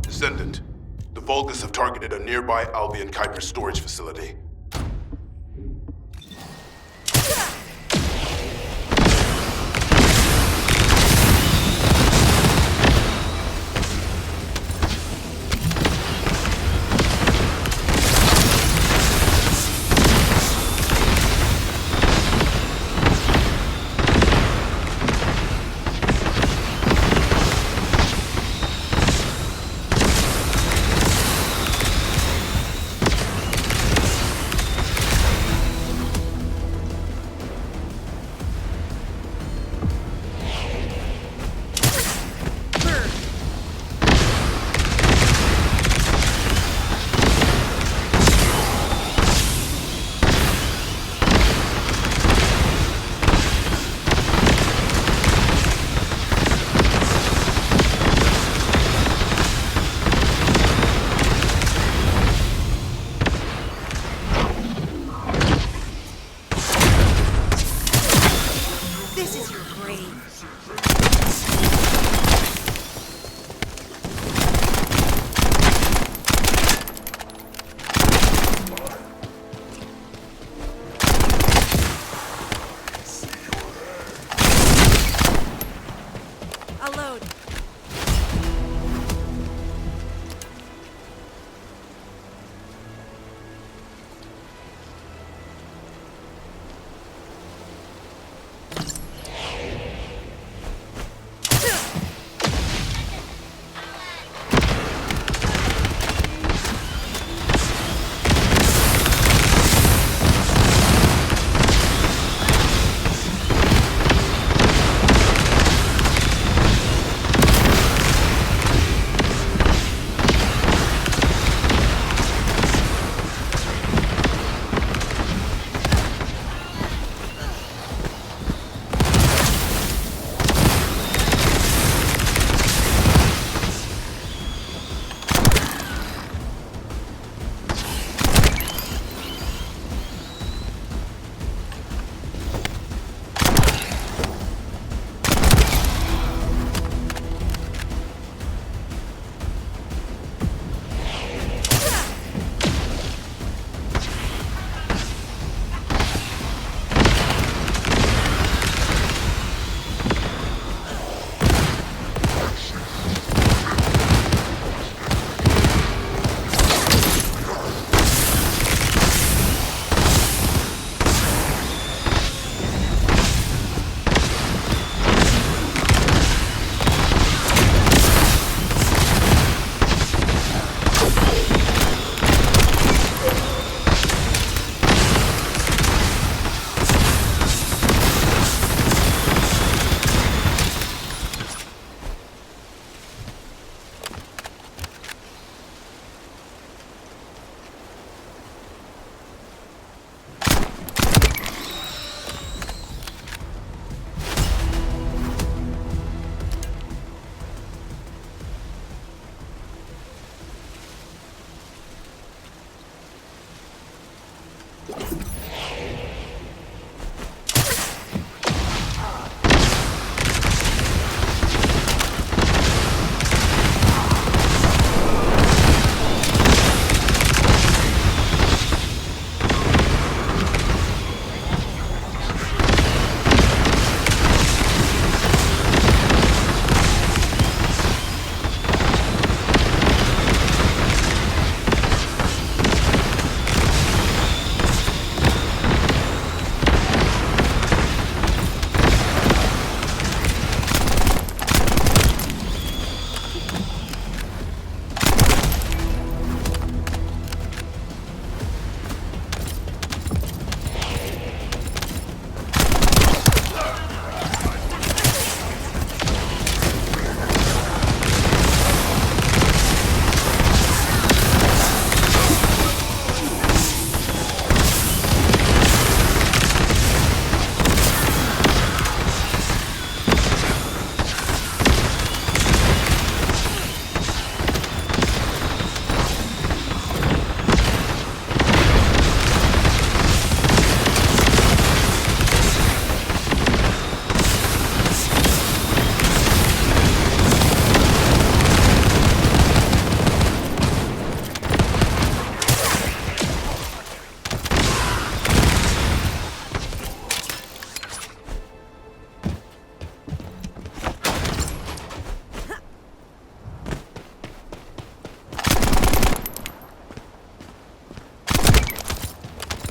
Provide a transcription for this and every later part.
Descendant, the Vulgus have targeted a nearby Albion Kuiper storage facility.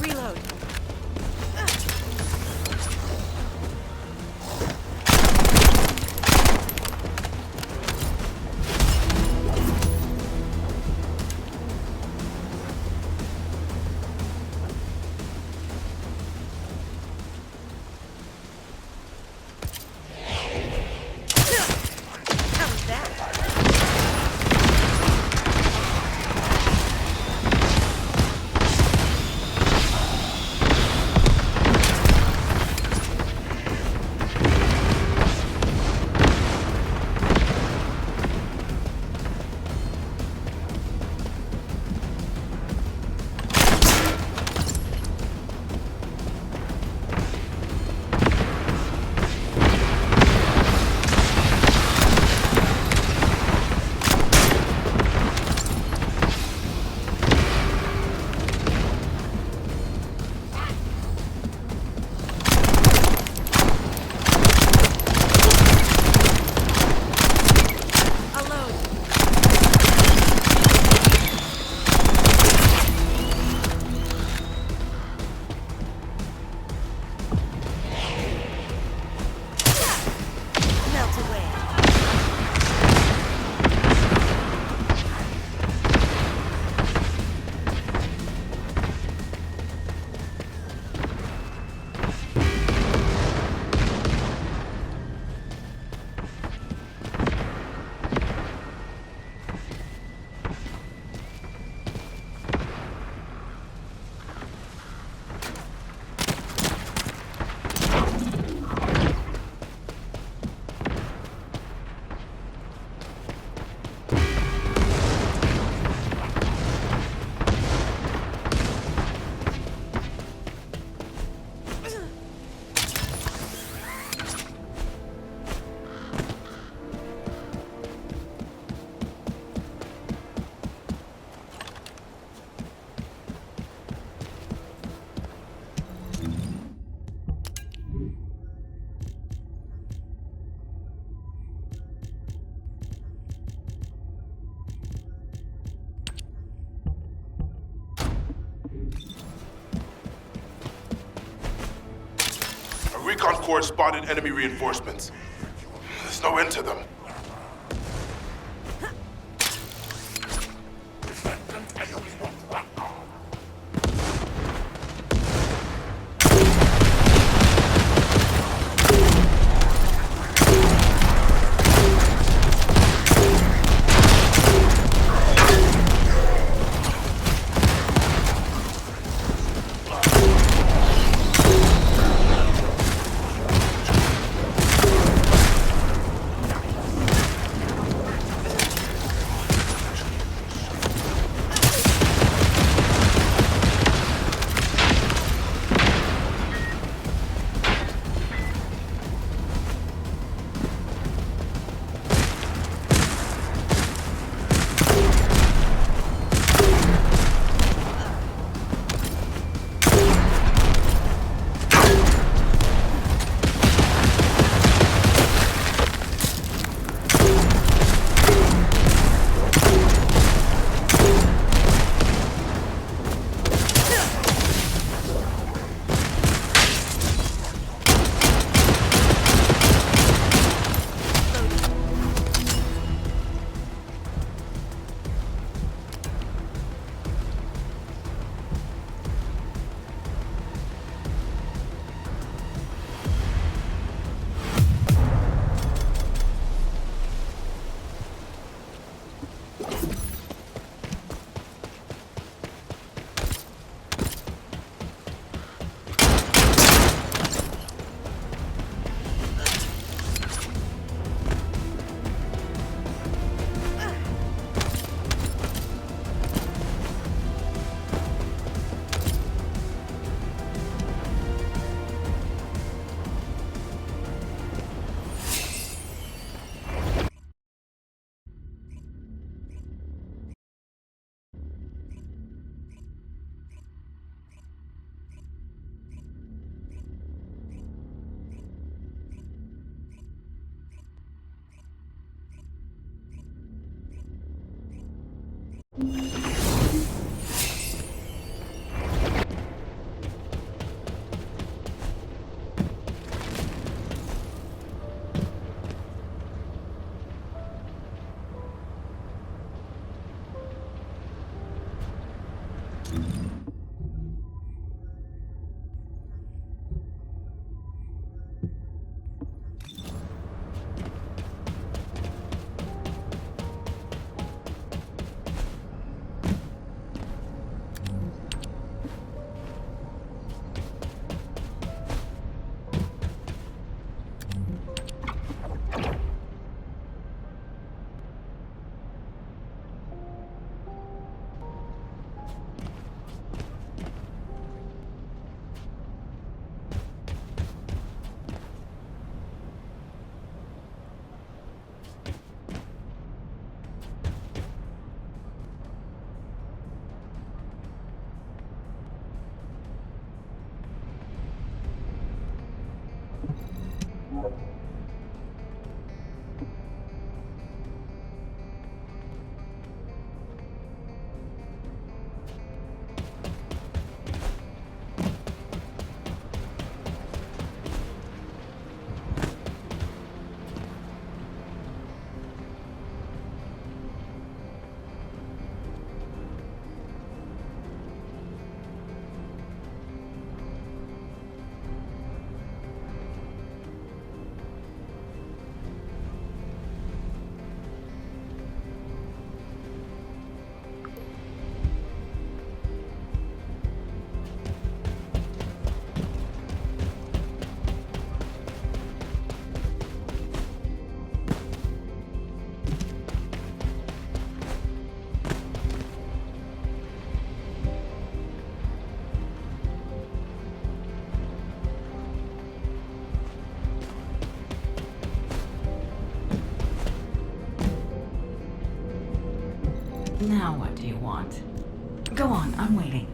Reload. How's that? Melt away. A recon corps spotted enemy reinforcements. There's no end to them. Now what do you want? Go on, I'm waiting.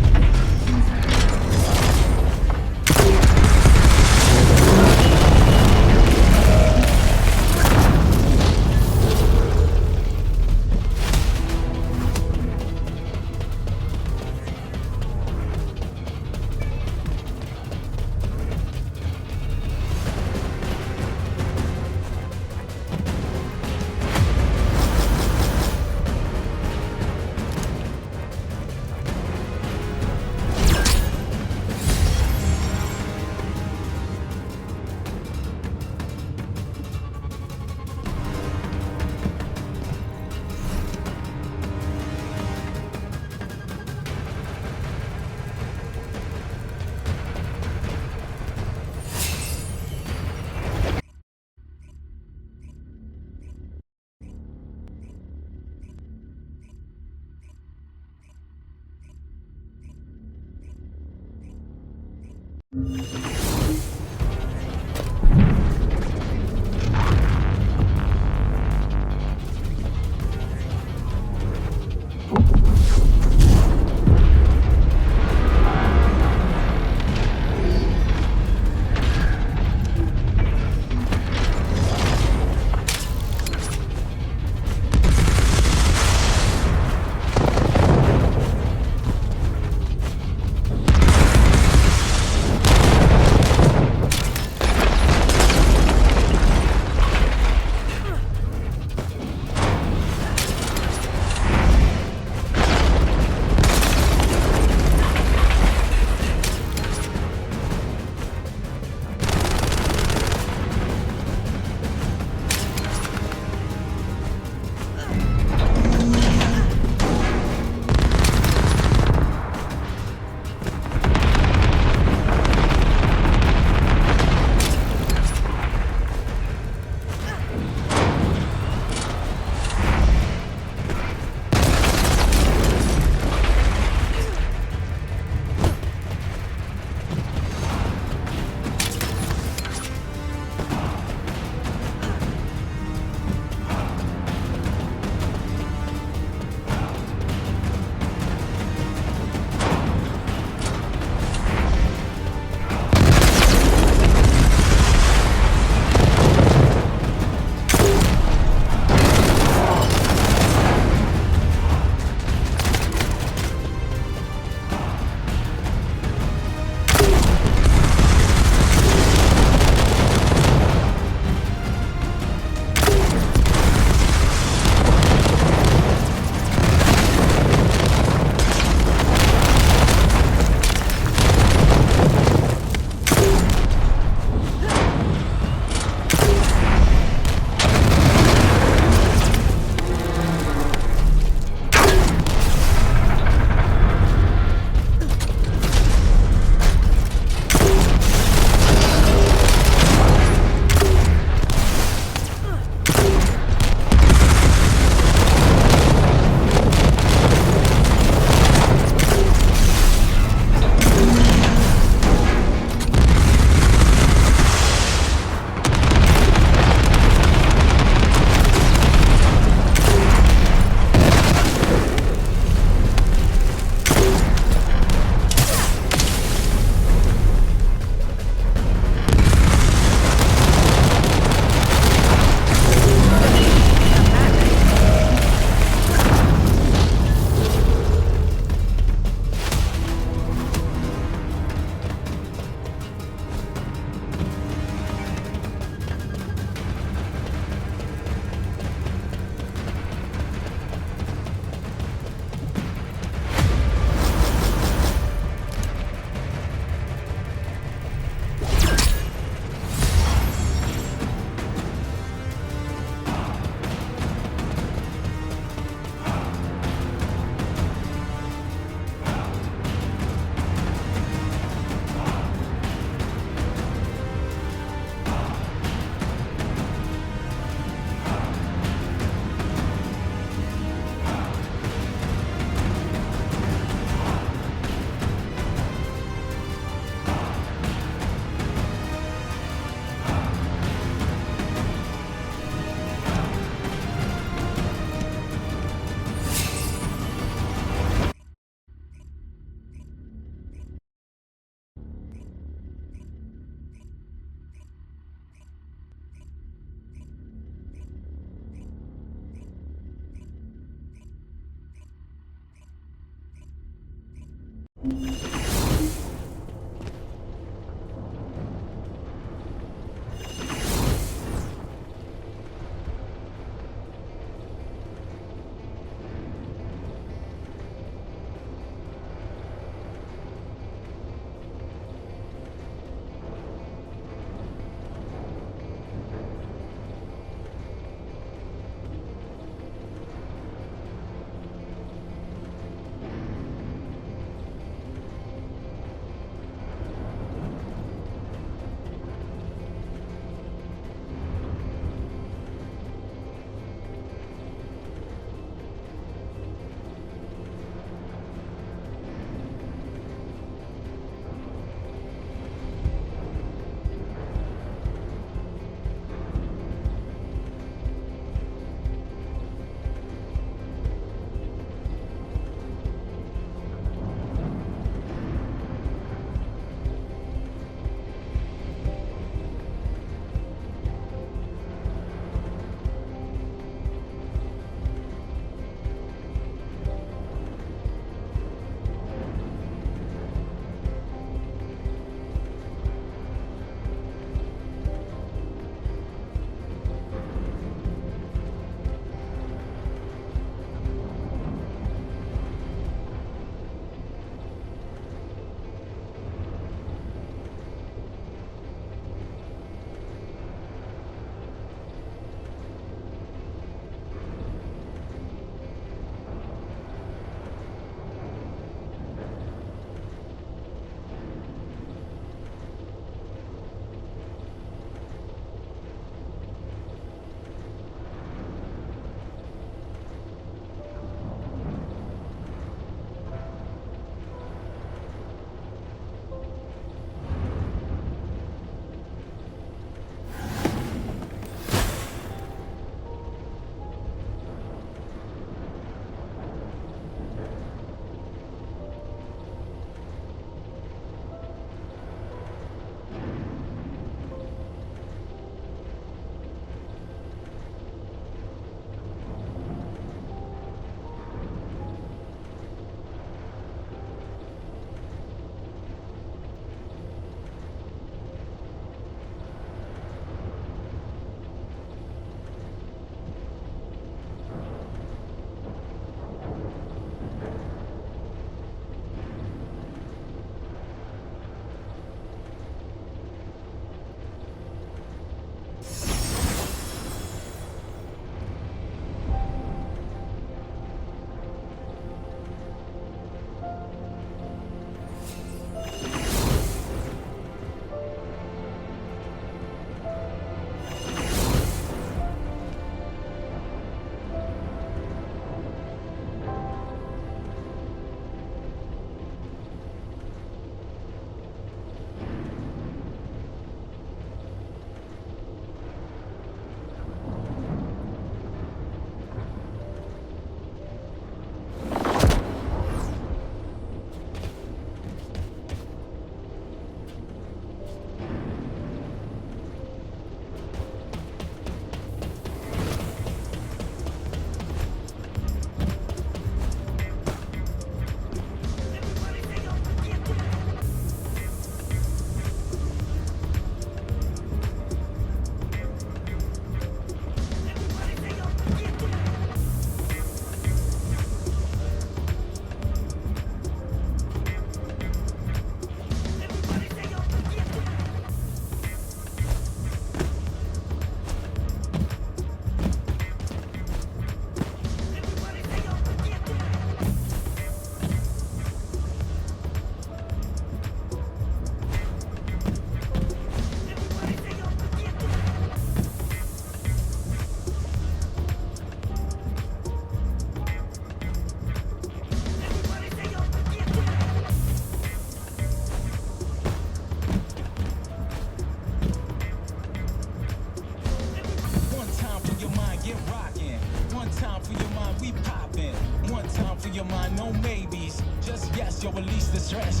your mind, no maybes. Just yes, you'll release the stress.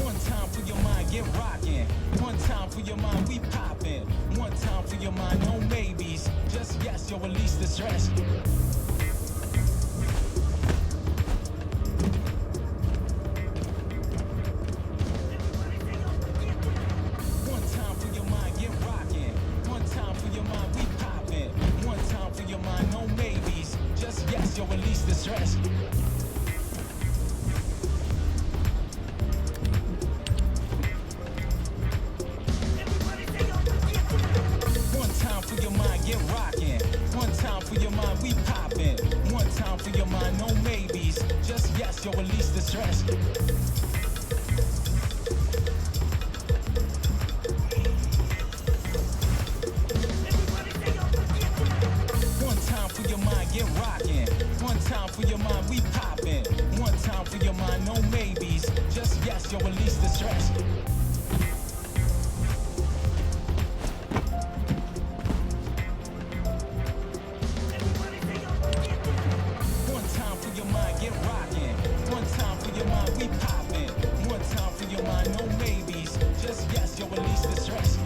One time for your mind, get rockin'. One time for your mind, we poppin'. One time for your mind, no maybes. Just yes, you'll release the stress. One time for your mind, get rockin'. One time for your mind, we poppin'. One time for your mind, no maybes. Just yes, you'll release the stress. One time for your mind, get rockin'. One time for your mind, we poppin'. One time for your mind, no maybes. Just yes, you'll release the stress. One time for your mind, get rockin'. One time for your mind, we poppin'. One time for your mind, no maybes. Just yes, you'll release the stress. One time for your mind, get rockin'. One time for your mind, we poppin'. One time for your mind, no maybes. Just yes, you'll release the stress.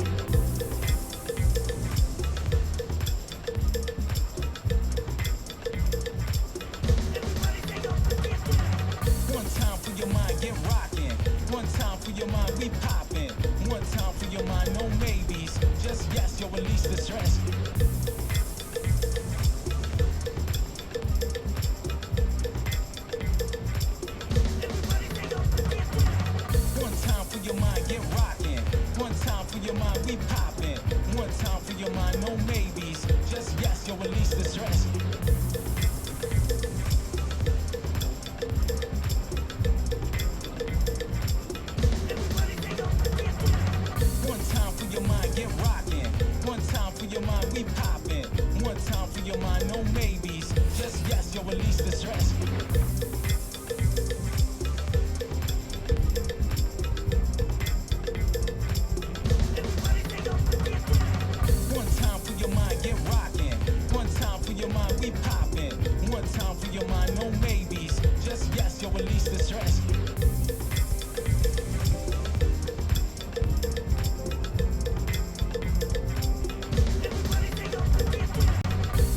One time for your mind, get rockin'. One time for your mind, we poppin'. One time for your mind, no maybes. Just yes, you'll release the stress. One time for your mind, get rockin'. One time for your mind, we poppin'. One time for your mind, no maybes. Just yes, you'll release the stress. One time for your mind, get rockin'. One time for your mind, we poppin'. One time for your mind, no maybes. Just yes, you'll release the stress. One time for your mind, get rockin'. One time for your mind, we poppin'. One time for your mind, no maybes. Just yes, you'll release the stress.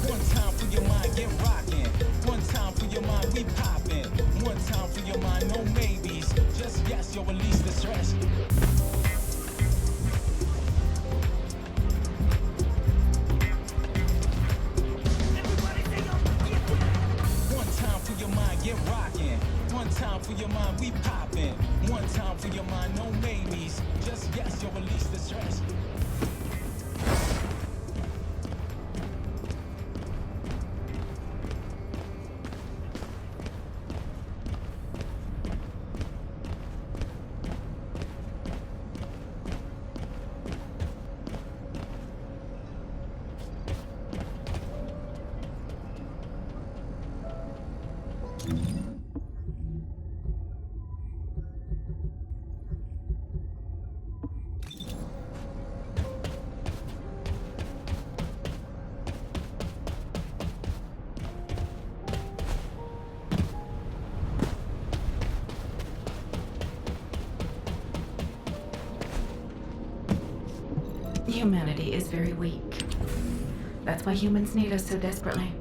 One time for your mind, get rockin'. One time for your mind, we poppin'. One time for your mind, no maybes. Just yes, you'll release the stress. One time for your mind, get rockin'. One time for your mind, we poppin'. One time for your mind, no maybes. Just yes, you'll release the stress. Humanity is very weak. That's why humans need us so desperately.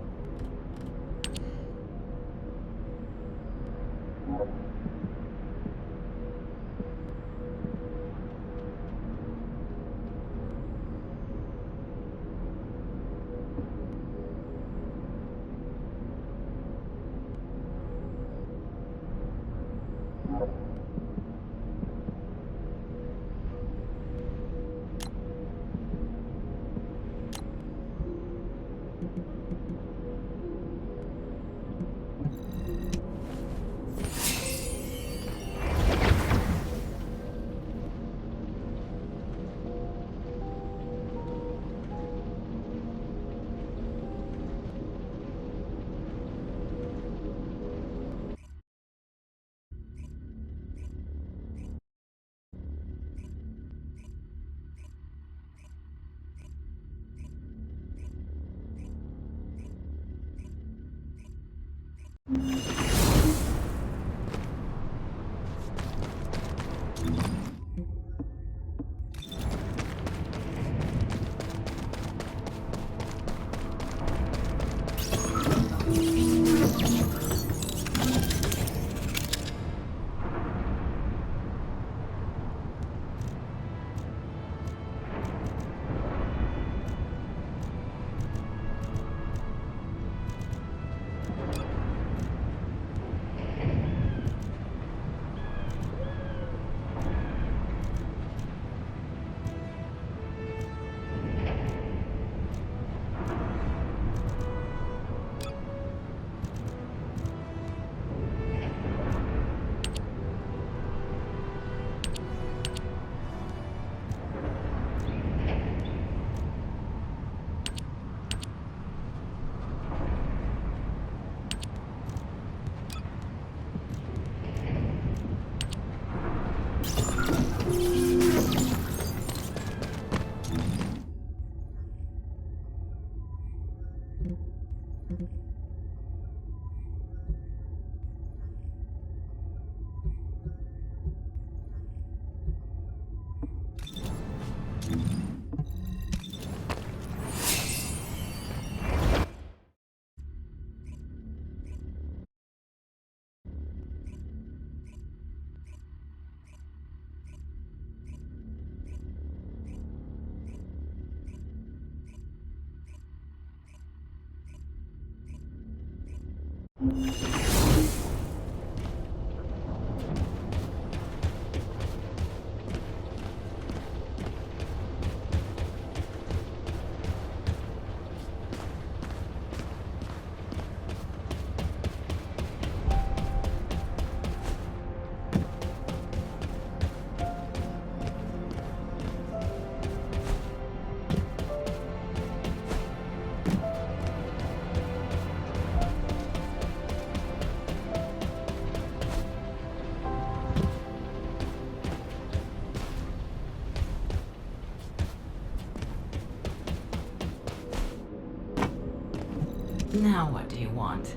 Now what do you want?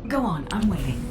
Go on, I'm waiting.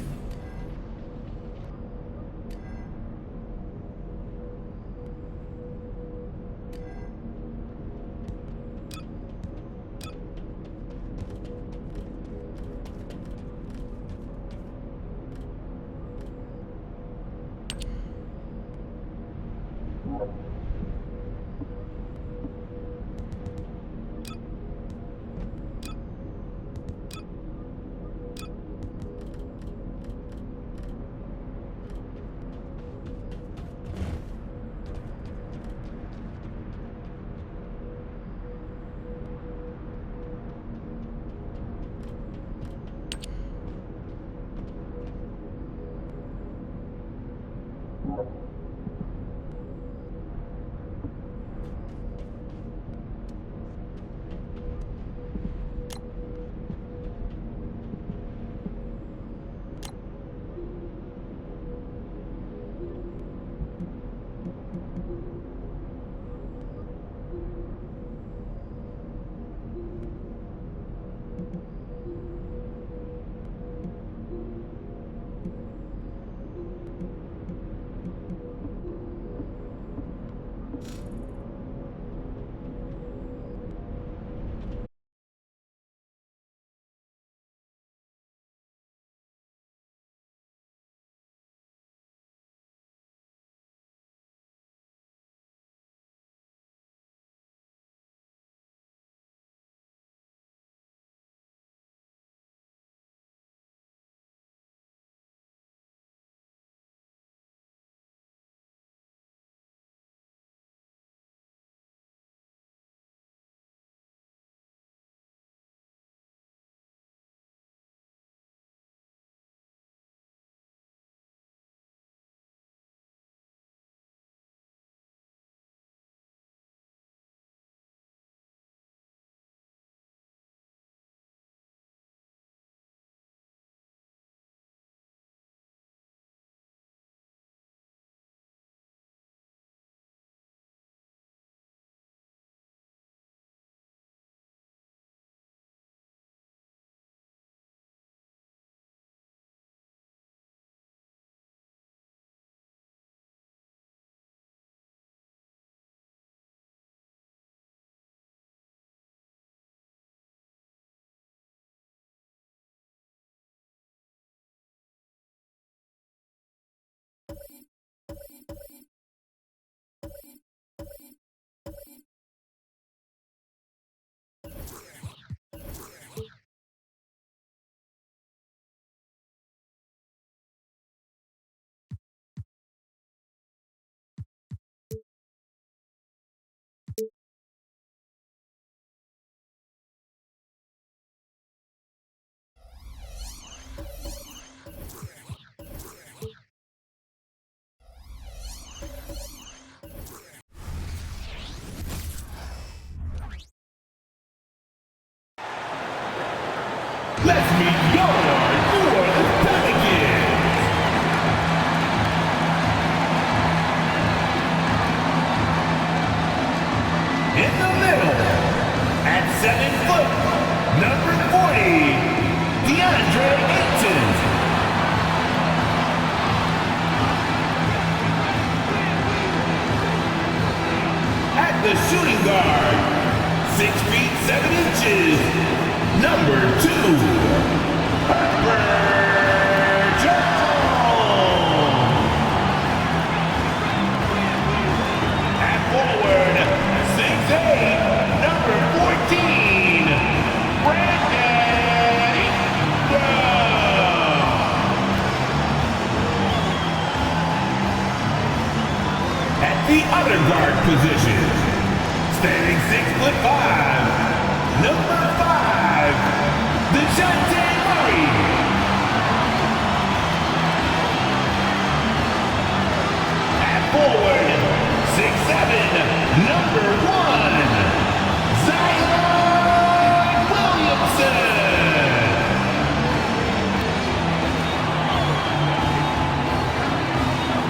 the other guard position. Standing 6'5", number 5, DeJounte Murray. At forward, 6'7", number 1, Zion Williamson.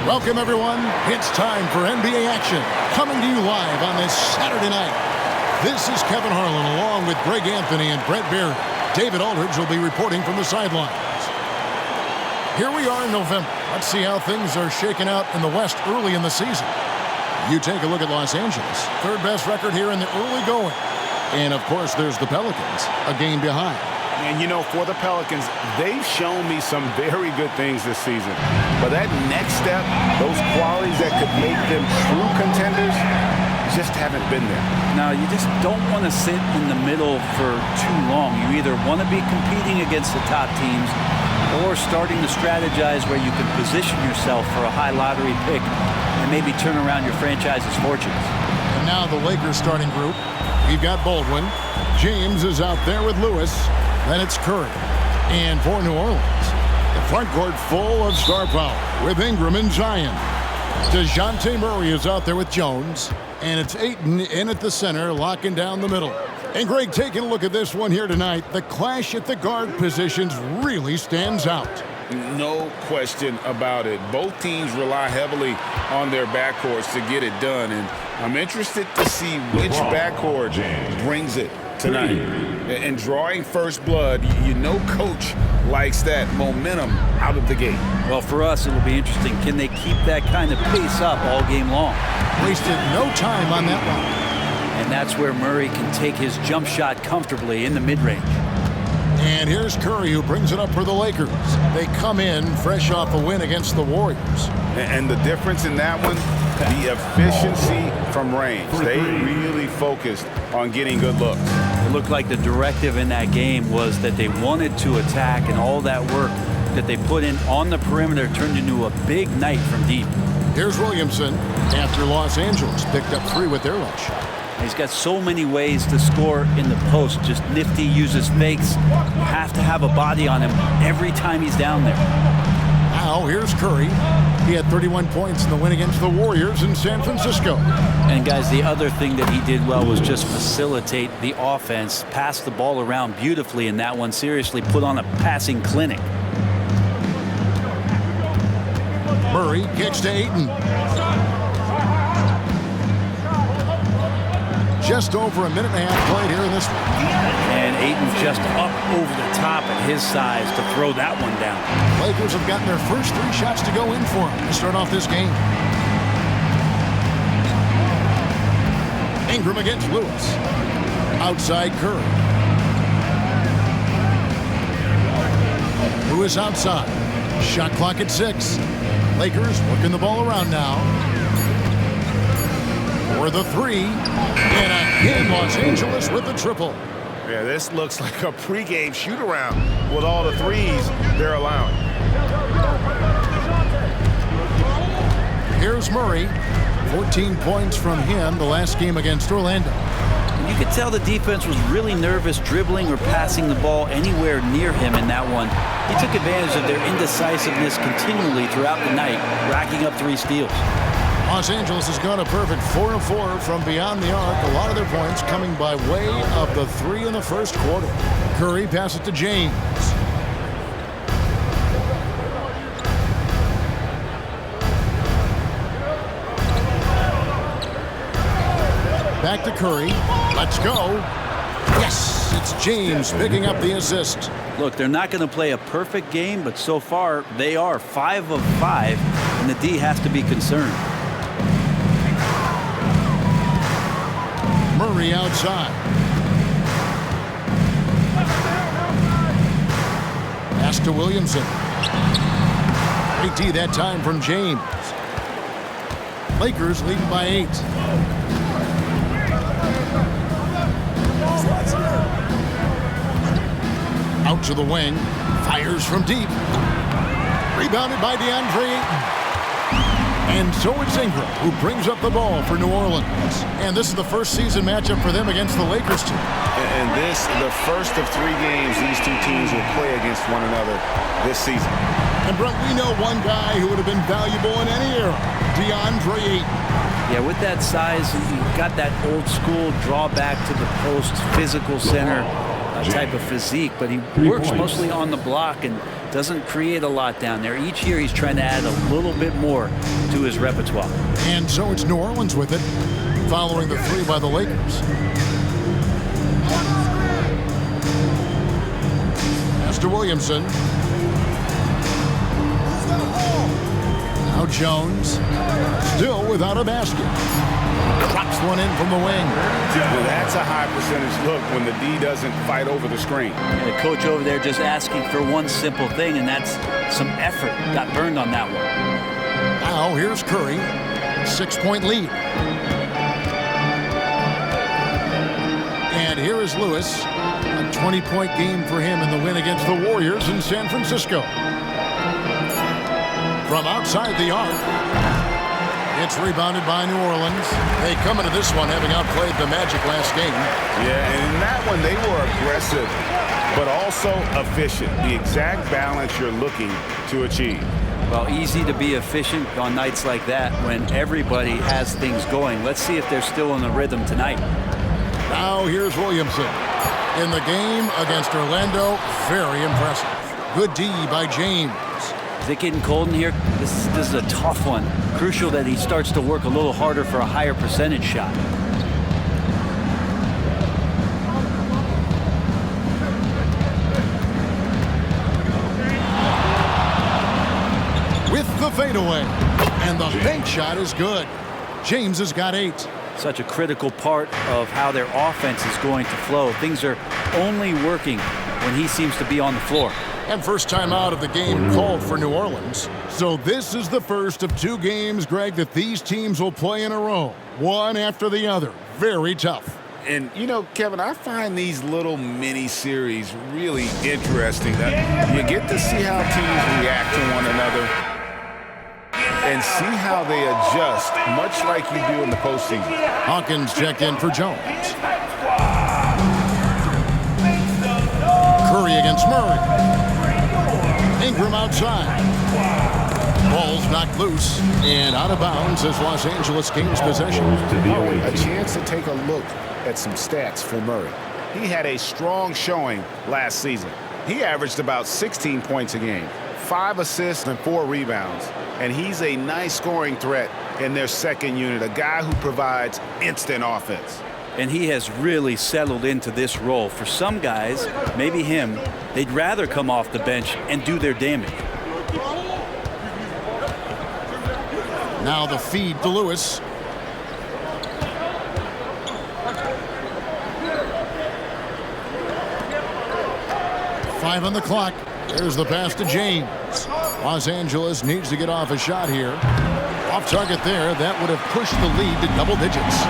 Welcome, everyone. It's time for NBA action, coming to you live on this Saturday night. This is Kevin Harlan along with Greg Anthony and Brett Beard. David Aldridge will be reporting from the sidelines. Here we are in November. Let's see how things are shaking out in the West early in the season. You take a look at Los Angeles, third best record here in the early going. And, of course, there's the Pelicans, a game behind. And, you know, for the Pelicans, they've shown me some very good things this season. But that next step, those qualities that could make them true contenders, just haven't been there. Now, you just don't want to sit in the middle for too long. You either want to be competing against the top teams or starting to strategize where you can position yourself for a high lottery pick and maybe turn around your franchise's fortunes. And now the Lakers starting group. We've got Baldwin. James is out there with Lewis. Then it's Curry. And for New Orleans, the front court full of star power with Ingram and Zion. DeJounte Murray is out there with Jones. And it's Ayton in at the center, locking down the middle. And Greg, taking a look at this one here tonight, the clash at the guard positions really stands out. No question about it. Both teams rely heavily on their backcourts to get it done. And I'm interested to see which backcourt brings it tonight. And drawing first blood, you know coach likes that momentum out of the gate. Well, for us, it'll be interesting. Can they keep that kind of pace up all game long? Wasted no time on that one. And that's where Murray can take his jump shot comfortably in the mid-range. And here's Curry, who brings it up for the Lakers. They come in fresh off a win against the Warriors. And the difference in that one, the efficiency from range. They really focused on getting good looks. It looked like the directive in that game was that they wanted to attack, and all that work that they put in on the perimeter turned into a big night from deep. Here's Williamson after Los Angeles picked up 3 with their left shot. He's got so many ways to score in the post. Just nifty, uses fakes. You have to have a body on him every time he's down there. Now here's Curry. He had 31 points in the win against the Warriors in San Francisco. And guys, the other thing that he did well was just facilitate the offense, pass the ball around beautifully in that one. Seriously, put on a passing clinic. Murray kicks to Ayton. Just over a minute and a half played here in this one. And Ayton just up over the top at his size to throw that one down. Lakers have gotten their first 3 shots to go in for him to start off this game. Ingram against Lewis. Outside Curry. Lewis outside. Shot clock at 6. Lakers working the ball around now. For the 3. And again, Los Angeles with the triple. Yeah, this looks like a pregame shoot-around with all the threes they're allowing. Here's Murray. 14 points from him the last game against Orlando. You could tell the defense was really nervous dribbling or passing the ball anywhere near him in that one. He took advantage of their indecisiveness continually throughout the night, racking up 3 steals. Los Angeles has gone a perfect 4 of 4 from beyond the arc. A lot of their points coming by way of the 3 in the first quarter. Curry passes it to James. Back to Curry. Let's go. Yes, it's James picking up the assist. Look, they're not going to play a perfect game, but so far they are 5 of 5, and the D has to be concerned. Murray outside. Pass to Williamson. Great D that time from James. Lakers leading by 8. Out to the wing. Fires from deep. Rebounded by DeAndre Ayton. And so it's Ingram who brings up the ball for New Orleans. And this is the first season matchup for them against the Lakers team. And this, the first of 3 games these two teams will play against one another this season. And Brent, we know one guy who would have been valuable in any era, DeAndre Ayton. Yeah, with that size, you've got that old school draw back to the post, physical center type of physique, but he works mostly on the block and doesn't create a lot down there. Each year he's trying to add a little bit more to his repertoire. And so it's New Orleans with it, following the 3 by the Lakers. Pass to Williamson. Now Jones, still without a basket. Drops one in from the wing. Well, that's a high percentage look when the D doesn't fight over the screen. And the coach over there just asking for one simple thing, and that's some effort. Got burned on that one. Now here's Curry, 6-point lead. And here is Lewis, a 20-point game for him in the win against the Warriors in San Francisco. From outside the arc, it's rebounded by New Orleans. They come into this one having outplayed the Magic last game. Yeah, and in that one they were aggressive, but also efficient. The exact balance you're looking to achieve. Well, easy to be efficient on nights like that when everybody has things going. Let's see if they're still in the rhythm tonight. Now here's Williamson. In the game against Orlando, very impressive. Good D by James. Is it getting cold in here? This is a tough one. Crucial that he starts to work a little harder for a higher percentage shot. With the fadeaway. And the bank shot is good. James has got 8. Such a critical part of how their offense is going to flow. Things are only working when he seems to be on the floor. And first time out of the game called for New Orleans. So this is the first of 2 games, Greg, that these teams will play in a row. One after the other. Very tough. And, you know, Kevin, I find these little mini-series really interesting. You get to see how teams react to one another and see how they adjust, much like you do in the postseason. Hawkins checked in for Jones. Curry against Murray. Ingram outside. Ball's knocked loose and out of bounds as Los Angeles gains possession. A chance to take a look at some stats for Murray. He had a strong showing last season. He averaged about 16 points a game, 5 assists and 4 rebounds. And he's a nice scoring threat in their second unit, a guy who provides instant offense. And he has really settled into this role. For some guys, maybe him, they'd rather come off the bench and do their damage. Now the feed to Lewis. Five on the clock. There's the pass to James. Los Angeles needs to get off a shot here. Off target there. That would have pushed the lead to double digits.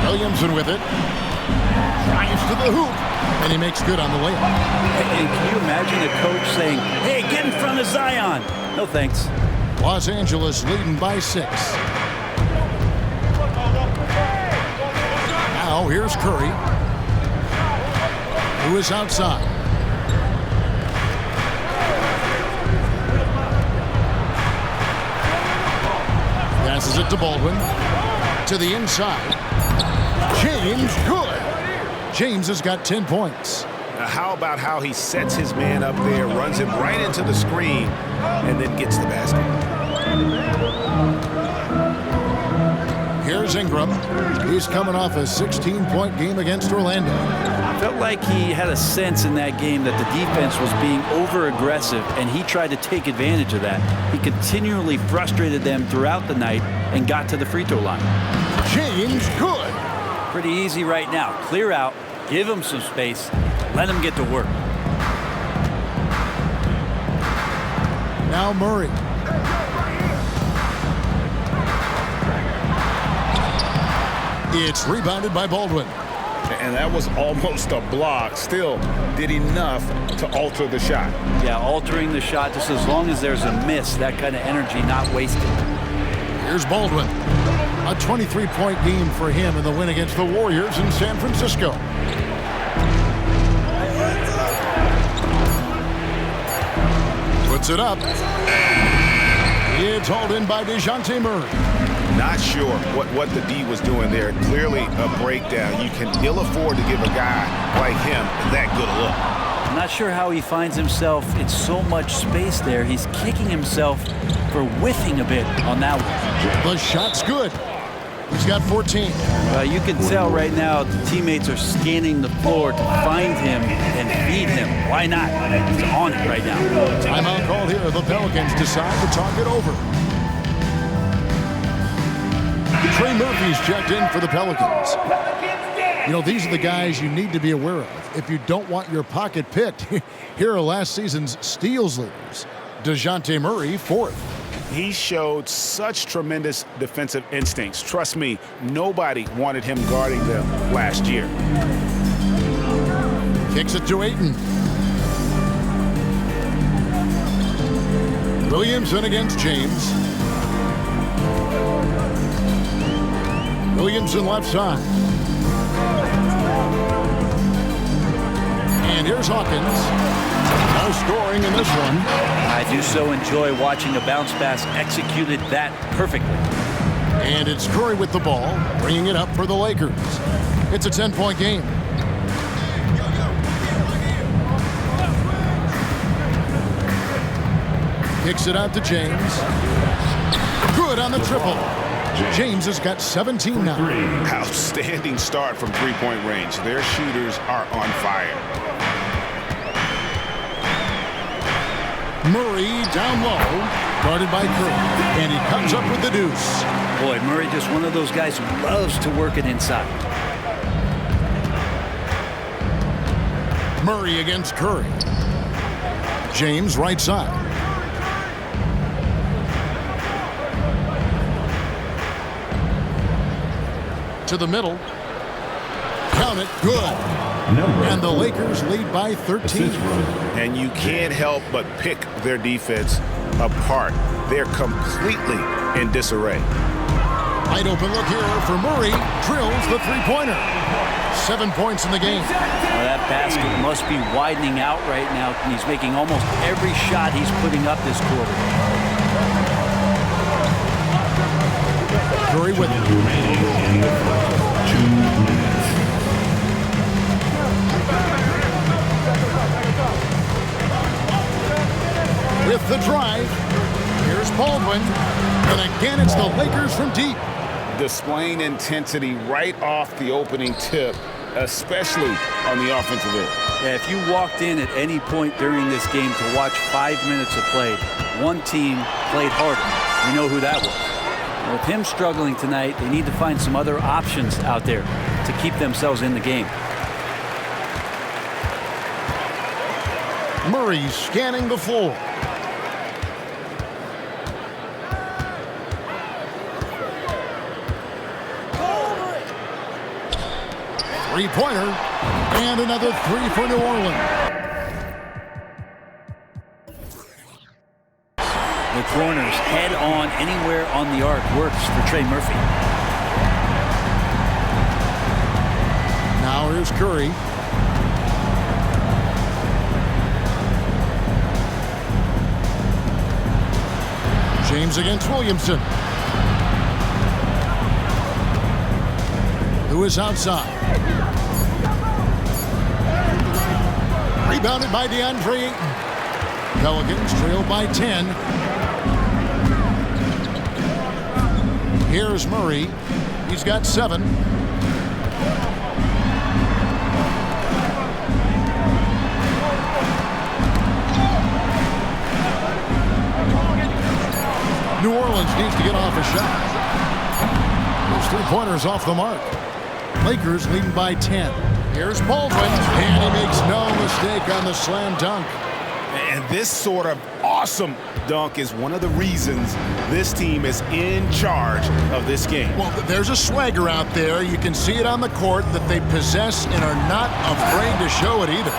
Williamson with it. Drives to the hoop. And he makes good on the layup. And can you imagine a coach saying, hey, get in front of Zion? No thanks. Los Angeles leading by 6. Now here's Curry, who is outside. Passes it to Baldwin. To the inside. James, good. James has got 10 points. Now how about how he sets his man up there, runs him right into the screen, and then gets the basket. Here's Ingram. He's coming off a 16-point game against Orlando. Felt like he had a sense in that game that the defense was being over-aggressive, and he tried to take advantage of that. He continually frustrated them throughout the night and got to the free throw line. James, good. Pretty easy right now. Clear out, give him some space, let him get to work. Now Murray. It's rebounded by Baldwin. And that was almost a block. Still did enough to alter the shot. Yeah, altering the shot just as long as there's a miss, that kind of energy not wasted. Here's Baldwin. A 23-point game for him in the win against the Warriors in San Francisco. Puts it up. It's hauled in by DeJounte Murray. Not sure what the D was doing there. Clearly a breakdown. You can ill afford to give a guy like him that good a look. I'm not sure how he finds himself in so much space there. He's kicking himself for whiffing a bit on that one. The shot's good. He's got 14. You can tell right now the teammates are scanning the floor to find him and feed him. Why not? He's on it right now. Timeout call here. The Pelicans decide to talk it over. Trey Murphy's checked in for the Pelicans. You know, these are the guys you need to be aware of if you don't want your pocket picked. Here are last season's steals leaders. DeJounte Murray, 4th. He showed such tremendous defensive instincts. Trust me, nobody wanted him guarding them last year. Kicks it to Ayton. Williamson against James. Williamson left side. And here's Hawkins. No scoring in this one. I do so enjoy watching a bounce pass executed that perfectly. And it's Curry with the ball, bringing it up for the Lakers. It's a 10-point game. Kicks it out to James. Good on the triple. James has got 17 now. Outstanding start from three-point range. Their shooters are on fire. Murray down low, guarded by Curry, and he comes up with the deuce. Boy, Murray just one of those guys who loves to work it inside. Murray against Curry. James right side. To the middle. Count it, good. And the Lakers lead by 13. And you can't help but pick their defense apart. They're completely in disarray. Wide open look here for Murray. Drills the three-pointer. 7 points in the game. Well, that basket must be widening out right now. He's making almost every shot he's putting up this quarter. Curry with it. Remaining in the first 2 minutes. With the drive, here's Baldwin, and again it's the Lakers from deep. Displaying intensity right off the opening tip, especially on the offensive end. Yeah, if you walked in at any point during this game to watch 5 minutes of play, one team played harder. We know who that was. With him struggling tonight, they need to find some other options out there to keep themselves in the game. Murray scanning the floor. Three-pointer, and another 3 for New Orleans. The corners head on anywhere on the arc works for Trey Murphy. Now here's Curry. James against Williamson. Who is outside. Rebounded by DeAndre Ayton. Pelicans trail by 10. Here's Murray. He's got 7. New Orleans needs to get off a shot. Those three-pointers off the mark. Lakers leading by 10. Here's Baldwin, and he makes no mistake on the slam dunk. And this sort of awesome dunk is one of the reasons this team is in charge of this game. Well, there's a swagger out there. You can see it on the court that they possess and are not afraid to show it either.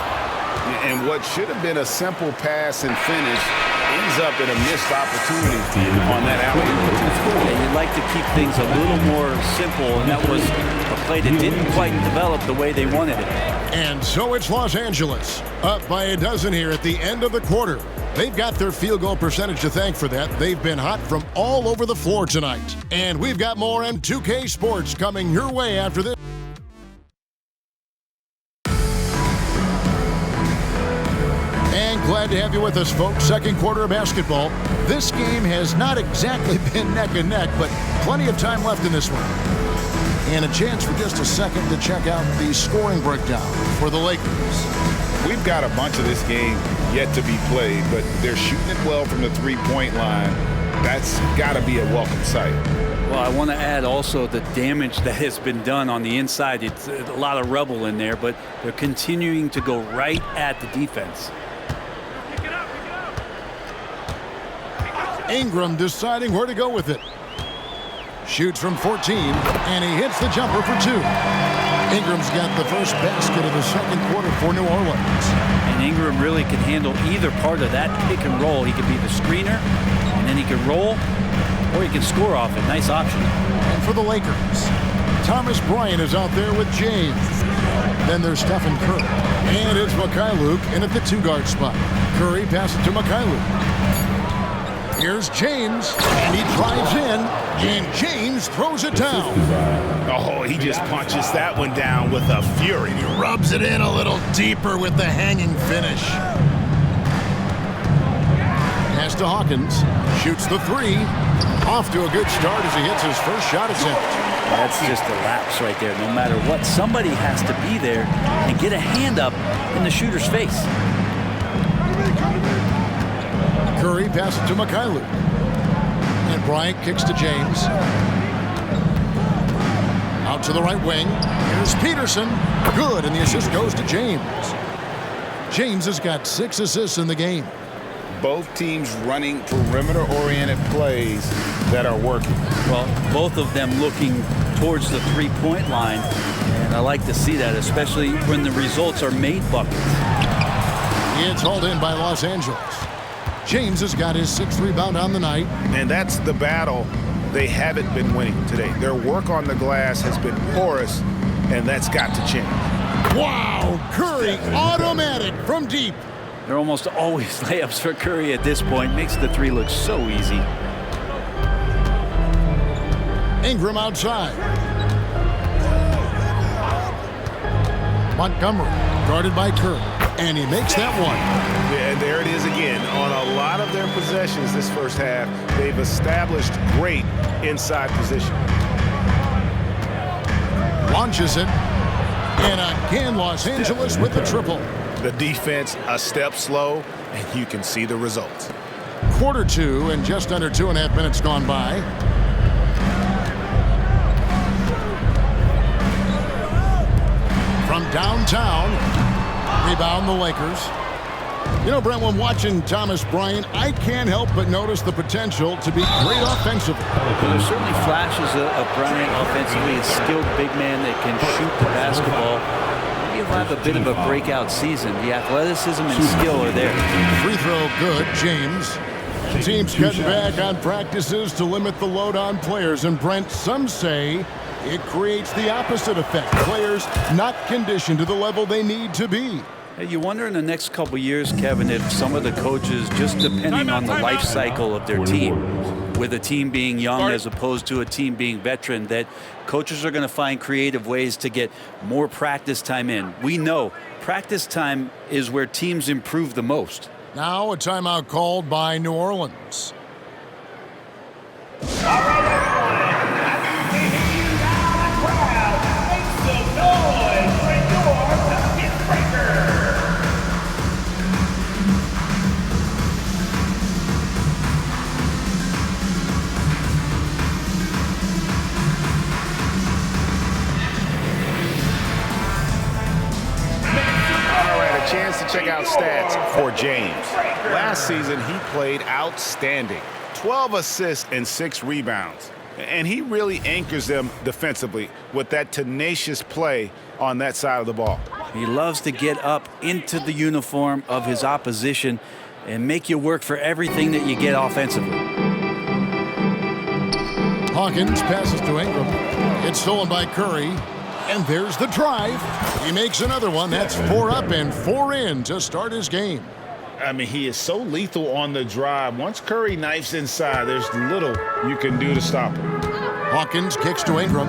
And what should have been a simple pass and finish ends up in a missed opportunity on that alley-oop. Yeah, you'd like to keep things a little more simple, and that was a play that didn't quite develop the way they wanted it. And so it's Los Angeles, up by a dozen here at the end of the quarter. They've got their field goal percentage to thank for that. They've been hot from all over the floor tonight. And we've got more M2K Sports coming your way after this. And glad to have you with us, folks. Second quarter of basketball. This game has not exactly been neck and neck, but plenty of time left in this one. And a chance for just a second to check out the scoring breakdown for the Lakers. We've got a bunch of this game yet to be played, but they're shooting it well from the three-point line. That's got to be a welcome sight. Well, I want to add also the damage that has been done on the inside. It's a lot of rubble in there, but they're continuing to go right at the defense. Ingram deciding where to go with it. Shoots from 14, and he hits the jumper for 2. Ingram's got the first basket of the second quarter for New Orleans. And Ingram really can handle either part of that pick and roll. He could be the screener, and then he can roll, or he can score off it. Nice option. And for the Lakers, Thomas Bryant is out there with James. Then there's Stephen Curry. And it's Mikhailuk in at the 2-guard spot. Curry passes to Mikhailuk. Here's James, and he drives in, and James throws it down. Oh, he just punches that one down with a fury. He rubs it in a little deeper with the hanging finish. Pass to Hawkins, shoots the 3. Off to a good start as he hits his first shot attempt. That's just a lapse right there. No matter what, somebody has to be there and get a hand up in the shooter's face. Curry passes to Mikhailuk. And Bryant kicks to James. Out to the right wing. Here's Peterson. Good, and the assist goes to James. James has got 6 assists in the game. Both teams running perimeter-oriented plays that are working. Well, both of them looking towards the three-point line. And I like to see that, especially when the results are made buckets. It's hauled in by Los Angeles. James has got his 6th rebound on the night. And that's the battle they haven't been winning today. Their work on the glass has been porous, and that's got to change. Wow, Curry, automatic from deep. They're almost always layups for Curry at this point. Makes the 3 look so easy. Ingram outside. Montgomery guarded by Curry. And he makes that one. Yeah, and there it is again. On a lot of their possessions this first half, they've established great inside position. Launches it. And again, Los Angeles with the triple. The defense a step slow, and you can see the results. Quarter 2 and just under 2.5 minutes gone by. From downtown, rebound the Lakers. You know, Brent, when watching Thomas Bryant, I can't help but notice the potential to be great offensively. There's certainly flashes of Bryant offensively, a skilled big man that can shoot the basketball. He'll have a bit of a breakout season. The athleticism and skill are there. Free throw good, James. The team's cutting back on practices to limit the load on players. And Brent, some say it creates the opposite effect. Players not conditioned to the level they need to be. You wonder in the next couple years, Kevin, if some of the coaches, just depending on the life cycle of their team, with a team being young as opposed to a team being veteran, that coaches are going to find creative ways to get more practice time in. We know practice time is where teams improve the most. Now a timeout called by New Orleans. check out stats for James. Last season, he played outstanding. 12 assists and 6 rebounds. And he really anchors them defensively with that tenacious play on that side of the ball. He loves to get up into the uniform of his opposition and make you work for everything that you get offensively. Hawkins passes to Ingram. It's stolen by Curry. And there's the drive. He makes another one. That's 4 up and 4 in to start his game. I mean, he is so lethal on the drive. Once Curry knifes inside, there's little you can do to stop him. Hawkins kicks to Ingram.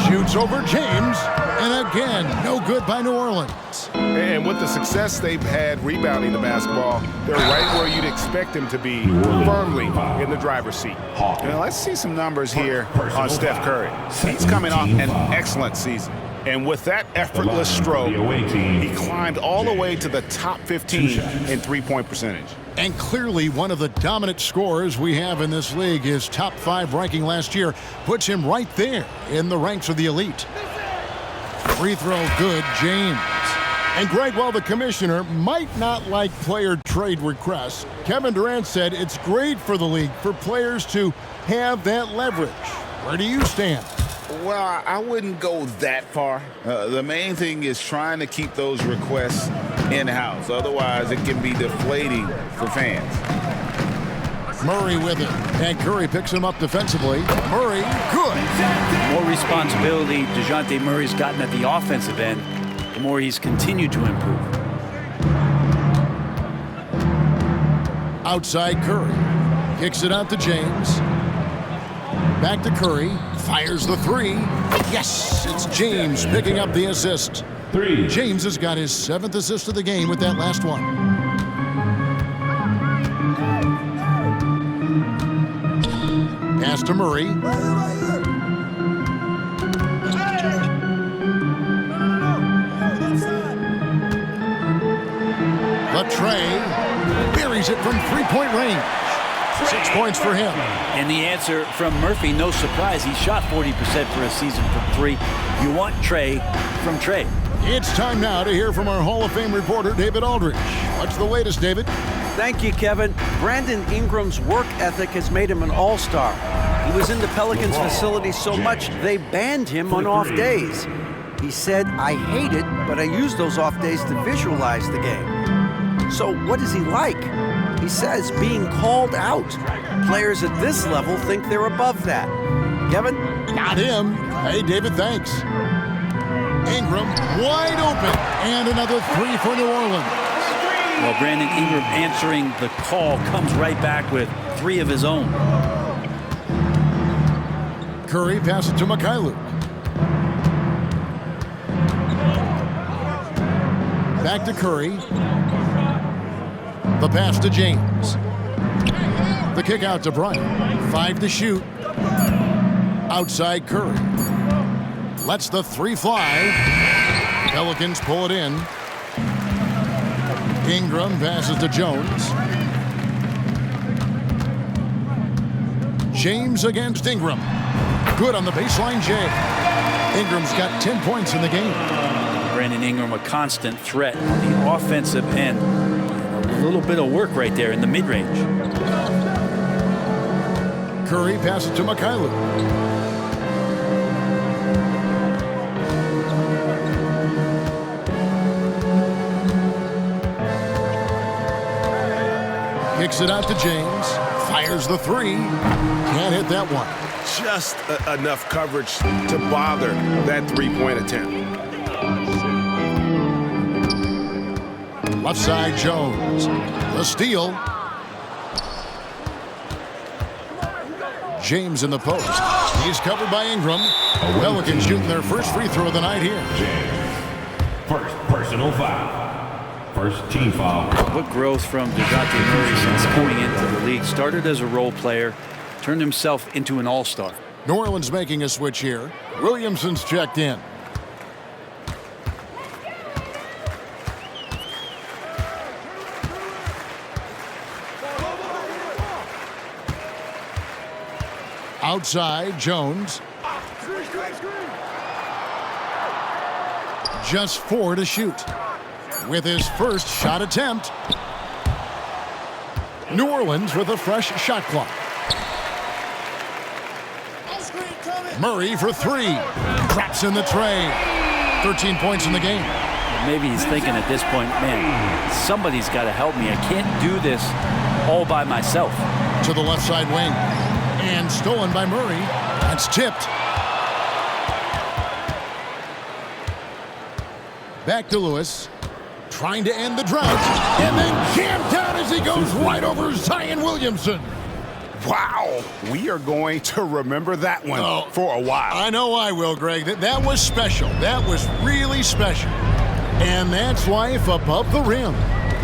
Shoots over James. And again, no good by New Orleans. And with the success they've had rebounding the basketball, they're right where you'd expect them to be, firmly in the driver's seat. And let's see some numbers here on Steph Curry. He's coming off an excellent season. And with that effortless stroke, he climbed all the way to the top 15 in three-point percentage. And clearly one of the dominant scorers we have in this league. His top 5 ranking last year puts him right there in the ranks of the elite. Free throw good, James. And Greg, while the commissioner might not like player trade requests, Kevin Durant said it's great for the league for players to have that leverage. Where do you stand? Well, I wouldn't go that far. The main thing is trying to keep those requests in-house. Otherwise, it can be deflating for fans. Murray with it. And Curry picks him up defensively. Murray, good. The more responsibility DeJounte Murray's gotten at the offensive end, the more he's continued to improve. Outside Curry. Kicks it out to James. Back to Curry. Fires the 3. Yes, it's James picking up the assist. 3. James has got his 7th assist of the game with that last one. Pass to Murray. The tray buries it from 3-point range. 6 points for him. And the answer from Murphy, no surprise. He shot 40% for a season from 3. You want Trey from Trey. It's time now to hear from our Hall of Fame reporter, David Aldridge. What's the latest, David? Thank you, Kevin. Brandon Ingram's work ethic has made him an all-star. He was in the Pelicans facility so much they banned him on off days. He said, "I hate it, but I use those off days to visualize the game." So what is he like? He says being called out. Players at this level think they're above that. Kevin? Not him. Hey, David, thanks. Ingram wide open. And another 3 for New Orleans. Well, Brandon Ingram answering the call comes right back with 3 of his own. Curry passes to Mikhailuk. Back to Curry. The pass to James. The kick out to Bryant. 5 to shoot. Outside Curry. Lets the 3 fly. Pelicans pull it in. Ingram passes to Jones. James against Ingram. Good on the baseline, Jay. Ingram's got 10 points in the game. Brandon Ingram, a constant threat on the offensive end. A little bit of work right there in the mid-range. Curry passes to Mikhailuk. Kicks it out to James. Fires the 3. Can't hit that one. Just enough coverage to bother that three-point attempt. Left side, Jones. The steal. James in the post. He's covered by Ingram. Pelicans shooting their first free throw of the night here. James. First personal foul. First team foul. What growth from DeJounte Murray since coming into the league. Started as a role player, turned himself into an all-star. New Orleans making a switch here. Williamson's checked in. Outside, Jones. Just 4 to shoot. With his first shot attempt, New Orleans with a fresh shot clock. Murray for 3. Drops in the tray. 13 points in the game. Maybe he's thinking at this point, man, somebody's got to help me. I can't do this all by myself. To the left side wing. And stolen by Murray. That's tipped. Back to Lewis. Trying to end the drought. And then jammed down as he goes right over Zion Williamson. Wow. We are going to remember that one for a while. I know I will, Greg. That was special. That was really special. And that's life above the rim.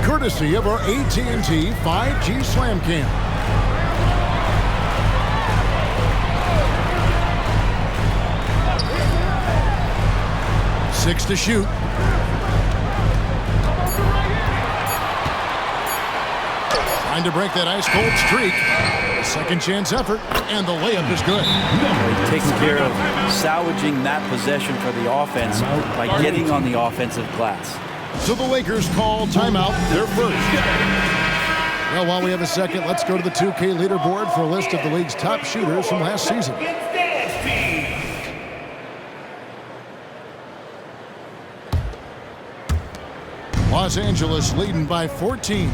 Courtesy of our AT&T 5G Slam Cam. Six to shoot. Trying to break that ice-cold streak. Second chance effort, and the layup is good. He takes care of salvaging that possession for the offense by getting on the offensive glass. So the Lakers call timeout, their first. Well, while we have a second, let's go to the 2K leaderboard for a list of the league's top shooters from last season. Los Angeles leading by 14.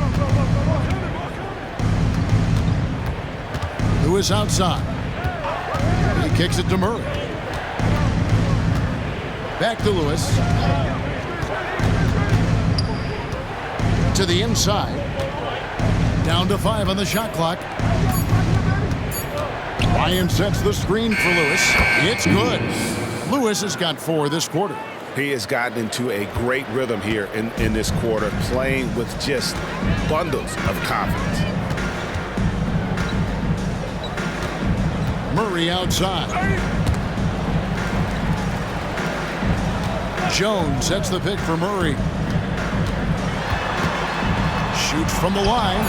Lewis outside. He kicks it to Murray. Back to Lewis. To the inside. Down to 5 on the shot clock. Ryan sets the screen for Lewis. It's good. Lewis has got 4 this quarter. He has gotten into a great rhythm here in this quarter, playing with just bundles of confidence. Murray outside. Jones sets the pick for Murray. Shoots from the line.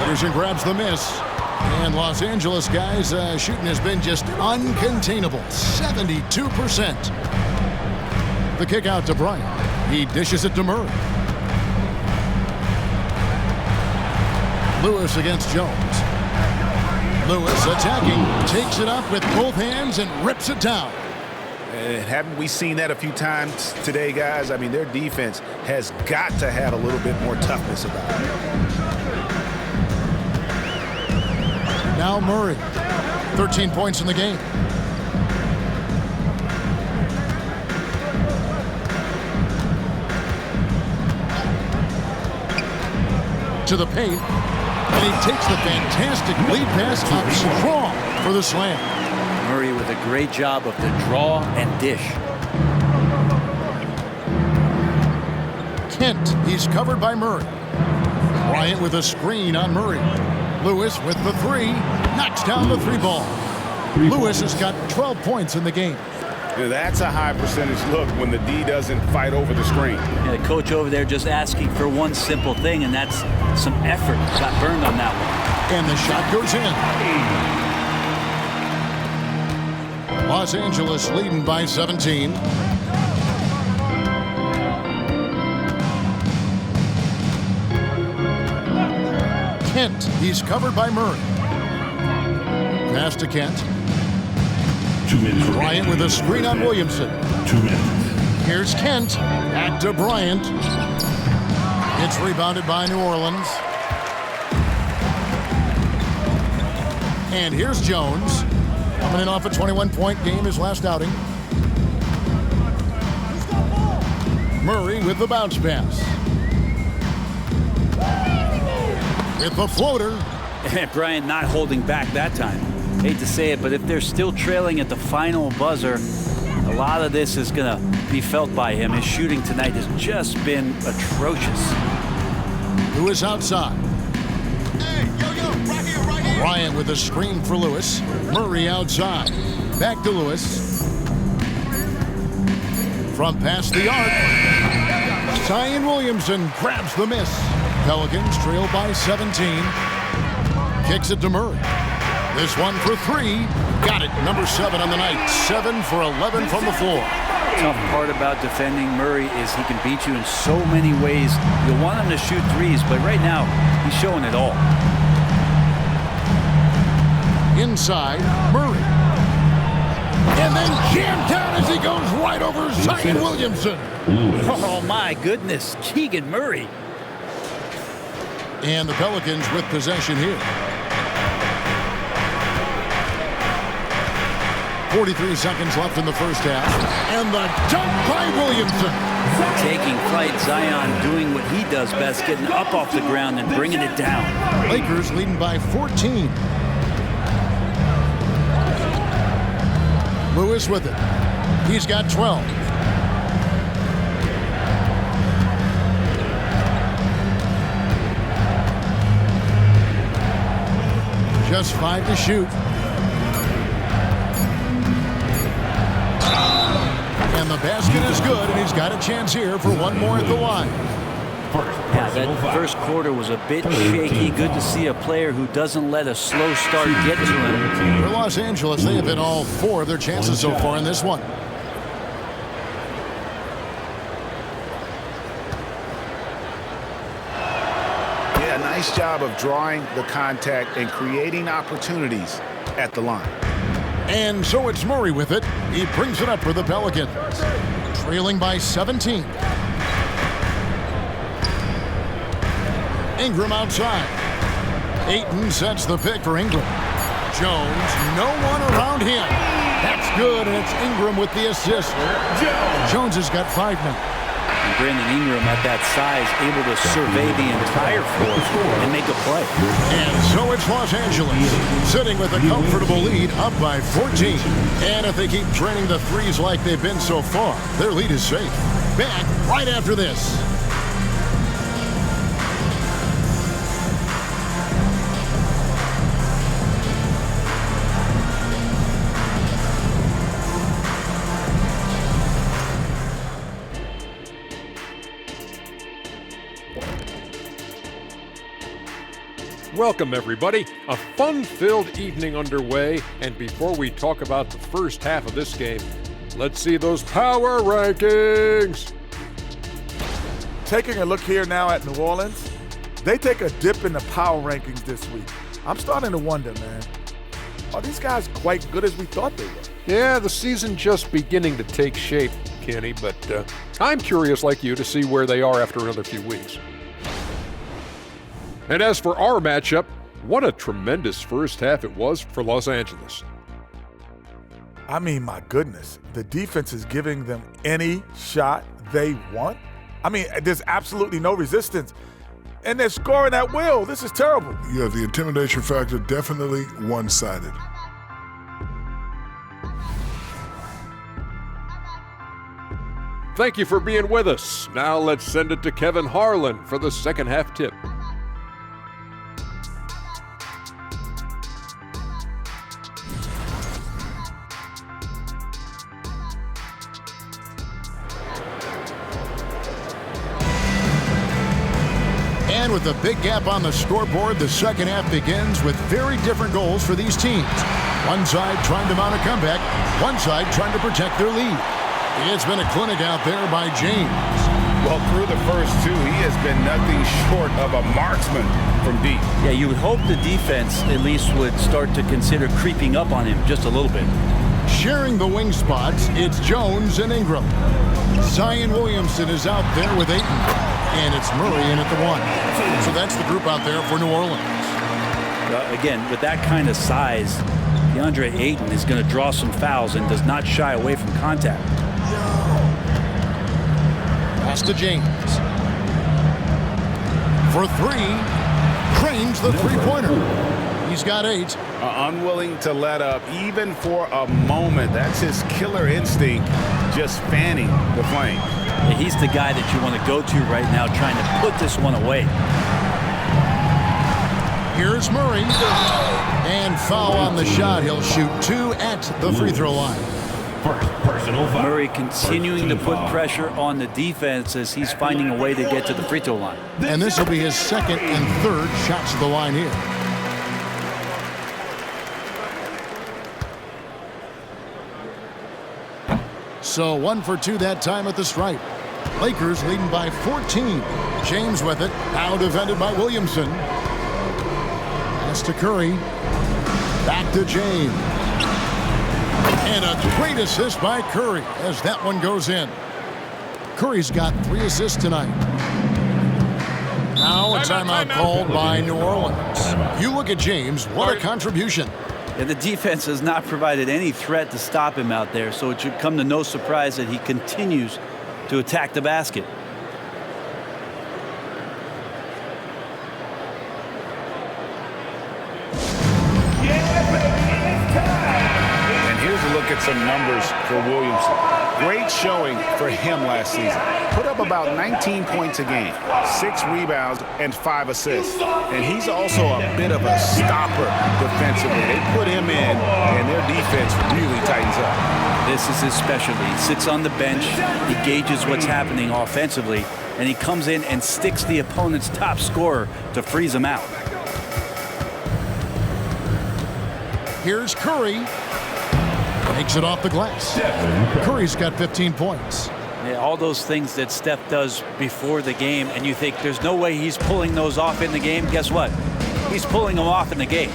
Peterson grabs the miss. And Los Angeles guys, shooting has been just uncontainable. 72%. The kick out to Bryant. He dishes it to Murray. Lewis against Jones. Lewis attacking, takes it up with both hands and rips it down. Haven't we seen that a few times today, guys? I mean, their defense has got to have a little bit more toughness about it. Now Murray, 13 points in the game. To the paint. And he takes the fantastic lead pass out strong for the slam. Murray with a great job of the draw and dish. Kent, he's covered by Murray. Bryant with a screen on Murray. Lewis with the 3, knocks down the 3 ball. Lewis has got 12 points in the game. That's a high percentage look when the D doesn't fight over the screen. Yeah, the coach over there just asking for one simple thing, and that's some effort. Got burned on that one. And the shot goes in. Los Angeles leading by 17. Kent, he's covered by Murray. Pass to Kent. 2 minutes. Bryant with a screen on Williamson. 2 minutes. Here's Kent. Back to Bryant. It's rebounded by New Orleans. And here's Jones. Coming in off a 21-point game his last outing. Murray with the bounce pass. With the floater. And Bryant not holding back that time. Hate to say it, but if they're still trailing at the final buzzer, a lot of this is going to be felt by him. His shooting tonight has just been atrocious. Lewis outside. Bryant with a screen for Lewis. Murray outside. Back to Lewis. From past the arc. Zion Williamson grabs the miss. Pelicans trail by 17. Kicks it to Murray. This one for 3. Got it. Number 7 on the night. 7 for 11 from the floor. tough part about defending Murray is he can beat you in so many ways. You'll want him to shoot threes, but right now, he's showing it all. Inside, Murray. And then jammed down as he goes right over Zion Williamson. Oh, my goodness. Keegan Murray. And the Pelicans with possession here. 43 seconds left in the first half. And the dunk by Williamson. Taking flight, Zion doing what he does best, getting up off the ground and bringing it down. Lakers leading by 14. Lewis with it. He's got 12. Just 5 to shoot. And the basket is good, and he's got a chance here for one more at the line. Yeah, that first quarter was a bit shaky. Good to see a player who doesn't let a slow start get to him. For Los Angeles, they have been all 4 of their chances so far in this one. Yeah, nice job of drawing the contact and creating opportunities at the line. And so it's Murray with it. He brings it up for the Pelicans. Trailing by 17. Ingram outside. Ayton sets the pick for Ingram. Jones, no one around him. That's good, and it's Ingram with the assist. Jones has got 5 now. And Brandon Ingram at that size, able to survey the entire floor and make a play. And so it's Los Angeles, sitting with a comfortable lead, up by 14. And if they keep draining the threes like they've been so far, their lead is safe. Back right after this. Welcome, everybody. A fun-filled evening underway, and before we talk about the first half of this game, let's see those power rankings. Taking a look here now at New Orleans, they take a dip in the power rankings this week. I'm starting to wonder, man, are these guys quite good as we thought they were? Yeah, the season just beginning to take shape, Kenny, but I'm curious like you to see where they are after another few weeks. And as for our matchup, what a tremendous first half it was for Los Angeles. I mean, my goodness, the defense is giving them any shot they want. I mean, there's absolutely no resistance. And they're scoring at will. This is terrible. Yeah, the intimidation factor definitely one-sided. Thank you for being with us. Now let's send it to Kevin Harlan for the second half tip. And with a big gap on the scoreboard, the second half begins with very different goals for these teams. One side trying to mount a comeback, one side trying to protect their lead. It's been a clinic out there by James. Well, through the first 2, he has been nothing short of a marksman from deep. Yeah, you would hope the defense at least would start to consider creeping up on him just a little bit. Sharing the wing spots, it's Jones and Ingram. Zion Williamson is out there with Ayton. And it's Murray in at the 1. So that's the group out there for New Orleans. Again, with that kind of size, DeAndre Ayton is going to draw some fouls and does not shy away from contact. Pass to James. For 3, Crane's the three-pointer. He's got 8. Unwilling to let up even for a moment. That's his killer instinct, just fanning the flame. Yeah, he's the guy that you want to go to right now trying to put this one away. Here's Murray. And foul on the shot. He'll shoot 2 at the free throw line. First personal foul. Murray continuing to put pressure on the defense as he's finding a way to get to the free throw line. And this will be his second and third shots at the line here. So 1 for 2 that time at the stripe. Lakers leading by 14. James with it. Now defended by Williamson. Pass to Curry. Back to James. And a great assist by Curry as that one goes in. Curry's got 3 assists tonight. Now a timeout called by New Orleans. You look at James, what a contribution. Yeah, the defense has not provided any threat to stop him out there, so it should come to no surprise that he continues to attack the basket. And here's a look at some numbers for Williamson. Great showing for him last season. Put up about 19 points a game, 6 rebounds, and 5 assists. And he's also a bit of a stopper defensively. They put him in, and their defense really tightens up. This is his specialty. He sits on the bench, he gauges what's happening offensively, and he comes in and sticks the opponent's top scorer to freeze him out. Here's Curry. Takes it off the glass. Curry's got 15 points. Yeah, all those things that Steph does before the game, and you think there's no way he's pulling those off in the game. Guess what? He's pulling them off in the game.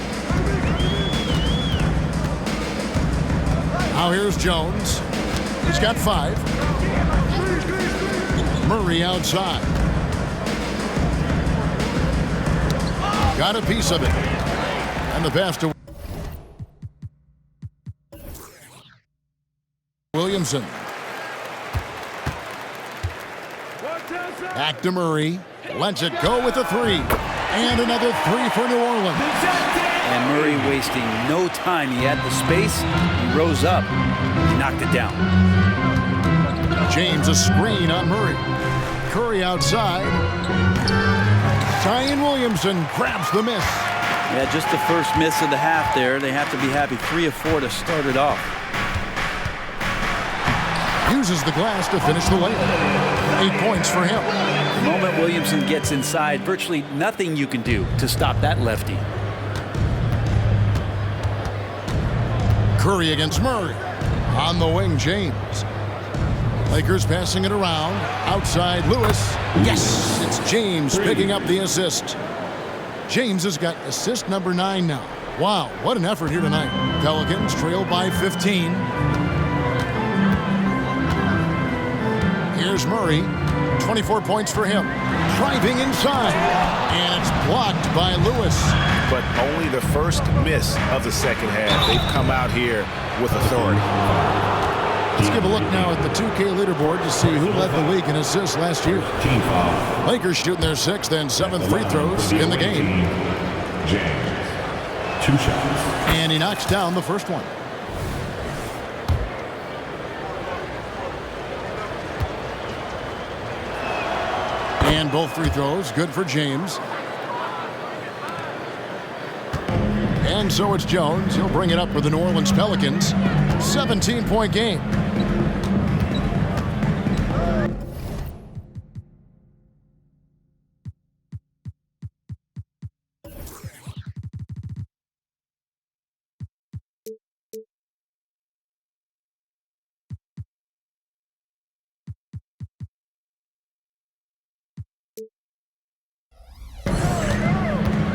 Now here's Jones. He's got 5. Murray outside. Got a piece of it. And the pass to Williamson. Back to Murray. Lets it go with a 3. And another 3 for New Orleans. And Murray wasting no time. He had the space. He rose up. He knocked it down. James a screen on Murray. Curry outside. Zion Williamson grabs the miss. Yeah, just the first miss of the half there. They have to be happy. 3 of 4 to start it off. Uses the glass to finish the layup. 8 points for him. The moment Williamson gets inside, virtually nothing you can do to stop that lefty. Curry against Murray. On the wing, James. Lakers passing it around. Outside, Lewis. Yes, it's James picking up the assist. James has got assist number 9 now. Wow, what an effort here tonight. Pelicans trail by 15. Here's Murray. 24 points for him. Driving inside. And it's blocked by Lewis. But only the first miss of the second half. They've come out here with authority. Let's give a look now at the 2K leaderboard to see who led the league in assists last year. Lakers shooting their 6th and 7th free throws in the game. James, 2 shots. And he knocks down the first one. And both free throws good for James. And so it's Jones. He'll bring it up for the New Orleans Pelicans. 17-point game.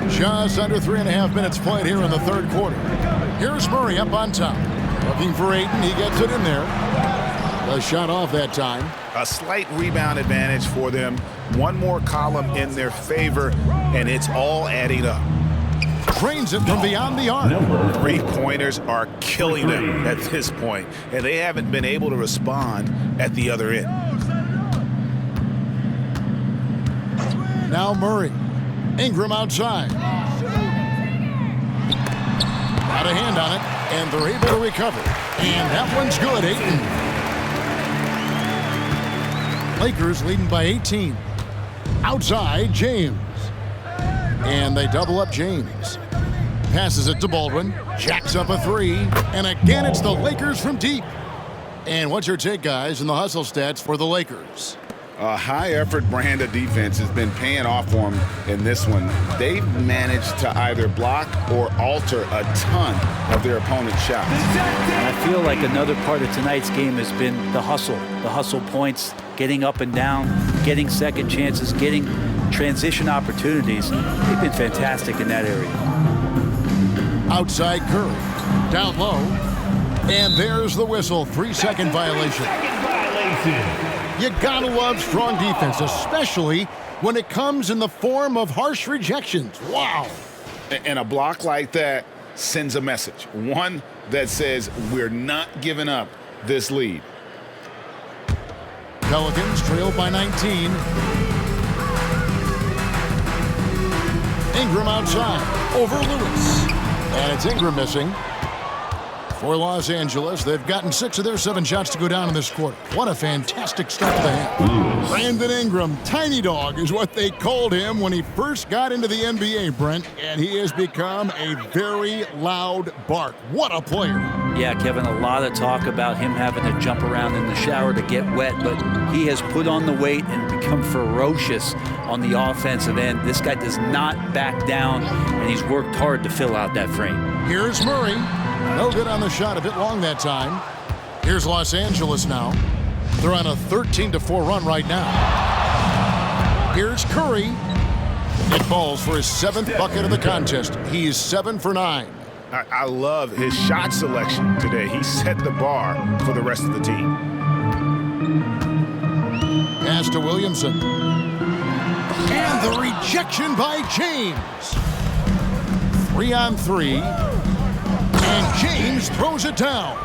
Just under 3.5 minutes played here in the third quarter. Here's Murray up on top. Looking for Ayton. He gets it in there. The shot off that time. A slight rebound advantage for them. One more column in their favor, and it's all adding up. Trains it from beyond the arc. 3-pointers are killing them at this point, and they haven't been able to respond at the other end. Now Murray. Ingram outside. Got a hand on it, and they're able to recover. And that one's good, Ayton. Lakers leading by 18. Outside, James. And they double up James. Passes it to Baldwin. Jacks up a 3. And again, it's the Lakers from deep. And what's your take, guys, in the hustle stats for the Lakers? A high-effort brand of defense has been paying off for them in this one. They've managed to either block or alter a ton of their opponent's shots. And I feel like another part of tonight's game has been the hustle points, getting up and down, getting second chances, getting transition opportunities. They've been fantastic in that area. Outside Curry, down low, and there's the whistle. 3-second violation. You gotta love strong defense, especially when it comes in the form of harsh rejections. Wow. And a block like that sends a message, one that says we're not giving up this lead. Pelicans trail by 19. Ingram outside, over Lewis. And it's Ingram missing. For Los Angeles, they've gotten 6 of their 7 shots to go down in this quarter. What a fantastic start to the half. Brandon Ingram, Tiny Dog is what they called him when he first got into the NBA, Brent, and he has become a very loud bark. What a player. Yeah, Kevin, a lot of talk about him having to jump around in the shower to get wet, but he has put on the weight and become ferocious on the offensive end. This guy does not back down, and he's worked hard to fill out that frame. Here's Murray. No good on the shot, a bit long that time. Here's Los Angeles now. They're on a 13-4 run right now. Here's Curry. It falls for his 7th bucket of the contest. He's 7 for 9. I love his shot selection today. He set the bar for the rest of the team. Pass to Williamson. And the rejection by James. 3-on-3. And James throws it down.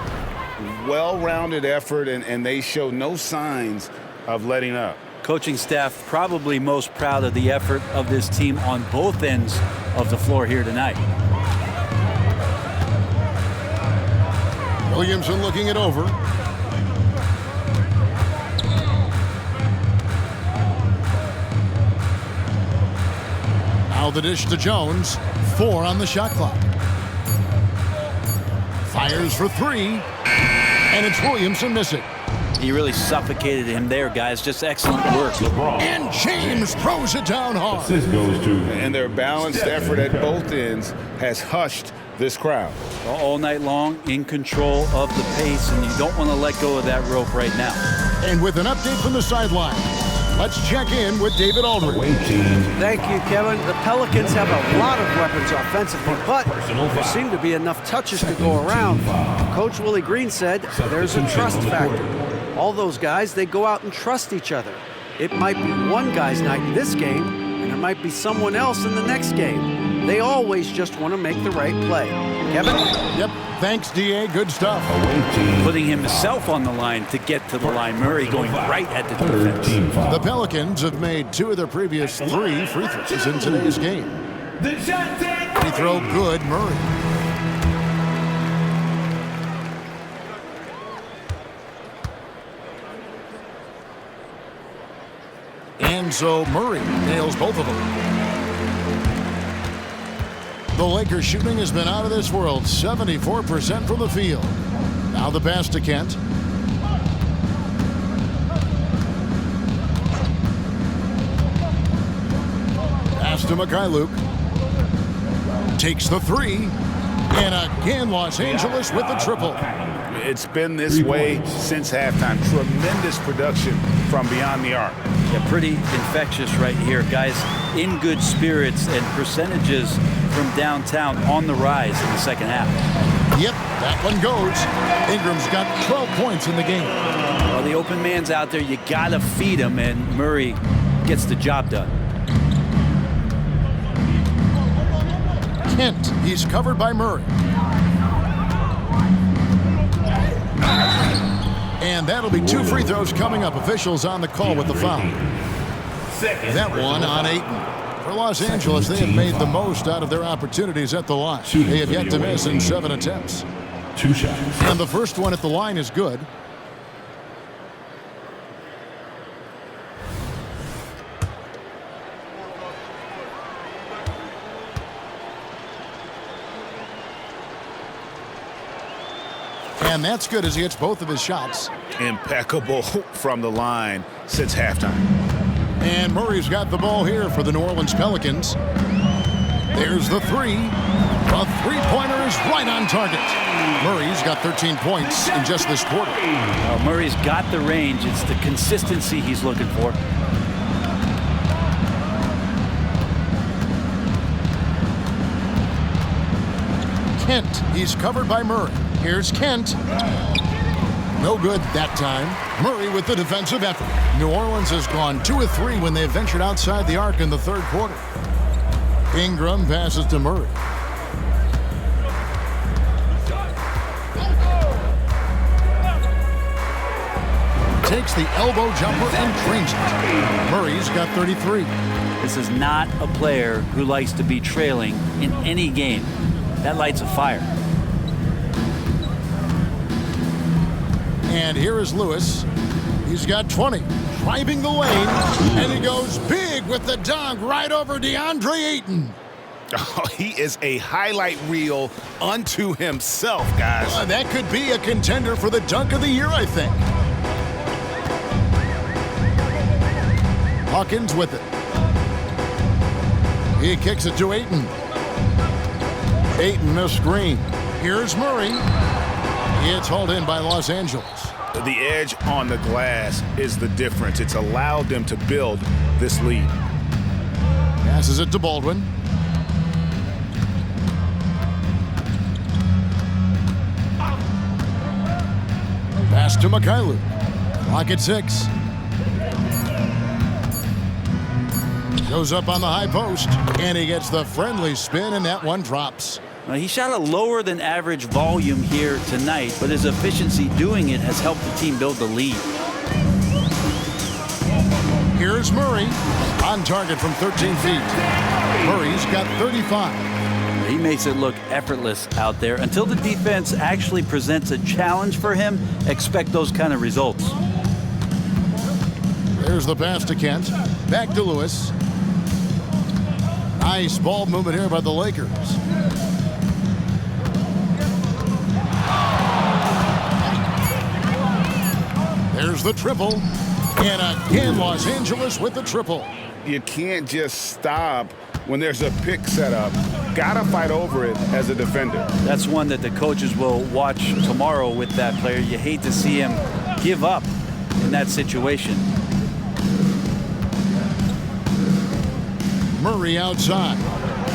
Well-rounded effort, and they show no signs of letting up. Coaching staff probably most proud of the effort of this team on both ends of the floor here tonight. Williamson looking it over. Now the dish to Jones. 4 on the shot clock. Fires for 3, and it's Williamson missing. He really suffocated him there, guys. Just excellent work. And James throws it down hard. And their balanced effort at both ends has hushed this crowd. All night long, in control of the pace, and you don't want to let go of that rope right now. And with an update from the sideline, let's check in with David Aldridge. Thank you, Kevin. The Pelicans have a lot of weapons offensively, but there seem to be enough touches to go around. Coach Willie Green said there's a trust factor. All those guys, they go out and trust each other. It might be one guy's night in this game, and it might be someone else in the next game. They always just want to make the right play. Kevin? Yep. Thanks, D.A. Good stuff. Putting himself on the line to get to the line. Murray going right at the defense. The Pelicans have made 2 of their previous 3 free throws in today's game. Free throw good, Murray. And so Murray nails both of them. The Lakers shooting has been out of this world, 74% from the field. Now the pass to Kent. Pass to Mikhailuk. Takes the 3. And again, Los Angeles with the triple. It's been this way since halftime. Tremendous production from beyond the arc. Yeah, pretty infectious right here. Guys in good spirits and percentages from downtown on the rise in the second half. Yep, that one goes. Ingram's got 12 points in the game. Well, the open man's out there. You got to feed him, and Murray gets the job done. Kent, he's covered by Murray. And that'll be 2 free throws coming up. Officials on the call with the foul. That one on Ayton. For Los Angeles, they have made the most out of their opportunities at the line. They have yet to miss in 7 attempts. 2 shots. And the first one at the line is good. And that's good as he hits both of his shots. Impeccable from the line since halftime. And Murray's got the ball here for the New Orleans Pelicans. There's the three. The three-pointer is right on target. Murray's got 13 points in just this quarter. Well, Murray's got the range. It's the consistency he's looking for. Kent, he's covered by Murray. Here's Kent. No good that time. Murray with the defensive effort. New Orleans has gone 2 of 3 when they've ventured outside the arc in the third quarter. Ingram passes to Murray. Takes the elbow jumper and drains it. Murray's got 33. This is not a player who likes to be trailing in any game. That lights a fire. And here is Lewis. He's got 20. Driving the lane. And he goes big with the dunk right over DeAndre Ayton. Oh, he is a highlight reel unto himself, guys. That could be a contender for the dunk of the year, I think. Hawkins with it. He kicks it to Ayton. Ayton a screen. Here's Murray. It's hauled in by Los Angeles. The edge on the glass is the difference. It's allowed them to build this lead. Passes it to Baldwin. Pass to Mikhailuk. Clock at 6. Goes up on the high post, and he gets the friendly spin, and that one drops. He shot a lower than average volume here tonight, but his efficiency doing it has helped the team build the lead. Here's Murray on target from 13 feet. Murray's got 35. He makes it look effortless out there. Until the defense actually presents a challenge for him, expect those kind of results. There's the pass to Kent. Back to Lewis. Nice ball movement here by the Lakers. There's the triple. And again, Los Angeles with the triple. You can't just stop when there's a pick set up. Gotta fight over it as a defender. That's one that the coaches will watch tomorrow with that player. You hate to see him give up in that situation. Murray outside.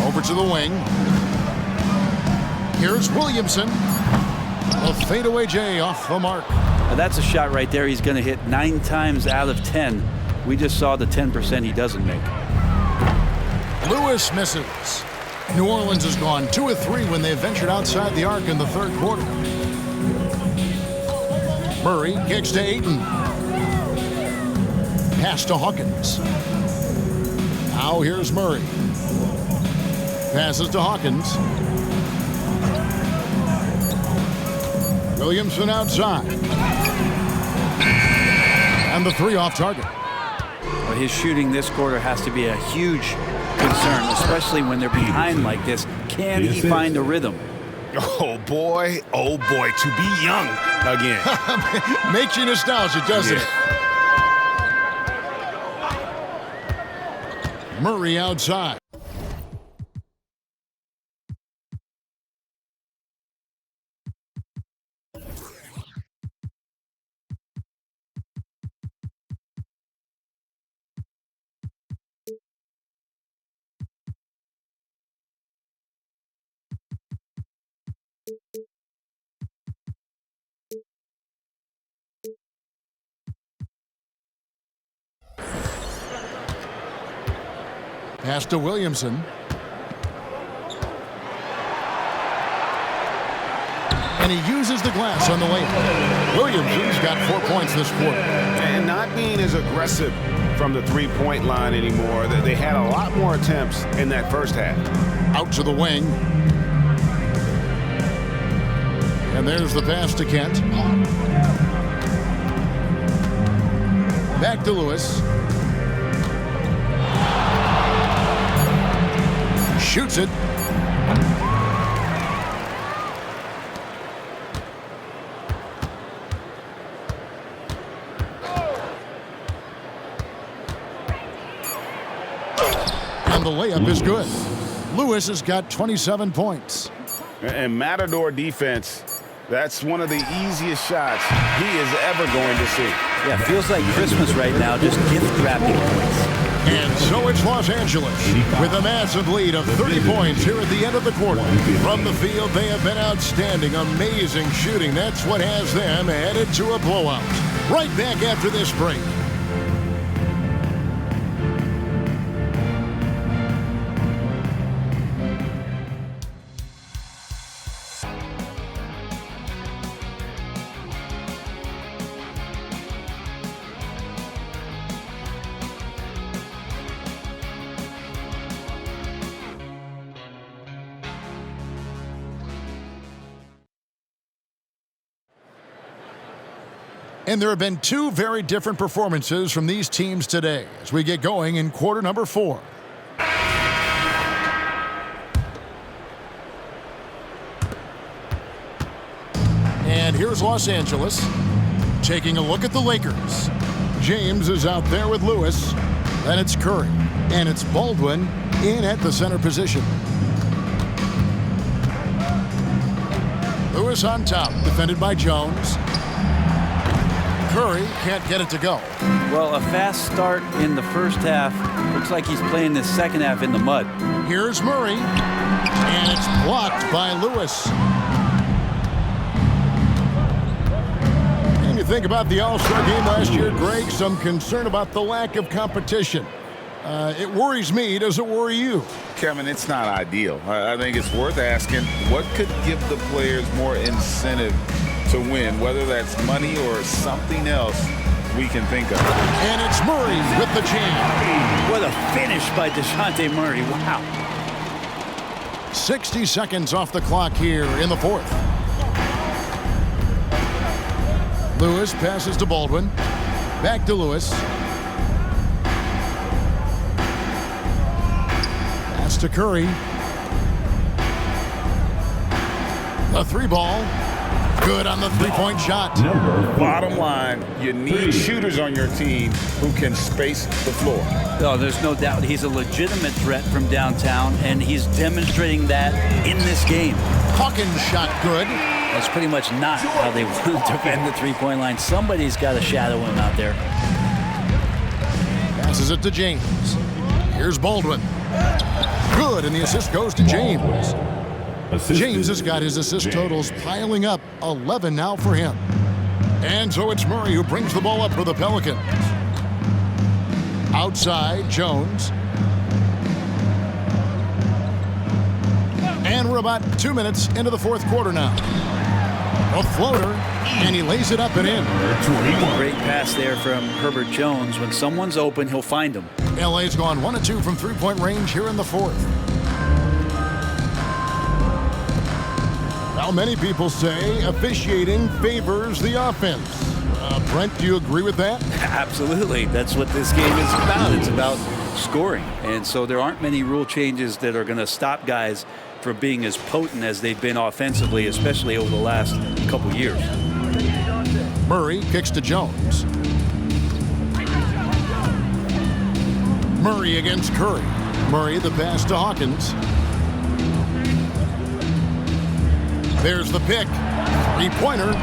Over to the wing. Here's Williamson. A fadeaway J off the mark. Now that's a shot right there he's going to hit 9 times out of 10. We just saw the 10% he doesn't make. Lewis misses. New Orleans has gone 2 of 3 when they ventured outside the arc in the third quarter. Murray kicks to Ayton. Pass to Hawkins. Now here's Murray. Passes to Hawkins. Williamson outside. And the 3 off target. Well, his shooting this quarter has to be a huge concern, especially when they're behind like this. Can he find a rhythm? Oh boy, to be young again. Makes you nostalgic, doesn't it? Murray outside. Pass to Williamson. And he uses the glass on the layup. Williamson's got 4 points this quarter. And not being as aggressive from the three-point line anymore. They had a lot more attempts in that first half. Out to the wing. And there's the pass to Kent. Back to Lewis. Shoots it. And the layup is good. Lewis has got 27 points. And Matador defense, that's one of the easiest shots he is ever going to see. Yeah, feels like Christmas right now, just gift wrapping points. And so it's Los Angeles with a massive lead of 30 points here at the end of the quarter. From the field, they have been outstanding, amazing shooting. That's what has them headed to a blowout. Right back after this break. And there have been two very different performances from these teams today as we get going in quarter number 4. And here's Los Angeles taking a look at the Lakers. James is out there with Lewis. Then it's Curry. And it's Baldwin in at the center position. Lewis on top, defended by Jones. Curry can't get it to go. Well, a fast start in the first half. Looks like he's playing the second half in the mud. Here's Murray. And it's blocked by Lewis. And you think about the All-Star game last year, Greg, some concern about the lack of competition. It worries me. Does it worry you? Kevin, it's not ideal. I think it's worth asking what could give the players more incentive to win, whether that's money or something else we can think of. And it's Murray with the jam. What a finish by DeJounte Murray. Wow. 60 seconds off the clock here in the fourth. Lewis passes to Baldwin. Back to Lewis. Pass to Curry. The 3-ball. Good on the three-point shot. Bottom line, you need shooters on your team who can space the floor. Oh, there's no doubt he's a legitimate threat from downtown, and he's demonstrating that in this game. Hawkins shot good. That's pretty much not how they want to defend the three-point line. Somebody's got to shadow him out there. Passes it to James. Here's Baldwin. Good, and the assist goes to James. James has got his assist totals piling up, 11 now for him. And so it's Murray who brings the ball up for the Pelicans. Outside, Jones. And we're about 2 minutes into the fourth quarter now. A floater, and he lays it up and in. Great pass there from Herbert Jones. When someone's open, he'll find them. LA's gone 1 of 2 from three-point range here in the fourth. Now, many people say officiating favors the offense. Brent, do you agree with that? Absolutely. That's what this game is about. It's about scoring. And so there aren't many rule changes that are going to stop guys from being as potent as they've been offensively, especially over the last couple years. Murray kicks to Jones. Murray against Curry. Murray the pass to Hawkins. There's the pick. Three-pointer.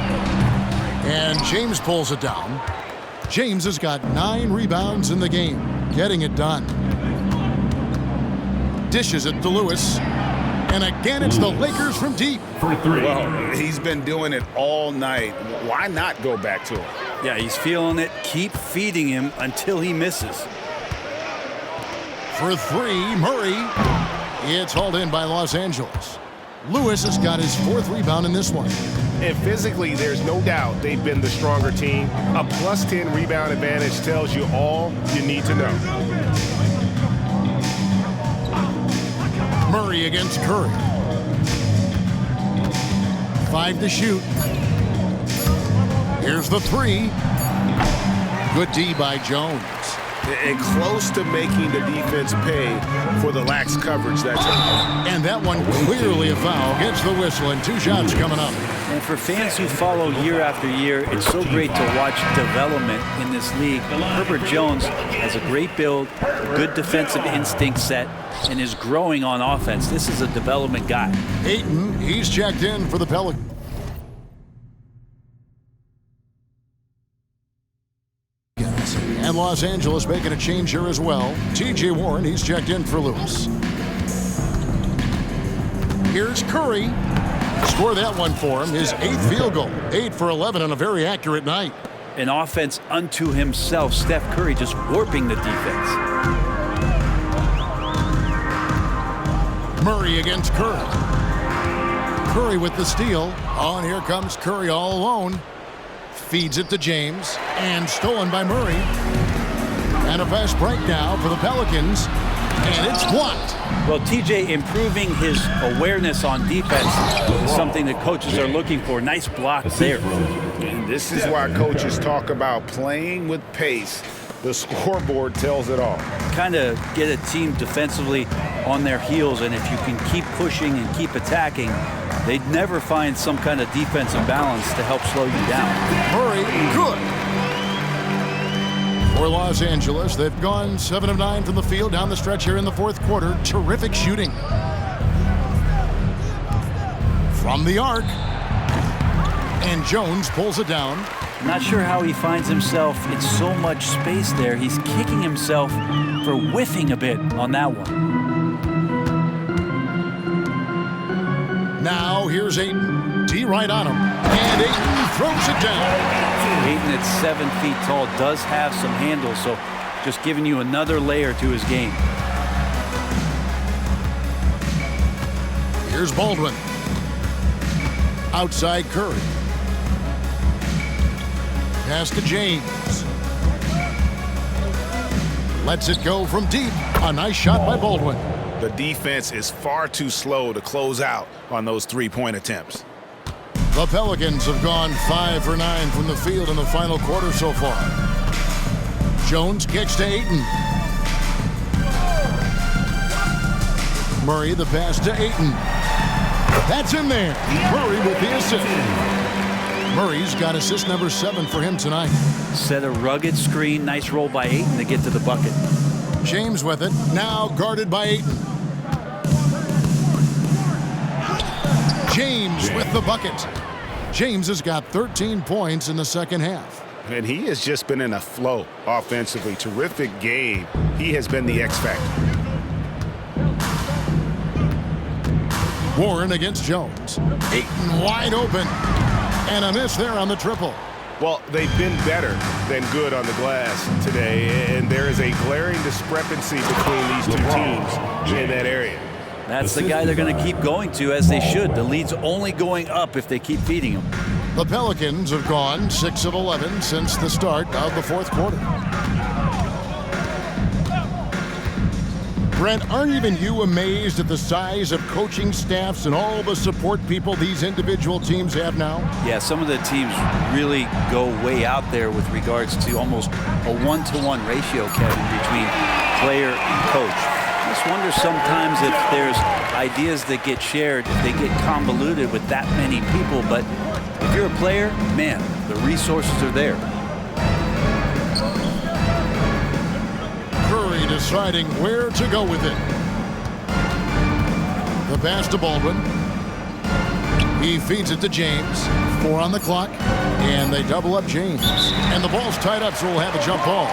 And James pulls it down. James has got 9 rebounds in the game, getting it done. Dishes it to Lewis. And again, it's the Lakers from deep. For 3. Well, he's been doing it all night. Why not go back to him? Yeah, he's feeling it. Keep feeding him until he misses. For 3, Murray. It's hauled in by Los Angeles. Lewis has got his 4th rebound in this one. And physically, there's no doubt they've been the stronger team. A +10 rebound advantage tells you all you need to know. Murray against Curry. 5 to shoot. Here's the 3. Good D by Jones. And close to making the defense pay for the lax coverage that's And that one clearly a foul. Gets the whistle and 2 shots coming up. And for fans who follow year after year, it's so great to watch development in this league. Herbert Jones has a great build, a good defensive instinct set, and is growing on offense. This is a development guy. Ayton, he's checked in for the Pelicans. And Los Angeles making a change here as well. T.J. Warren, he's checked in for Lewis. Here's Curry. Score that one for him. His 8th field goal. 8 for 11 on a very accurate night. An offense unto himself. Steph Curry just warping the defense. Murray against Curry. Curry with the steal. Oh, and here comes Curry all alone. Feeds it to James, and stolen by Murray. And a fast break now for the Pelicans, and it's blocked. Well, TJ improving his awareness on defense is something that coaches are looking for. Nice block there. And this is why coaches talk about playing with pace. The scoreboard tells it all. Kind of get a team defensively on their heels, and if you can keep pushing and keep attacking, they'd never find some kind of defensive balance to help slow you down. Murray, good. For Los Angeles, they've gone 7 of 9 from the field down the stretch here in the fourth quarter. Terrific shooting. From the arc. And Jones pulls it down. Not sure how he finds himself in so much space there. He's kicking himself for whiffing a bit on that one. Now here's Ayton. D right on him. And Ayton throws it down. Ayton at 7 feet tall does have some handle, so just giving you another layer to his game. Here's Baldwin. Outside Curry. Pass to James. Lets it go from deep. A nice shot by Baldwin. The defense is far too slow to close out on those three-point attempts. The Pelicans have gone 5 for 9 from the field in the final quarter so far. Jones kicks to Ayton. Murray the pass to Ayton. That's in there. Murray with the assist. Murray's got assist number 7 for him tonight. Set a rugged screen. Nice roll by Ayton to get to the bucket. James with it. Now guarded by Ayton. James with the bucket. James has got 13 points in the second half. And he has just been in a flow offensively. Terrific game. He has been the X factor. Warren against Jones. Ayton wide open. And a miss there on the triple. Well, they've been better than good on the glass today, and there is a glaring discrepancy between these two teams in that area. That's the guy they're going to keep going to, as they should. The lead's only going up if they keep feeding him. The Pelicans have gone 6 of 11 since the start of the fourth quarter. Brent, aren't even you amazed at the size of coaching staffs and all the support people these individual teams have now? Yeah, some of the teams really go way out there with regards to almost a 1-to-1 ratio, Kevin, between player and coach. I just wonder sometimes if there's ideas that get shared, if they get convoluted with that many people. But if you're a player, man, the resources are there. Curry deciding where to go with it. The pass to Baldwin. He feeds it to James. 4 on the clock. And they double up James. And the ball's tied up, so we'll have a jump ball.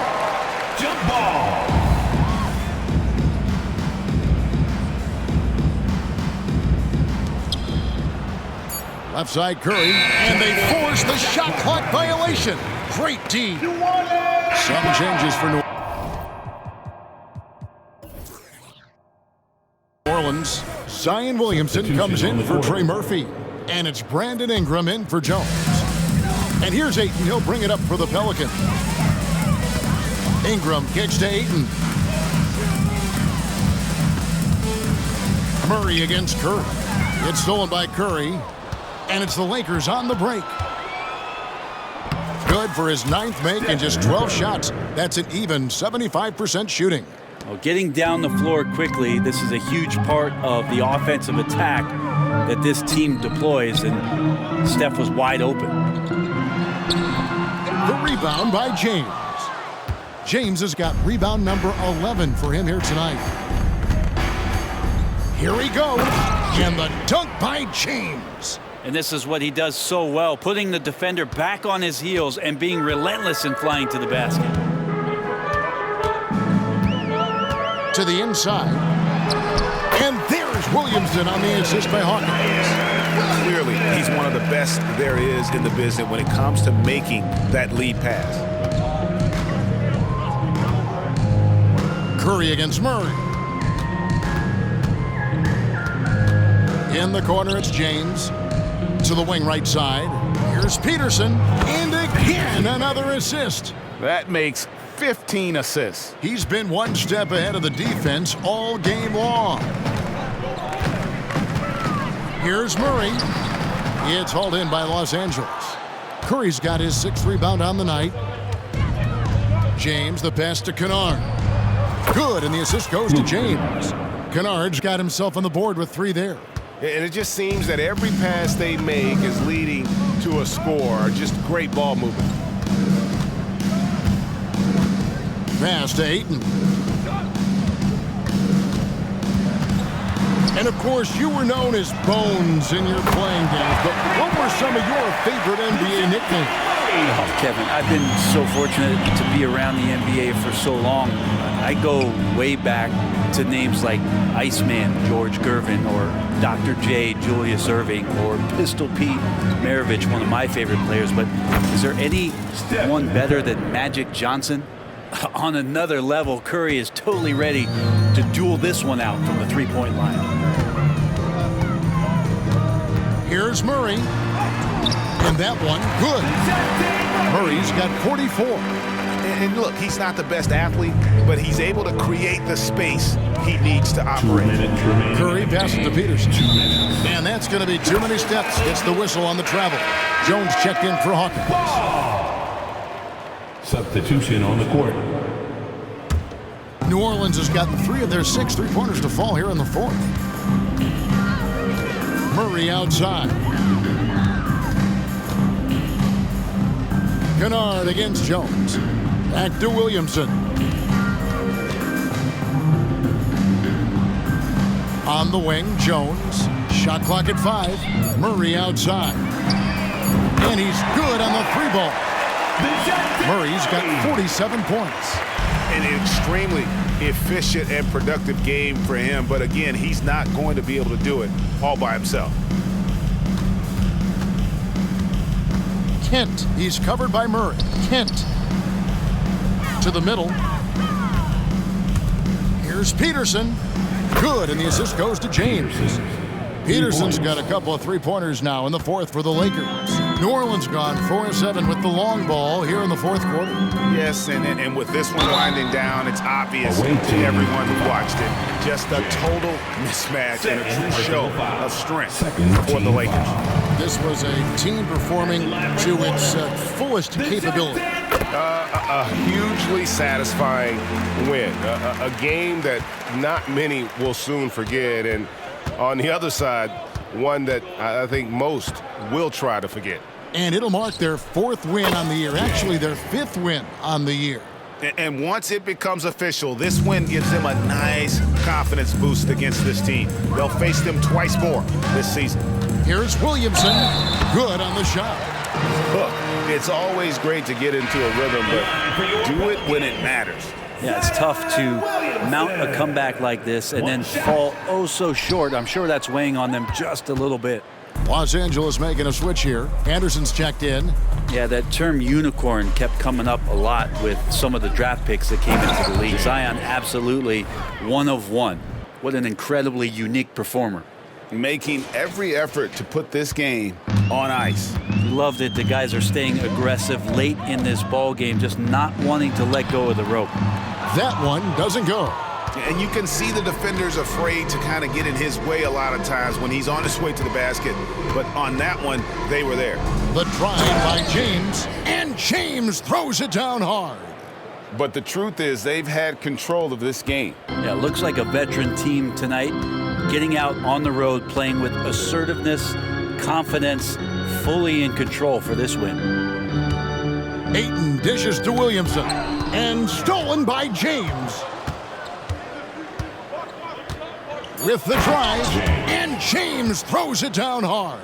Jump ball. Left side Curry. And they force the shot clock violation. Great team. Some changes for New Orleans. Zion Williamson comes in for Trey Murphy. And it's Brandon Ingram in for Jones. And here's Ayton. He'll bring it up for the Pelicans. Ingram kicks to Ayton. Murray against Curry. It's stolen by Curry. And it's the Lakers on the break. Good for his 9th make and just 12 shots. That's an even 75% shooting. Well, getting down the floor quickly, this is a huge part of the offensive attack. that this team deploys, and Steph was wide open. The rebound by James. James has got rebound number 11 for him here tonight. Here he goes, and the dunk by James. And this is what he does so well, putting the defender back on his heels and being relentless in flying to the basket. To the inside. And there's Williamson on the assist by Hawkins. Clearly, he's one of the best there is in the business when it comes to making that lead pass. Curry against Murray. In the corner, it's James. To the wing right side. Here's Peterson. And again, another assist. That makes 15 assists. He's been one step ahead of the defense all game long. Here's Murray. It's hauled in by Los Angeles. Curry's got his 6th rebound on the night. James, the pass to Kennard. Good, and the assist goes to James. Kennard's got himself on the board with 3 there. And it just seems that every pass they make is leading to a score. Just great ball movement. Pass to Ayton. And, of course, you were known as Bones in your playing days, but what were some of your favorite NBA nicknames? Oh, Kevin, I've been so fortunate to be around the NBA for so long. I go way back to names like Iceman, George Gervin, or Dr. J, Julius Erving, or Pistol Pete Maravich, one of my favorite players. But is there any one better than Magic Johnson? On another level, Curry is totally ready to duel this one out from the three-point line. Here's Murray. And that one, good. Murray's got 44. And look, he's not the best athlete, but he's able to create the space he needs to operate. Curry passes to Peterson. And that's going to be too many steps. Gets the whistle on the travel. Jones checked in for Hawkins. Substitution on the court. New Orleans has gotten 3 of their 6 3-pointers to fall here in the 4th. Murray outside. Kennard against Jones. Back to Williamson. On the wing, Jones. Shot clock at 5. Murray outside. And he's good on the 3-ball. Murray's got 47 points. An extremely efficient and productive game for him, but again, he's not going to be able to do it all by himself. Kent, he's covered by Murray. Kent to the middle. Here's Peterson. Good, and the assist goes to James. Peterson's got a couple of 3-pointers now in the 4th for the Lakers. New Orleans gone 4-7 with the long ball here in the 4th quarter. Yes, and with this one winding down, it's obvious to everyone who watched it. Just a total mismatch and a true show of strength for the Lakers. This was a team performing to its fullest capability. A hugely satisfying win. A game that not many will soon forget. And on the other side, one that I think most will try to forget. And it'll mark their 4th win on the year. Actually, their 5th win on the year. And once it becomes official, this win gives them a nice confidence boost against this team. They'll face them twice more this season. Here's Williamson. Good on the shot. Look, it's always great to get into a rhythm, but do it when it matters. Yeah, it's tough to mount a comeback like this and then fall oh so short. I'm sure that's weighing on them just a little bit. Los Angeles making a switch here. Anderson's checked in. Yeah, that term unicorn kept coming up a lot with some of the draft picks that came into the league. Zion, absolutely one of one. What an incredibly unique performer. Making every effort to put this game on ice. Love that the guys are staying aggressive late in this ball game, just not wanting to let go of the rope. That one doesn't go. And you can see the defenders afraid to kind of get in his way a lot of times when he's on his way to the basket. But on that one, they were there. The drive by James, and James throws it down hard. But the truth is they've had control of this game. Yeah, looks like a veteran team tonight, getting out on the road, playing with assertiveness, confidence, fully in control for this win. Ayton dishes to Williamson, and stolen by James. With the drive, and James throws it down hard.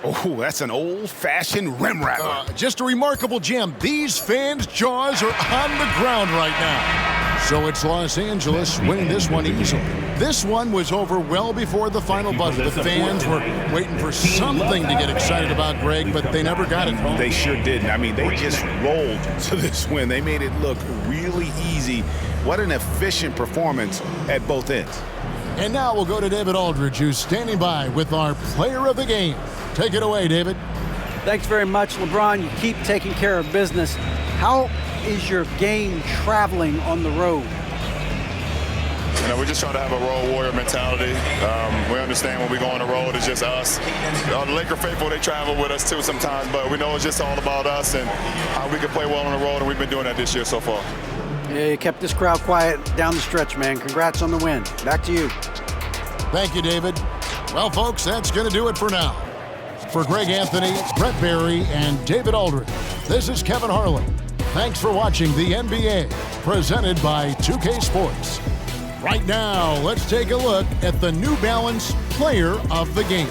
Oh, that's an old-fashioned rim rattler. Just a remarkable gem. These fans' jaws are on the ground right now. So it's Los Angeles winning this one easily. This one was over well before the final buzzer. The fans were waiting for something to get excited about, Greg, but they never got it. They sure didn't. I mean, they just rolled to this win. They made it look really easy. What an efficient performance at both ends. And now we'll go to David Aldridge, who's standing by with our player of the game. Take it away, David. Thanks very much, LeBron. You keep taking care of business. How is your game traveling on the road? You know, we just try to have a road warrior mentality. We understand when we go on the road, it's just us. The Laker faithful, they travel with us too sometimes, but we know it's just all about us and how we can play well on the road, and we've been doing that this year so far. Yeah, you kept this crowd quiet down the stretch, man. Congrats on the win. Back to you. Thank you, David. Well, folks, that's going to do it for now. For Greg Anthony, Brett Barry, and David Aldridge, this is Kevin Harlan. Thanks for watching the NBA, presented by 2K Sports. Right now, let's take a look at the New Balance Player of the Game.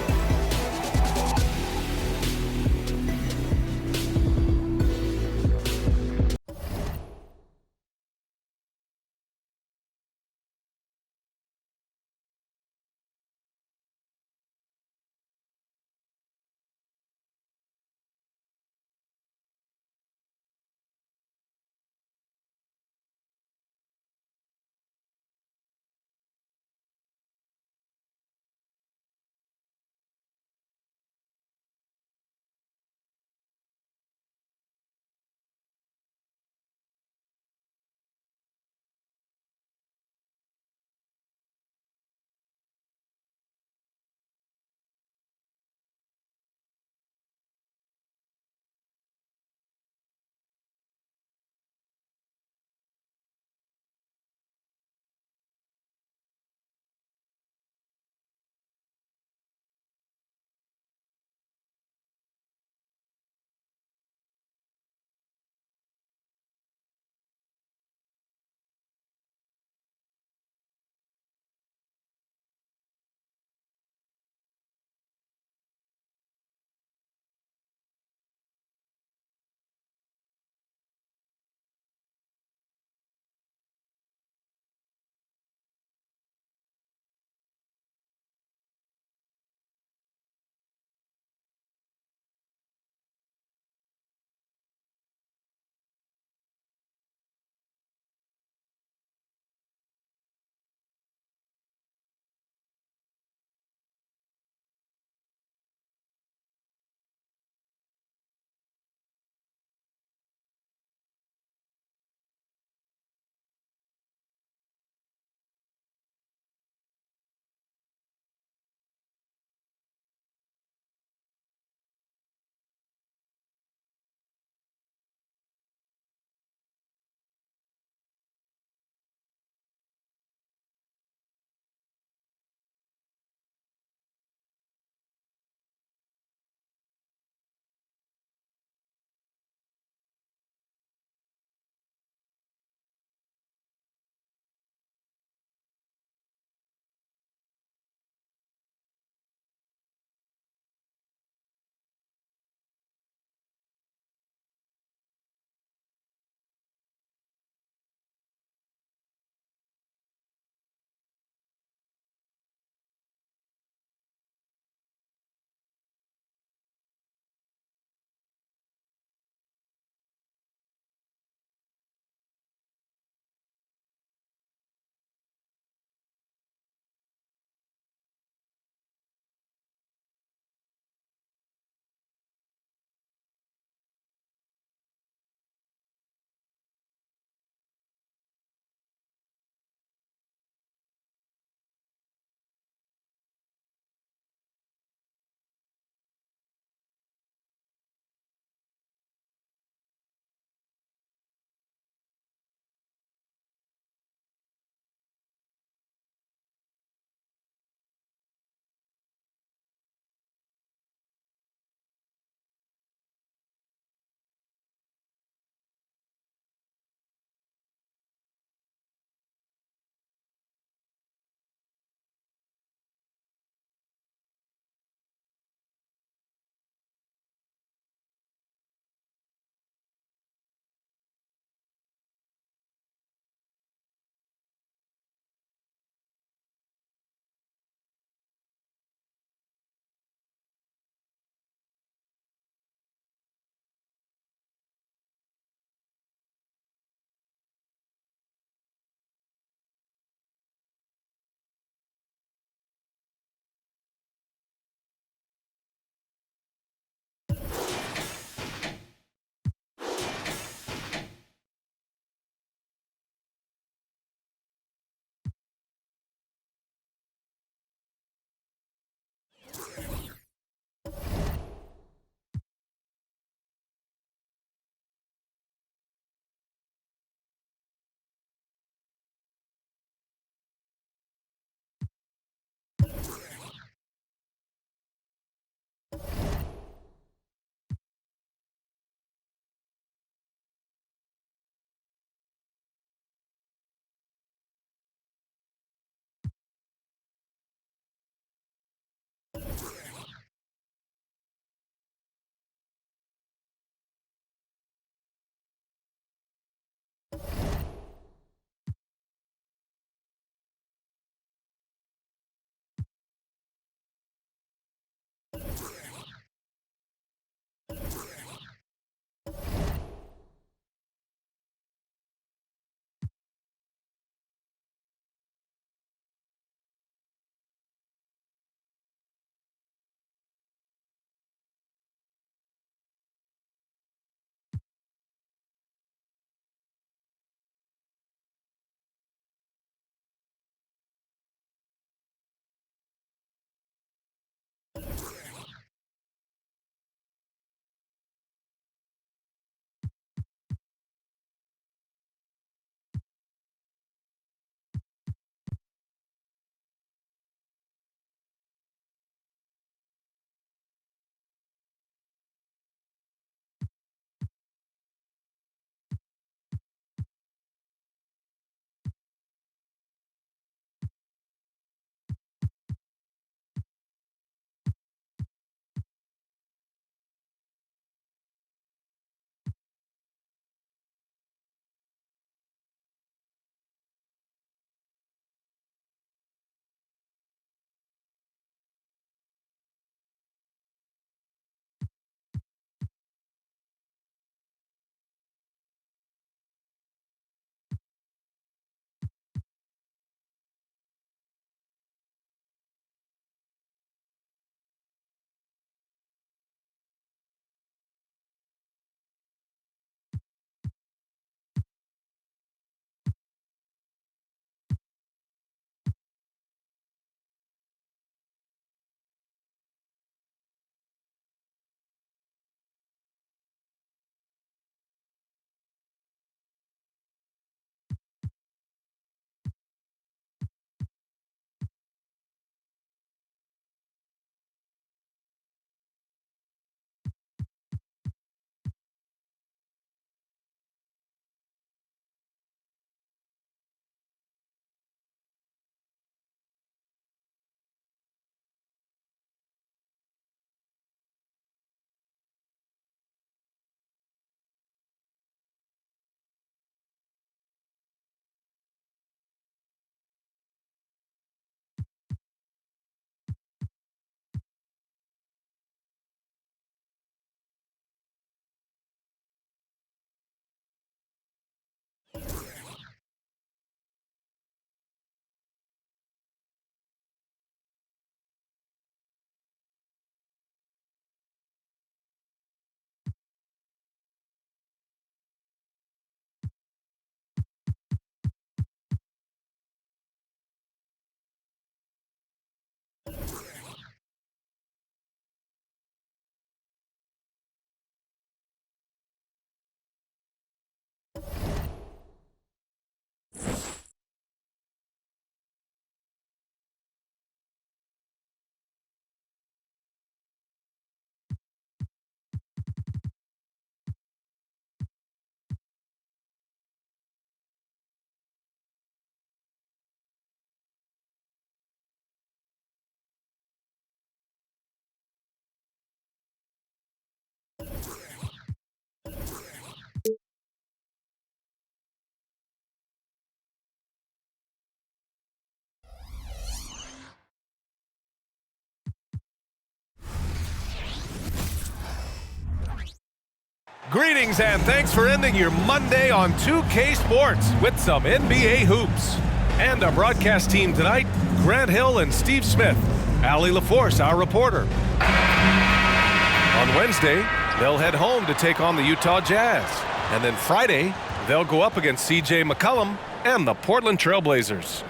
Greetings and thanks for ending your Monday on 2K Sports with some NBA hoops. And our broadcast team tonight, Grant Hill and Steve Smith. Allie LaForce, our reporter. On Wednesday, they'll head home to take on the Utah Jazz. And then Friday, they'll go up against C.J. McCollum and the Portland Trailblazers.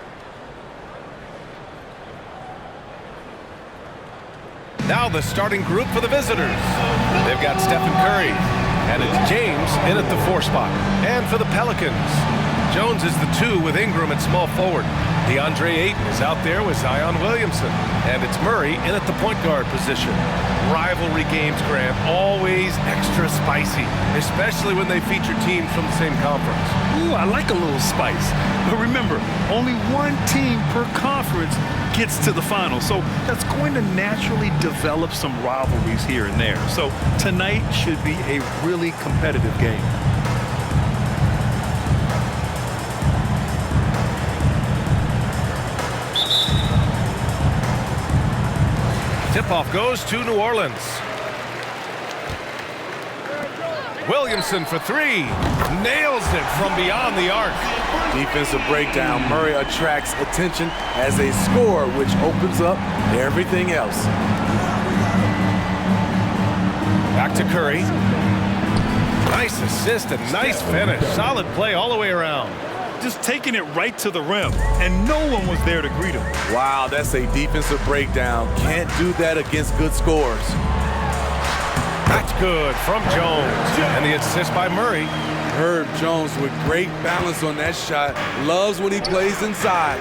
Now the starting group for the visitors. They've got Stephen Curry, and it's James in at the 4 spot. And for the Pelicans, Jones is the 2 with Ingram at small forward. DeAndre Ayton is out there with Zion Williamson. And it's Murray in at the point guard position. Rivalry games, Grant, always extra spicy, especially when they feature teams from the same conference. Ooh, I like a little spice. But remember, only one team per conference gets to the final. So that's going to naturally develop some rivalries here and there. So tonight should be a really competitive game. Tip-off goes to New Orleans. Williamson for three. Nails it from beyond the arc. Defensive breakdown. Murray attracts attention as a scorer, which opens up everything else. Back to Curry. Nice assist and nice finish. Solid play all the way around. Just taking it right to the rim, and no one was there to greet him. Wow, that's a defensive breakdown. Can't do that against good scorers. That's good from Jones. And the assist by Murray. Herb Jones with great balance on that shot. Loves when he plays inside.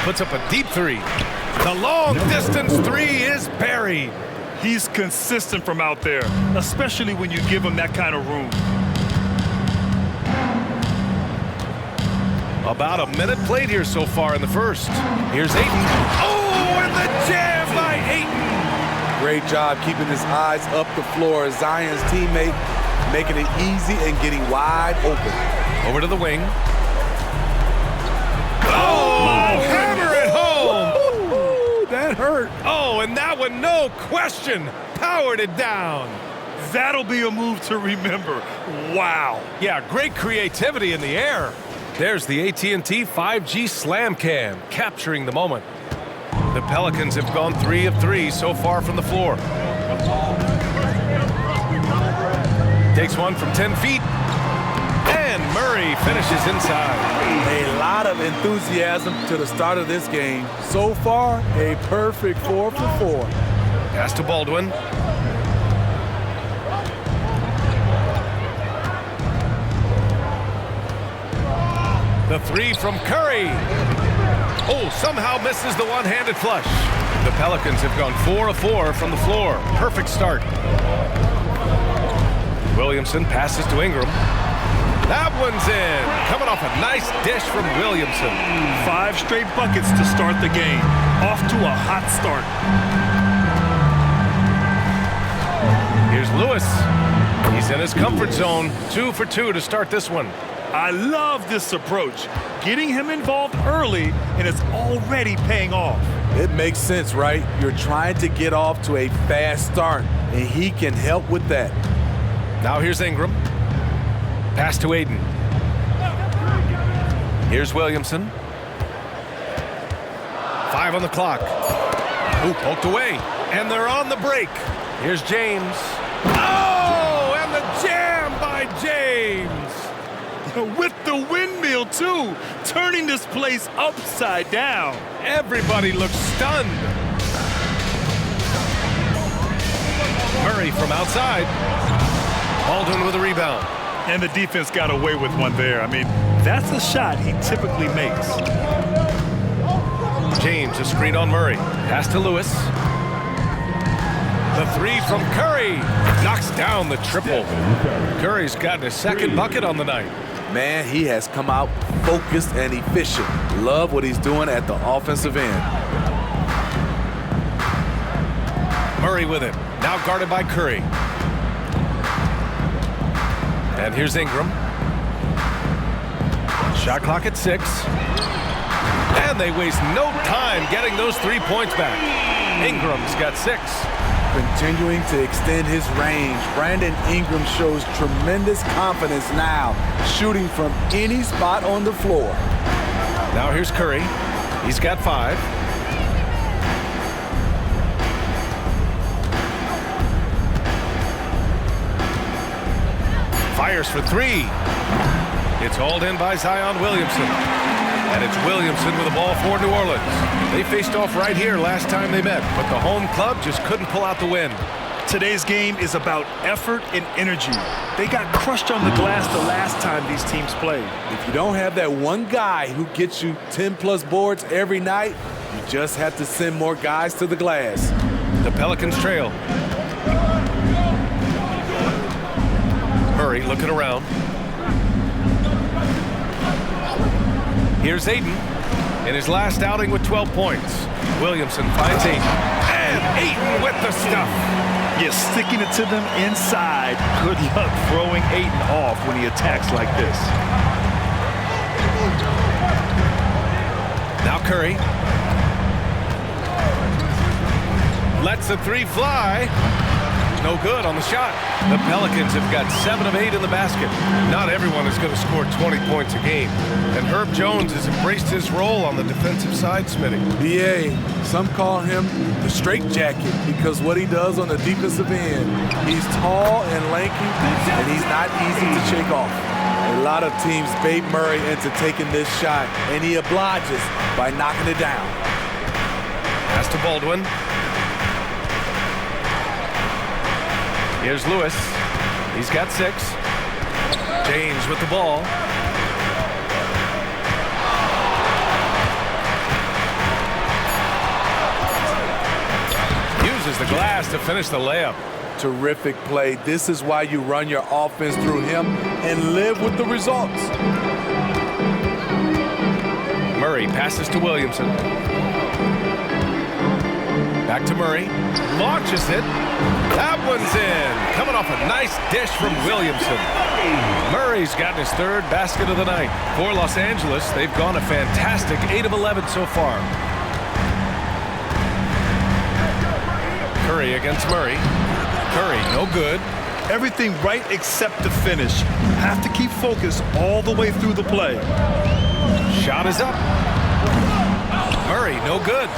Puts up a deep three. The long distance three is buried. He's consistent from out there, especially when you give him that kind of room. About a minute played here so far in the first. Here's Ayton. Oh, and the jam by Ayton. Great job keeping his eyes up the floor. Zion's teammate making it easy and getting wide open. Over to the wing. Oh, hammer it home. Ooh, that hurt. Oh, and that one, no question, powered it down. That'll be a move to remember. Wow. Yeah, great creativity in the air. There's the AT&T 5G Slam Cam, capturing the moment. The Pelicans have gone 3 of 3 so far from the floor. Takes one from 10 feet. And Murray finishes inside. A lot of enthusiasm to the start of this game. So far, a perfect 4 for 4. Pass to Baldwin. The three from Curry. Oh, somehow misses the one-handed flush. The Pelicans have gone 4 of 4 from the floor. Perfect start. Williamson passes to Ingram. That one's in. Coming off a nice dish from Williamson. 5 straight buckets to start the game. Off to a hot start. Here's Lewis. He's in his comfort zone. 2 for 2 to start this one. I love this approach. Getting him involved early, and it's already paying off. It makes sense, right? You're trying to get off to a fast start, and he can help with that. Now here's Ingram. Pass to Ayton. Here's Williamson. 5 on the clock. Ooh, poked away. And they're on the break. Here's James. Oh, and the jam by James. With the windmill, too. Turning this place upside down. Everybody looks stunned. Murray from outside. Baldwin with a rebound. And the defense got away with one there. I mean, that's a shot he typically makes. James, a screen on Murray. Pass to Lewis. The three from Curry. Knocks down the triple. Curry's gotten his second bucket on the night. Man, he has come out focused and efficient. Love what he's doing at the offensive end. Murray with it. Now guarded by Curry. And here's Ingram. Shot clock at 6. And they waste no time getting those 3 points back. Ingram's got 6. Continuing to extend his range, Brandon Ingram shows tremendous confidence now, shooting from any spot on the floor. Now here's Curry. He's got 5. Fires for 3. It's hauled in by Zion Williamson. And it's Williamson with the ball for New Orleans. They faced off right here last time they met, but the home club just couldn't pull out the win. Today's game is about effort and energy. They got crushed on the glass the last time these teams played. If you don't have that one guy who gets you 10-plus boards every night, you just have to send more guys to the glass. The Pelicans trail. Murray looking around. Here's Ayton in his last outing with 12 points. Williamson finds Ayton. And Ayton with the stuff. Yeah, sticking it to them inside. Good luck throwing Ayton off when he attacks like this. Now Curry. Lets the three fly. No good on the shot. The Pelicans have got 7 of 8 in the basket. Not everyone is going to score 20 points a game. And Herb Jones has embraced his role on the defensive side, Smitty. BA, some call him the straitjacket because what he does on the defensive end, he's tall and lanky, and he's not easy to shake off. A lot of teams bait Murray into taking this shot, and he obliges by knocking it down. Pass to Baldwin. Here's Lewis. He's got 6. James with the ball. Uses the glass to finish the layup. Terrific play. This is why you run your offense through him and live with the results. Murray passes to Williamson. Back to Murray. Launches it. That one's in. Coming off a nice dish from Williamson. Murray's gotten his 3rd basket of the night. For Los Angeles, they've gone a fantastic 8 of 11 so far. Curry against Murray. Curry, no good. Everything right except the finish. Have to keep focused all the way through the play. Shot is up. Murray, no good.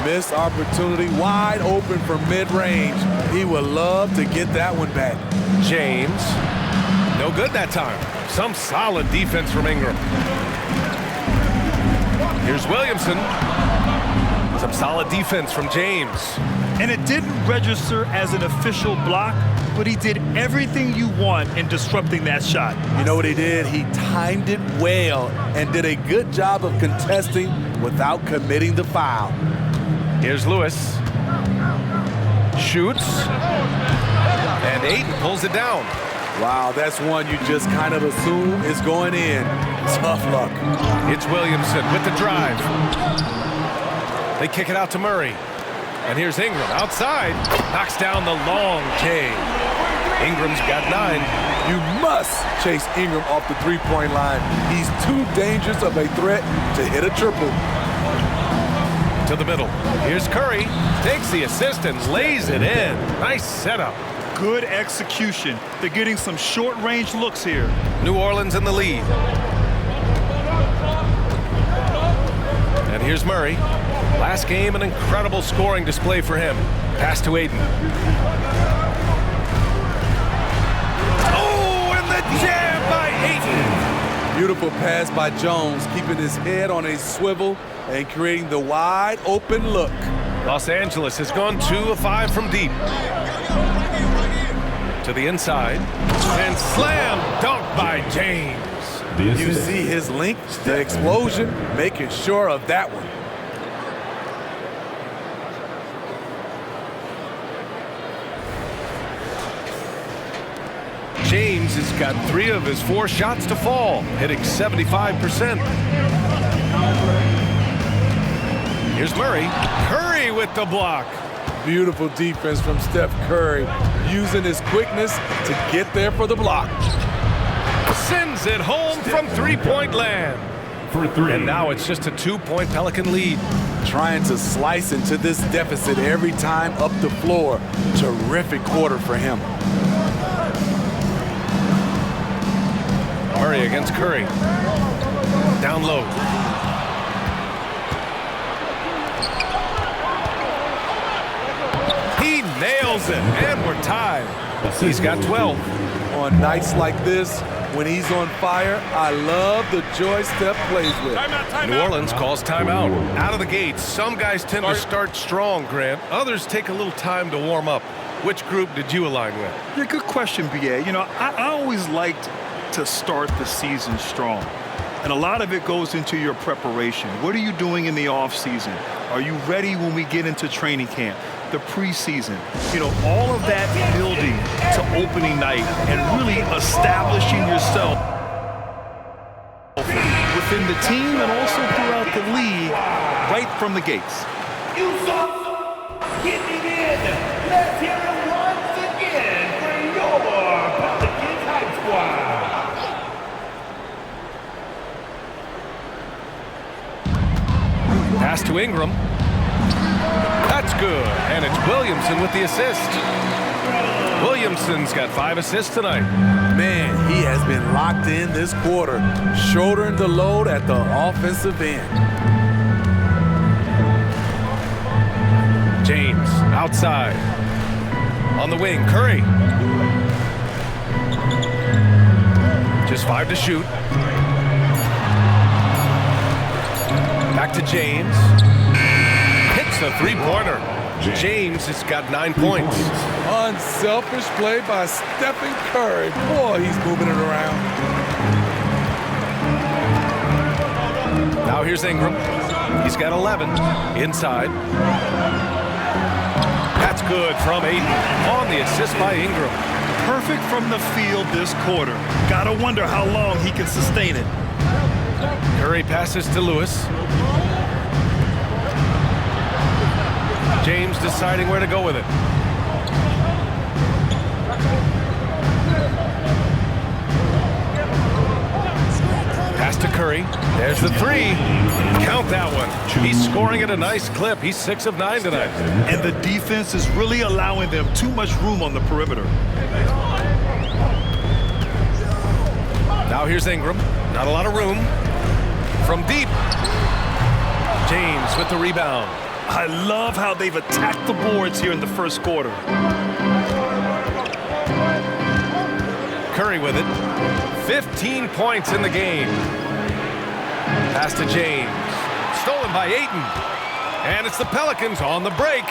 Missed opportunity, wide open from mid-range. He would love to get that one back. James, no good that time. Some solid defense from Ingram. Here's Williamson. Some solid defense from James. And it didn't register as an official block, but he did everything you want in disrupting that shot. You know what he did? He timed it well and did a good job of contesting without committing the foul. Here's Lewis. Shoots. And Ayton pulls it down. Wow, that's one you just kind of assume is going in. Tough luck. It's Williamson with the drive. They kick it out to Murray. And here's Ingram outside. Knocks down the long K. Ingram's got 9. You must chase Ingram off the three-point line. He's too dangerous of a threat to hit a triple. To the middle. Here's Curry. Takes the assist and lays it in. Nice setup. Good execution. They're getting some short-range looks here. New Orleans in the lead. And here's Murray. Last game, an incredible scoring display for him. Pass to Ayton. Oh, and the jam by Ayton. Beautiful pass by Jones, keeping his head on a swivel and creating the wide open look. Los Angeles has gone 2 of 5 from deep. To the inside. And slam dunk by James. You see his length, the explosion, making sure of that one. James has got 3 of his 4 shots to fall, hitting 75%. Here's Murray. Curry with the block. Beautiful defense from Steph Curry, using his quickness to get there for the block. Sends it home from three-point land. For 3. And now it's just a 2-point Pelican lead. Trying to slice into this deficit every time up the floor. Terrific quarter for him. Murray against Curry. Down low. He nails it, and we're tied. He's got 12. On nights like this, when he's on fire, I love the joy Steph plays with. New Orleans calls timeout. Out of the gate, some guys tend to start strong, Grant. Others take a little time to warm up. Which group did you align with? Yeah, good question, BA. You know, I always liked to start the season strong. And a lot of it goes into your preparation. What are you doing in the offseason? Are you ready when we get into training camp? The preseason, you know, all of that building to opening night and really establishing yourself within the team and also throughout the league right from the gates. Getting in. Let's hear it once again for your Pelicans Hype Squad. Pass to Ingram. That's good. And it's Williamson with the assist. Williamson's got 5 assists tonight. Man, he has been locked in this quarter, shouldering the load at the offensive end. James outside. On the wing, Curry. Just 5 to shoot. Back to James. Hits the three-pointer. James has got 9 points. Unselfish play by Stephen Curry. Boy, he's moving it around. Now here's Ingram. He's got 11. Inside. That's good from Ayton. On the assist by Ingram. Perfect from the field this quarter. Gotta wonder how long he can sustain it. Curry passes to Lewis. James deciding where to go with it. Pass to Curry. There's the 3. Count that one. He's scoring at a nice clip. He's 6 of 9 tonight. And the defense is really allowing them too much room on the perimeter. Now here's Ingram. Not a lot of room. From deep. James with the rebound. I love how they've attacked the boards here in the first quarter. Curry with it. 15 points in the game. Pass to James. Stolen by Ayton. And it's the Pelicans on the break.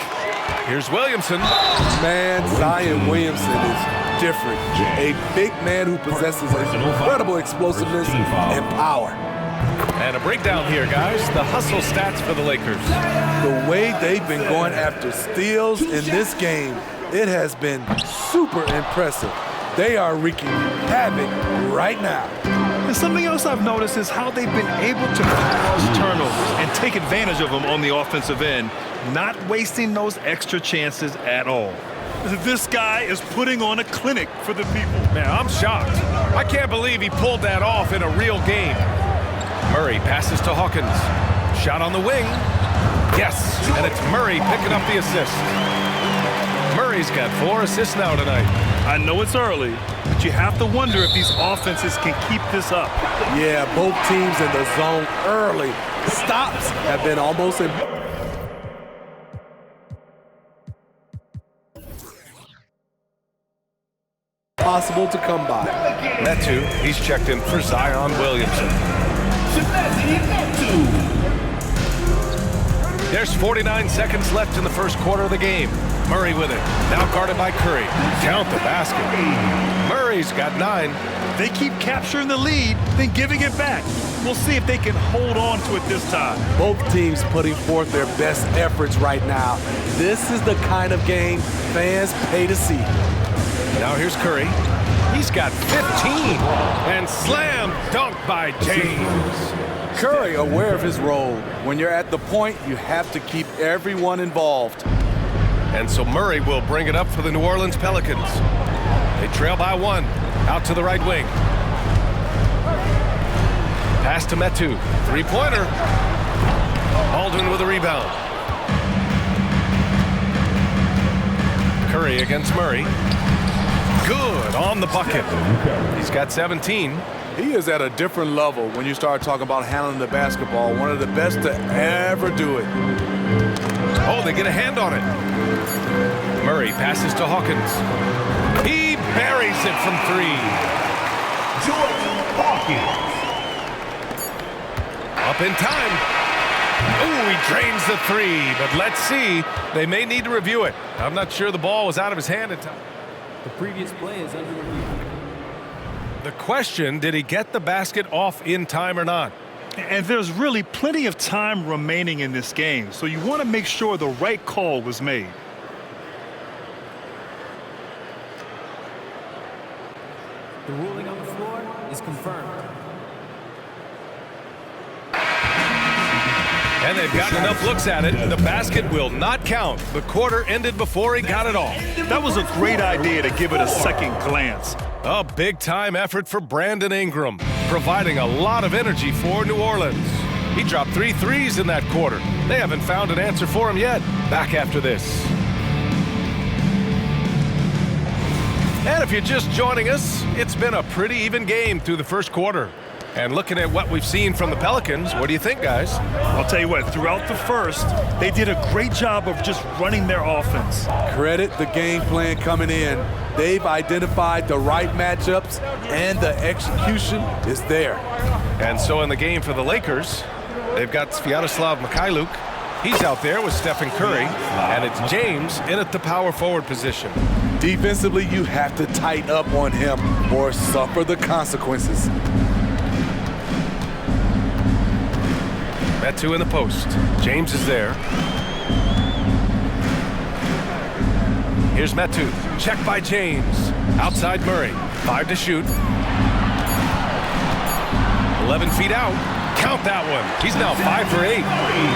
Here's Williamson. Man, Zion Williamson is different. A big man who possesses incredible explosiveness and power. And a breakdown here, guys. The hustle stats for the Lakers. The way they've been going after steals in this game, it has been super impressive. They are wreaking havoc right now. And something else I've noticed is how they've been able to cause turnovers and take advantage of them on the offensive end, not wasting those extra chances at all. This guy is putting on a clinic for the people. Man, I'm shocked. I can't believe he pulled that off in a real game. Murray passes to Hawkins. Shot on the wing. Yes, and it's Murray picking up the assist. Murray's got 4 assists now tonight. I know it's early, but you have to wonder if these offenses can keep this up. Yeah, both teams in the zone early. Stops have been almost impossible to come by. Metu, he's checked in for Zion Williamson. There's 49 seconds left in the first quarter of the game. Murray with it. Now guarded by Curry. Count the basket. Murray's got 9. They keep capturing the lead, then giving it back. We'll see if they can hold on to it this time. Both teams putting forth their best efforts right now. This is the kind of game fans pay to see. Now here's Curry. He's got 15. And slam dunk by James. Curry aware of his role. When you're at the point, you have to keep everyone involved. And so Murray will bring it up for the New Orleans Pelicans. They trail by 1. Out to the right wing. Pass to Metu. 3-pointer. Aldrin with a rebound. Curry against Murray. Good on the bucket. He's got 17. He is at a different level when you start talking about handling the basketball. One of the best to ever do it. Oh, they get a hand on it. Murray passes to Hawkins. He buries it from 3. Jordan Hawkins. Up in time. Oh, he drains the 3, but let's see. They may need to review it. I'm not sure the ball was out of his hand in time. The previous play is under review. The question, did he get the basket off in time or not? And there's really plenty of time remaining in this game, so you want to make sure the right call was made. The ruling on the floor is confirmed. And they've gotten enough looks at it. The basket will not count. The quarter ended before he got it off. That was a great idea to give it a second glance. A big-time effort for Brandon Ingram, providing a lot of energy for New Orleans. He dropped 3 threes in that quarter. They haven't found an answer for him yet. Back after this. And if you're just joining us, it's been a pretty even game through the first quarter. And looking at what we've seen from the Pelicans, what do you think, guys? I'll tell you what, throughout the first, they did a great job of just running their offense. Credit the game plan coming in. They've identified the right matchups, and the execution is there. And so in the game for the Lakers, they've got Sviatoslav Mikhailuk. He's out there with Stephen Curry, and it's James in at the power forward position. Defensively, you have to tighten up on him or suffer the consequences. Metu in the post. James is there. Here's Metu. Check by James. Outside Murray. 5 to shoot. 11 feet out. Count that one. He's now 5 for 8.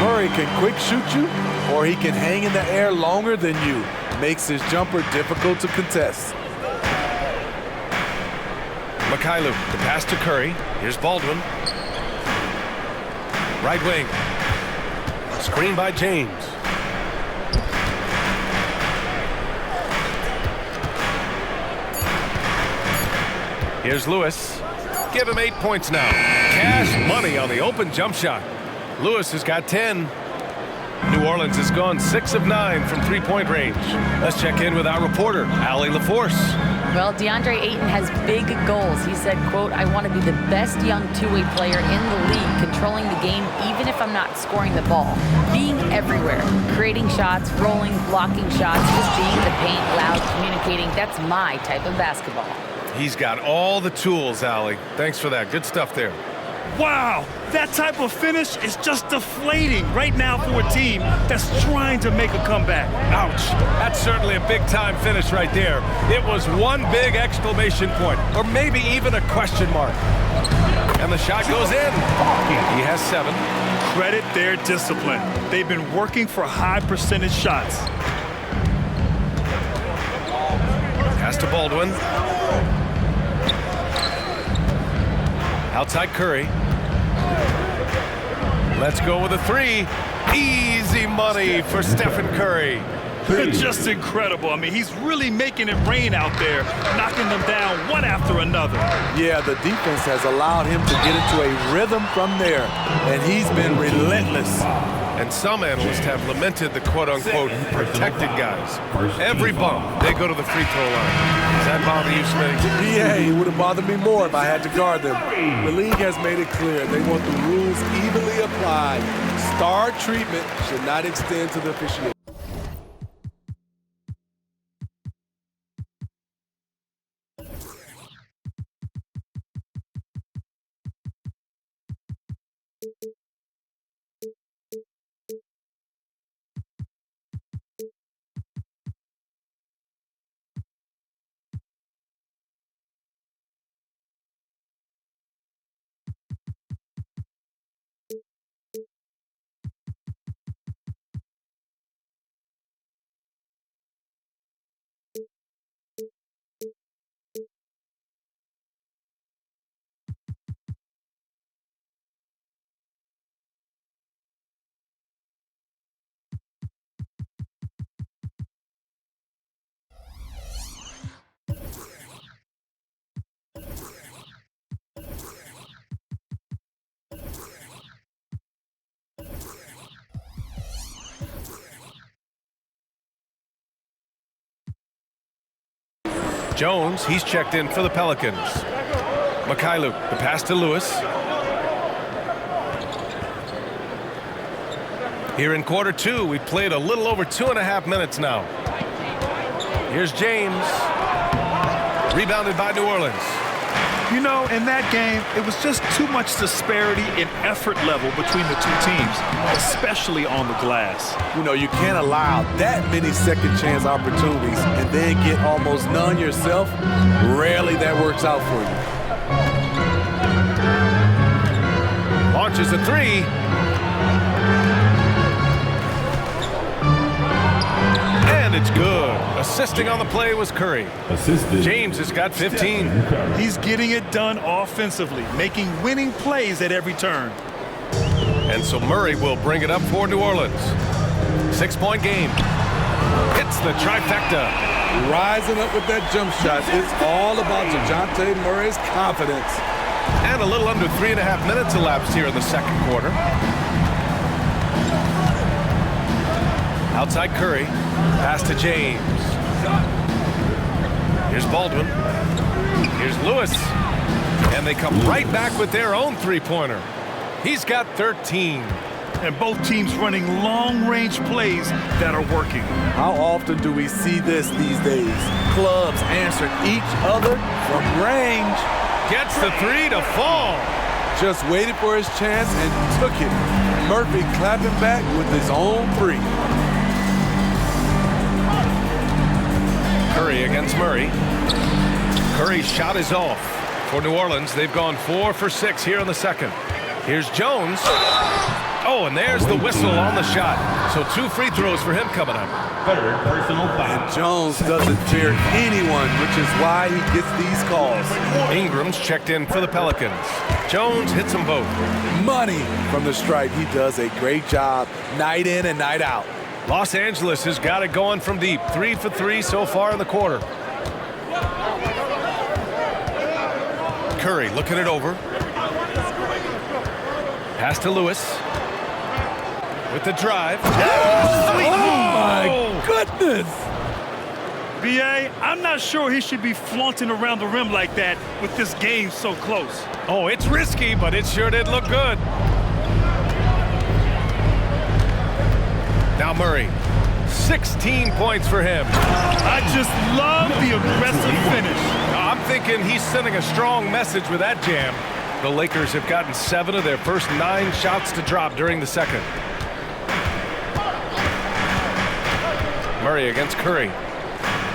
Murray can quick shoot you, or he can hang in the air longer than you. Makes his jumper difficult to contest. Mikhailuk, the pass to Curry. Here's Baldwin. Right wing. Screen by James. Here's Lewis. Give him 8 points now. Cash money on the open jump shot. Lewis has got 10. New Orleans has gone 6 of 9 from three-point range. Let's check in with our reporter, Allie LaForce. Well, DeAndre Ayton has big goals. He said, quote, "I want to be the best young two-way player in the league, controlling the game even if I'm not scoring the ball. Being everywhere, creating shots, rolling, blocking shots, just being in the paint, loud, communicating. That's my type of basketball." He's got all the tools, Allie. Thanks for that. Good stuff there. Wow, that type of finish is just deflating right now for a team that's trying to make a comeback. Ouch. That's certainly a big-time finish right there. It was one big exclamation point, or maybe even a question mark. And the shot goes in. He has 7. Credit their discipline. They've been working for high percentage shots. Pass to Baldwin. Outside Curry. Let's go with a 3. Easy money for Stephen Curry. Just incredible. I mean, he's really making it rain out there, knocking them down one after another. Yeah, the defense has allowed him to get into a rhythm from there, and he's been relentless. And some analysts have lamented the quote-unquote protected guys. Every bump, they go to the free throw line. Does that bother you, Smitty? Yeah, it would have bothered me more if I had to guard them. The league has made it clear they want the rules evenly applied. Star treatment should not extend to the officiating. Jones, he's checked in for the Pelicans. Mikhailuk, the pass to Lewis. Here in quarter 2, we've played a little over 2.5 minutes now. Here's James. Rebounded by New Orleans. You know, in that game, it was just too much disparity in effort level between the two teams, especially on the glass. You know, you can't allow that many second chance opportunities and then get almost none yourself. Rarely that works out for you. Launches a 3. And it's good. Assisting on the play was Curry. Assisted. James has got 15. He's getting it done offensively, making winning plays at every turn. And so Murray will bring it up for New Orleans. 6-point game. It's the trifecta. Rising up with that jump shot. It's all about DeJounte Murray's confidence. And a little under 3.5 minutes elapsed here in the second quarter. Outside Curry. Pass to James. Here's Baldwin. Here's Lewis. And they come right back with their own three-pointer. He's got 13. And both teams running long-range plays that are working. How often do we see this these days? Clubs answering each other from range. Gets the three to fall. Just waited for his chance and took it. Murphy clapping back with his own three. Curry against Murray. Curry's shot is off. For New Orleans, they've gone 4 for 6 here in the second. Here's Jones. Oh, and there's the whistle on the shot. So 2 free throws for him coming up. Third personal foul. And Jones doesn't fear anyone, which is why he gets these calls. Ingram's checked in for the Pelicans. Jones hits them both. Money from the stripe. He does a great job night in and night out. Los Angeles has got it going from deep. 3 for 3 so far in the quarter. Curry looking it over. Pass to Lewis. With the drive. Oh my goodness! B.A., I'm not sure he should be flaunting around the rim like that with this game so close. Oh, it's risky, but it sure did look good. Now Murray. 16 points for him. I just love the aggressive finish. I'm thinking he's sending a strong message with that jam. The Lakers have gotten 7 of their first 9 shots to drop during the second. Murray against Curry.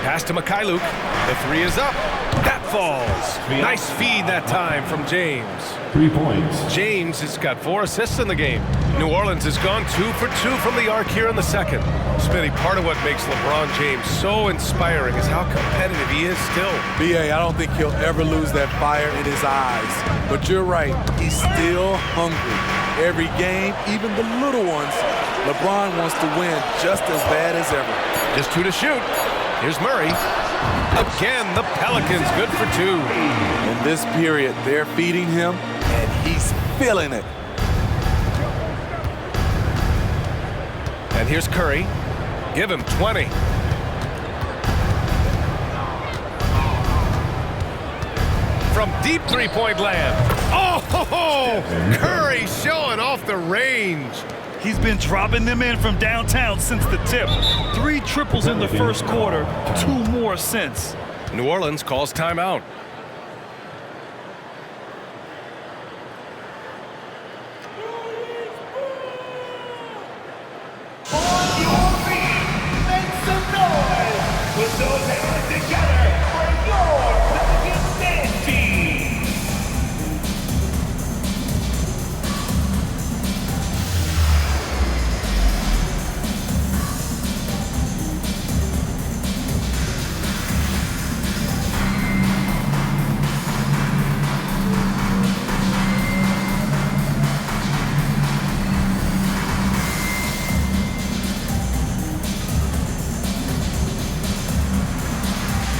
Pass to Mikhailuk. The three is up. That falls. Nice feed that time from James. 3 points. James has got 4 assists in the game. New Orleans has gone 2 for 2 from the arc here in the second. Smitty, part of what makes LeBron James so inspiring is how competitive he is still. B.A., I don't think he'll ever lose that fire in his eyes. But you're right, he's still hungry. Every game, even the little ones, LeBron wants to win just as bad as ever. Just 2 to shoot. Here's Murray. Again, the Pelicans good for 2. In this period, they're feeding him, and he's feeling it. And here's Curry. Give him 20. From deep three-point land. Oh, Curry showing off the range. He's been dropping them in from downtown since the tip. 3 triples in the first quarter, 2 more since. New Orleans calls timeout. On your feet, make some noise. Put those hands together for your Pelicans dance team.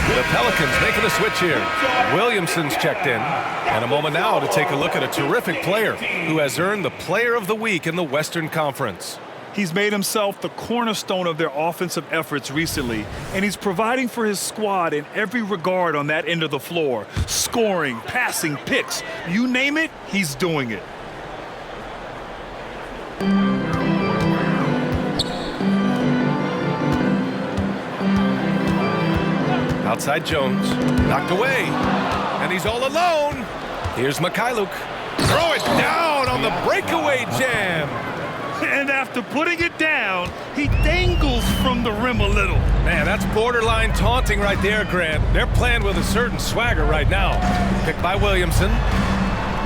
The Pelicans making a switch here. Williamson's checked in. And a moment now to take a look at a terrific player who has earned the Player of the Week in the Western Conference. He's made himself the cornerstone of their offensive efforts recently, and he's providing for his squad in every regard on that end of the floor. Scoring, passing, picks, you name it, he's doing it. Outside Jones, knocked away, and he's all alone. Here's Mikhailuk. Throw it down on the breakaway jam. And after putting it down, he dangles from the rim a little. Man, that's borderline taunting right there, Grant. They're playing with a certain swagger right now. Picked by Williamson.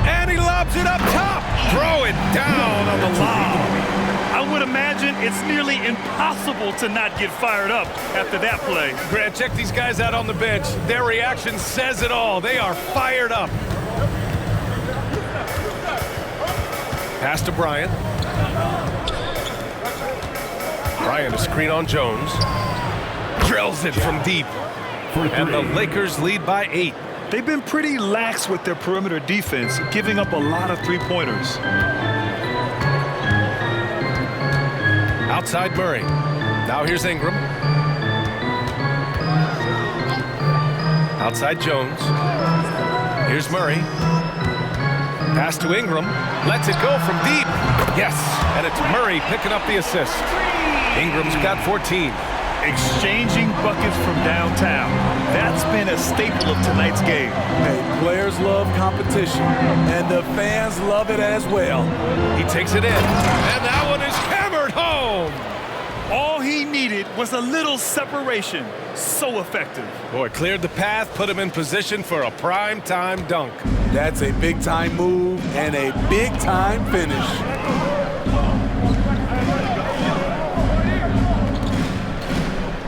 And he lobs it up top. Throw it down on the lob. I would imagine it's nearly impossible to not get fired up after that play. Grant, check these guys out on the bench. Their reaction says it all. They are fired up. Pass to Bryant. Bryant, a screen on Jones. Drills it from deep. And the Lakers lead by 8. They've been pretty lax with their perimeter defense, giving up a lot of three-pointers. Outside Murray. Now here's Ingram. Outside Jones. Here's Murray. Pass to Ingram. Lets it go from deep. Yes, and it's Murray picking up the assist. Ingram's got 14. Exchanging buckets from downtown. That's been a staple of tonight's game. Hey, players love competition, and the fans love it as well. He takes it in, and that one is hammered home. All he needed was a little separation. So effective. Boy, cleared the path, put him in position for a prime-time dunk. That's a big-time move and a big-time finish.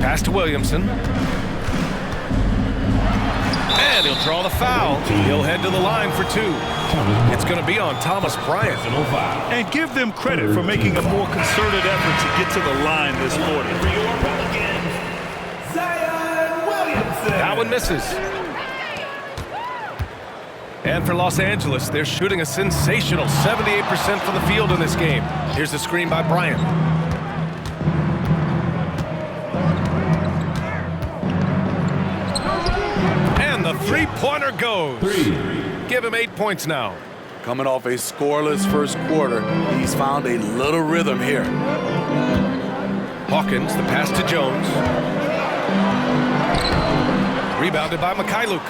Pass to Williamson. And he'll draw the foul. He'll head to the line for 2. It's going to be on Thomas Bryant. And give them credit for making a more concerted effort to get to the line this quarter. That one misses. And for Los Angeles, they're shooting a sensational 78% from the field in this game. Here's a screen by Bryant. And the three-pointer goes. Give him 8 points now. Coming off a scoreless first quarter, he's found a little rhythm here. Hawkins, the pass to Jones. Rebounded by Mikhailuk.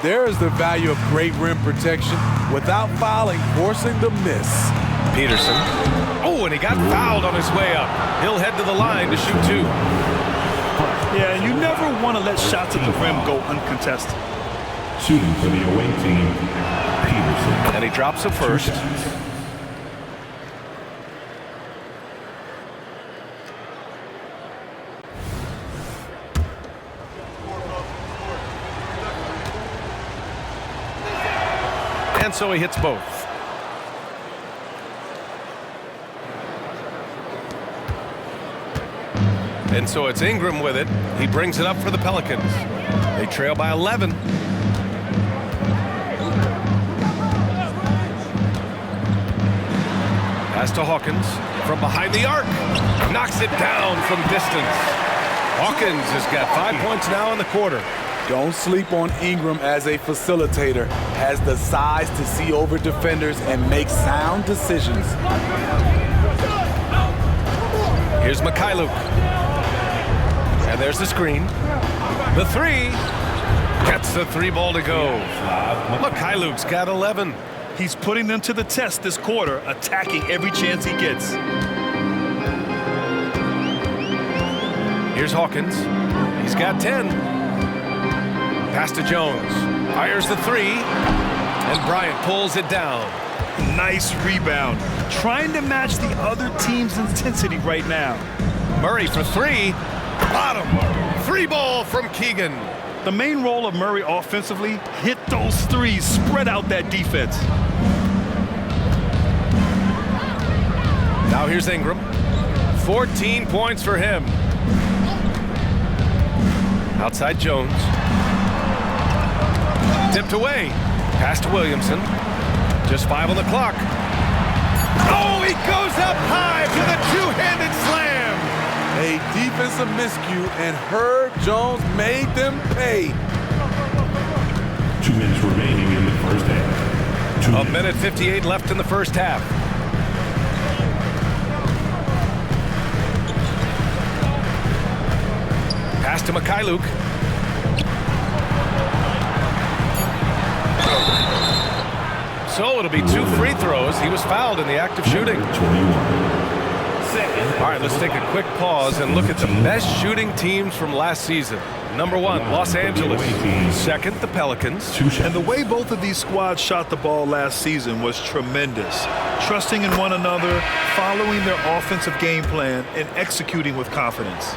There's the value of great rim protection without fouling, forcing the miss. Peterson. Oh, and he got fouled on his way up. He'll head to the line to shoot 2. Yeah, you never want to let shots at the rim go uncontested. Shooting for the away team, Peterson. And he drops a first. And so he hits both. And so it's Ingram with it. He brings it up for the Pelicans. They trail by 11. Pass to Hawkins from behind the arc. Knocks it down from distance. Hawkins has got 5 points now in the quarter. Don't sleep on Ingram as a facilitator. Has the size to see over defenders and make sound decisions. Here's Mikhailuk. And there's the screen. The 3. Gets the 3 ball to go. Mikhailuk's got 11. He's putting them to the test this quarter, attacking every chance he gets. Here's Hawkins. He's got 10. Pass to Jones. Fires the 3. And Bryant pulls it down. Nice rebound. Trying to match the other team's intensity right now. Murray for 3. Bottom. 3 ball from Keegan. The main role of Murray offensively, hit those threes, spread out that defense. Now here's Ingram. 14 points for him. Outside Jones. Tipped away. Pass to Williamson. Just 5 on the clock. Oh, he goes up high for the two-handed slam. A defensive miscue, and Herb Jones made them pay. 2 minutes remaining in the first half. 1 minute 58 left in the first half. Pass to Mikhailuk. So it'll be 2 free throws. He was fouled in the act of shooting. All right, let's take a quick pause and look at the best shooting teams from last season. Number 1, Los Angeles. Second, the Pelicans. And the way both of these squads shot the ball last season was tremendous. Trusting in one another, following their offensive game plan, and executing with confidence.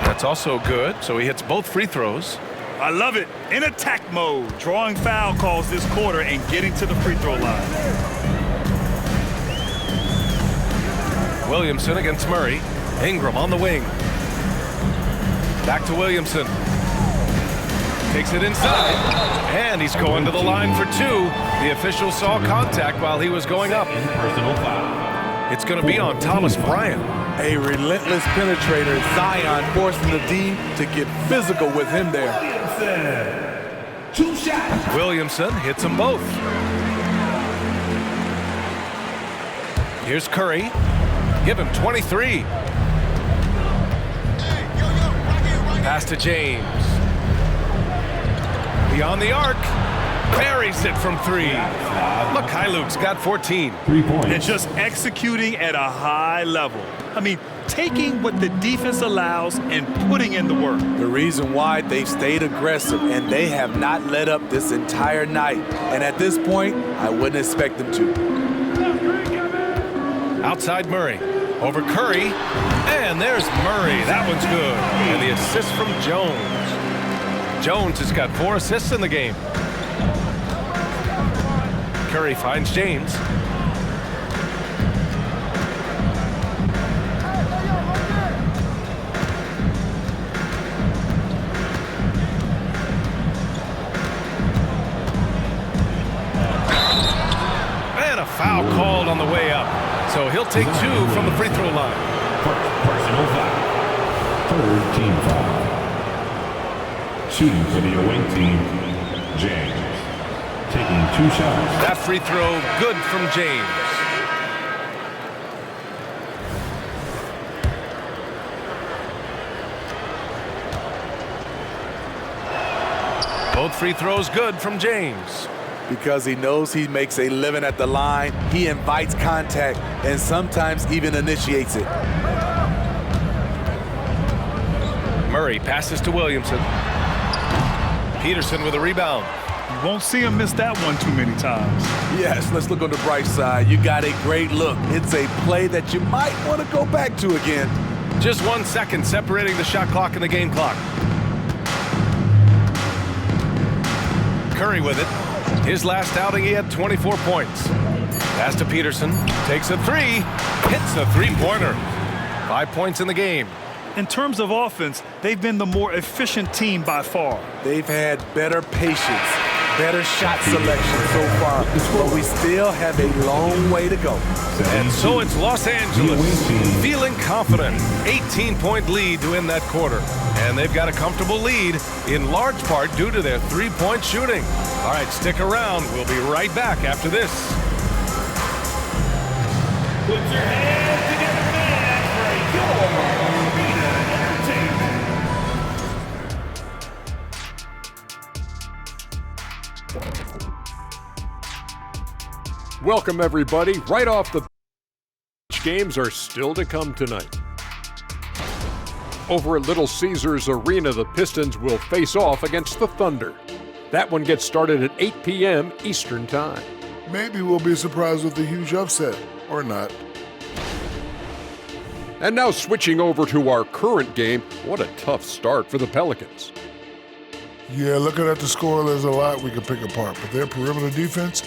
That's also good. So he hits both free throws. I love it. In attack mode, drawing foul calls this quarter and getting to the free throw line. Williamson against Murray. Ingram on the wing. Back to Williamson. Takes it inside, and he's going to the line for two. The official saw contact while he was going up. Personal foul. It's going to be on Thomas Bryant. A relentless penetrator, Zion forcing the D to get physical with him there. Williamson. 2 shots. Williamson hits them both. Here's Curry. Give him 23. Pass to James. Beyond the arc. Buries it from 3. Mikhailuk's got 14. 3 points. And just executing at a high level. I mean, taking what the defense allows and putting in the work. The reason why they've stayed aggressive and they have not let up this entire night. And at this point, I wouldn't expect them to. Outside Murray. Over Curry. And there's Murray. That one's good. And the assist from Jones. Jones has got 4 assists in the game. Curry finds James. And a foul called on the way up. So he'll take 2 from the free throw line. Personal foul. Third team foul. Shooting for the away team, James. Taking 2 shots. That free throw good from James. Both free throws good from James. Because he knows he makes a living at the line, he invites contact and sometimes even initiates it. Murray passes to Williamson. Peterson with a rebound. You won't see him miss that one too many times. Yes, let's look on the bright side. You got a great look. It's a play that you might want to go back to again. Just 1 second separating the shot clock and the game clock. Curry with it. His last outing, he had 24 points. Pass to Peterson. Takes a 3. Hits a three-pointer. 5 points in the game. In terms of offense, they've been the more efficient team by far. They've had better patience, better shot selection so far, but we still have a long way to go. And so it's Los Angeles feeling confident. 18-point lead to end that quarter. And they've got a comfortable lead in large part due to their three-point shooting. All right, stick around. We'll be right back after this. Put your hands together, man, for your Welcome, everybody. Right off the games are still to come tonight. Over at Little Caesars Arena, the Pistons will face off against the Thunder. That one gets started at 8 p.m. Eastern Time. Maybe we'll be surprised with a huge upset, or not. And now switching over to our current game, what a tough start for the Pelicans. Yeah, looking at the score, there's a lot we can pick apart, but their perimeter defense,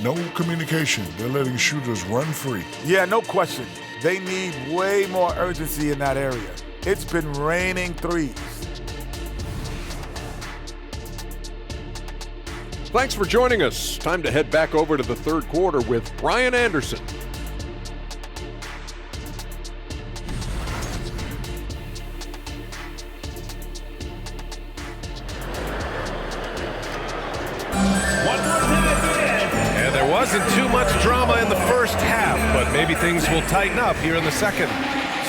no communication. They're letting shooters run free. Yeah, no question. They need way more urgency in that area. It's been raining threes. Thanks for joining us. Time to head back over to the third quarter with Brian Anderson. And there wasn't too much drama in the first half, but maybe things will tighten up here in the second.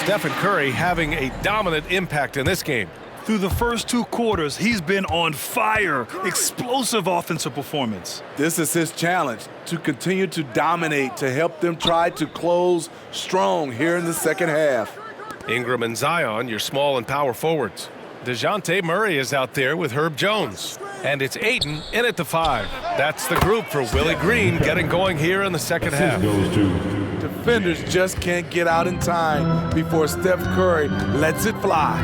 Stephen Curry having a dominant impact in this game. Through the first 2 quarters, he's been on fire. Explosive offensive performance. This is his challenge, to continue to dominate, to help them try to close strong here in the second half. Ingram and Zion, your small and power forwards. DeJounte Murray is out there with Herb Jones. And it's Ayton in at the 5. That's the group for Willie Green getting going here in the second half. Defenders just can't get out in time before Steph Curry lets it fly.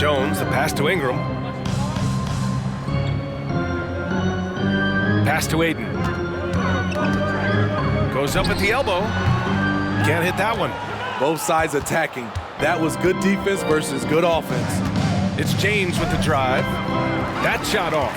Jones, the pass to Ingram. Pass to Aiden. Goes up at the elbow. Can't hit that one. Both sides attacking. That was good defense versus good offense. It's James with the drive. That shot off.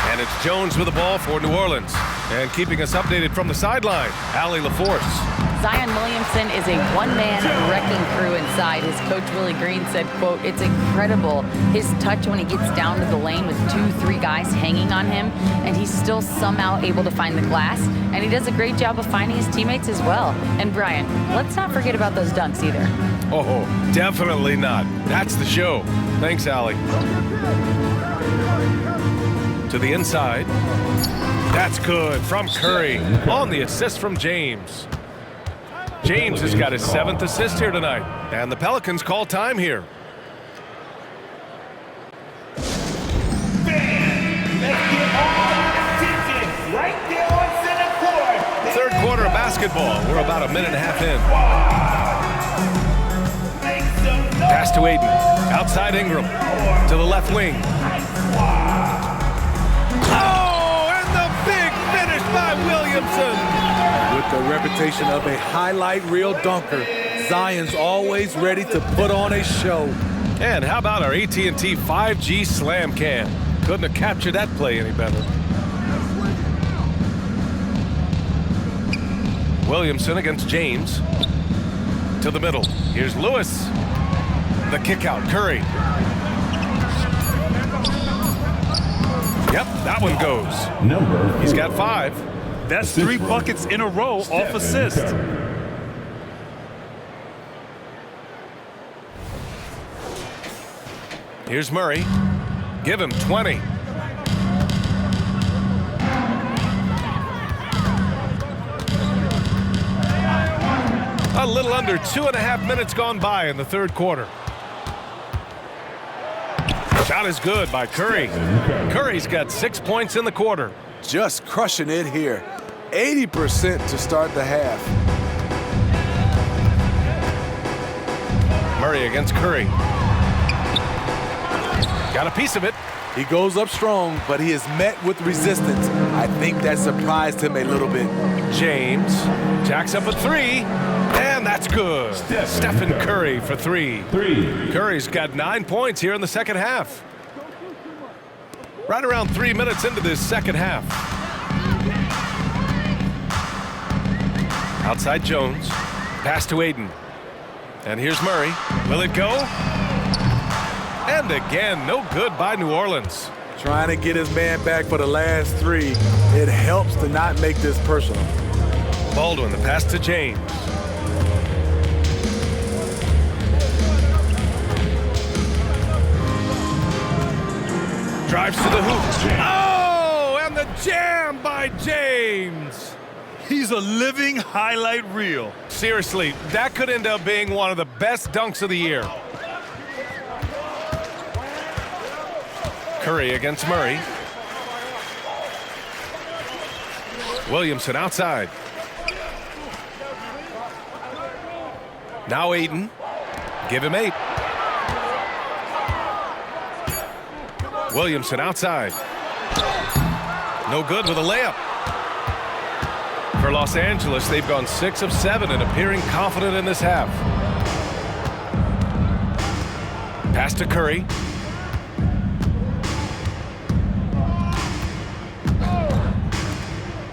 And it's Jones with the ball for New Orleans. And keeping us updated from the sideline, Allie LaForce. Zion Williamson is a one-man wrecking crew inside. His coach, Willie Green, said, quote, "It's incredible his touch when he gets down to the lane with 2-3 guys hanging on him, and he's still somehow able to find the glass, and he does a great job of finding his teammates as well." And Brian, let's not forget about those dunks either. Oh, definitely not. That's the show. Thanks, Allie. To the inside. That's good from Curry on the assist from James. James has got his 7th assist here tonight, and the Pelicans call time here. Third quarter of basketball. We're about a minute and a half in. Pass to Aiden. Outside Ingram. To the left wing. Oh, and the big finish by Williamson. With the reputation of a highlight reel dunker, Zion's always ready to put on a show. And how about our AT&T 5G Slam Cam? Couldn't have captured that play any better. Williamson against James. To the middle. Here's Lewis. The kick out. Curry. Yep, that one goes. He's got 5. That's 3 buckets in a row off assist. Here's Murray. Give him 20. A little under 2.5 minutes gone by in the third quarter. Shot is good by Curry. Curry's got 6 points in the quarter. Just crushing it here. 80% to start the half. Murray against Curry. Got a piece of it. He goes up strong, but he is met with resistance. I think that surprised him a little bit. James jacks up a 3, and that's good. Stephen Curry for 3. Curry's got 9 points here in the second half. Right around 3 minutes into this second half. Outside Jones. Pass to Aiden. And here's Murray. Will it go? And again, no good by New Orleans. Trying to get his man back for the last 3. It helps to not make this personal. Baldwin, the pass to James. Drives to the hoop. Oh, and the jam by James. He's a living highlight reel. Seriously, that could end up being one of the best dunks of the year. Curry against Murray. Williamson outside. Now Aiden. Give him 8. Williamson outside. No good with a layup. For Los Angeles, they've gone 6 of 7 and appearing confident in this half. Pass to Curry.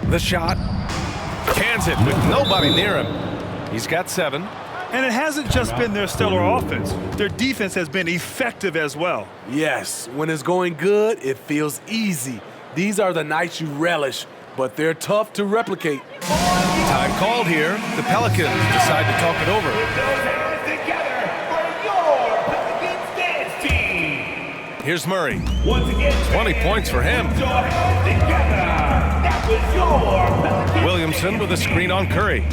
The shot. Cans it with nobody near him. He's got 7. And it hasn't just been their stellar offense. Their defense has been effective as well. Yes, when it's going good, it feels easy. These are the nights you relish, but they're tough to replicate. Time called here. The Pelicans decide to talk it over. Here's Murray. 20 points for him. Williamson with a screen on Curry.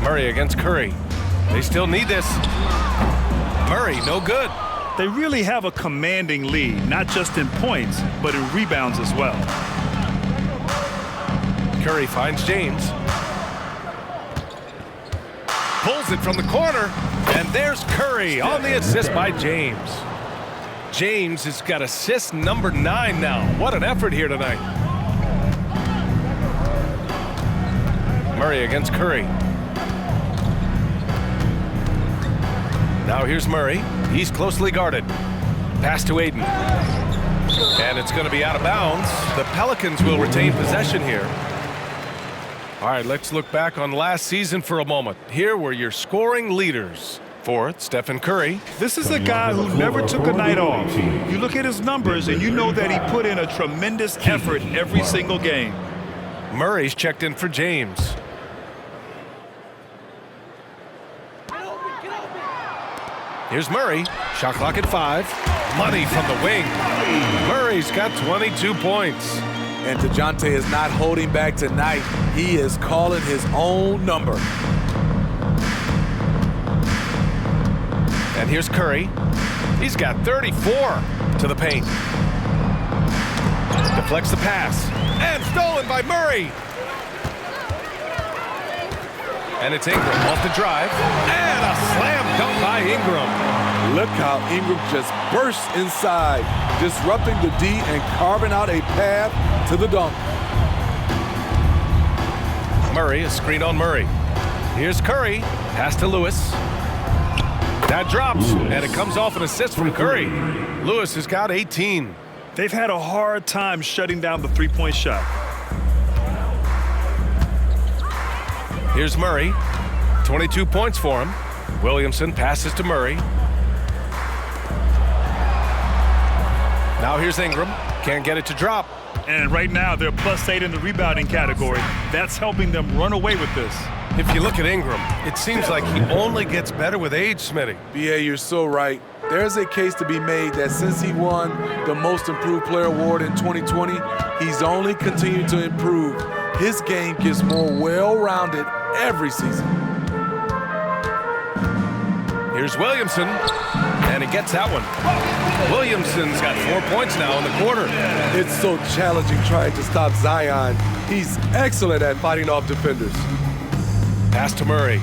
Murray against Curry. They still need this. Murray, no good. They really have a commanding lead, not just in points, but in rebounds as well. Curry finds James. pulls it from the corner, and there's Curry on the assist by James. James has got assist number 9 now. What an effort here tonight. Murray against Curry. Now here's Murray. He's closely guarded. Pass to Aiden. And it's going to be out of bounds. The Pelicans will retain possession here. All right, let's look back on last season for a moment. Here were your scoring leaders. Fourth, Stephen Curry. This is a guy who never took a night off. You look at his numbers and you know that he put in a tremendous effort every single game. Murray's checked in for James. Here's Murray. Shot clock at 5. Money from the wing. Murray's got 22 points. And DeJounte is not holding back tonight. He is calling his own number. And here's Curry. He's got 34 to the paint. Deflects the pass. And stolen by Murray. And it's Ingram off the drive. And a slam dunk by Ingram. Look how Ingram just bursts inside, disrupting the D and carving out a path to the dunk. Murray, a screen on Murray. Here's Curry. Pass to Lewis. That drops, and it comes off an assist from Curry. Lewis has got 18. They've had a hard time shutting down the three-point shot. Here's Murray. 22 points for him. Williamson passes to Murray. Now here's Ingram. Can't get it to drop. And right now they're +8 in the rebounding category. That's helping them run away with this. If you look at Ingram, it seems like he only gets better with age, Smitty. BA, you're so right. There's a case to be made that since he won the Most Improved Player Award in 2020, he's only continued to improve. His game gets more well-rounded every season. Here's Williamson, and he gets that one. Williamson's got 4 points now in the quarter. It's so challenging trying to stop Zion. He's excellent at fighting off defenders. Pass to Murray.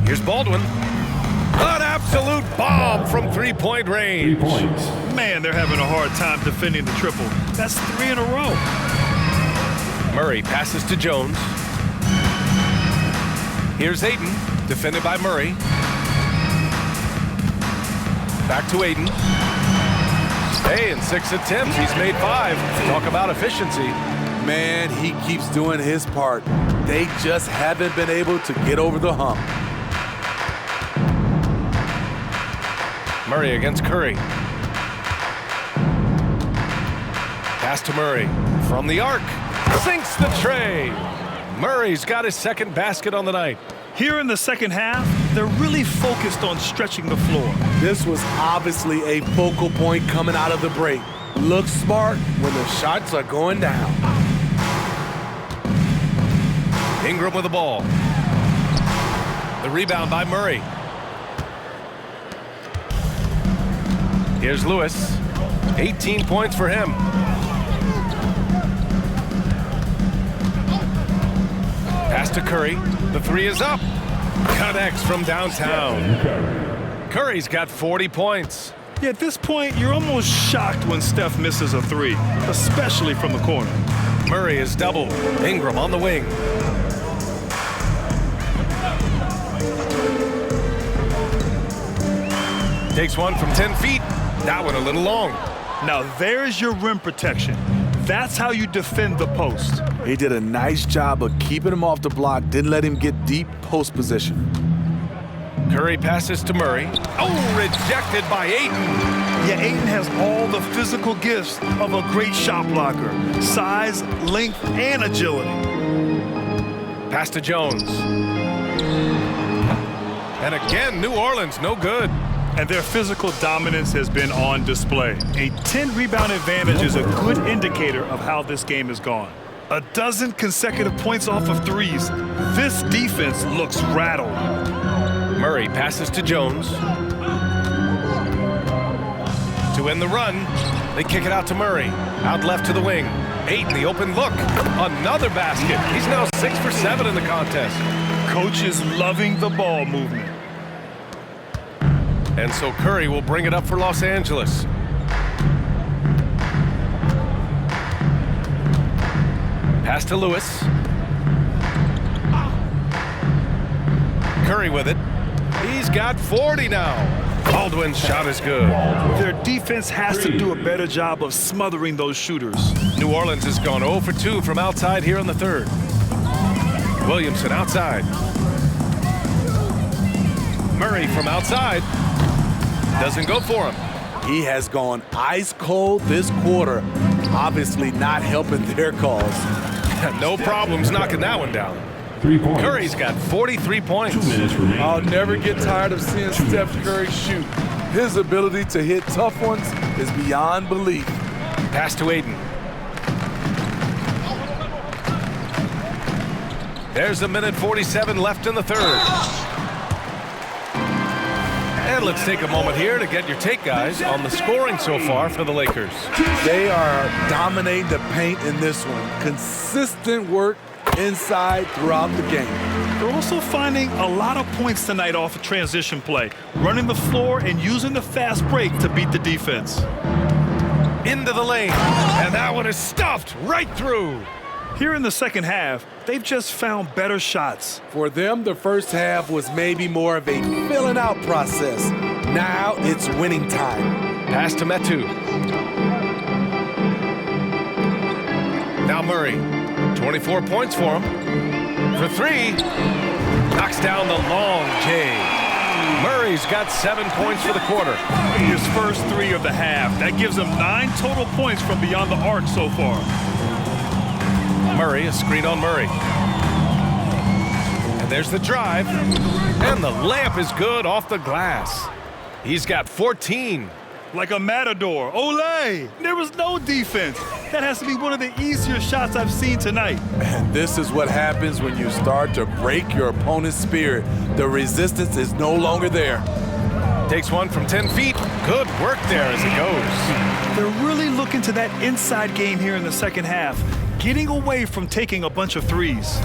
Here's Baldwin. An absolute bomb from three-point range. 3 points. Man, they're having a hard time defending the triple. That's 3 in a row. Murray passes to Jones. Here's Aiden, defended by Murray. Back to Aiden. Hey, in 6 attempts, he's made 5. Talk about efficiency. Man, he keeps doing his part. They just haven't been able to get over the hump. Murray against Curry. Pass to Murray. From the arc. Sinks the tray. Murray's got his second basket on the night. Here in the second half, they're really focused on stretching the floor. This was obviously a focal point coming out of the break. Look smart when the shots are going down. Ingram with the ball. The rebound by Murray. Here's Lewis. 18 points for him. Pass to Curry. The 3 is up. Connects from downtown. Curry's got 40 points. Yeah, at this point, you're almost shocked when Steph misses a 3, especially from the corner. Murray is doubled. Ingram on the wing. Takes one from 10 feet. That one a little long. Now there's your rim protection. That's how you defend the post. He did a nice job of keeping him off the block, didn't let him get deep post position. Curry passes to Murray. Oh, rejected by Ayton. Yeah, Ayton has all the physical gifts of a great shot blocker. Size, length, and agility. Pass to Jones. And again, New Orleans, no good. And their physical dominance has been on display. A 10-rebound advantage is a good indicator of how this game has gone. 12 consecutive points off of 3s. This defense looks rattled. Murray passes to Jones. To end the run, they kick it out to Murray. Out left to the wing. Ayton, the open look. Another basket. He's now 6 for 7 in the contest. Coach is loving the ball movement. And so Curry will bring it up for Los Angeles. Pass to Lewis. Curry with it. He's got 40 now. Baldwin's shot is good. Their defense has to do a better job of smothering those shooters. New Orleans has gone 0 for 2 from outside here in the third. Williamson outside. Murray from outside. Doesn't go for him. He has gone ice cold this quarter. Obviously not helping their cause. No problems knocking that one down. 3 points. Curry's got 43 points. 2 minutes remaining. I'll never get tired of seeing Steph Curry shoot. His ability to hit tough ones is beyond belief. Pass to Aiden. There's 1:47 left in the third. And let's take a moment here to get your take, guys, on the scoring so far for the Lakers. They are dominating the paint in this one. Consistent work inside throughout the game. They're also finding a lot of points tonight off of transition play, running the floor and using the fast break to beat the defense. Into the lane, and that one is stuffed right through. Here in the second half, they've just found better shots. For them, the first half was maybe more of a filling out process. Now it's winning time. Pass to Metu. Now Murray. 24 points for him. For 3. Knocks down the long J. Murray's got 7 points for the quarter. His first 3 of the half. That gives him 9 total points from beyond the arc so far. Murray, a screen on Murray. And there's the drive. And the layup is good off the glass. He's got 14. Like a matador. Olay! There was no defense. That has to be one of the easier shots I've seen tonight. And this is what happens when you start to break your opponent's spirit. The resistance is no longer there. Takes one from 10 feet. Good work there as it goes. They're really looking to that inside game here in the second half, getting away from taking a bunch of threes.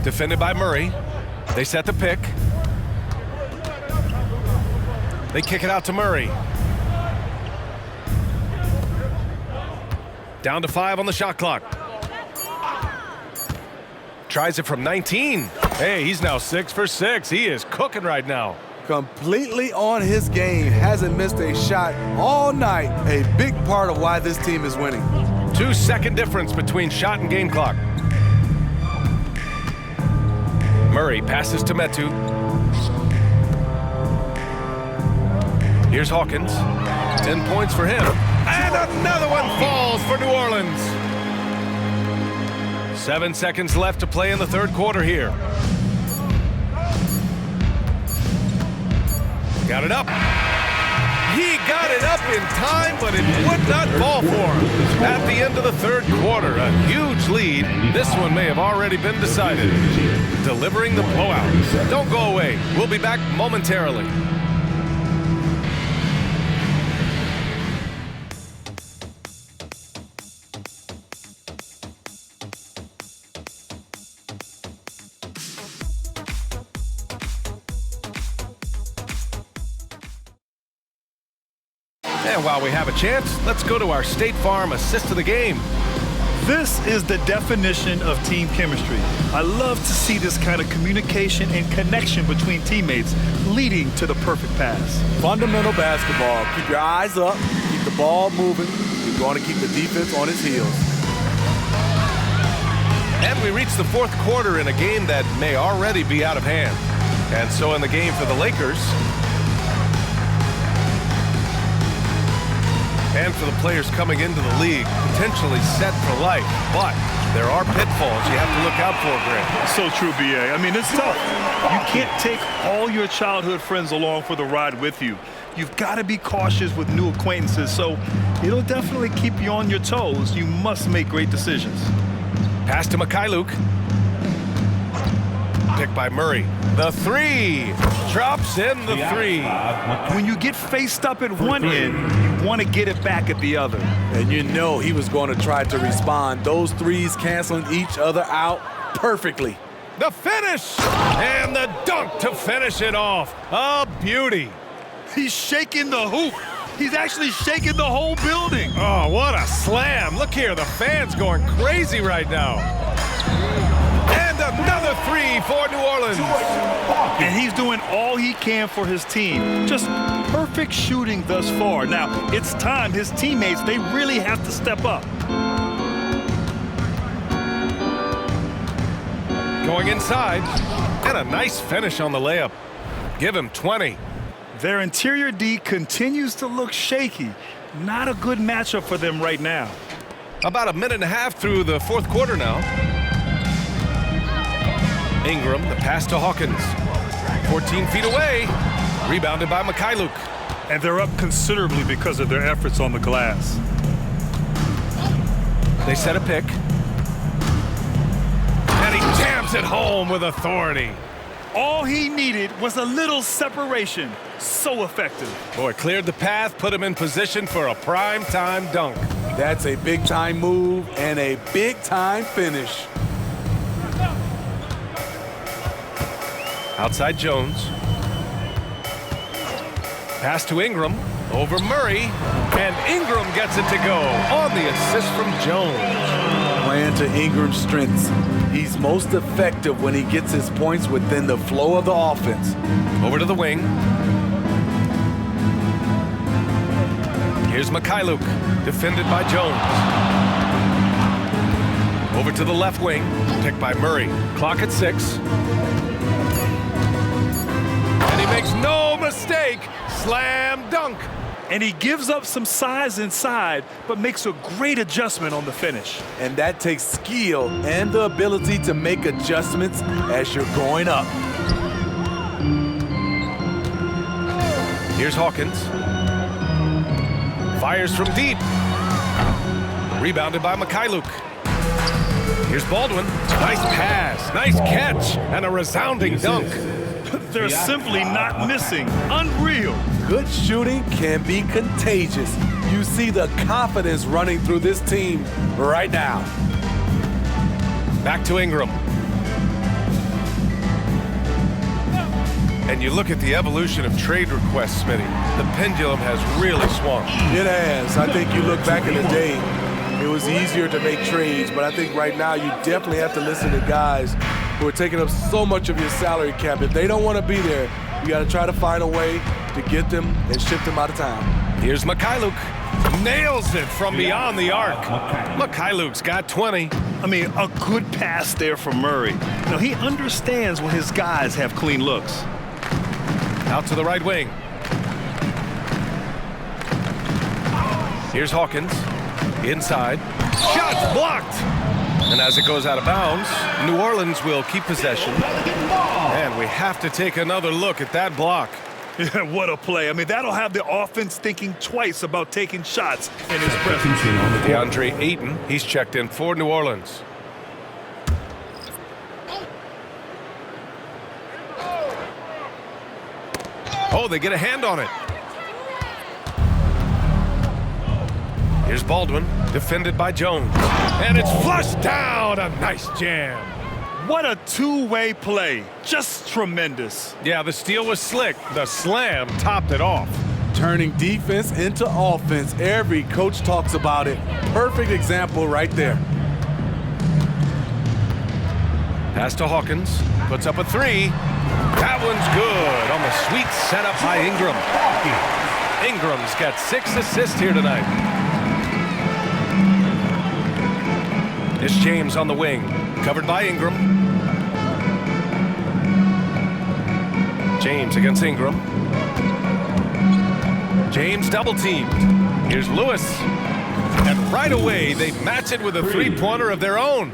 Defended by Murray. They set the pick. They kick it out to Murray. Down to 5 on the shot clock. Tries it from 19. Hey, he's now 6 for 6. He is cooking right now. Completely on his game. Hasn't missed a shot all night. A big part of why this team is winning. 2-second difference between shot and game clock. Murray passes to Metu. Here's Hawkins. 10 points for him. And another one falls for New Orleans. 7 seconds left to play in the third quarter here. Got it up. He got it up in time, but it would not fall for him. At the end of the third quarter, a huge lead. This one may have already been decided. Delivering the blowout. Don't go away. We'll be back momentarily. And while we have a chance, let's go to our State Farm assist of the game. This is the definition of team chemistry. I love to see this kind of communication and connection between teammates leading to the perfect pass. Fundamental basketball. Keep your eyes up, keep the ball moving. You're going to keep the defense on its heels. And we reach the fourth quarter in a game that may already be out of hand. And so in the game for the Lakers, and for the players coming into the league, potentially set for life. But there are pitfalls you have to look out for, Grant. So true, B.A. I mean, it's tough. You can't take all your childhood friends along for the ride with you. You've got to be cautious with new acquaintances, so it'll definitely keep you on your toes. You must make great decisions. Pass to Mikhailuk. Picked by Murray. The 3. Drops in the 3. When you get faced up at one end, you want to get it back at the other. And you know he was going to try to respond. Those threes canceling each other out perfectly. The finish! And the dunk to finish it off. A beauty. He's shaking the hoop. He's actually shaking the whole building. Oh, what a slam. Look here, the fans going crazy right now. And another three for New Orleans. And he's doing all he can for his team. Just perfect shooting thus far. Now, it's time. His teammates, they really have to step up. Going inside, and a nice finish on the layup. Give him 20. Their interior D continues to look shaky. Not a good matchup for them right now. About a minute and a half through the fourth quarter now. Ingram, the pass to Hawkins. 14 feet away. Rebounded by Mikhailuk. And they're up considerably because of their efforts on the glass. They set a pick. And he jams it home with authority. All he needed was a little separation. So effective. Boy, cleared the path, put him in position for a prime-time dunk. That's a big-time move and a big-time finish. Outside Jones. Pass to Ingram. Over Murray. And Ingram gets it to go on the assist from Jones. Playing to Ingram's strengths. He's most effective when he gets his points within the flow of the offense. Over to the wing. Here's Mikhailuk, defended by Jones. Over to the left wing, picked by Murray. Clock at 6. And he makes no mistake. Slam dunk. And he gives up some size inside, but makes a great adjustment on the finish. And that takes skill and the ability to make adjustments as you're going up. Here's Hawkins. Fires from deep. Rebounded by Mikhailuk. Here's Baldwin. Nice pass, nice catch, and a resounding dunk. They're simply not missing. Unreal. Good shooting can be contagious. You see the confidence running through this team right now. Back to Ingram. And you look at the evolution of trade requests, Smitty. The pendulum has really swung. It has. I think you look back in the day, it was easier to make trades, but I think right now you definitely have to listen to guys who are taking up so much of your salary cap. If they don't want to be there, you got to try to find a way to get them and ship them out of town. Here's Mikhailuk. Nails it from beyond the arc. Mikhailuk's got 20. I mean, a good pass there from Murray. Now, he understands when his guys have clean looks. Out to the right wing. Here's Hawkins. Inside. Shots blocked. And as it goes out of bounds, New Orleans will keep possession. And we have to take another look at that block. Yeah, what a play. I mean, that'll have the offense thinking twice about taking shots in his presence. DeAndre Ayton, he's checked in for New Orleans. Oh, they get a hand on it. Here's Baldwin, defended by Jones. And it's flushed down. A nice jam. What a two-way play. Just tremendous. Yeah, the steal was slick. The slam topped it off. Turning defense into offense. Every coach talks about it. Perfect example right there. Pass to Hawkins. Puts up a three. That one's good on the sweet setup by Ingram. Ingram's got 6 assists here tonight. It's James on the wing. Covered by Ingram. James against Ingram. James double teamed. Here's Lewis. And right away, they match it with a three-pointer of their own.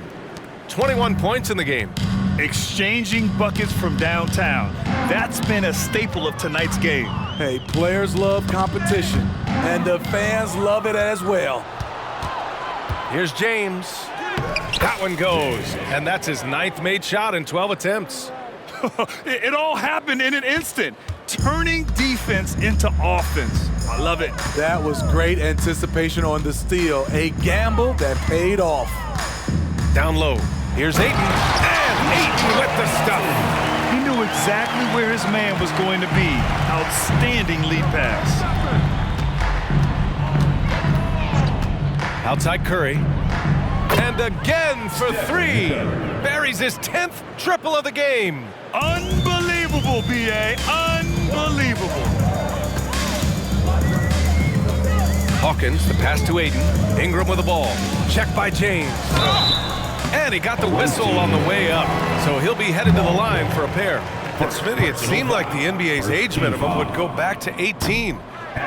21 points in the game. Exchanging buckets from downtown. That's been a staple of tonight's game. Hey, players love competition, and the fans love it as well. Here's James. That one goes, and that's his 9th made shot in 12 attempts. It all happened in an instant. Turning defense defense into offense. I love it. That was great anticipation on the steal. A gamble that paid off. Down low. Here's Ayton. And Ayton with the stuff. He knew exactly where his man was going to be. Outstanding lead pass. Outside Curry. And again for three. Buries his 10th triple of the game. Unbelievable, B.A. Unbelievable. Hawkins, the pass to Ayton. Ingram with the ball. Checked by James. And he got the whistle on the way up. So he'll be headed to the line for a pair. And Smitty, it seemed like the NBA's age minimum would go back to 18.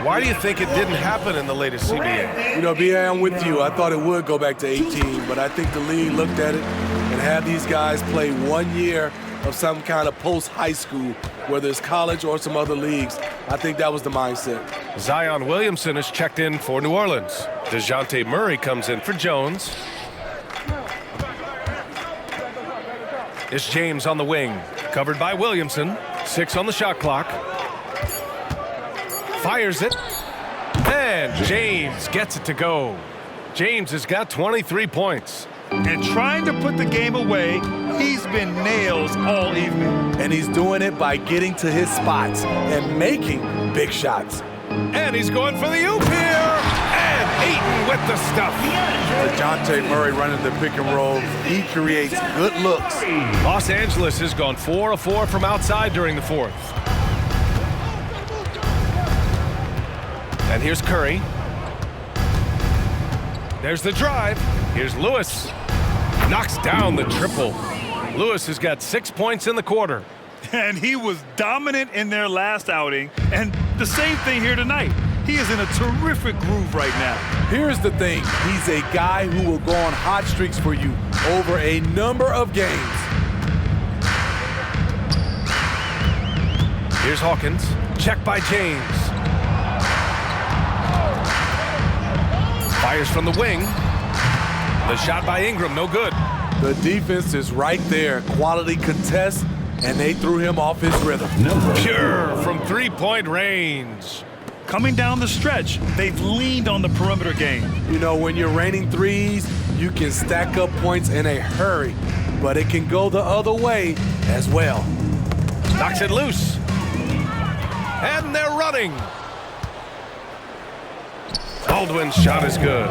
Why do you think it didn't happen in the latest CBA? You know, B.A., I'm with you. I thought it would go back to 18, but I think the league looked at it and had these guys play 1 year of some kind of post-high school, whether it's college or some other leagues. I think that was the mindset. Zion Williamson is checked in for New Orleans. DeJounte Murray comes in for Jones. It's James on the wing, covered by Williamson. 6 on the shot clock. Fires it. And James gets it to go. James has got 23 points. And trying to put the game away, he's been nails all evening. And he's doing it by getting to his spots and making big shots. And he's going for the oop here. And Ayton with the stuff. DeJounte Murray running the pick and roll. He creates good looks. Los Angeles has gone 4 of 4 from outside during the fourth. And here's Curry. There's the drive. Here's Lewis. Knocks down the triple. Lewis has got 6 points in the quarter. And he was dominant in their last outing. And the same thing here tonight. He is in a terrific groove right now. Here's the thing. He's a guy who will go on hot streaks for you over a number of games. Here's Hawkins. Checked by James. Fires from the wing. The shot by Ingram, no good. The defense is right there. Quality contest, and they threw him off his rhythm. Pure from three-point range. Coming down the stretch, they've leaned on the perimeter game. You know, when you're raining threes, you can stack up points in a hurry, but it can go the other way as well. Knocks it loose. And they're running. Baldwin's shot is good.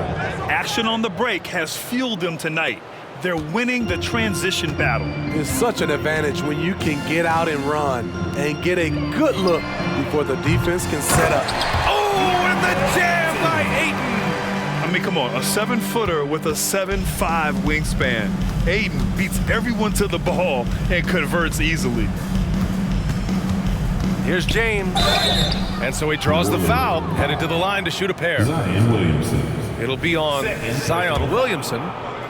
Action on the break has fueled them tonight. They're winning the transition battle. It's such an advantage when you can get out and run and get a good look before the defense can set up. Oh, and the jam by Ayton. I mean, come on, a 7-footer with a 7'5" wingspan. Ayton beats everyone to the ball and converts easily. Here's James. And so he draws the foul, headed to the line to shoot a pair. Zion Williamson. It'll be on Zion Williamson.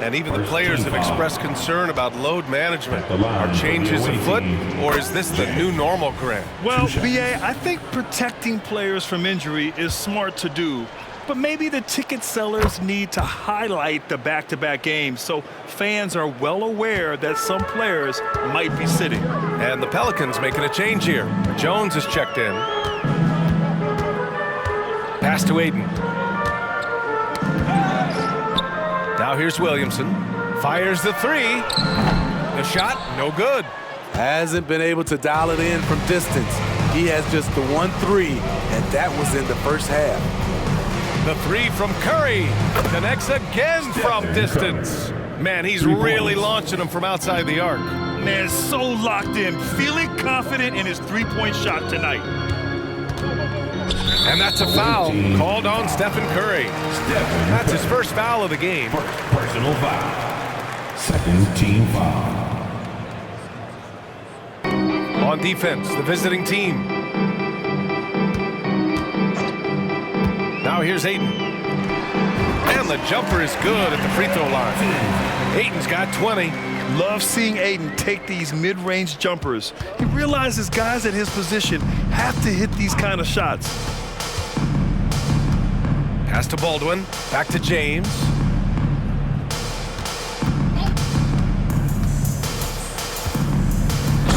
And even the players have expressed concern about load management. Are changes afoot, or is this the new normal, Grant? Well, B.A., I think protecting players from injury is smart to do. But maybe the ticket sellers need to highlight the back-to-back games so fans are well aware that some players might be sitting. And the Pelicans making a change here. Jones is checked in. Pass to Ayton. Now here's Williamson. Fires the three. The shot, no good. Hasn't been able to dial it in from distance. He has just the 1-3, and that was in the first half. The three from Curry. Connects again from distance. Man, he's really launching them from outside the arc. Man, so locked in, feeling confident in his three-point shot tonight. And that's a foul called on Stephen Curry. That's his first foul of the game. Personal foul. Second team foul. On defense, the visiting team. Now here's Ayton. And the jumper is good at the free throw line. Ayton's got 20. Love seeing Ayton take these mid-range jumpers. He realizes guys at his position have to hit these kind of shots. Pass to Baldwin. Back to James.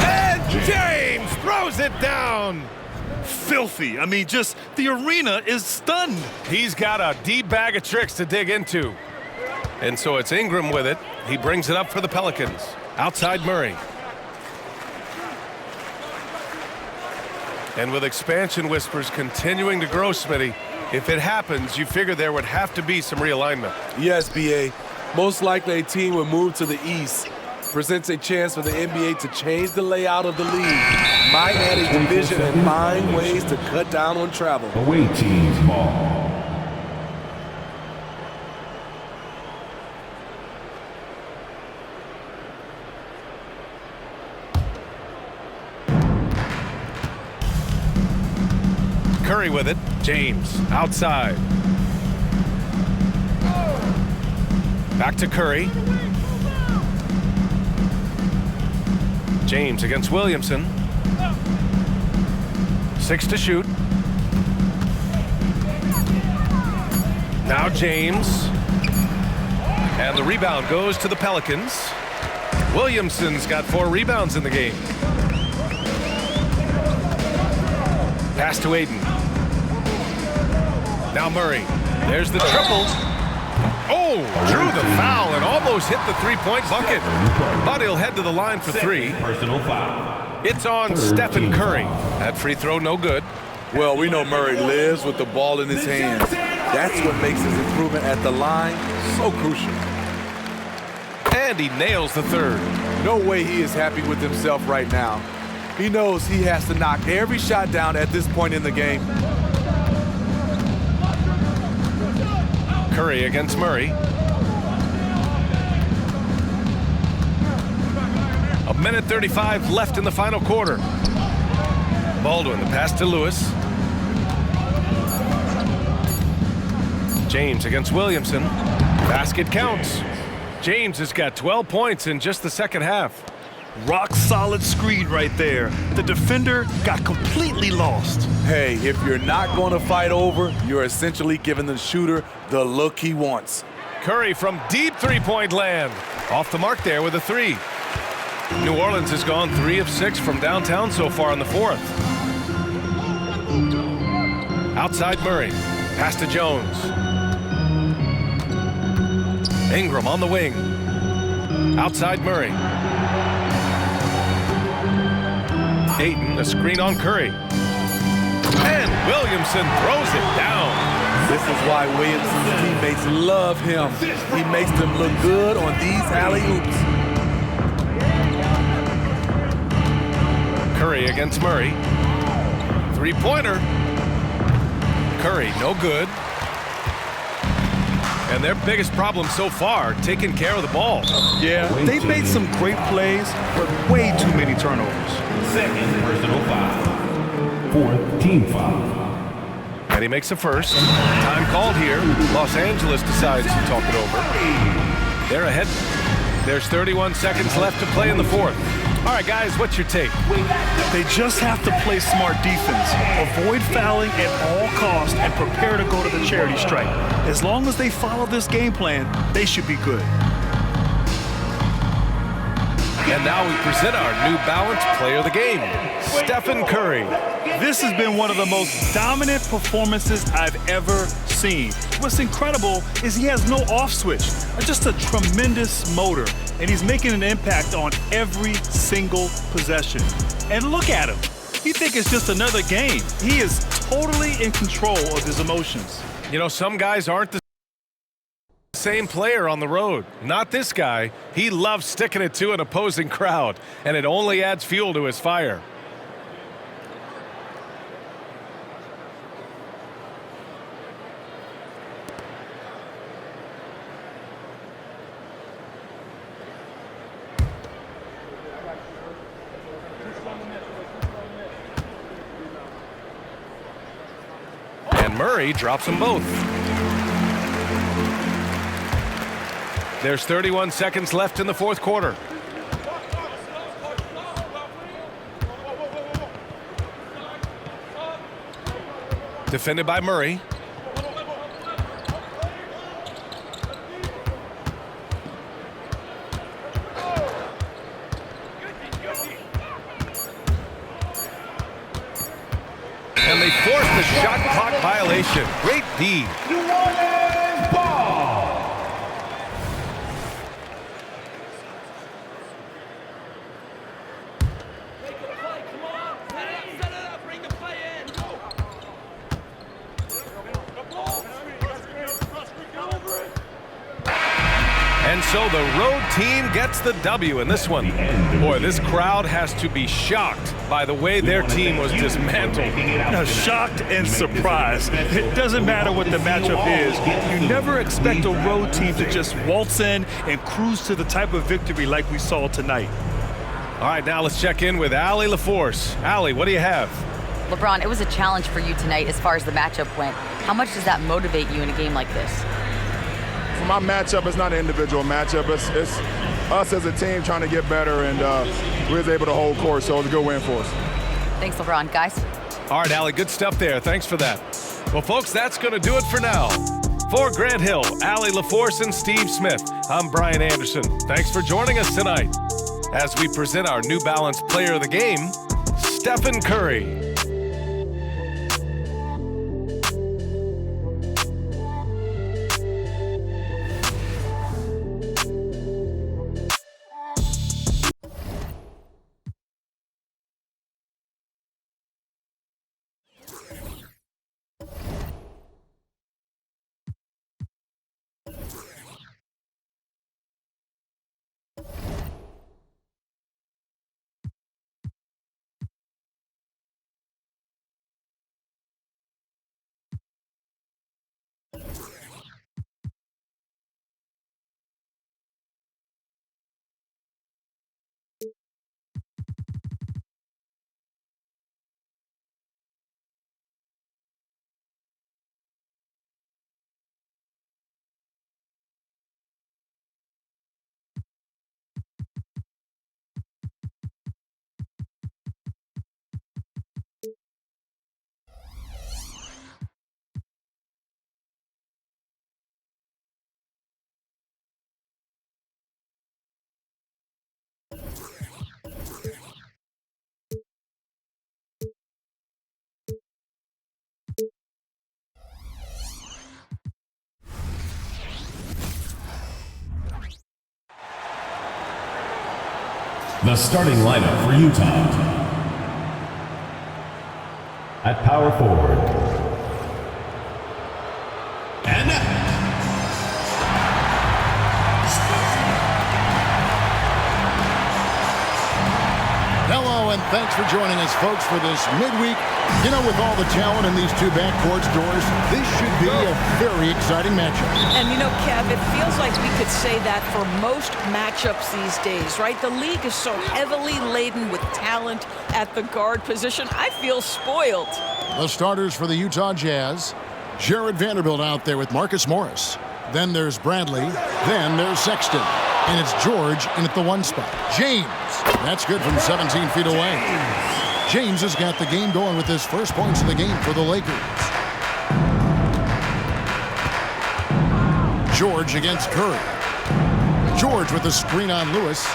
And James throws it down. filthy. I mean, just the arena is stunned. He's got a deep bag of tricks to dig into. And so it's Ingram with it. He brings it up for the Pelicans. Outside Murray. And with expansion whispers continuing to grow, Smitty, if it happens, you figure there would have to be some realignment. Yes, B.A. Most likely a team would move to the east. Presents a chance for the NBA to change the layout of the league. Might add a division and find ways to cut down on travel. Away teams ball. Curry with it. James outside. Back to Curry. James against Williamson. 6 to shoot. Now James. And the rebound goes to the Pelicans. Williamson's got 4 rebounds in the game. Pass to Aiden. Now Murray. There's the triple. Oh, drew the foul and almost hit the three-point bucket. But he'll head to the line for 3. Personal foul. It's on Stephen Curry. That free throw no good. Well, we know Murray lives with the ball in his hands. That's what makes his improvement at the line so crucial. And he nails the third. No way he is happy with himself right now. He knows he has to knock every shot down at this point in the game. Curry against Murray. A minute 35 left in the final quarter. Baldwin, the pass to Lewis. James against Williamson. Basket counts. James has got 12 points in just the second half. Rock solid screen right there. The defender got completely lost. Hey, if you're not going to fight over, you're essentially giving the shooter the look he wants. Curry from deep three-point land. Off the mark there with a 3. New Orleans has gone 3 of 6 from downtown so far in the fourth. Outside Murray. Pass to Jones. Ingram on the wing. Outside Murray. Ayton, a screen on Curry. And Williamson throws it down. This is why Williamson's teammates love him. He makes them look good on these alley-oops. Curry against Murray. Three-pointer. Curry, no good. And their biggest problem so far, taking care of the ball. Yeah, they've made some great plays, but way too many turnovers. Second personal foul. 4th team foul. And he makes a first. Time called here. Los Angeles decides to talk it over. They're ahead. There's 31 seconds left to play in the fourth. All right, guys, what's your take? They just have to play smart defense, avoid fouling at all costs, and prepare to go to the charity stripe. As long as they follow this game plan, they should be good. And now we present our New Balance Player of the Game, Stephen Curry. This has been one of the most dominant performances I've ever seen. What's incredible is he has no off switch, just a tremendous motor, and he's making an impact on every single possession. And look at him. He thinks it's just another game. He is totally in control of his emotions. You know, some guys aren't the same player on the road. Not this guy. He loves sticking it to an opposing crowd, and it only adds fuel to his fire. And Murray drops them both. There's 31 seconds left in the fourth quarter. Defended by Murray. And they forced the shot clock violation. Great D. And so the road team gets the W in this one. Boy, this crowd has to be shocked by the way their team was dismantled. Now, shocked and surprised. It doesn't matter what the matchup is. You never expect a road team to just waltz in and cruise to the type of victory like we saw tonight. All right, now let's check in with Allie LaForce. Allie, what do you have? LeBron, it was a challenge for you tonight as far as the matchup went. How much does that motivate you in a game like this? For my matchup, it's not an individual matchup. It's us as a team trying to get better, and we was able to hold court, so it was a good win for us. Thanks, LeBron. Guys? All right, Allie, good stuff there. Thanks for that. Well, folks, that's going to do it for now. For Grant Hill, Allie LaForce, and Steve Smith, I'm Brian Anderson. Thanks for joining us tonight as we present our New Balance Player of the Game, Stephen Curry. The starting lineup for Utah. At power forward. And hello, and thanks for joining us, folks, for this midweek. You know, with all the talent in these two backcourts, Doris, this should be a very exciting matchup. And you know, Kev, it feels like we could say that for most matchups these days, right? The league is so heavily laden with talent at the guard position. I feel spoiled. The starters for the Utah Jazz. Jared Vanderbilt out there with Marcus Morris. Then there's Bradley. Then there's Sexton. And it's George in at the one spot. James. That's good from 17 feet away. James has got the game going with his first points of the game for the Lakers. George against Curry. George with the screen on Lewis.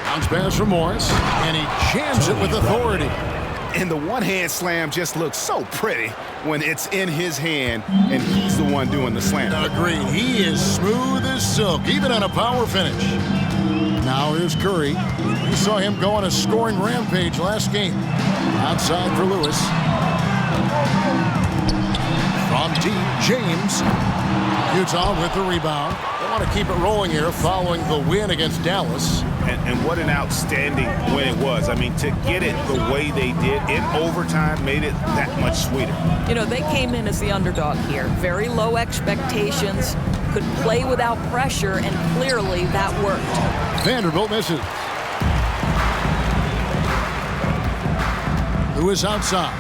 Bounce pass from Morris, and he jams it with authority. And the one-hand slam just looks so pretty when it's in his hand and he's the one doing the slam. Agreed. He is smooth as silk, even on a power finish. Now here's Curry. We saw him go on a scoring rampage last game. Outside for Lewis. From deep, James. Utah with the rebound. They want to keep it rolling here following the win against Dallas. And what an outstanding win it was. I mean, to get it the way they did in overtime made it that much sweeter. You know, they came in as the underdog here. Very low expectations, could play without pressure, and clearly that worked. Vanderbilt misses. Lewis outside.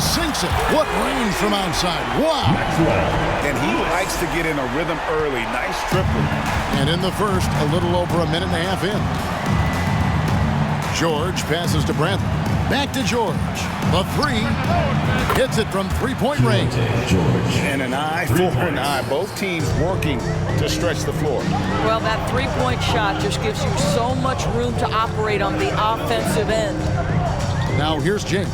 Sinks it. What range from outside. Wow. And he likes to get in a rhythm early. Nice triple. And in the first, a little over a minute and a half in. George passes to Bradley. Back to George. The three. Hits it from three-point range. And an eye for an eye. Both teams working to stretch the floor. Well, that three-point shot just gives you so much room to operate on the offensive end. Now here's James.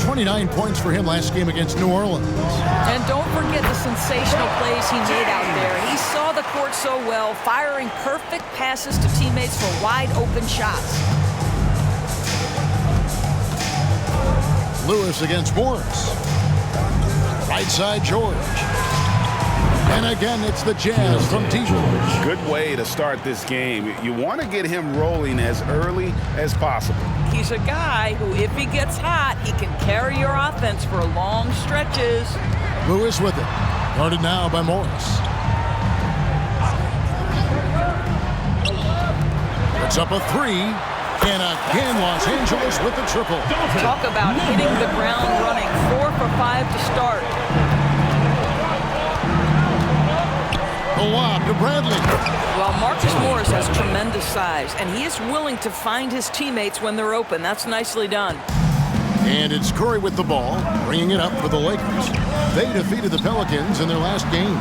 29 points for him last game against New Orleans. And don't forget the sensational plays he made out there. He saw the court so well, firing perfect passes to teammates for wide open shots. Lewis against Morris. Right side, George. And again, it's the Jazz from DJ. Good way to start this game. You want to get him rolling as early as possible. He's a guy who, if he gets hot, he can carry your offense for long stretches. Lewis with it. Guarded now by Morris. Puts up a three. And again, Los Angeles with the triple. Talk about hitting the ground running. 4 for 5 to start. The lob to Bradley. Well, Marcus Morris has tremendous size, and he is willing to find his teammates when they're open. That's nicely done. And it's Curry with the ball, bringing it up for the Lakers. They defeated the Pelicans in their last game.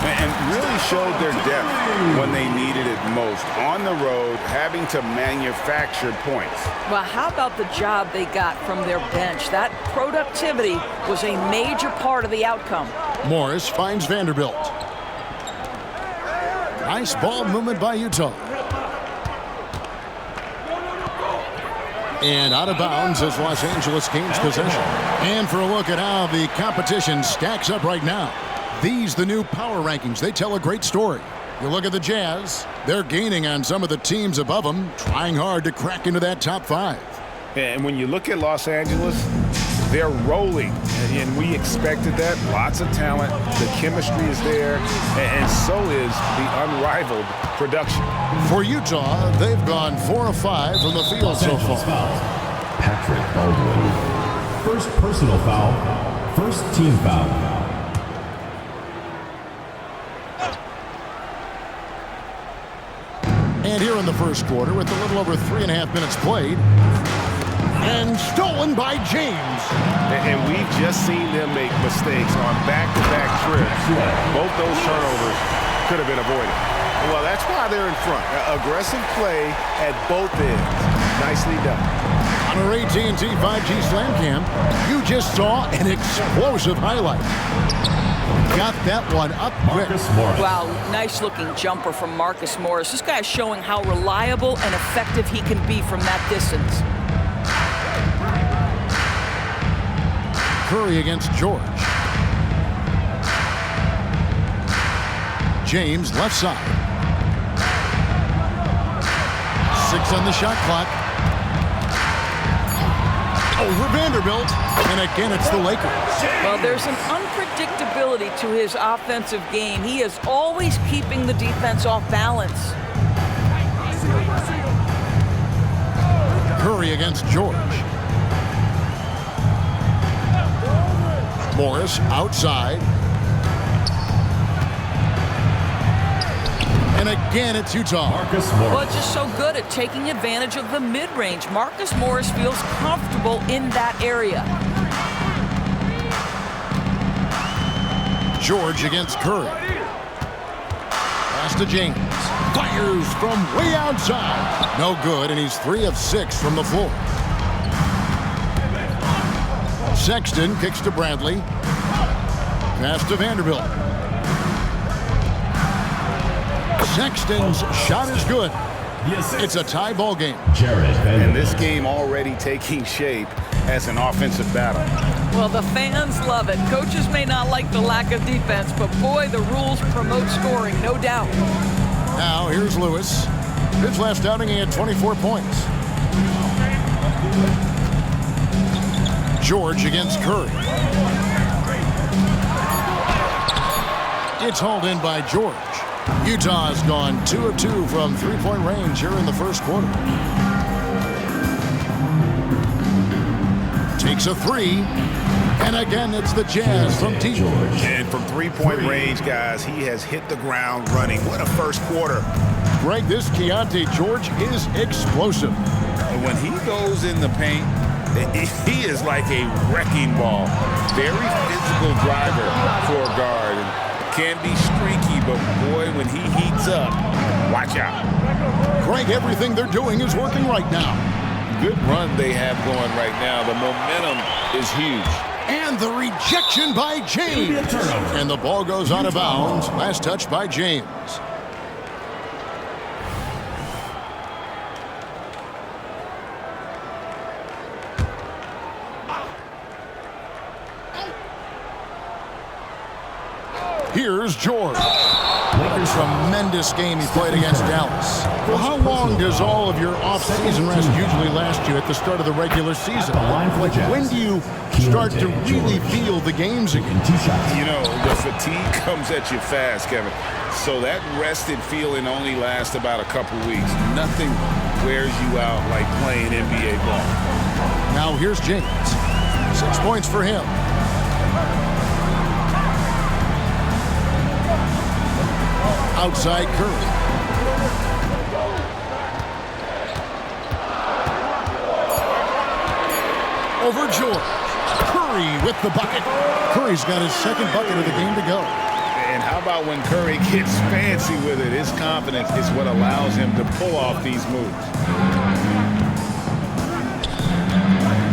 And really showed their depth when they needed it most. On the road, having to manufacture points. Well, how about the job they got from their bench? That productivity was a major part of the outcome. Morris finds Vanderbilt. Nice ball movement by Utah. And out of bounds as Los Angeles gains possession. And for a look at how the competition stacks up right now. These, the new power rankings, they tell a great story. You look at the Jazz, they're gaining on some of the teams above them, trying hard to crack into that top 5. And when you look at Los Angeles, they're rolling, and we expected that. Lots of talent, the chemistry is there, and so is the unrivaled production. For Utah, they've gone 4 of 5 from the field so far. Patrick Baldwin. First personal foul, first team foul. And here in the first quarter, with a little over 3.5 minutes played, and stolen by James. And we've just seen them make mistakes on back-to-back trips. Both those turnovers could have been avoided. Well, that's why they're in front. Aggressive play at both ends. Nicely done. On our AT&T 5G Slam Cam, you just saw an explosive highlight. Got that one up quick. Wow, nice looking jumper from Marcus Morris. This guy is showing how reliable and effective he can be from that distance. Curry against George. James left side. 6 on the shot clock. Over Vanderbilt. And again, it's the Lakers. Well, there's an unpredictability to his offensive game. He is always keeping the defense off balance. Curry against George. Morris outside. And again, it's Utah. Marcus Morris. Well, it's just so good at taking advantage of the mid-range. Marcus Morris feels comfortable in that area. George against Curry. Pass to James. Fires from way outside. No good, and he's 3 of 6 from the floor. Sexton kicks to Bradley. Pass to Vanderbilt. Sexton's shot is good. It's a tie ball game. And this game already taking shape as an offensive battle. Well, the fans love it. Coaches may not like the lack of defense, but boy, the rules promote scoring, no doubt. Now, here's Lewis. His last outing, he had 24 points. George against Curry. It's hauled in by George. Utah has gone 2 of 2 from three-point range here in the first quarter. Takes a 3. And again, it's the Jazz from T. George. And from three-point range, guys, he has hit the ground running. What a first quarter. Greg, this Keontae George is explosive. When he goes in the paint, he is like a wrecking ball. Very physical driver for a guard. And can be streaky, but boy, when he heats up, watch out. Greg, everything they're doing is working right now. good run they have going right now. The momentum is huge. And the rejection by James. And the ball goes out of bounds. Last touch by James. Here's George. Tremendous game he played against Dallas. Well, how long does all of your off-season rest usually last you at the start of the regular season? Like, when do you start to really feel the games again? You know, the fatigue comes at you fast, Kevin. So that rested feeling only lasts about a couple weeks. Nothing wears you out like playing NBA ball. Now here's James. 6 points for him. Outside Curry. Over George. Curry with the bucket. Curry's got his second bucket of the game to go. And how about when Curry gets fancy with it? His confidence is what allows him to pull off these moves.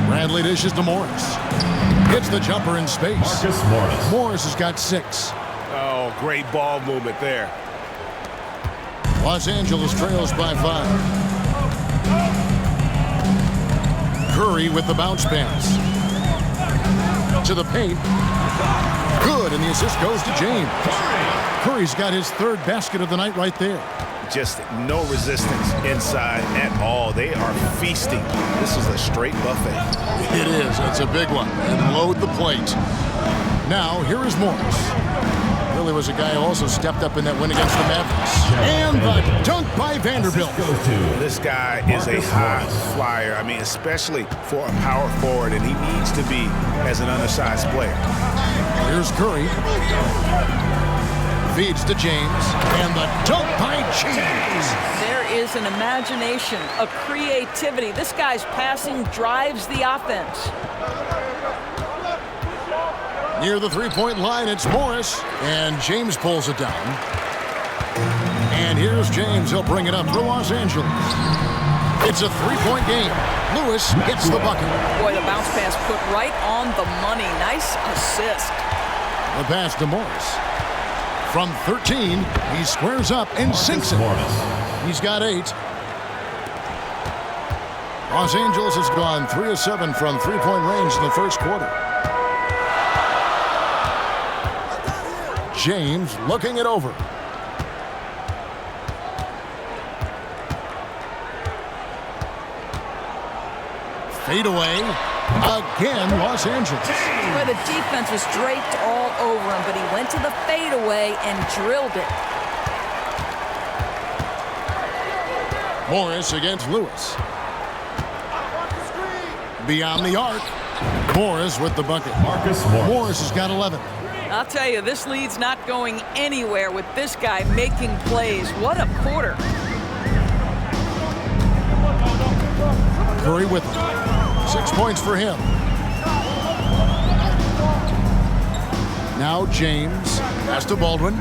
Bradley dishes to Morris. Hits the jumper in space. Marcus Morris. Morris has got 6. Oh, great ball movement there. Los Angeles trails by 5. Curry with the bounce pass. To the paint. Good, and the assist goes to James. Curry's got his 3rd basket of the night right there. Just no resistance inside at all. They are feasting. This is a straight buffet. It is. It's a big one. And load the plate. Now, here is Morris. Really was a guy who also stepped up in that win against the Mavericks. And the dunk by Vanderbilt. This guy is a high flyer. I mean, especially for a power forward, and he needs to be as an undersized player. Here's Curry. Feeds to James. And the dunk by James. There is an imagination, a creativity. This guy's passing drives the offense. Near the three-point line, it's Morris, and James pulls it down. And here's James. He'll bring it up for Los Angeles. It's a 3-point game. Lewis gets the bucket. Boy, the bounce pass put right on the money. Nice assist. The pass to Morris. From 13, he squares up and sinks it. He's got 8. Los Angeles has gone 3 of 7 from three-point range in the first quarter. James looking it over. Fade away. Again, Los Angeles. Where the defense was draped all over him, but he went to the fadeaway and drilled it. Morris against Lewis. Beyond the arc. Morris with the bucket. Marcus Morris. Morris has got 11. I'll tell you, this lead's not going anywhere with this guy making plays. What a quarter. Curry with him. 6 points for him. Now James. Pass to Baldwin.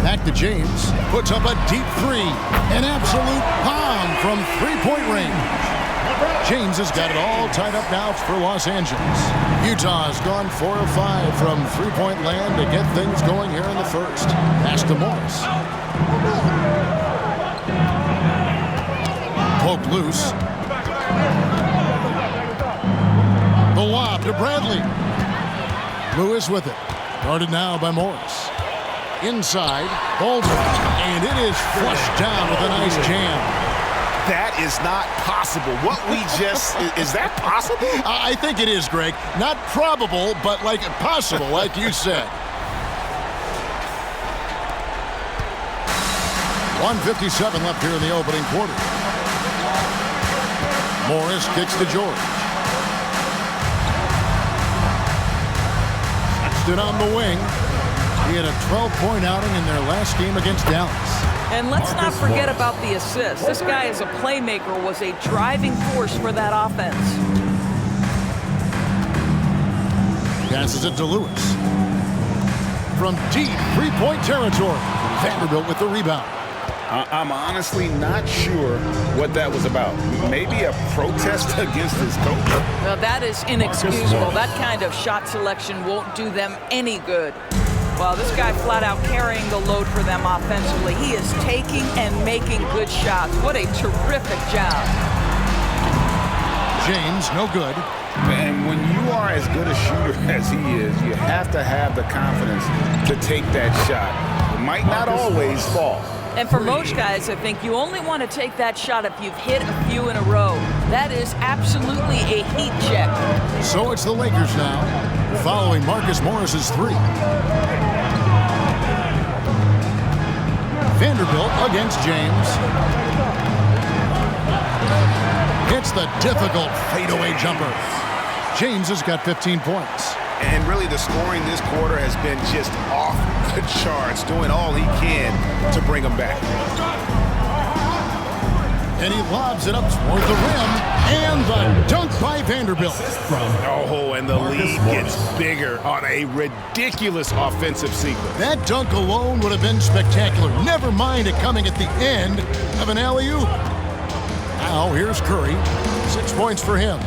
Back to James. Puts up a deep 3. An absolute bomb from three-point range. James has got it all tied up now for Los Angeles. Utah's gone 4 of 5 from three-point land to get things going here in the first. Pass to Morris. Poked loose. The lob to Bradley. Lewis with it. Guarded now by Morris. Inside, Baldwin. And it is flushed down with a nice jam. That is not possible. What we just, is that possible? I think it is, Greg. Not probable, but like possible, like you said. 1:57 left here in the opening quarter. Morris kicks to George. Stood on the wing. He had a 12-point outing in their last game against Dallas. And let's not forget about the assist. This guy as a playmaker was a driving force for that offense. Passes it to Lewis. From deep three-point territory. Vanderbilt with the rebound. I'm honestly not sure what that was about. Maybe a protest against his coach? Well, that is inexcusable. That kind of shot selection won't do them any good. Well, this guy flat out carrying the load for them offensively. He is taking and making good shots. What a terrific job. James, no good. And when you are as good a shooter as he is, you have to have the confidence to take that shot. It might not always fall. And for most guys, I think you only want to take that shot if you've hit a few in a row. That is absolutely a heat check. So it's the Lakers now, following Marcus Morris's three. Vanderbilt against James. Hits the difficult fadeaway jumper. James has got 15 points. And really the scoring this quarter has been just off the charts, doing all he can to bring them back. And he lobs it up toward the rim, and the dunk by Vanderbilt. Oh, and the lead gets bigger on a ridiculous offensive sequence. That dunk alone would have been spectacular. Never mind it coming at the end of an alley-oop. Now here's Curry, 6 points for him.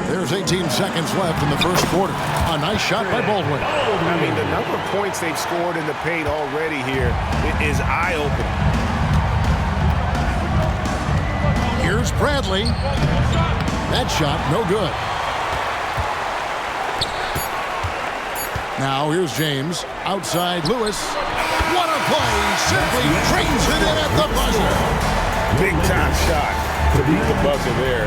There's 18 seconds left in the first quarter. A nice shot by Baldwin. I mean, the number of points they've scored in the paint already here is eye-opening. Here's Bradley. That shot, no good. Now here's James. Outside Lewis. What a play! Simply trains it in at the buzzer. Big-time shot to beat the buzzer there.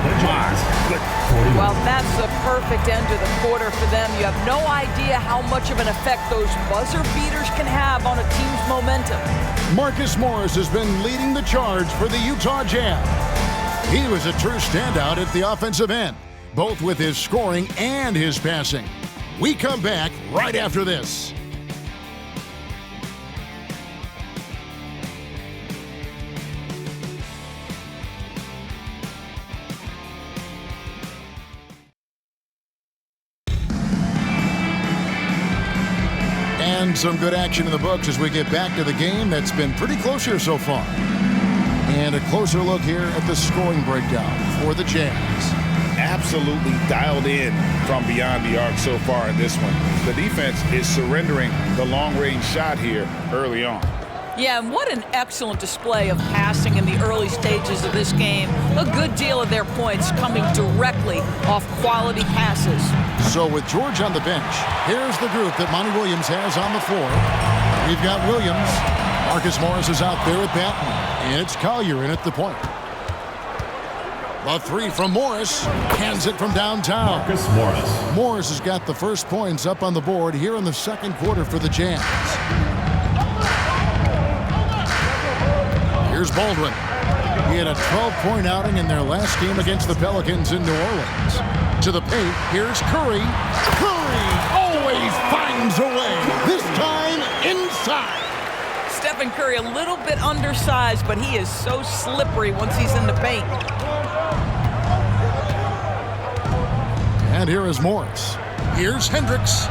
Well, that's the perfect end to the quarter for them. You have no idea how much of an effect those buzzer beaters can have on a team's momentum. Marcus Morris has been leading the charge for the Utah Jazz. He was a true standout at the offensive end, both with his scoring and his passing. We come back right after this. And some good action in the books as we get back to the game that's been pretty close here so far. And a closer look here at the scoring breakdown for the Jazz. Absolutely dialed in from beyond the arc so far in this one. The defense is surrendering the long-range shot here early on. Yeah, and what an excellent display of passing in the early stages of this game. A good deal of their points coming directly off quality passes. So with George on the bench, here's the group that Monty Williams has on the floor. We've got Williams. Marcus Morris is out there with Batten. And it's Collier in at the point. The three from Morris. Hands it from downtown. Marcus Morris. Morris has got the first points up on the board here in the second quarter for the Jazz. Here's Baldwin. He had a 12-point outing in their last game against the Pelicans in New Orleans. To the paint, here's Curry. Curry always finds a way. This time inside. Stephen Curry a little bit undersized, but he is so slippery once he's in the paint. And here is Morris. Here's Hendricks.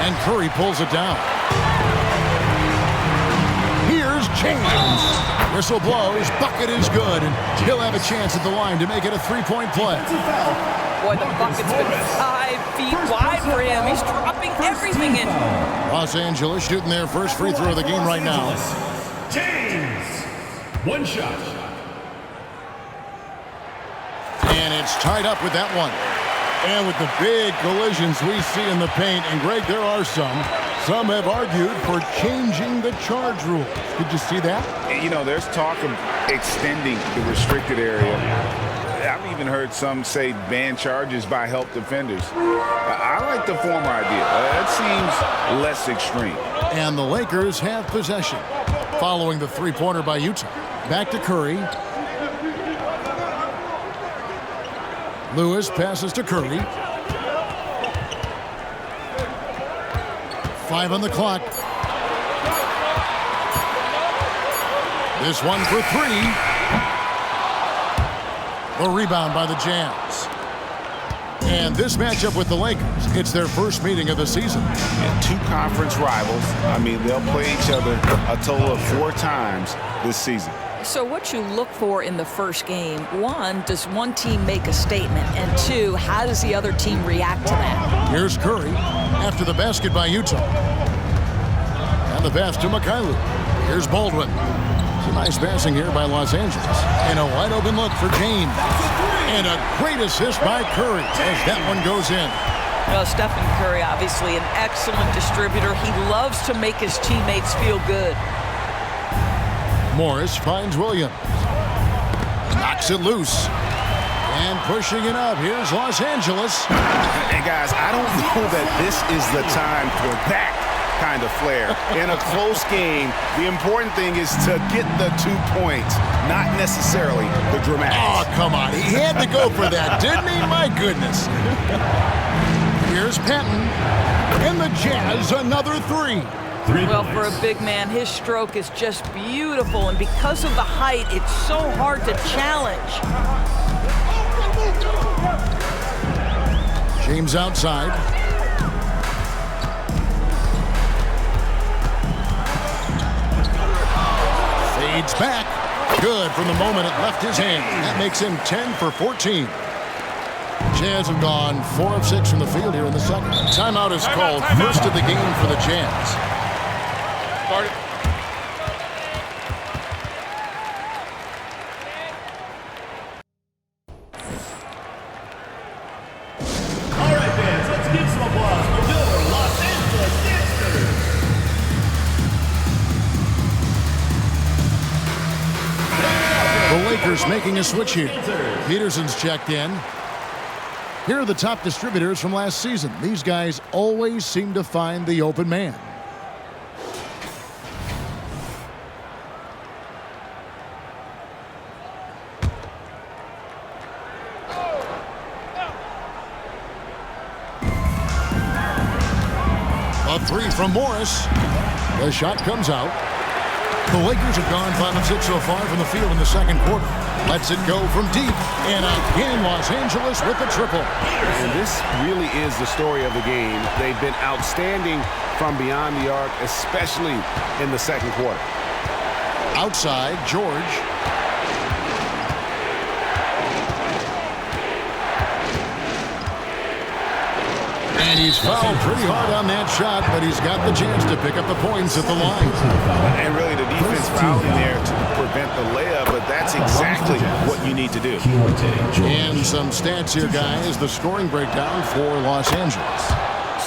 And Curry pulls it down. Here's James. Whistle blows. Bucket is good. And he'll have a chance at the line to make it a three-point play. Boy, the bucket's been 5 feet wide for him. He's dropping everything in. Los Angeles shooting their first free throw of the game right now. James. One shot. And it's tied up with that one. And with the big collisions we see in the paint, and Greg, there are some have argued for changing the charge rules. Did you see that? You know, there's talk of extending the restricted area. I've even heard some say ban charges by help defenders. I like the former idea. That seems less extreme. And the Lakers have possession following the three-pointer by Utah. Back to Curry. Lewis passes to Curry. 5 on the clock. This one for 3. The rebound by the Jazz. And this matchup with the Lakers, it's their first meeting of the season. And 2 conference rivals. I mean, they'll play each other a total of 4 times this season. So what you look for in the first game, 1, does one team make a statement? And 2, how does the other team react to that? Here's Curry after the basket by Utah. And the pass to Mikhailuk. Here's Baldwin. Some nice passing here by Los Angeles. And a wide open look for James. And a great assist by Curry as that one goes in. Well, Stephen Curry, obviously an excellent distributor. He loves to make his teammates feel good. Morris finds Williams. Knocks it loose. And pushing it up. Here's Los Angeles. And guys, I don't know that this is the time for that kind of flair. In a close game, the important thing is to get the 2 points, not necessarily the dramatics. Oh, come on. He had to go for that, didn't he? My goodness. Here's Patton. And the Jazz, another 3. Well, for a big man, his stroke is just beautiful. And because of the height, it's so hard to challenge. James outside. Fades back. Good from the moment it left his hand. That makes him 10 for 14. Jazz have gone 4 of 6 from the field here in the second. Timeout is called. First of the game for the Jazz. Start. All right, fans, let's give some applause for your Los Angeles Gangsters. The Lakers making a switch here. Peterson's checked in. Here are the top distributors from last season. These guys always seem to find the open man. A 3 from Morris. The shot comes out. The Lakers have gone 5 of 6 so far from the field in the second quarter. Lets it go from deep. And again, Los Angeles with the triple. And this really is the story of the game. They've been outstanding from beyond the arc, especially in the second quarter. Outside, George. And he's fouled pretty hard on that shot, but he's got the chance to pick up the points at the line. And really the defense fouling there to prevent the layup, but that's exactly what you need to do. And some stats here, guys. The scoring breakdown for Los Angeles.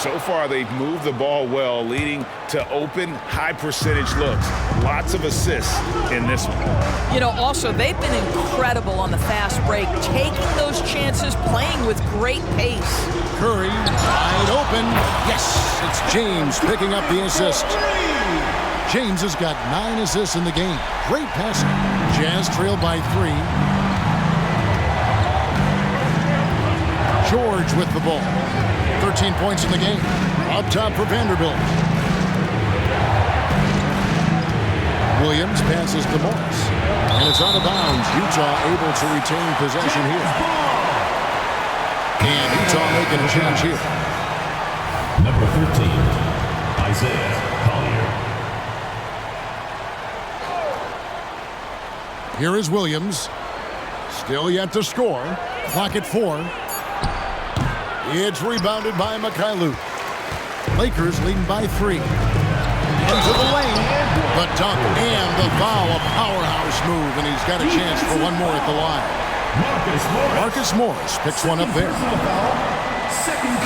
So far, they've moved the ball well, leading to open, high-percentage looks. Lots of assists in this one. You know, also, they've been incredible on the fast break, taking those chances, playing with great pace. Curry, wide open. Yes, it's James picking up the assist. James has got 9 assists in the game. Great passing. Jazz trailed by 3. George with the ball. 13 points in the game. Up top for Vanderbilt. Williams passes to Morris. And it's out of bounds. Utah able to retain possession here. And Utah making a change here. Number 13, Isaiah Collier. Here is Williams. Still yet to score. Clock at 4. It's rebounded by Mikhailuk. Lakers leading by 3. Into the lane. The dunk and the foul. A powerhouse move, and he's got a chance for one more at the line. Marcus Morris picks one up there.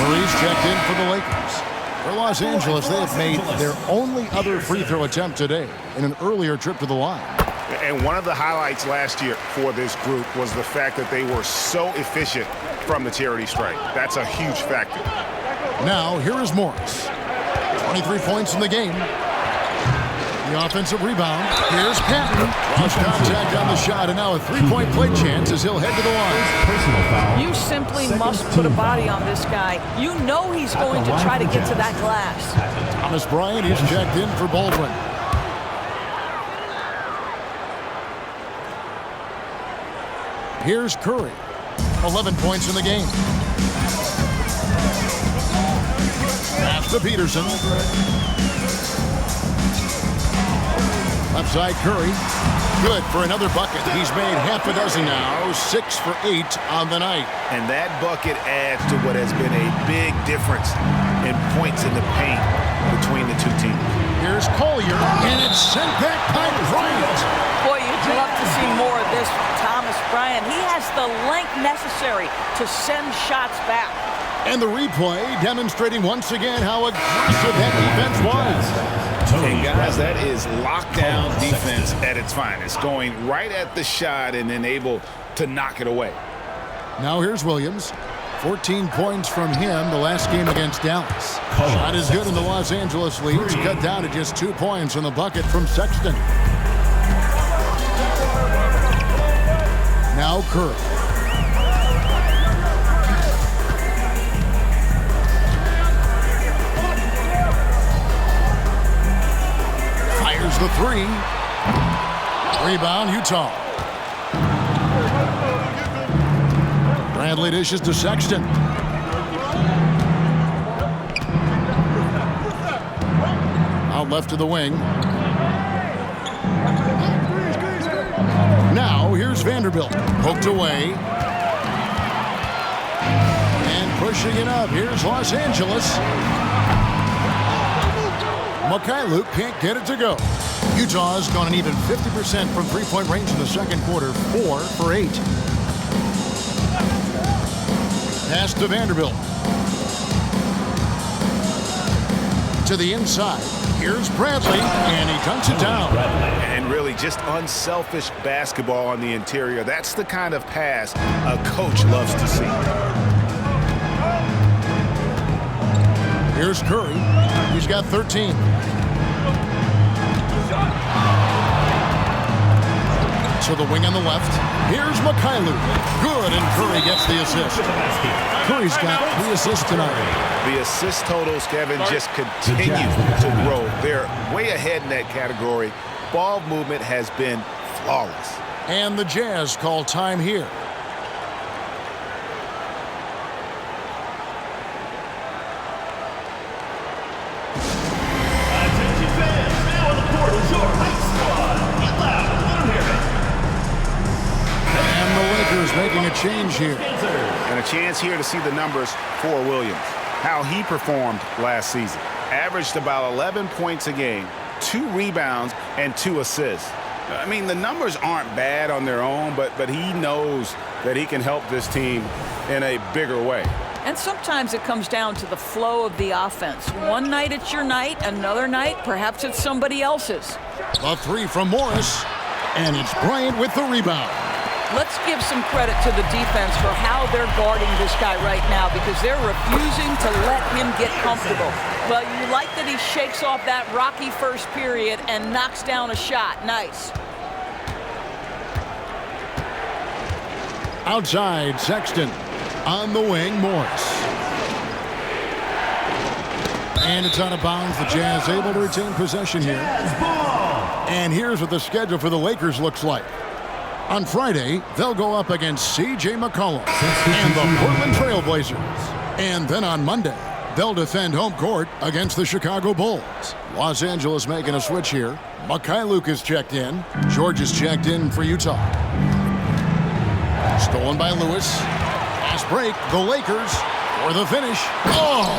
Murray's checked in for the Lakers. For Los Angeles, they have made their only other free throw attempt today in an earlier trip to the line. And one of the highlights last year for this group was the fact that they were so efficient from the charity stripe. That's a huge factor. Now, here is Morris. 23 points in the game. The offensive rebound. Here's Patton. Lost contact on the shot, and now a 3-point play chance as he'll head to the line. You simply must put a body on this guy. You know he's going to try to get to that glass. Thomas Bryant is checked in for Baldwin. Here's Curry. 11 points in the game. Pass to Peterson. Left side, Curry. Good for another bucket. He's made half a dozen now, 6 for 8 on the night. And that bucket adds to what has been a big difference in points in the paint between the two teams. Here's Collier, and it's sent back by Bryant. Boy, you'd love to see more of this from Thomas Bryant. He has the length necessary to send shots back. And the replay demonstrating once again how aggressive that defense was. And guys, that is lockdown defense at its finest, going right at the shot and then able to knock it away. Now here's Williams. 14 points from him the last game against Dallas. Shot is good in the Los Angeles leads, cut down to just 2 points in the bucket from Sexton. Now Curry. Fires the 3. Rebound, Utah. Bradley dishes to Sexton. Out left to the wing. Now here's Vanderbilt. Poked away. And pushing it up. Here's Los Angeles. Mikhailuk can't get it to go. Utah's gone an even 50% from three-point range in the second quarter. 4 for 8. Pass to Vanderbilt. To the inside. Here's Bradley, and he dunks it down. And really just unselfish basketball on the interior. That's the kind of pass a coach loves to see. Here's Curry. He's got 13. To the wing on the left. Here's Mikhailuk. Good, and Curry gets the assist. Curry's got 3 assists tonight. The assist totals, Kevin, just continue to grow. They're way ahead in that category. Ball movement has been flawless. And the Jazz call time here. Making a change here. And a chance here to see the numbers for Williams. How he performed last season. Averaged about 11 points a game, 2 rebounds, and 2 assists. I mean, the numbers aren't bad on their own, but he knows that he can help this team in a bigger way. And sometimes it comes down to the flow of the offense. One night it's your night, another night perhaps it's somebody else's. A 3 from Morris, and it's Bryant with the rebound. Let's give some credit to the defense for how they're guarding this guy right now because they're refusing to let him get comfortable. Well, you like that he shakes off that rocky first period and knocks down a shot. Nice. Outside, Sexton. On the wing, Morris. And it's out of bounds. The Jazz able to retain possession here. And here's what the schedule for the Lakers looks like. On Friday, they'll go up against C.J. McCollum and the Portland Trail Blazers. And then on Monday, they'll defend home court against the Chicago Bulls. Los Angeles making a switch here. Mikhailuk is checked in. George is checked in for Utah. Stolen by Lewis. Fast break, the Lakers for the finish. Oh!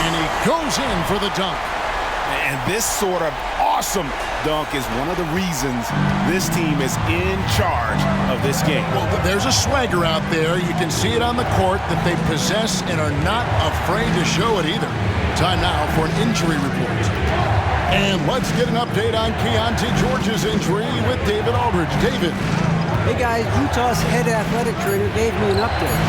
And he goes in for the dunk. And this sort of awesome dunk is one of the reasons this team is in charge of this game. Well, there's a swagger out there. You can see it on the court that they possess and are not afraid to show it either. Time now for an injury report. And let's get an update on Keontae George's injury with David Aldridge. David. Hey guys, Utah's head athletic trainer gave me an update.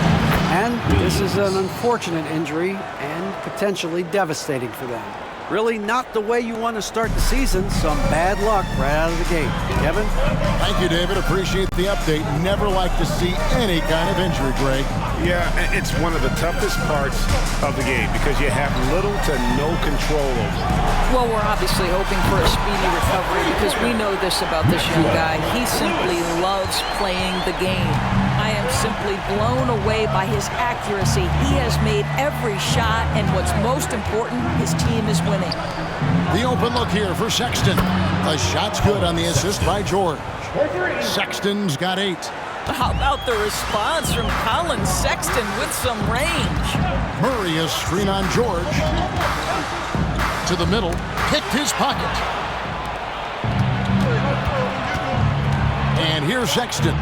And this is an unfortunate injury and potentially devastating for them. Really not the way you want to start the season. Some bad luck right out of the gate. Kevin? Thank you, David. Appreciate the update. Never like to see any kind of injury, Greg. Yeah, it's one of the toughest parts of the game because you have little to no control over it. Well, we're obviously hoping for a speedy recovery because we know this about this young guy. He simply loves playing the game. I am simply blown away by his accuracy. He has made every shot, and what's most important, his team is winning. The open look here for Sexton. The shot's good on the assist by George. Sexton's got 8. How about the response from Colin Sexton with some range? Murray a screen on George. To the middle, picked his pocket. And here's Sexton.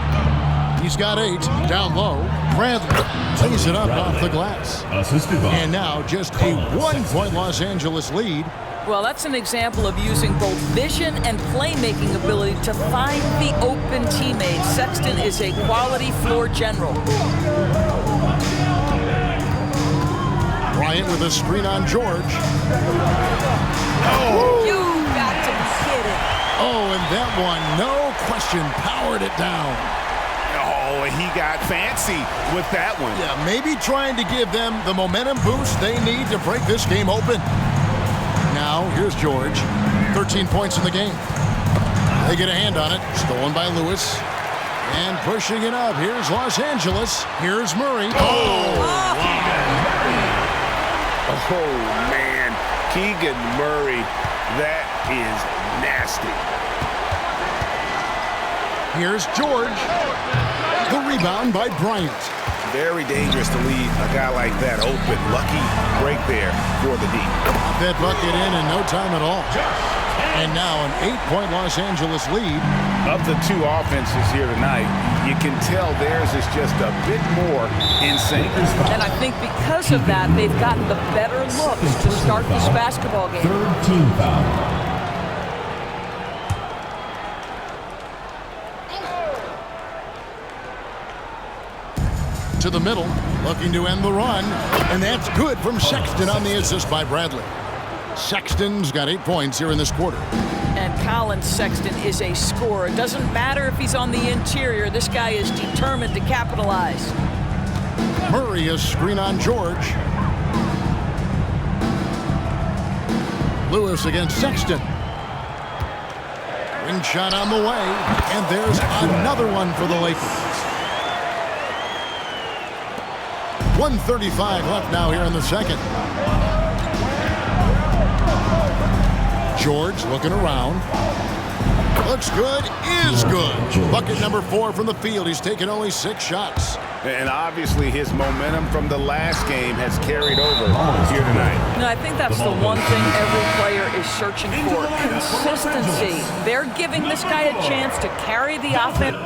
He's got 8, down low. Bradley lays it up off the glass. And now just a 1-point Los Angeles lead. Well, that's an example of using both vision and playmaking ability to find the open teammate. Sexton is a quality floor general. Bryant with a screen on George. Oh! You got to be kidding. Oh, and that one, no question, powered it down. Oh, he got fancy with that one. Yeah, maybe trying to give them the momentum boost they need to break this game open. Now, here's George. 13 points in the game. They get a hand on it. Stolen by Lewis. And pushing it up. Here's Los Angeles. Here's Murray. Oh, man. Keegan Murray. That is nasty. Here's George. The rebound by Bryant. Very dangerous to leave a guy like that open. Lucky break there for the D. That bucket in no time at all. And now an 8-point Los Angeles lead. Of the two offenses here tonight, you can tell theirs is just a bit more in sync. And I think because of that, they've gotten the better looks to start this basketball game. Third team foul. To the middle, looking to end the run, and that's good from Sexton on the assist by Bradley. Sexton's got 8 points here in this quarter. And Colin Sexton is a scorer. It doesn't matter if he's on the interior. This guy is determined to capitalize. Murray a screen on George. Lewis against Sexton. Ring shot on the way, and there's another one for the Lakers. 1:35 left now here in the second. George looking around. Looks good, is good. Bucket number 4 from the field. He's taken only 6 shots. And obviously his momentum from the last game has carried over here tonight. No, I think that's the one thing every player is searching for. Consistency. They're giving this guy a chance to carry the offense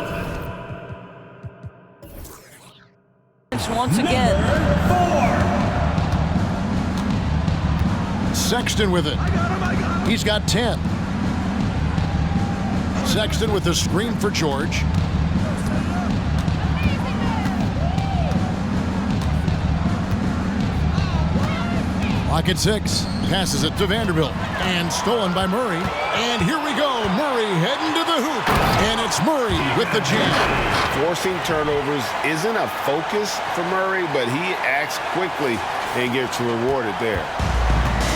once again. Sexton with it. He's got 10. Sexton with the screen for George. Lock at 6. Passes it to Vanderbilt. And stolen by Murray. And here we go. Murray heading to the hoop. And it's Murray with the jam. Forcing turnovers isn't a focus for Murray, but he acts quickly and gets rewarded there.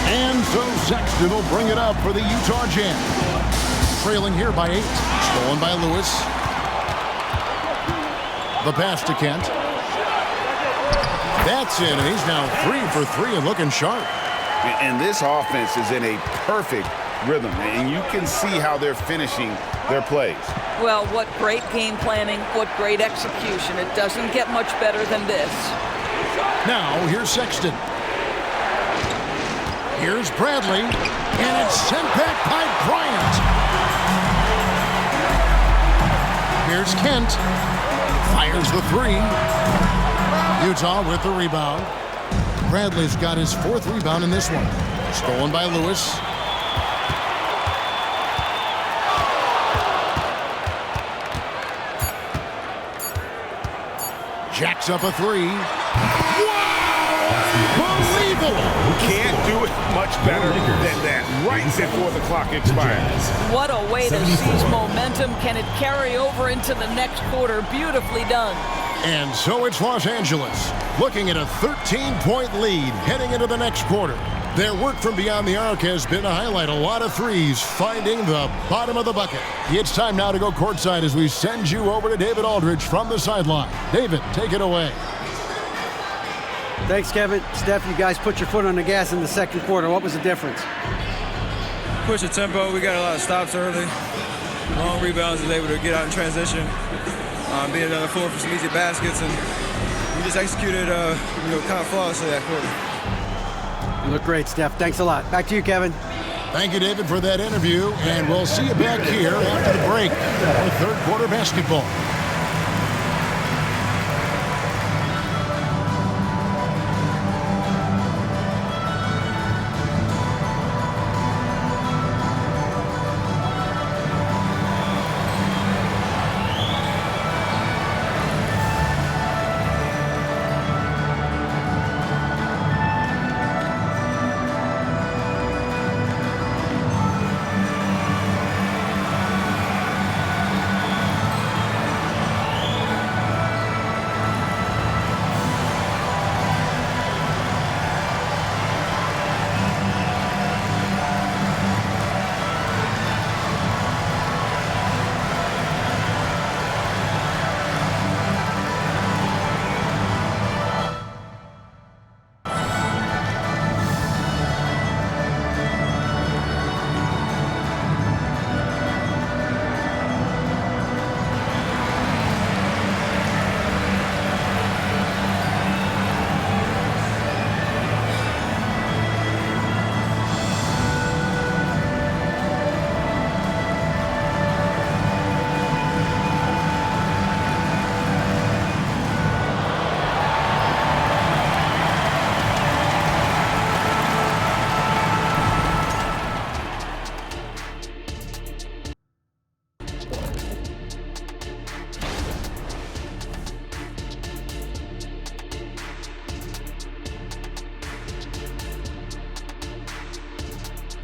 And so Sexton will bring it up for the Utah Jam. Trailing here by 8. Stolen by Lewis. The pass to Kent. That's in, and he's now 3 for 3 and looking sharp. And this offense is in a perfect rhythm, and you can see how they're finishing their plays. Well, what great game planning, what great execution. It doesn't get much better than this. Now, here's Sexton. Here's Bradley, and it's sent back by Bryant. Here's Kent. Fires the 3. Utah with the rebound. Bradley's got his 4th rebound in this one. Stolen by Lewis. Jacks up a 3. Wow! Believe Can't do it much better than that right before the clock expires. What a way to seize momentum. Can it carry over into the next quarter? Beautifully done. And so it's Los Angeles looking at a 13-point lead heading into the next quarter. Their work from beyond the arc has been to highlight a lot of threes, finding the bottom of the bucket. It's time now to go courtside as we send you over to David Aldridge from the sideline. David, take it away. Thanks, Kevin. Steph, you guys put your foot on the gas in the second quarter. What was the difference? Push the tempo. We got a lot of stops early. Long rebounds, was able to get out in transition. Being another floor for some easy baskets, and we just executed, kind of flawlessly that quarter. You look great, Steph. Thanks a lot. Back to you, Kevin. Thank you, David, for that interview, and we'll see you back here after the break for third quarter basketball.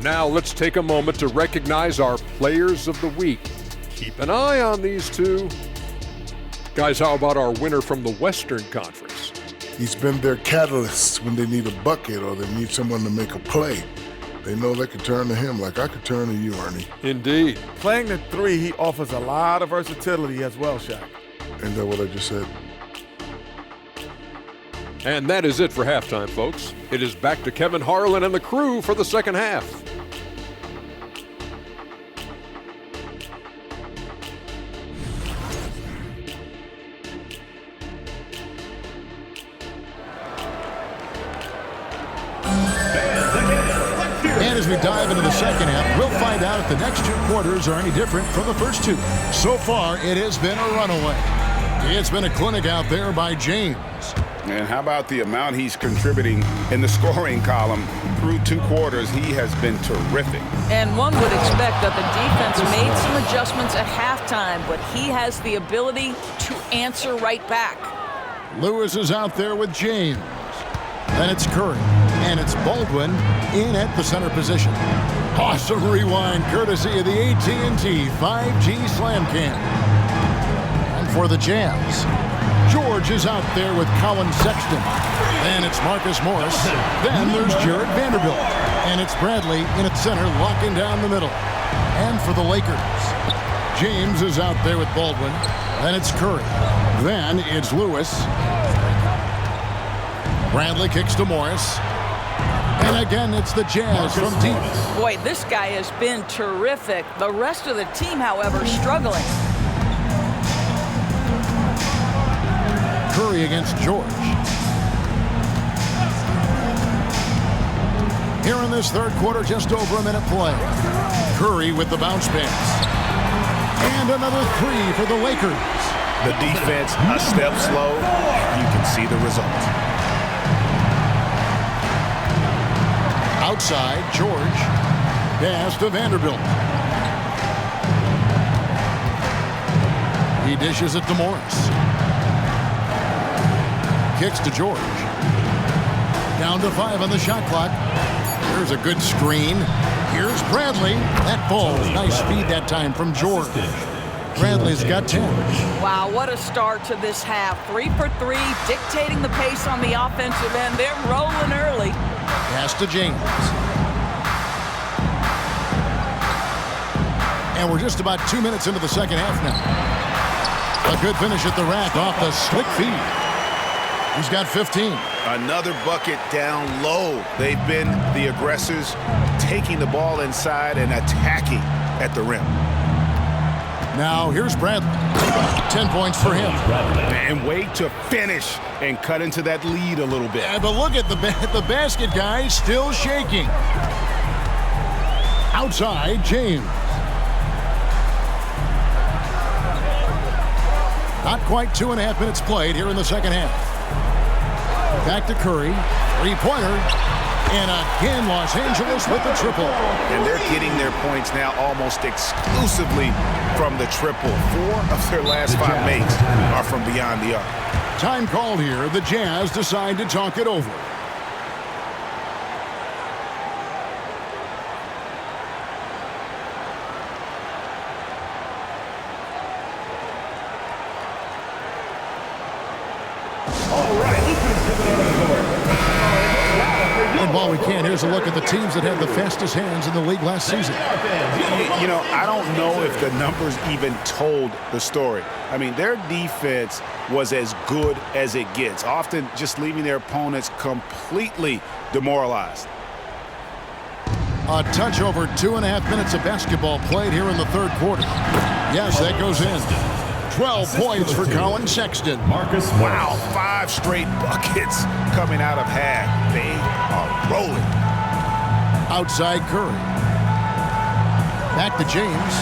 Now let's take a moment to recognize our Players of the Week. Keep an eye on these two. Guys, how about our winner from the Western Conference? He's been their catalyst when they need a bucket or they need someone to make a play. They know they can turn to him like I could turn to you, Ernie. Indeed. Playing the three, he offers a lot of versatility as well, Shaq. Ain't that what I just said? And that is it for halftime, folks. It is back to Kevin Harlan and the crew for the second half. And as we dive into the second half, we'll find out if the next two quarters are any different from the first two. So far, it has been a runaway. It's been a clinic out there by James. And how about the amount he's contributing in the scoring column through two quarters? He has been terrific. And one would expect that the defense made some adjustments at halftime, but he has the ability to answer right back. Lewis is out there with James. Then it's Curry. And it's Baldwin in at the center position. Awesome rewind courtesy of the AT&T 5G Slam Cam. And for the Jazz, George is out there with Colin Sexton. And it's Marcus Morris. Then there's Jared Vanderbilt. And it's Bradley in at center, locking down the middle. And for the Lakers, James is out there with Baldwin. Then it's Curry. Then it's Lewis. Bradley kicks to Morris. And again, it's the Jazz from deep. Boy, this guy has been terrific. The rest of the team, however, struggling. Curry against George. Here in this third quarter, just over a minute play. Curry with the bounce pass. And another three for the Lakers. The defense a step slow. You can see the result. Outside, George. Pass to Vanderbilt. He dishes it to Morris. Kicks to George. Down to 5 on the shot clock. Here's a good screen. Here's Bradley. That falls. Nice feed that time from George. Bradley's got 10. Wow, what a start to this half. 3 for 3, dictating the pace on the offensive end. They're rolling early. Pass to James. And we're just about 2 minutes into the second half now. A good finish at the rack off the slick feed. He's got 15. Another bucket down low. They've been the aggressors, taking the ball inside and attacking at the rim. Now here's Bradley. 10 points for him. And wait to finish and cut into that lead a little bit. Yeah, but look at the basket guy still shaking. Outside, James. Not quite 2.5 minutes played here in the second half. Back to Curry. Three-pointer. And again, Los Angeles with the triple. And they're getting their points now almost exclusively from the triple. 4 of their last 5 makes are from beyond the arc. Time called here. The Jazz decide to talk it over. And while we can, here's a look at the teams that had the fastest hands in the league last season. You know, I don't know if the numbers even told the story. I mean, their defense was as good as it gets, often just leaving their opponents completely demoralized. A touch over 2.5 minutes of basketball played here in the third quarter. Yes, that goes in. 12 points for Colin Sexton. Wow, 5 straight buckets coming out of half. They are rolling. Outside Curry. Back to James.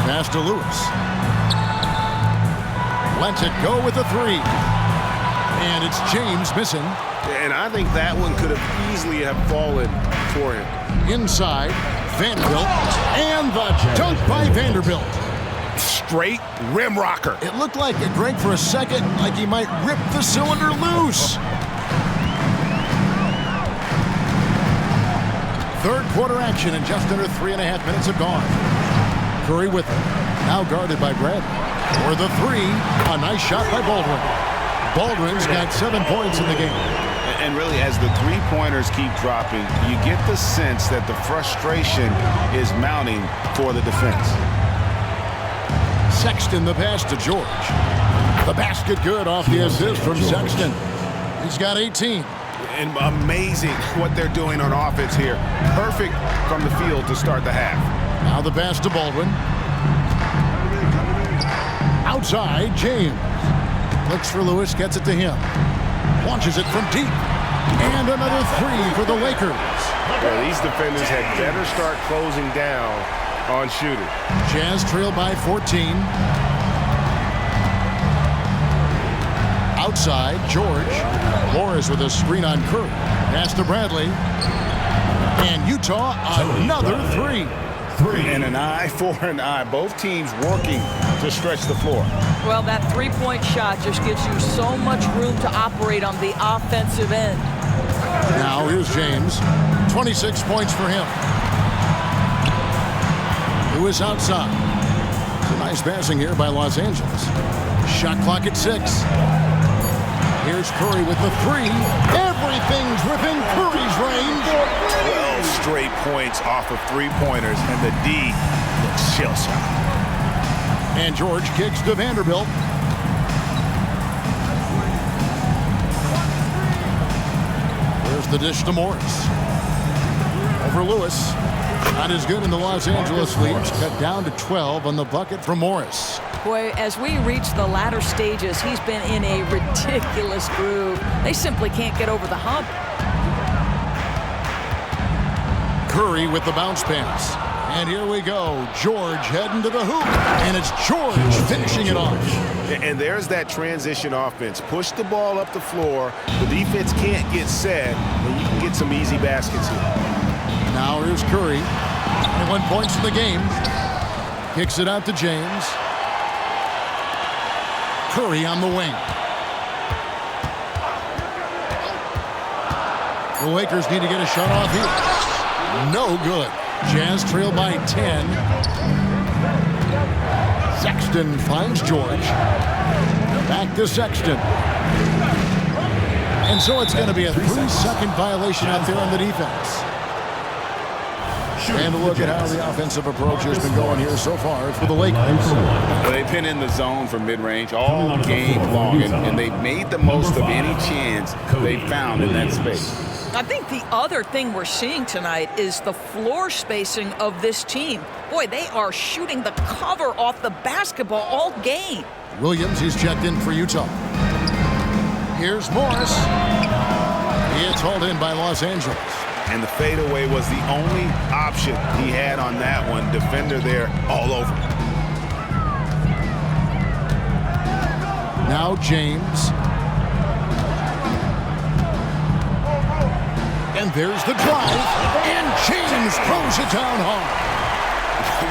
Pass to Lewis. Lets it go with a 3. And it's James missing. And I think that one could have easily have fallen for him. Inside, Vanderbilt. And the dunk by Vanderbilt. Straight rim rocker. It looked like, Greg, for a second, like he might rip the cylinder loose. Third quarter action, and just under 3.5 minutes have gone. Curry with it. Now guarded by Bradley. For the 3, a nice shot by Baldwin. Baldwin's got 7 points in the game. And really, as the three-pointers keep dropping, you get the sense that the frustration is mounting for the defense. Sexton the pass to George. The basket good off the assist from Sexton. He's got 18. And amazing what they're doing on offense here. Perfect from the field to start the half. Now the pass to Baldwin. Outside, James. Looks for Lewis, gets it to him. Launches it from deep. And another 3 for the Lakers. Yeah, these defenders had better start closing down on shooting. Jazz trail by 14. Outside, George. Morris with a screen on Curry. Pass to Bradley. And Utah, another 3. And an eye for an eye. Both teams working to stretch the floor. Well, that three-point shot just gives you so much room to operate on the offensive end. Now here's James. 26 points for him. Lewis outside. It's a nice passing here by Los Angeles. Shot clock at 6. Here's Curry with the 3. Everything's within Curry's range. 12 straight points off of three-pointers, and the D looks shell-shocked. And George kicks to Vanderbilt. There's the dish to Morris. Over Lewis. Not as good in the Los Angeles leads. Cut down to 12 on the bucket from Morris. Boy, as we reach the latter stages, he's been in a ridiculous groove. They simply can't get over the hump. Curry with the bounce pass. And here we go. George heading to the hoop. And it's George finishing it off. And there's that transition offense. Push the ball up the floor. The defense can't get set, and you can get some easy baskets here. Now here's Curry. 21 points in the game. Kicks it out to James. Curry on the wing. The Lakers need to get a shot off here. No good. Jazz trail by 10. Sexton finds George. Back to Sexton. And so it's going to be a 3-second violation out there on the defense. And a look at how the offensive approach has been going here so far for the Lakers. They've been in the zone for mid-range all game long, and they've made the most of any chance they found in that space. I think the other thing we're seeing tonight is the floor spacing of this team. Boy, they are shooting the cover off the basketball all game. Williams, he's checked in for Utah. Here's Morris. It's hauled in by Los Angeles. And the fadeaway was the only option he had on that one. Defender there all over. Now James. And there's the drive. And James throws it down hard.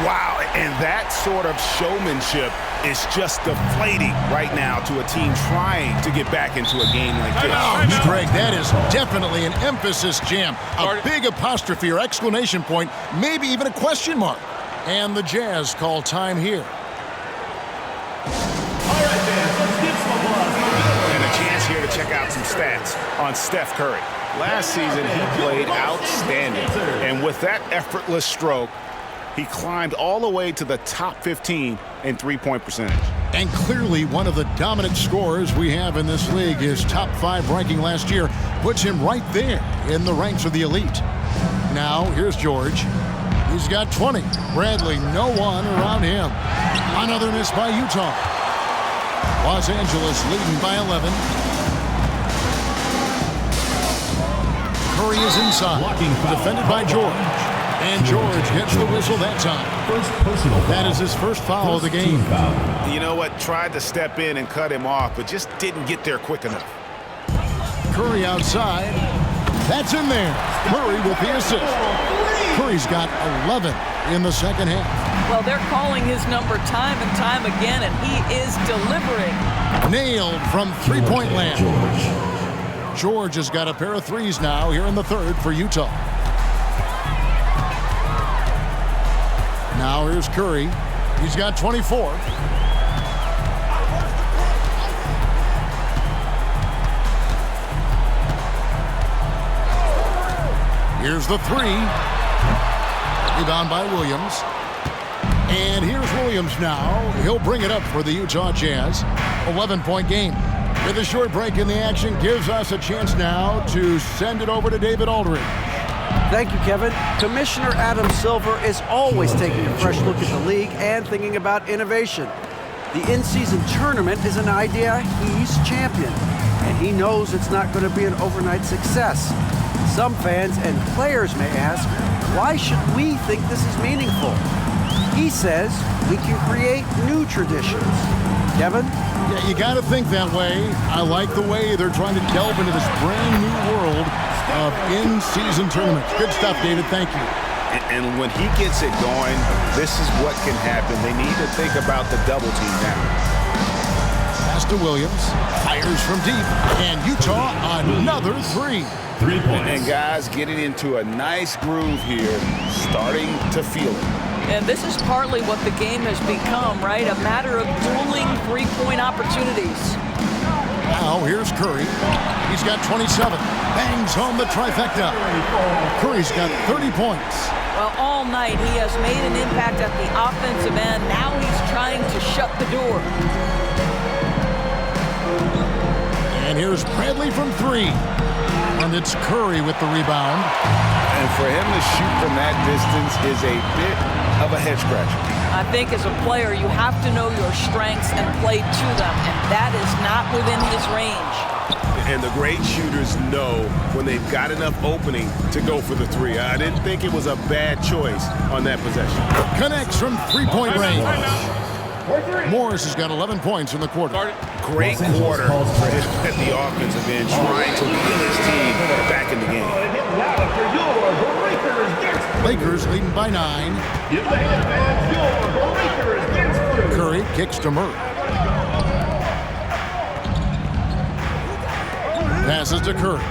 Wow, and that sort of showmanship is just deflating right now to a team trying to get back into a game like this. Greg, that is definitely an emphasis jam. A big apostrophe or exclamation point, maybe even a question mark. And the Jazz call time here. All right, man, let's give some applause. And a chance here to check out some stats on Steph Curry. Last season, he played outstanding. And with that effortless stroke, he climbed all the way to the top 15 in three-point percentage. And clearly one of the dominant scorers we have in this league. His top 5 ranking last year puts him right there in the ranks of the elite. Now, here's George. He's got 20. Bradley, no one around him. Another miss by Utah. Los Angeles leading by 11. Curry is inside. Defended by George. And George gets the whistle that time. That is his first foul of the game. You know what? Tried to step in and cut him off, but just didn't get there quick enough. Curry outside. That's in there. Curry with the assist. Curry's got 11 in the second half. Well, they're calling his number time and time again, and he is delivering. Nailed from three-point land. George has got a pair of threes now here in the third for Utah. Now here's Curry. He's got 24. Here's the three. Rebound by Williams. And here's Williams now. He'll bring it up for the Utah Jazz. 11-point game. With a short break in the action, gives us a chance now to send it over to David Aldridge. Thank you, Kevin. Commissioner Adam Silver is always taking a fresh look at the league and thinking about innovation. The in-season tournament is an idea he's championed, and he knows it's not going to be an overnight success. Some fans and players may ask, why should we think this is meaningful? He says we can create new traditions. Kevin? Yeah, you got to think that way. I like the way they're trying to delve into this brand new world of in-season tournaments. Good stuff, David. Thank you. And when he gets it going, this is what can happen. They need to think about the double team now. Pass to Williams. Fires from deep. And Utah, another three. 3 points. And guys getting into a nice groove here, starting to feel it. And this is partly what the game has become, right? A matter of dueling three-point opportunities. Now here's Curry. He's got 27. Bangs home the trifecta. Curry's got 30 points. Well, all night he has made an impact at the offensive end. Now he's trying to shut the door. And here's Bradley from three. And it's Curry with the rebound. And for him to shoot from that distance is a bit of a head scratcher. I think as a player, you have to know your strengths and play to them, and that is not within his range. And the great shooters know when they've got enough opening to go for the three. I didn't think it was a bad choice on that possession. Connects from three-point range. Morris has got 11 points in the quarter. Great quarter for him at the offensive end, trying to wheel his team back in the game. Lakers leading by 9. Curry kicks to Murray. Passes to Curry.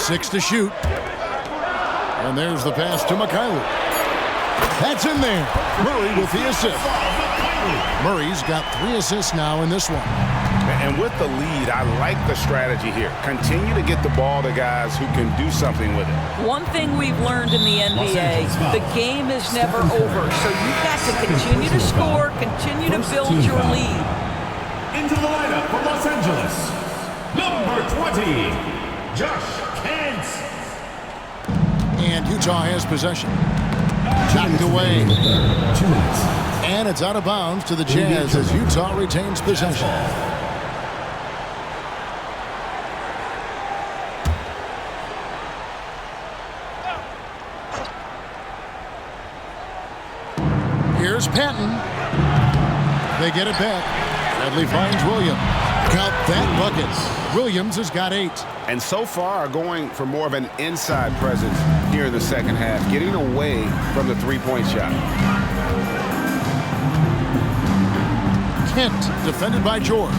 6 to shoot. And there's the pass to Mikhailuk. That's in there. Murray with the assist. Murray's got 3 assists now in this one. And with the lead, I like the strategy here. Continue to get the ball to guys who can do something with it. One thing we've learned in the NBA, the game is never over. So you've got to continue to score, continue to build your lead. Into the lineup for Los Angeles, number 20, Josh Kent. And Utah has possession. Knocked away. And it's out of bounds to the Jazz as Utah retains possession. Here's Patton. They get it back. Bradley finds Williams. Count that bucket. Williams has got 8. And so far are going for more of an inside presence here in the second half, getting away from the three-point shot. Kent defended by George.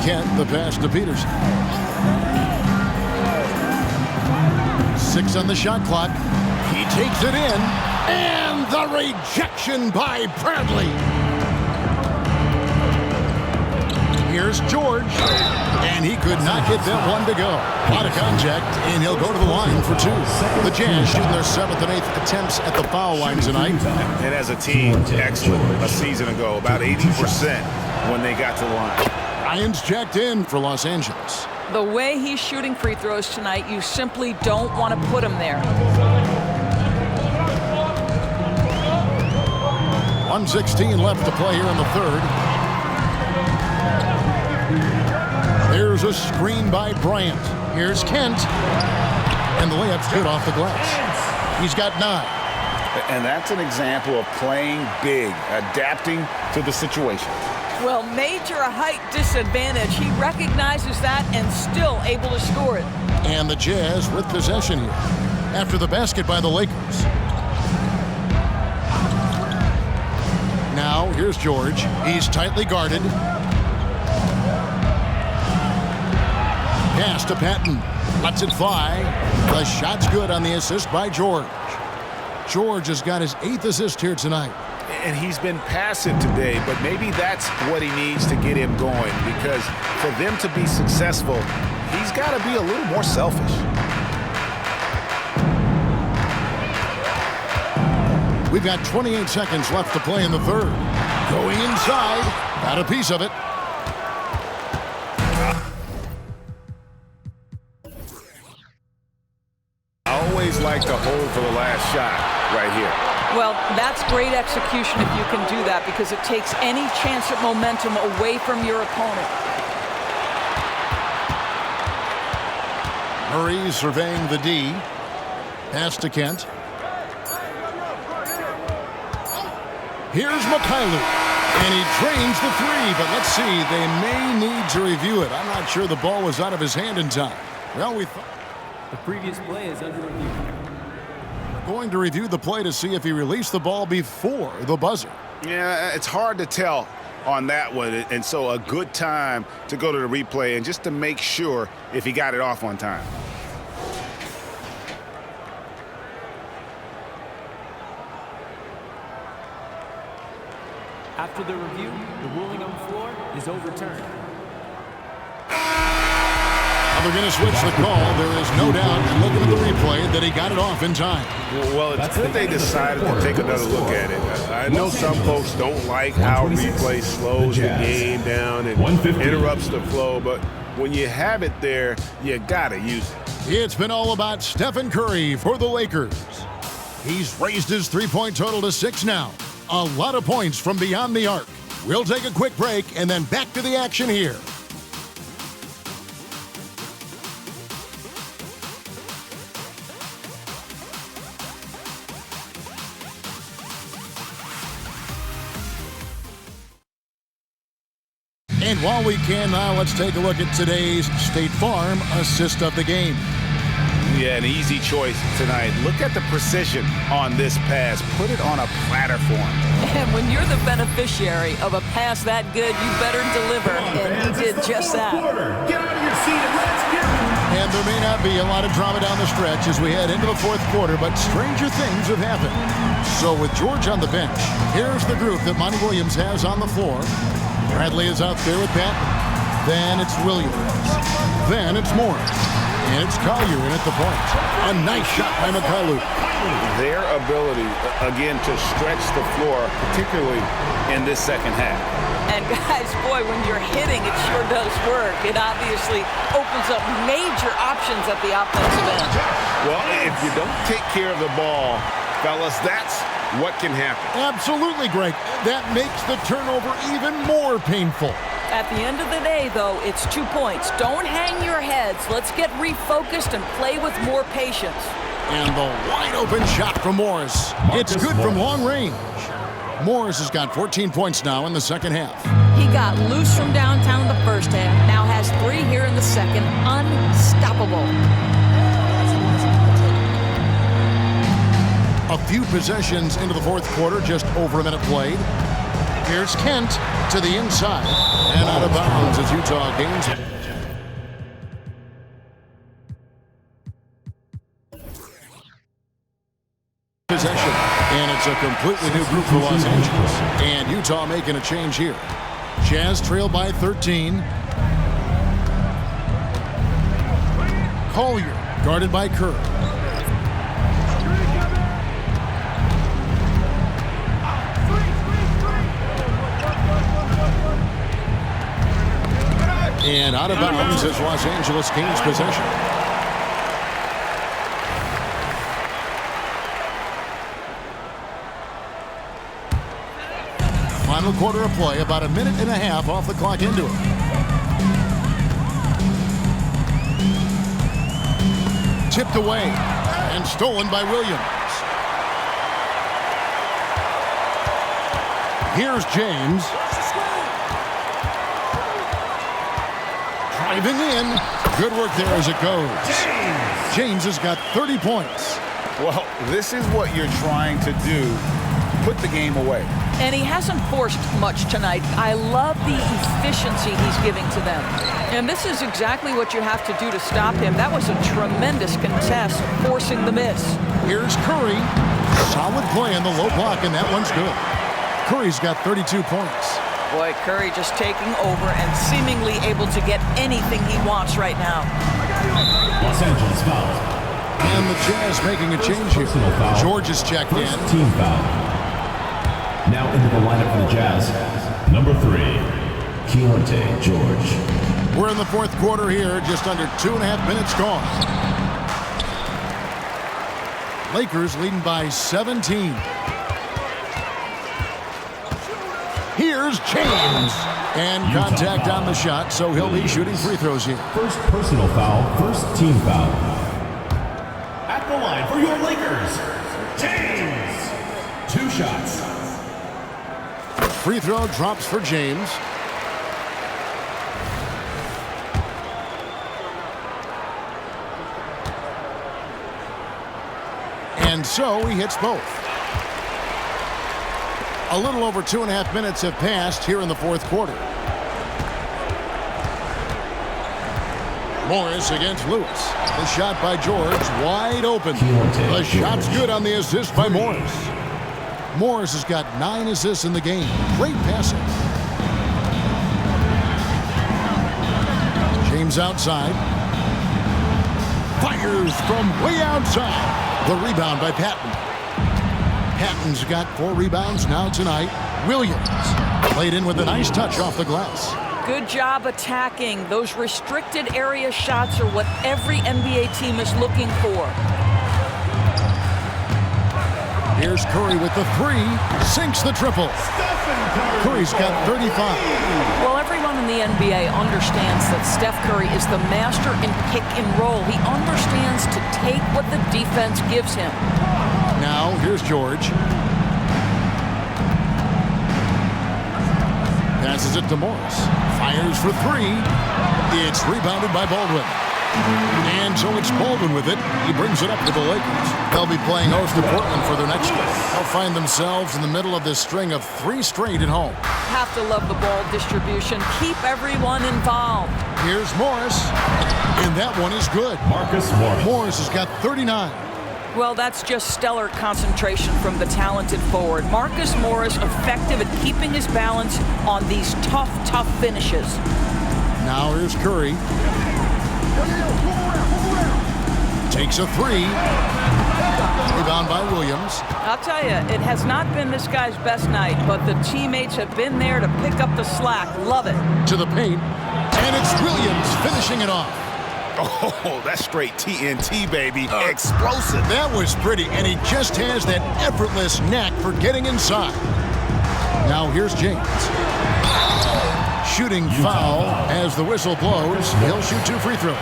Kent the pass to Peterson. 6 on the shot clock. He takes it in. And the rejection by Bradley. Here's George. And he could not get that one to go. Out of contact, and he'll go to the line for 2. The Jazz shooting their 7th and 8th attempts at the foul line tonight. And as a team, excellent a season ago. About 80% when they got to the line. Ryan's checked in for Los Angeles. The way he's shooting free throws tonight, you simply don't want to put him there. 1:16 left to play here in the third. There's a screen by Bryant. Here's Kent. And the layup's good off the glass. He's got 9. And that's an example of playing big, adapting to the situation. Well, major height disadvantage. He recognizes that and still able to score it. And the Jazz with possession here after the basket by the Lakers. Now, here's George. He's tightly guarded. Pass to Patton. Lets it fly. The shot's good on the assist by George. George has got his 8th assist here tonight. And he's been passive today, but maybe that's what he needs to get him going, because for them to be successful, he's got to be a little more selfish. We've got 28 seconds left to play in the third. Going inside. Got a piece of it. I always like to hold for the last shot right here. Well, that's great execution if you can do that, because it takes any chance at momentum away from your opponent. Murray surveying the D. Pass to Kent. Here's Mikhailuk. And he drains the 3, but let's see. They may need to review it. I'm not sure the ball was out of his hand in time. Well, we thought the previous play is under review. We're going to review the play to see if he released the ball before the buzzer. Yeah, it's hard to tell on that one, and so a good time to go to the replay and just to make sure if he got it off on time. After the review, the ruling on the floor is overturned. They're going to switch the call. There is no doubt, looking at the replay, that he got it off in time. Well, it's good they decided to take another look at it. I know some folks don't like how replay slows the game down and interrupts the flow, but when you have it there, you got to use it. It's been all about Stephen Curry for the Lakers. He's raised his three-point total to 6 now. A lot of points from beyond the arc. We'll take a quick break and then back to the action here. And while we can now, let's take a look at today's State Farm assist of the game. Yeah, an easy choice tonight. Look at the precision on this pass. Put it on a platter for him. And when you're the beneficiary of a pass that good, you better deliver. And he did just that. Get out of your seat and let's get it. And may not be a lot of drama down the stretch as we head into the fourth quarter, but stranger things have happened. So with George on the bench, here's the group that Monty Williams has on the floor. Bradley is out there with Pat. Then it's Williams. Then it's Morris. And it's Collier in at the point. A nice shot by McCullough. Their ability, again, to stretch the floor, particularly in this second half. And guys, boy, when you're hitting, it sure does work. It obviously opens up major options at the offensive end. Well, if you don't take care of the ball, fellas, that's what can happen. Absolutely, Greg. That makes the turnover even more painful. At the end of the day, though, it's 2 points. Don't hang your heads. Let's get refocused and play with more patience. And the wide-open shot from Morris. It's good from long range. Morris has got 14 points now in the second half. He got loose from downtown in the first half. Now has 3 here in the second. Unstoppable. A few possessions into the fourth quarter, just over a minute played. Here's Kent to the inside and out of bounds as Utah gains it. Possession, and it's a completely new group for Los Angeles. And Utah making a change here. Jazz trail by 13. Collier guarded by Kerr. And out of bounds as Los Angeles gains possession. Final quarter of play, about a minute and a half off the clock into it. Tipped away and stolen by Williams. Here's James. Driving in. Good work there as it goes. James has got 30 points. Well, this is what you're trying to do. Put the game away. And he hasn't forced much tonight. I love the efficiency he's giving to them. And this is exactly what you have to do to stop him. That was a tremendous contest, forcing the miss. Here's Curry. Solid play in the low block, and that one's good. Curry's got 32 points. Boy, Curry just taking over and seemingly able to get anything he wants right now. Los Angeles foul. And the Jazz making a change here. George is checked in. Team foul. Now into the lineup for the Jazz, number 3, Keontae George. We're in the fourth quarter here, just under 2.5 minutes gone. Lakers leading by 17. Here's James. And contact on the shot, so he'll be shooting free throws here. First personal foul, first team foul. At the line for your Lakers, James. 2 shots. Free throw drops for James. And so he hits both. A little over 2.5 minutes have passed here in the fourth quarter. Morris against Lewis. The shot by George, wide open. The shot's good on the assist by Morris. Morris has got 9 assists in the game. Great passing. James outside. Fires from way outside. The rebound by Patton. Patton's got 4 rebounds now tonight. Williams played in with a nice touch off the glass. Good job attacking. Those restricted area shots are what every NBA team is looking for. Here's Curry with the 3, sinks the triple. Curry's got 35. Well, everyone in the NBA understands that Steph Curry is the master in pick and roll. He understands to take what the defense gives him. Now, here's George. Passes it to Morris. Fires for 3. It's rebounded by Baldwin. And so it's Baldwin with it. He brings it up to the Lakers. They'll be playing host to Portland for their next game. They'll find themselves in the middle of this string of 3 straight at home. Have to love the ball distribution. Keep everyone involved. Here's Morris, and that one is good. Marcus Morris. Morris has got 39. Well, that's just stellar concentration from the talented forward. Marcus Morris effective at keeping his balance on these tough finishes. Now here's Curry. Takes a 3. Rebound by Williams. I'll tell you, it has not been this guy's best night, but the teammates have been there to pick up the slack. Love it. To the paint, and it's Williams finishing it off. Oh, that's straight TNT, baby. Explosive. That was pretty, and he just has that effortless knack for getting inside. Now here's James. Shooting foul as the whistle blows. He'll shoot 2 free throws.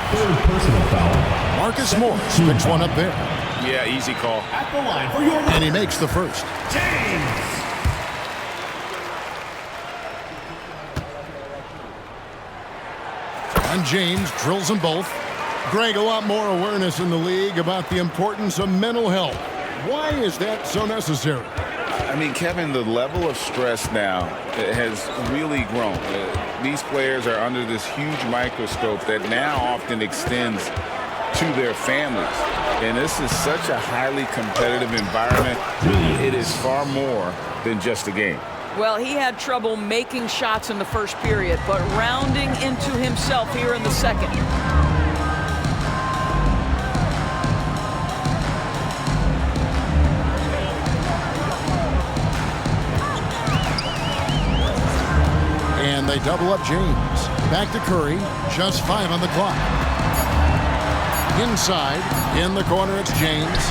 Personal foul. Marcus Morris picks one up there. Yeah, easy call. At the line for your And he makes the first. James. And James drills them both. Greg, a lot more awareness in the league about the importance of mental health. Why is that so necessary? I mean, Kevin, the level of stress now has really grown. These players are under this huge microscope that now often extends to their families. And this is such a highly competitive environment. It is far more than just a game. Well, he had trouble making shots in the first period, but rounding into himself here in the second. And they double up James. Back to Curry. Just 5 on the clock. Inside, in the corner, it's James.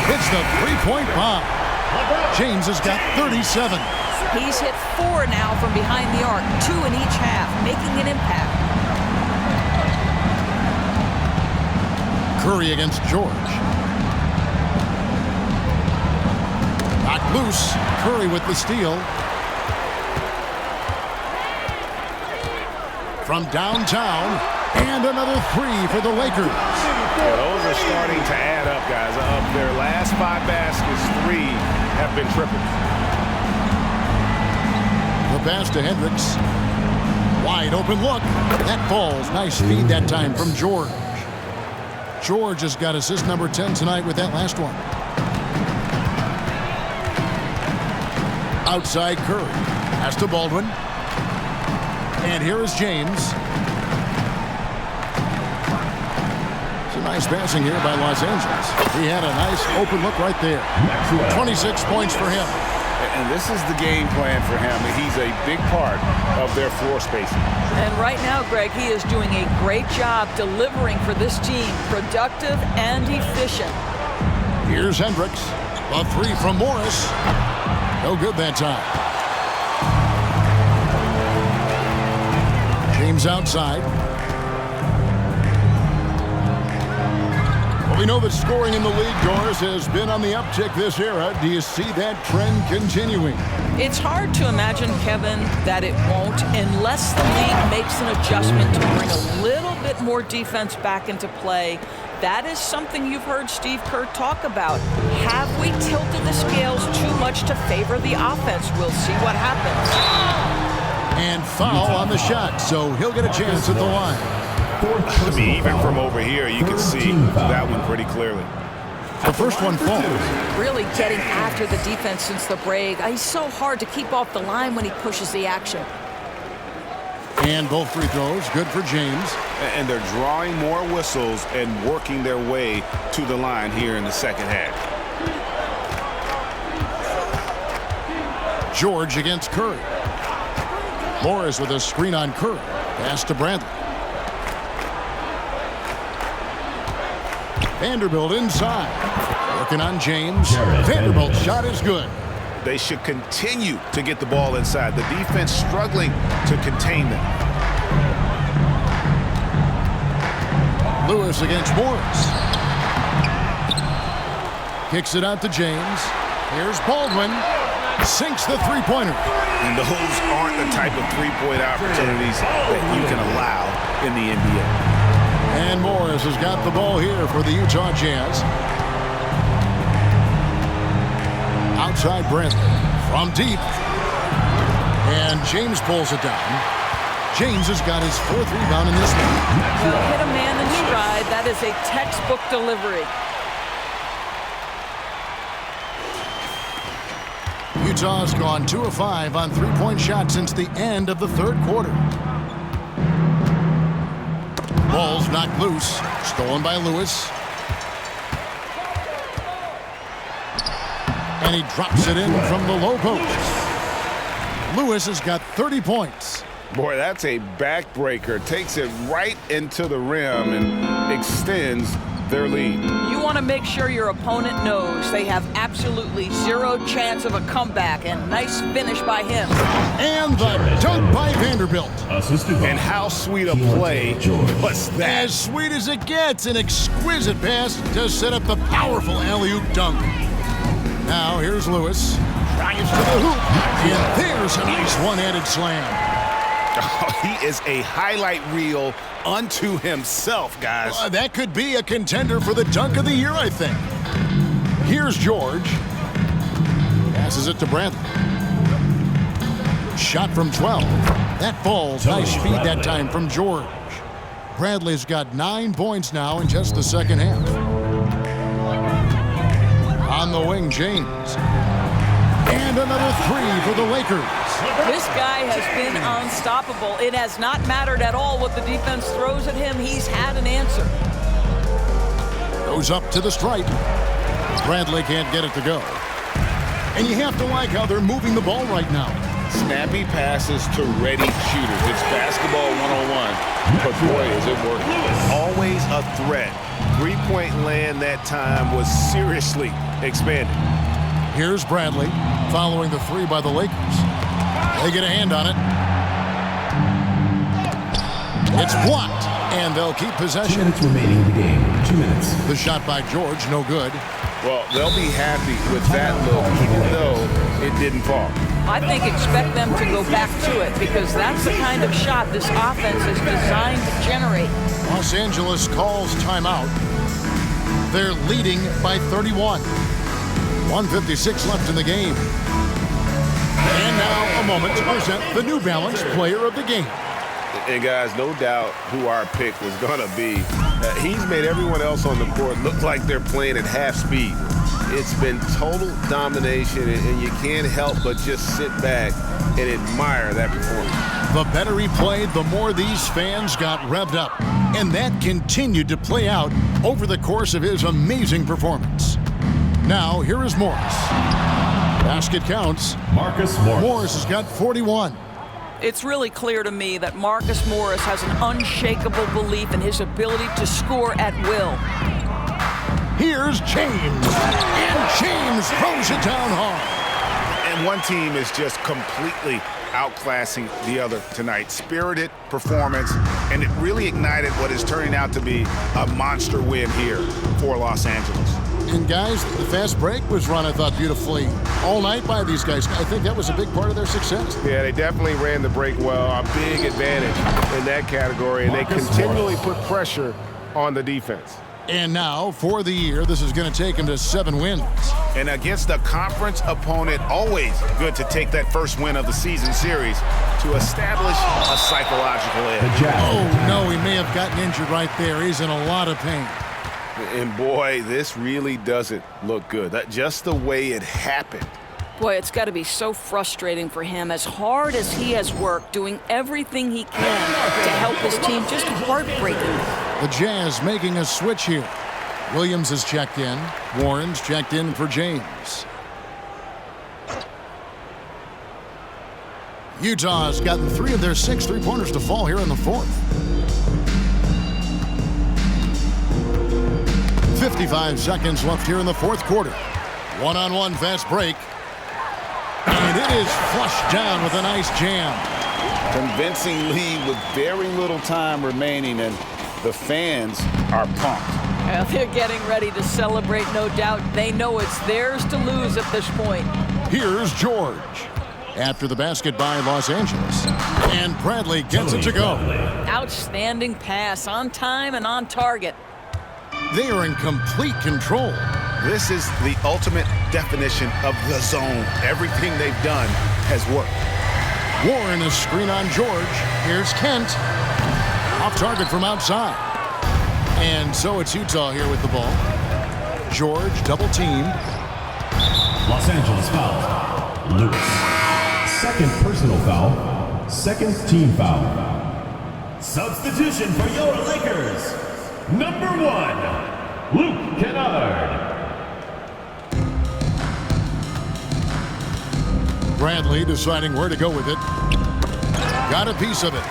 Hits the 3-point bomb. James has got 37. He's hit 4 now from behind the arc, 2 in each half, making an impact. Curry against George. Knocked loose. Curry with the steal. From downtown, and another 3 for the Lakers. Yeah, those are starting to add up, guys. Of their last 5 baskets, 3 have been triples. The pass to Hendricks. Wide open look. That falls. Nice feed that time from George. George has got assist number 10 tonight with that last one. Outside Curry. Pass to Baldwin. And here is James. Some nice passing here by Los Angeles. He had a nice open look right there. 26 points for him. And this is the game plan for him. He's a big part of their floor spacing. And right now, Greg, he is doing a great job delivering for this team. Productive and efficient. Here's Hendricks. A 3 from Morris. No good that time. James outside. Well, we know that scoring in the league, Doris, has been on the uptick this era. Do you see that trend continuing? It's hard to imagine, Kevin, that it won't unless the league makes an adjustment to bring a little bit more defense back into play. That is something you've heard Steve Kerr talk about. Have we tilted the scales too much to favor the offense? We'll see what happens. And foul on the shot, so he'll get a chance at the line. I mean, even from over here, you can see that one pretty clearly. The first one falls. Really getting after the defense since the break. He's so hard to keep off the line when he pushes the action. And both free throws, good for James. And they're drawing more whistles and working their way to the line here in the second half. George against Curry. Morris with a screen on Curry. Pass to Bradley. Vanderbilt inside. Working on James. Vanderbilt's shot is good. They should continue to get the ball inside. The defense struggling to contain them. Lewis against Morris. Kicks it out to James. Here's Baldwin. Sinks the three-pointer. And those aren't the type of three-point opportunities that you can allow in the NBA. And Morris has got the ball here for the Utah Jazz. Outside Brent from deep. And James pulls it down. James has got his 4th rebound in this one. Well, hit a man in stride. That is a textbook delivery. Utah's gone 2 of 5 on three-point shots since the end of the 3rd quarter. Ball's knocked loose. Stolen by Lewis. And he drops it in from the low post. Lewis has got 30 points. Boy, that's a backbreaker. Takes it right into the rim and extends their lead. You want to make sure your opponent knows they have absolutely zero chance of a comeback, and nice finish by him. And the dunk by Vanderbilt. And how sweet a play was that? As sweet as it gets, an exquisite pass to set up the powerful alley-oop dunk. Now here's Lewis. Drives to the hoop. And there's a nice one-handed slam. Oh, he is a highlight reel unto himself, guys. That could be a contender for the dunk of the year, I think. Here's George. Passes it to Bradley. Shot from 12. That falls. Nice speed that time from George. Bradley's got 9 points now in just the second half. On the wing, James. And another 3 for the Lakers. This guy has been unstoppable. It has not mattered at all what the defense throws at him. He's had an answer. Goes up to the stripe. Bradley can't get it to go. And you have to like how they're moving the ball right now. Snappy passes to ready shooters. It's basketball 101. But boy, is it working. Always a threat. 3-point land that time was seriously expanded. Here's Bradley following the 3 by the Lakers. They get a hand on it. It's blocked, and they'll keep possession. 2 minutes remaining in the game. 2 minutes. The shot by George, no good. Well, they'll be happy with that look, even though it didn't fall. I think expect them to go back to it, because that's the kind of shot this offense is designed to generate. Los Angeles calls timeout. They're leading by 31. 1:56 left in the game. And now a moment to present the New Balance Player of the Game. And guys, no doubt who our pick was going to be. He's made everyone else on the court look like they're playing at half speed. It's been total domination, and you can't help but just sit back and admire that performance. The better he played, the more these fans got revved up. And that continued to play out over the course of his amazing performance. Now, here is Morris. Basket counts. Marcus Morris. Morris has got 41. It's really clear to me that Marcus Morris has an unshakable belief in his ability to score at will. Here's James. And James throws it down hard. And one team is just completely outclassing the other tonight. Spirited performance, and it really ignited what is turning out to be a monster win here for Los Angeles. And guys, the fast break was run, I thought, beautifully all night by these guys. I think that was a big part of their success. Yeah, they definitely ran the break well. A big advantage in that category, and they continually put pressure on the defense. And now, for the year, this is going to take him to 7 wins. And against a conference opponent, always good to take that first win of the season series to establish a psychological edge. Oh, no, he may have gotten injured right there. He's in a lot of pain. And boy, this really doesn't look good. That just the way it happened. Boy, it's got to be so frustrating for him. As hard as he has worked, doing everything he can to help his team, just heartbreaking. The Jazz making a switch here. Williams has checked in. Warren's checked in for James. Utah has gotten 3 of their 6 3-pointers to fall here in the 4th. 55 seconds left here in the 4th quarter. One-on-one fast break. And it is flushed down with a nice jam. Convincing lead with very little time remaining, and the fans are pumped. Well, they're getting ready to celebrate, no doubt. They know it's theirs to lose at this point. Here's George. After the basket by Los Angeles. And Bradley gets it to go. Outstanding pass, on time and on target. They are in complete control. This is the ultimate definition of the zone. Everything they've done has worked. Warren, a screen on George. Here's Kent. Off target from outside. And so it's Utah here with the ball. George double teamed. Los Angeles foul. Lewis. Second personal foul. Second team foul. Substitution for your Lakers. Number 1, Luke Kennard. Bradley deciding where to go with it. Got a piece of it.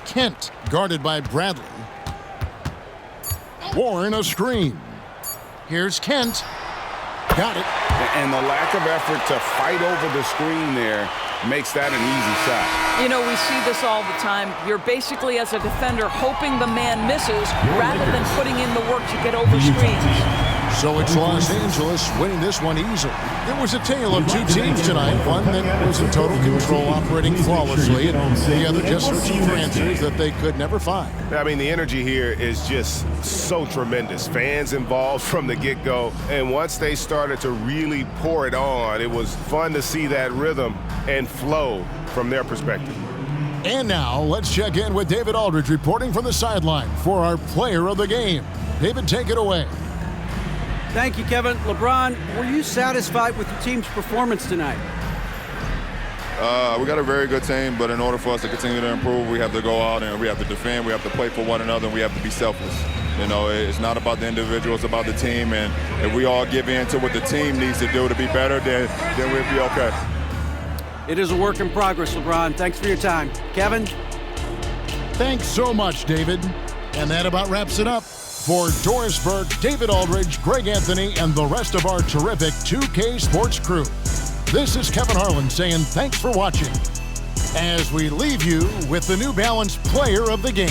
Kent guarded by Bradley. Warren a screen. Here's Kent. Got it. And the lack of effort to fight over the screen there makes that an easy shot. You know, we see this all the time. You're basically, as a defender, hoping the man misses rather than putting in the work to get over screens. So it's Los Angeles winning this one easily. It was a tale of two teams tonight. One that was in total control, operating flawlessly, and the other just searching for answers that they could never find. I mean, the energy here is just so tremendous. Fans involved from the get-go, and once they started to really pour it on, it was fun to see that rhythm and flow from their perspective. And now, let's check in with David Aldridge reporting from the sideline for our player of the game. David, take it away. Thank you, Kevin. LeBron, were you satisfied with your team's performance tonight? We got a very good team, but in order for us to continue to improve, we have to go out and we have to defend, we have to play for one another, and we have to be selfless. You know, it's not about the individual, it's about the team, and if we all give in to what the team needs to do to be better, then we'll be okay. It is a work in progress, LeBron. Thanks for your time. Kevin? Thanks so much, David. And that about wraps it up. For Doris Burke, David Aldridge, Greg Anthony, and the rest of our terrific 2K Sports crew, this is Kevin Harlan saying thanks for watching as we leave you with the New Balance Player of the Game.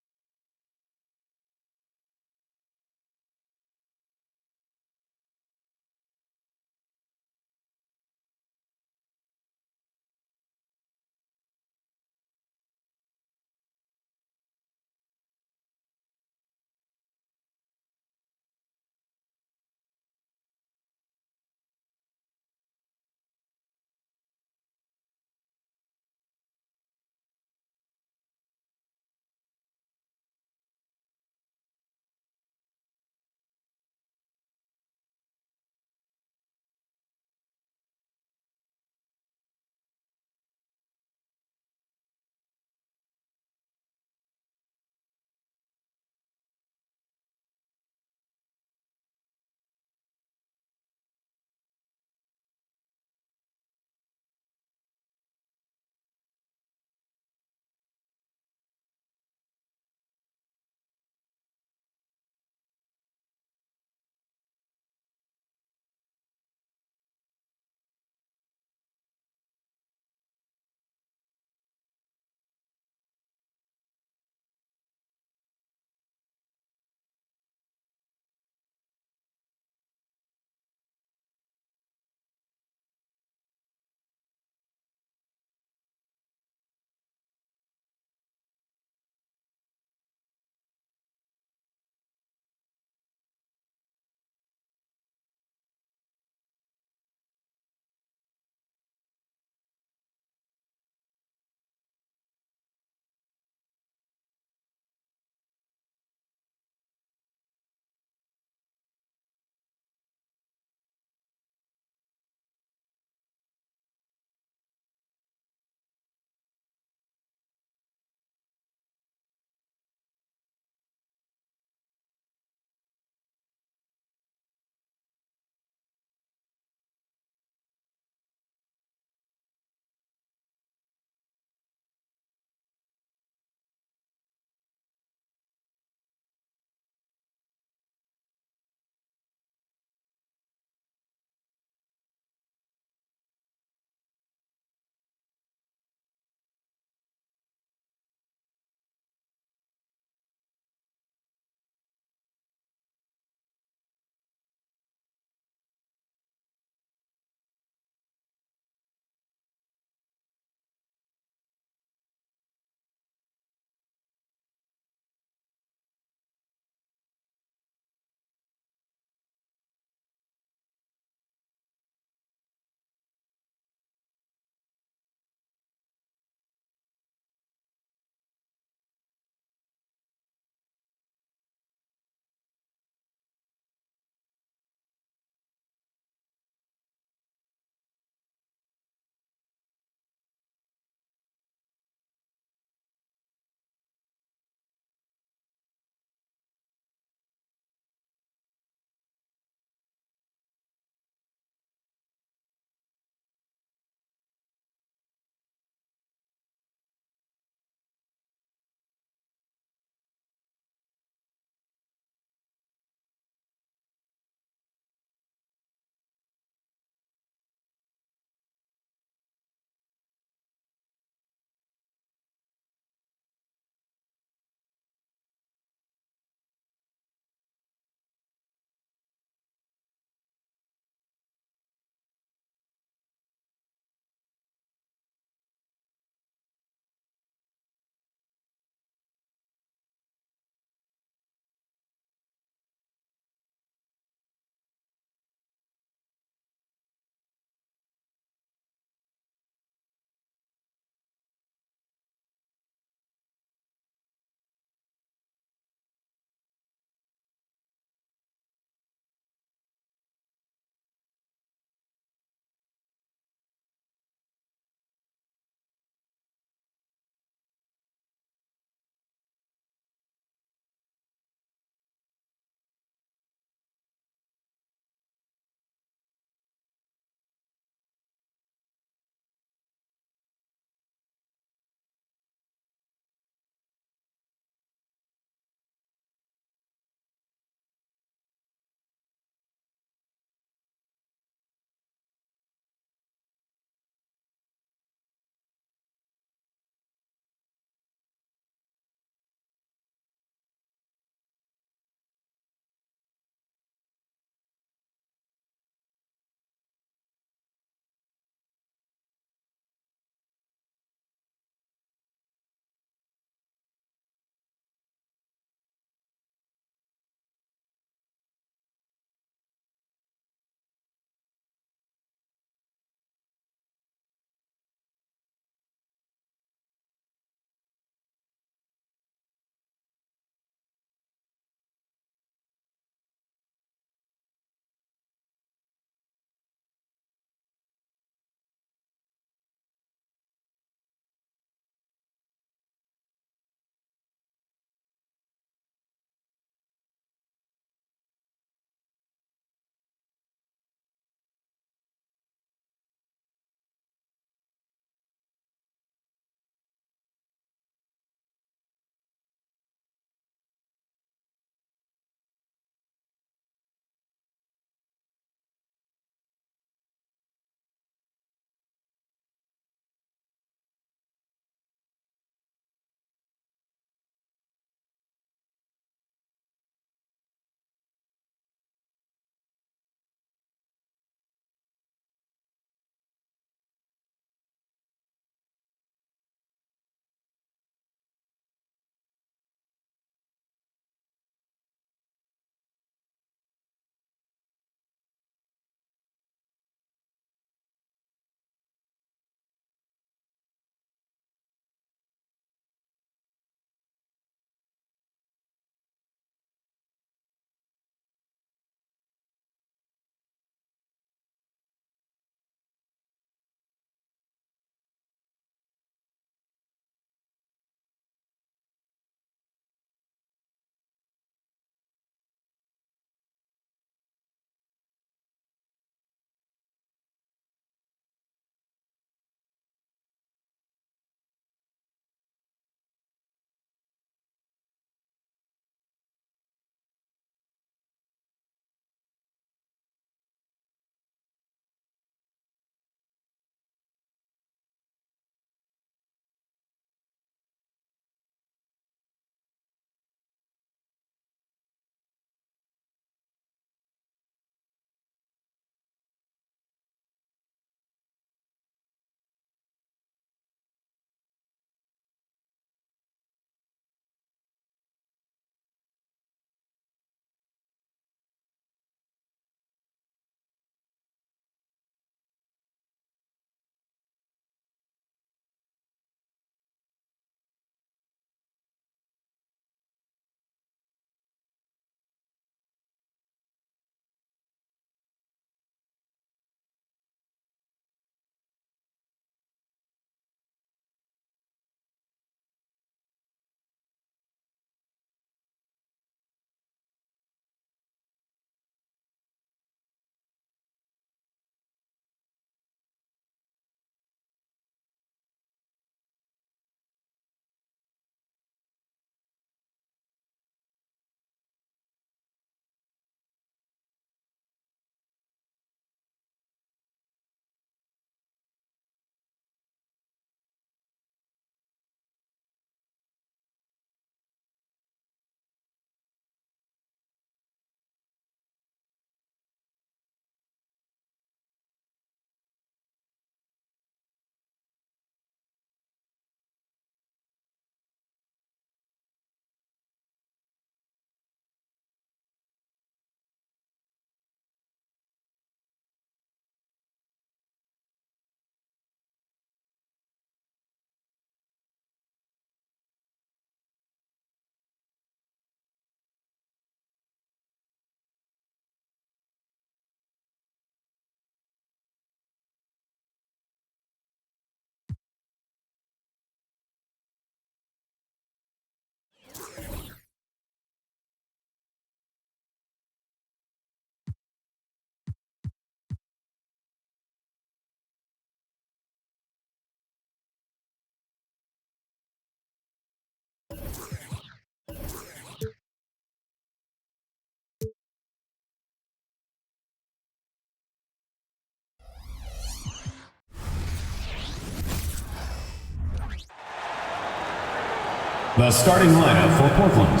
The starting lineup for Portland.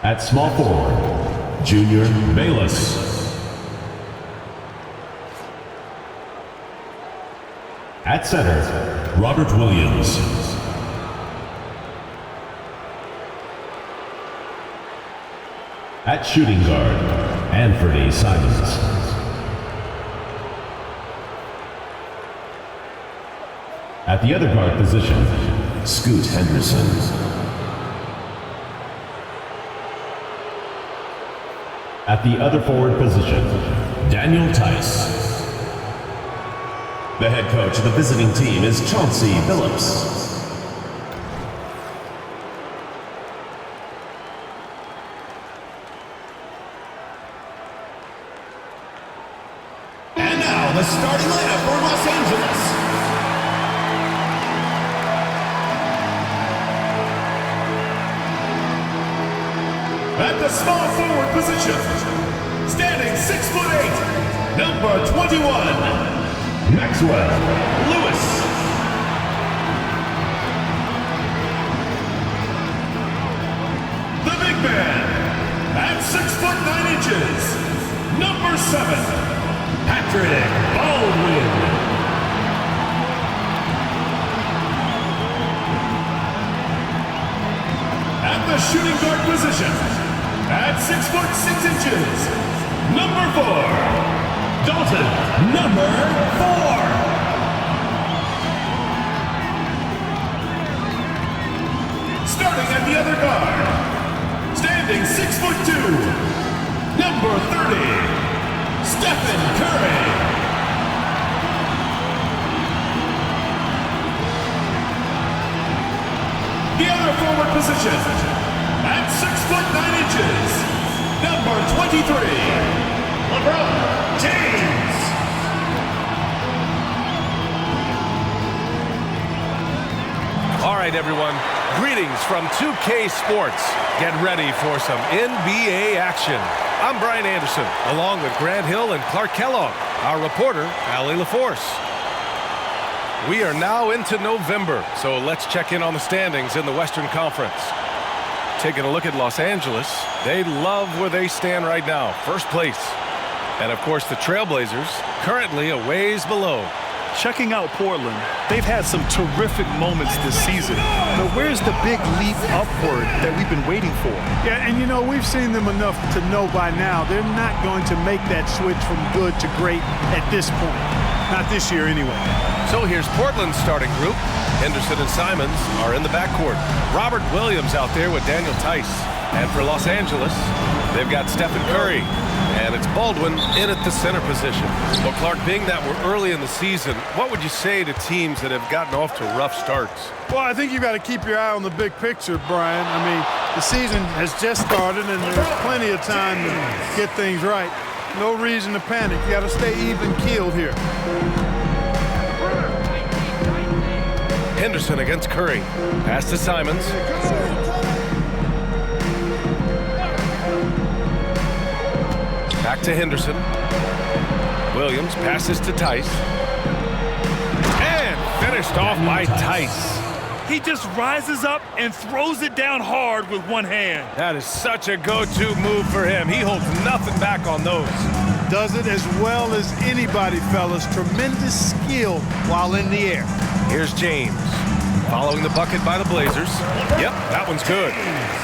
At small forward, Junior Bayless. At center, Robert Williams. At shooting guard, Anthony Simons. At the other guard position, Scoot Henderson. At the other forward position, Daniel Tice. The head coach of the visiting team is Chauncey Billups. And now the starting lineup for Los Angeles. At the small forward position, standing 6'8", number 21. Maxwell Lewis. The big man at 6'9", number 7, Patrick Baldwin. At the shooting guard position, at 6'6", number 4. Dalton, number 4. Starting at the other guard, standing 6'2", number 30, Stephen Curry. The other forward position, at 6'9", number 23. LeBron James. All right, everyone. Greetings from 2K Sports. Get ready for some NBA action. I'm Brian Anderson, along with Grant Hill and Clark Kellogg, our reporter, Allie LaForce. We are now into November, so let's check in on the standings in the Western Conference. Taking a look at Los Angeles, they love where they stand right now, first place. And, of course, the Trailblazers currently a ways below. Checking out Portland, they've had some terrific moments this season. But where's the big leap upward that we've been waiting for? Yeah, and, you know, we've seen them enough to know by now they're not going to make that switch from good to great at this point. Not this year, anyway. So here's Portland's starting group. Henderson and Simons are in the backcourt. Robert Williams out there with Daniel Tice. And for Los Angeles, they've got Stephen Curry. And it's Baldwin in at the center position. Well, Clark, being that we're early in the season, what would you say to teams that have gotten off to rough starts? Well, I think you've got to keep your eye on the big picture, Brian. I mean, the season has just started, and there's plenty of time to get things right. No reason to panic. You got to stay even-keeled here. Henderson against Curry. Pass to Simons. Back to Henderson. Williams passes to Tice. And finished off by Tice. He just rises up and throws it down hard with one hand. That is such a go-to move for him. He holds nothing back on those. Does it as well as anybody, fellas. Tremendous skill while in the air. Here's James. Following the bucket by the Blazers. Yep, that one's good.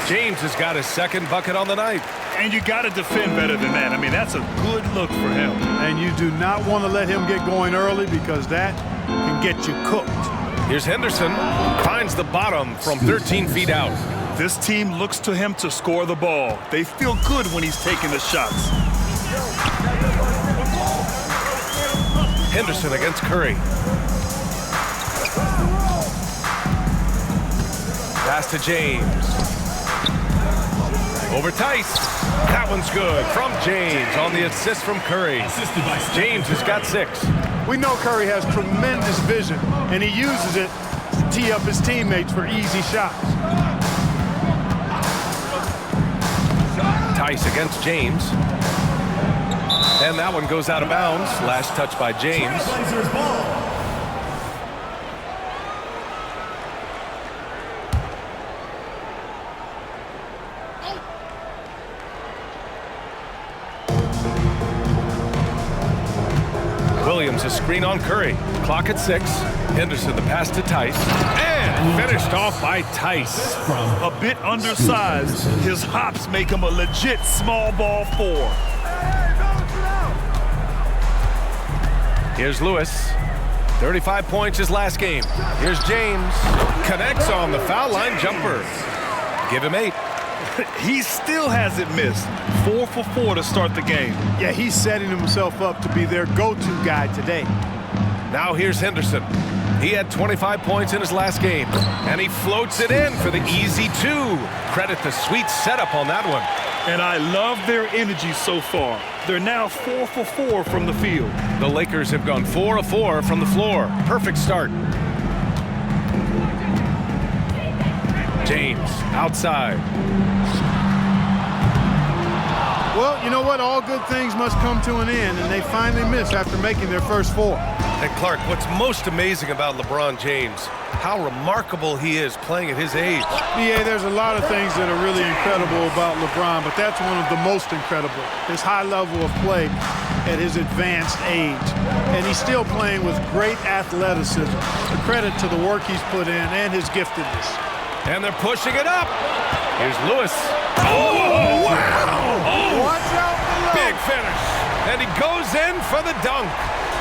James has got his second bucket on the night. And you got to defend better than that. I mean, that's a good look for him. And you do not want to let him get going early because that can get you cooked. Here's Henderson. Finds the bottom from 13 feet out. This team looks to him to score the ball. They feel good when he's taking the shots. Henderson against Curry. Pass to James. Over Tice. That one's good from James on the assist from Curry. James has got 6. We know Curry has tremendous vision, and he uses it to tee up his teammates for easy shots. Tice against James. And that one goes out of bounds. Last touch by James. James, a screen on Curry. Clock at 6. Henderson, the pass to Tice. And finished off by Tice. A bit undersized. His hops make him a legit small ball 4. Here's Lewis. 35 points his last game. Here's James. Connects on the foul line jumper. Give him 8. He still hasn't missed. 4 for 4 to start the game. Yeah, he's setting himself up to be their go-to guy today. Now here's Henderson. He had 25 points in his last game, and he floats it in for the easy 2. Credit the sweet setup on that one. And I love their energy so far. They're now 4 for 4 from the field. The Lakers have gone 4 of 4 from the floor. Perfect start. James, outside. Well, you know what? All good things must come to an end, and they finally missed after making their first 4. And Clark, what's most amazing about LeBron James, how remarkable he is playing at his age. Yeah, there's a lot of things that are really incredible about LeBron, but that's one of the most incredible. His high level of play at his advanced age. And he's still playing with great athleticism. A credit to the work he's put in and his giftedness. And they're pushing it up. Here's Lewis. Oh, wow! Oh, watch out below. Big finish. And he goes in for the dunk.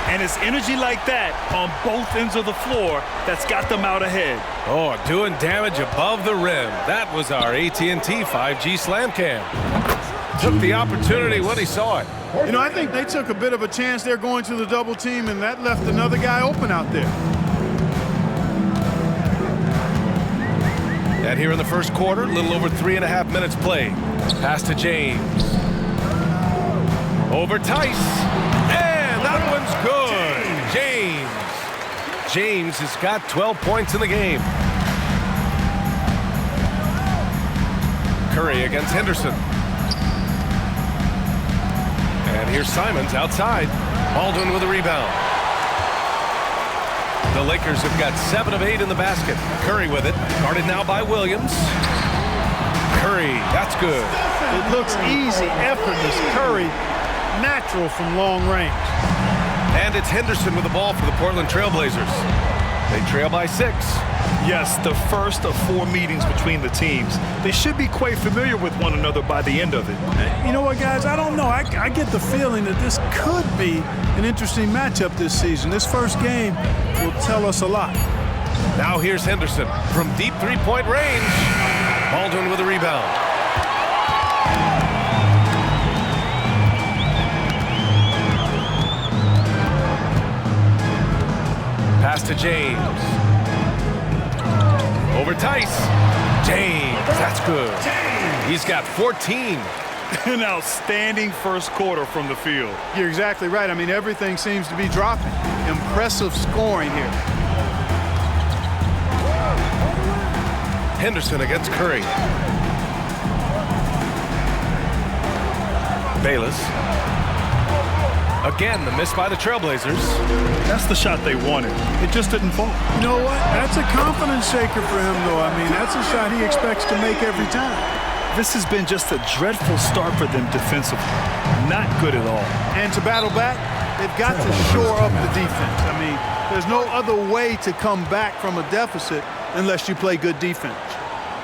And it's energy like that on both ends of the floor that's got them out ahead. Oh, doing damage above the rim. That was our AT&T 5G Slam Cam. Took the opportunity when he saw it. You know, I think they took a bit of a chance there going to the double team, and that left another guy open out there. And here in the first quarter, a little over 3.5 minutes played. Pass to James. Over Tice. And that one's good. James has got 12 points in the game. Curry against Henderson. And here's Simons outside. Baldwin with a rebound. The Lakers have got 7 of 8 in the basket. Curry with it. Guarded now by Williams. Curry, that's good. It looks easy, effortless. Curry, natural from long range. And it's Henderson with the ball for the Portland Trailblazers. They trail by 6. Yes, the first of 4 meetings between the teams. They should be quite familiar with one another by the end of it. You know what, guys? I don't know. I get the feeling that this could be an interesting matchup this season. This first game will tell us a lot. Now here's Henderson from deep three-point range. Baldwin with a rebound. Pass to James. Over Tice. James, that's good. He's got 14. An outstanding first quarter from the field. You're exactly right. I mean, everything seems to be dropping. Impressive scoring here. Henderson against Curry. Bayless. Again, the miss by the Trailblazers. That's the shot they wanted. It just didn't fall. You know what? That's a confidence shaker for him, though. I mean, that's a shot he expects to make every time. This has been just a dreadful start for them defensively. Not good at all. And to battle back, they've got to shore up the defense. I mean, there's no other way to come back from a deficit unless you play good defense.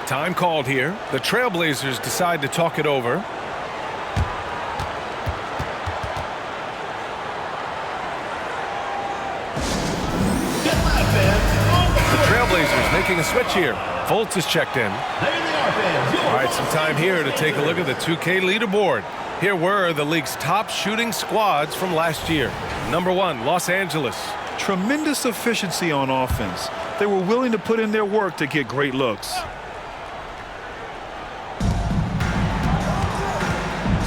Time called here. The Trailblazers decide to talk it over. Trailblazers making a switch here. Fultz is checked in. All right, some time here to take a look at the 2K leaderboard. Here were the league's top shooting squads from last year. Number 1, Los Angeles. Tremendous efficiency on offense. They were willing to put in their work to get great looks.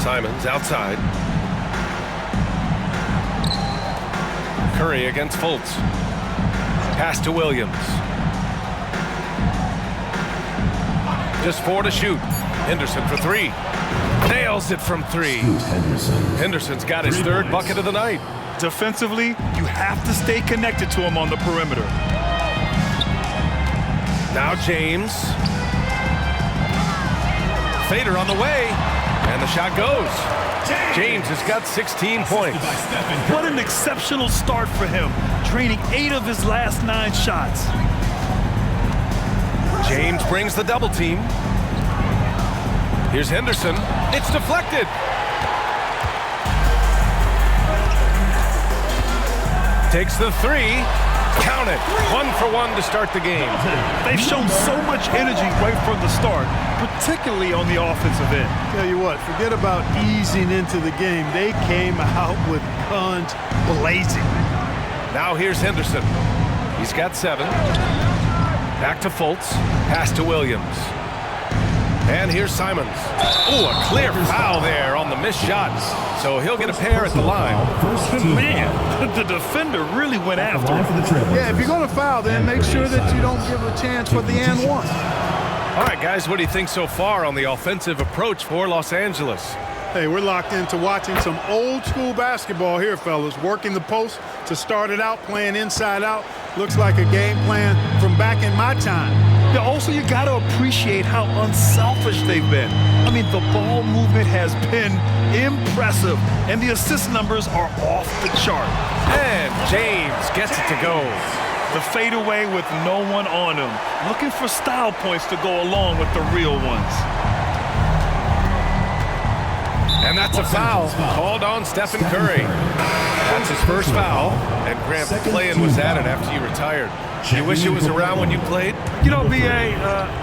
Simons outside. Curry against Fultz. Pass to Williams. Just 4 to shoot. Henderson for 3. Nails it from 3. Henderson's got his 3rd bucket of the night. Defensively, you have to stay connected to him on the perimeter. Now James. Fader on the way. And the shot goes. James has got 16 points. What an exceptional start for him, draining 8 of his last 9 shots. James brings the double team. Here's Henderson. It's deflected. Takes the 3. Count it. 1 for 1 to start the game. They've shown so much energy right from the start, particularly on the offensive end. Tell you what, forget about easing into the game. They came out with guns blazing. Now here's Henderson. He's got 7. Back to Fultz. Pass to Williams. And here's Simons. Oh, a clear foul there on the missed shots. So he'll get a pair at the line. Man, the defender really went after him. Yeah, if you're going to foul, then make sure that you don't give a chance for the and one. All right, guys, what do you think so far on the offensive approach for Los Angeles? Hey, we're locked into watching some old school basketball here, fellas. Working the post to start it out, playing inside out. Looks like a game plan from back in my time. Yeah, also, you got to appreciate how unselfish they've been. I mean, the ball movement has been impressive, and the assist numbers are off the chart. And James gets it to go. The fadeaway with no one on him. Looking for style points to go along with the real ones. And that's a foul called on Stephen Curry. That's his first foul. And Grant, playing was at it after you retired. You wish it was around when you played? You know, B.A.,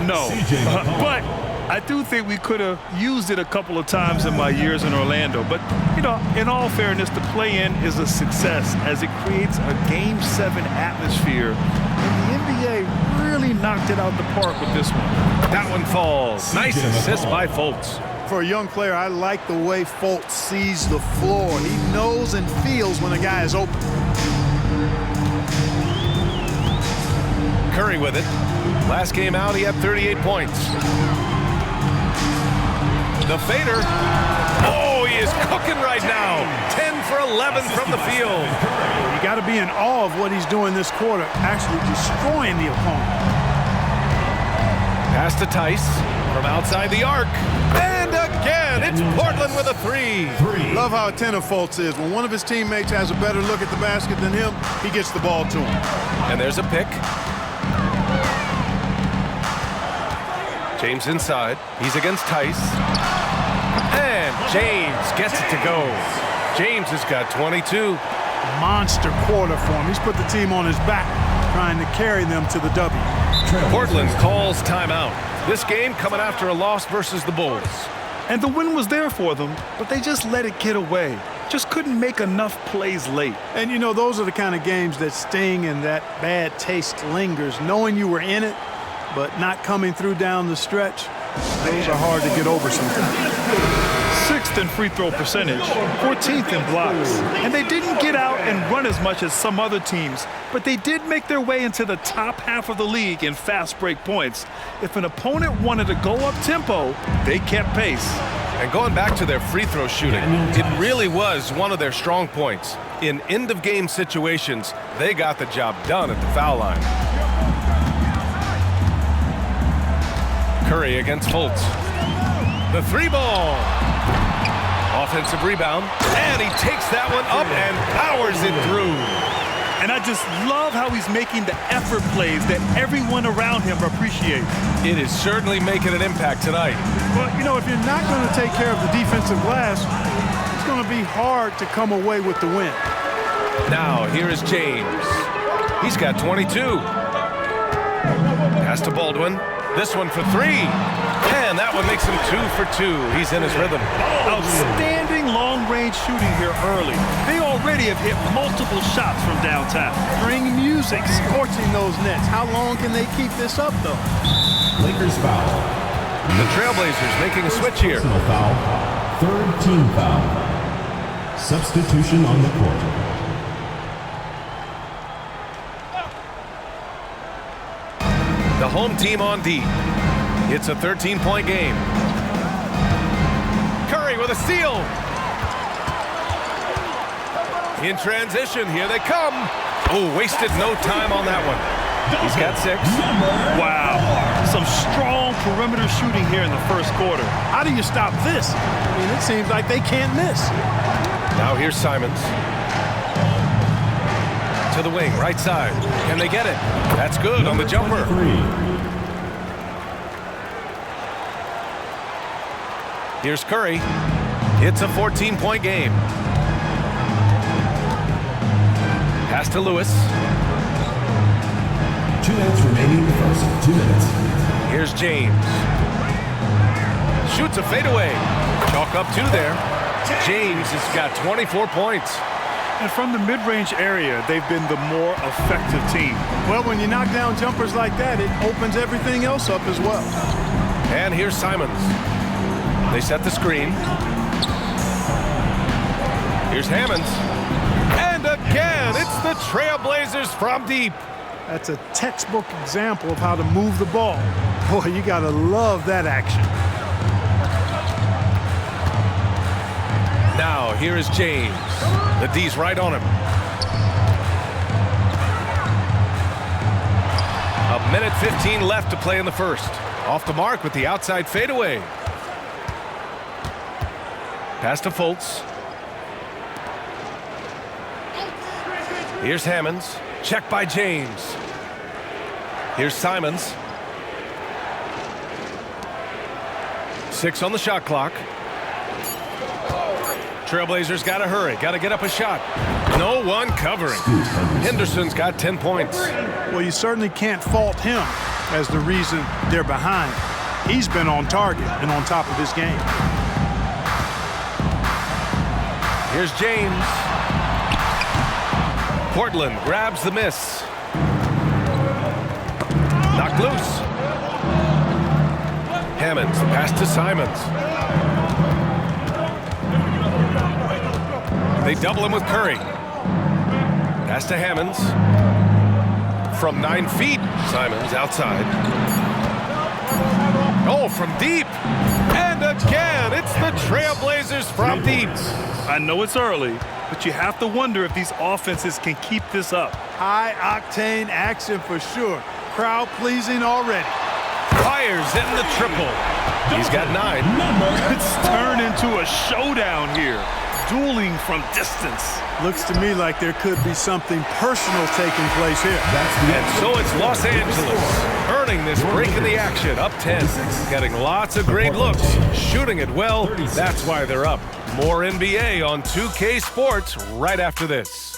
no. But I do think we could have used it a couple of times in my years in Orlando. But, you know, in all fairness, the play-in is a success as it creates a Game 7 atmosphere. And the NBA really knocked it out the park with this one. That one falls. Nice assist by Fultz. For a young player, I like the way Fultz sees the floor. He knows and feels when a guy is open. Curry with it. Last game out, he had 38 points. The fader. Oh, he is cooking right now. 10 for 11 from the field. You got to be in awe of what he's doing this quarter, actually destroying the opponent. Pass to Tice from outside the arc. And again, it's Portland with a 3. Love how attentive Fultz is. When one of his teammates has a better look at the basket than him, he gets the ball to him. And there's a pick. James inside. He's against Tice. And James gets it to go. James has got 22. Monster quarter for him. He's put the team on his back, trying to carry them to the W. Portland calls timeout. This game coming after a loss versus the Bulls. And the win was there for them, but they just let it get away. Just couldn't make enough plays late. And, you know, those are the kind of games that sting and that bad taste lingers. Knowing you were in it, but not coming through down the stretch, those are hard to get over sometimes. 6th in free throw percentage, 14th in blocks. And they didn't get out and run as much as some other teams, but they did make their way into the top half of the league in fast break points. If an opponent wanted to go up tempo, they kept pace. And going back to their free throw shooting, it really was one of their strong points. In end-of-game situations, they got the job done at the foul line. Curry against Fultz. The 3-ball. Offensive rebound. And he takes that one up and powers it through. And I just love how he's making the effort plays that everyone around him appreciates. It is certainly making an impact tonight. Well, you know, if you're not going to take care of the defensive glass, it's going to be hard to come away with the win. Now, here is James. He's got 22. Pass to Baldwin. This one for 3. And that one makes him 2 for 2. He's in his rhythm. Outstanding long-range shooting here early. They already have hit multiple shots from downtown. Bring music, scorching those nets. How long can they keep this up, though? Lakers foul. The Trailblazers making a switch here. Personal foul. 3rd team foul. Substitution on the court. The home team on D. It's a 13-point game. Curry with a steal. In transition, here they come. Oh, wasted no time on that one. He's got 6. Wow, some strong perimeter shooting here in the first quarter. How do you stop this? I mean, it seems like they can't miss. Now here's Simons. To the wing, right side. Can they get it? That's good on the jumper. Here's Curry. It's a 14-point game. Pass to Lewis. 2 minutes remaining in the first. 2 minutes. Here's James. Shoots a fadeaway. Chalk up 2 there. James has got 24 points. And from the mid-range area, they've been the more effective team. Well, when you knock down jumpers like that, it opens everything else up as well. And here's Simons. They set the screen. Here's Hammonds. And again, it's the Trailblazers from deep. That's a textbook example of how to move the ball. Boy, you got to love that action. Now, here is James. The D's right on him. A minute 15 left to play in the first. Off the mark with the outside fadeaway. Pass to Fultz. Here's Hammonds. Check by James. Here's Simons. 6 on the shot clock. Trailblazers got to hurry. Got to get up a shot. No one covering. Henderson's got 10 points. Well, you certainly can't fault him as the reason they're behind. He's been on target and on top of his game. Here's James. Portland grabs the miss. Knocked loose. Hammonds, the pass to Simons. They double him with Curry. Pass to Hammonds. From 9 feet, Simons outside. Oh, from deep. And again, it's the Trailblazers from deep. I know it's early, but you have to wonder if these offenses can keep this up. High-octane action for sure. Crowd-pleasing already. Fires in the triple. He's got 9. It's turned into a showdown here. Dueling from distance. Looks to me like there could be something personal taking place here. And so it's Los Angeles earning this break in the action. Up 10. Getting lots of great looks. Shooting it well. That's why they're up. More NBA on 2K Sports right after this.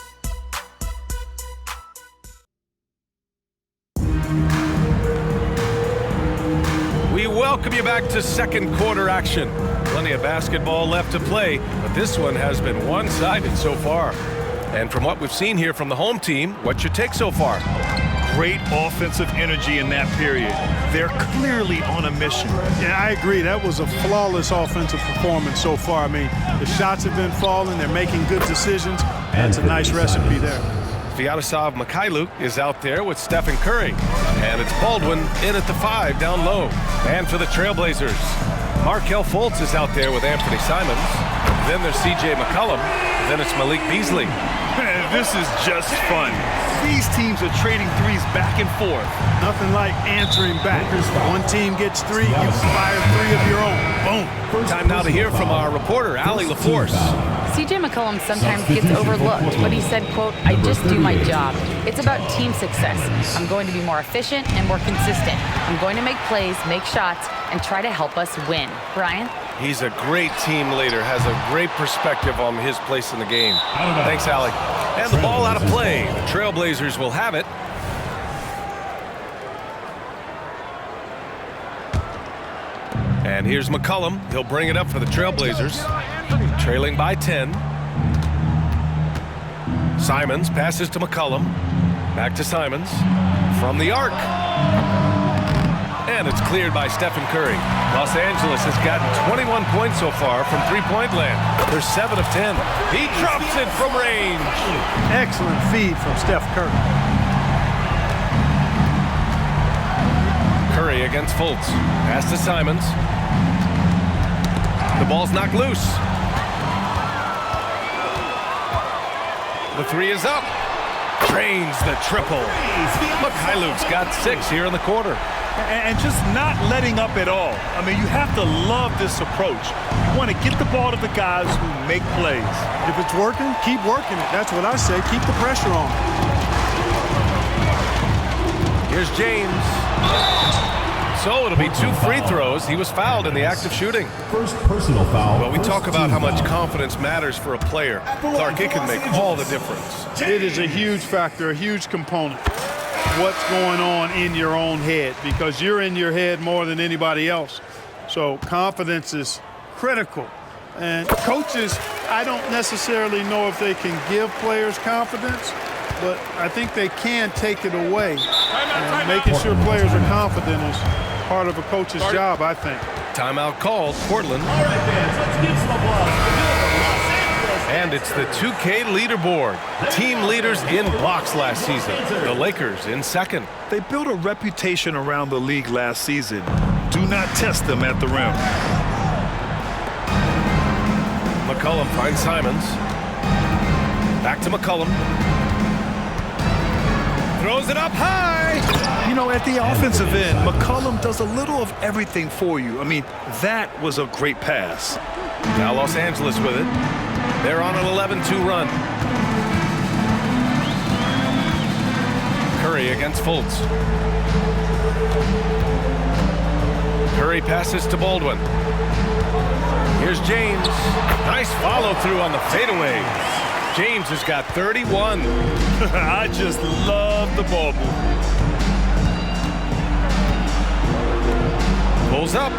We welcome you back to second quarter action. Plenty of basketball left to play, but this one has been one-sided so far. And from what we've seen here from the home team, what's your take so far? Great offensive energy in that period. They're clearly on a mission. Yeah, I agree. That was a flawless offensive performance so far. I mean, the shots have been falling. They're making good decisions. That's a nice recipe there. Sviatoslav Mikhailuk is out there with Stephen Curry. And it's Baldwin in at the 5 down low. And for the Trailblazers, Markelle Fultz is out there with Anthony Simons. Then there's C.J. McCollum. Then it's Malik Beasley. This is just fun. These teams are trading threes back and forth. Nothing like answering back. One team gets 3, you fire 3 of your own. Boom. Time now to hear from our reporter, Allie LaForce. C.J. McCollum sometimes gets overlooked, but he said, quote, "I just do my job. It's about team success. I'm going to be more efficient and more consistent. I'm going to make plays, make shots, and try to help us win." Brian? He's a great team leader, has a great perspective on his place in the game. Thanks, Allie. And the ball out of play. The Trailblazers will have it. And here's McCollum. He'll bring it up for the Trailblazers. Trailing by 10. Simons passes to McCollum. Back to Simons. From the arc. And it's cleared by Stephen Curry. Los Angeles has gotten 21 points so far from three-point land. They're 7 of 10. He drops it from range. Excellent feed from Steph Curry. Curry against Fultz. Pass to Simons. The ball's knocked loose. The 3 is up. Drains the triple. Mikhailuk's got 6 here in the quarter. and just not letting up at all. I mean, you have to love this approach. You want to get the ball to the guys who make plays. If it's working, keep working it. That's what I say. Keep the pressure on. Here's James. So it'll be 2 free throws. He was fouled in the act of shooting. First personal foul. Well, we talk about how much confidence matters for a player. Clark, it can make all the difference. It is a huge factor, a huge component. What's going on in your own head, because you're in your head more than anybody else. So confidence is critical. And coaches, I don't necessarily know if they can give players confidence, but I think they can take it away. And making sure players are confident is part of a coach's job, I think. Timeout called, Portland. All right, fans, let's give some applause. And it's the 2K leaderboard. Team leaders in blocks last season. The Lakers in second. They built a reputation around the league last season. Do not test them at the rim. McCollum finds Simons. Back to McCollum. Throws it up high. You know, at the offensive end, McCollum does a little of everything for you. I mean, that was a great pass. Now Los Angeles with it. They're on an 11-2 run. Curry against Fultz. Curry passes to Baldwin. Here's James. Nice follow through on the fadeaway. James has got 31. I just love the ball move. Pulls up.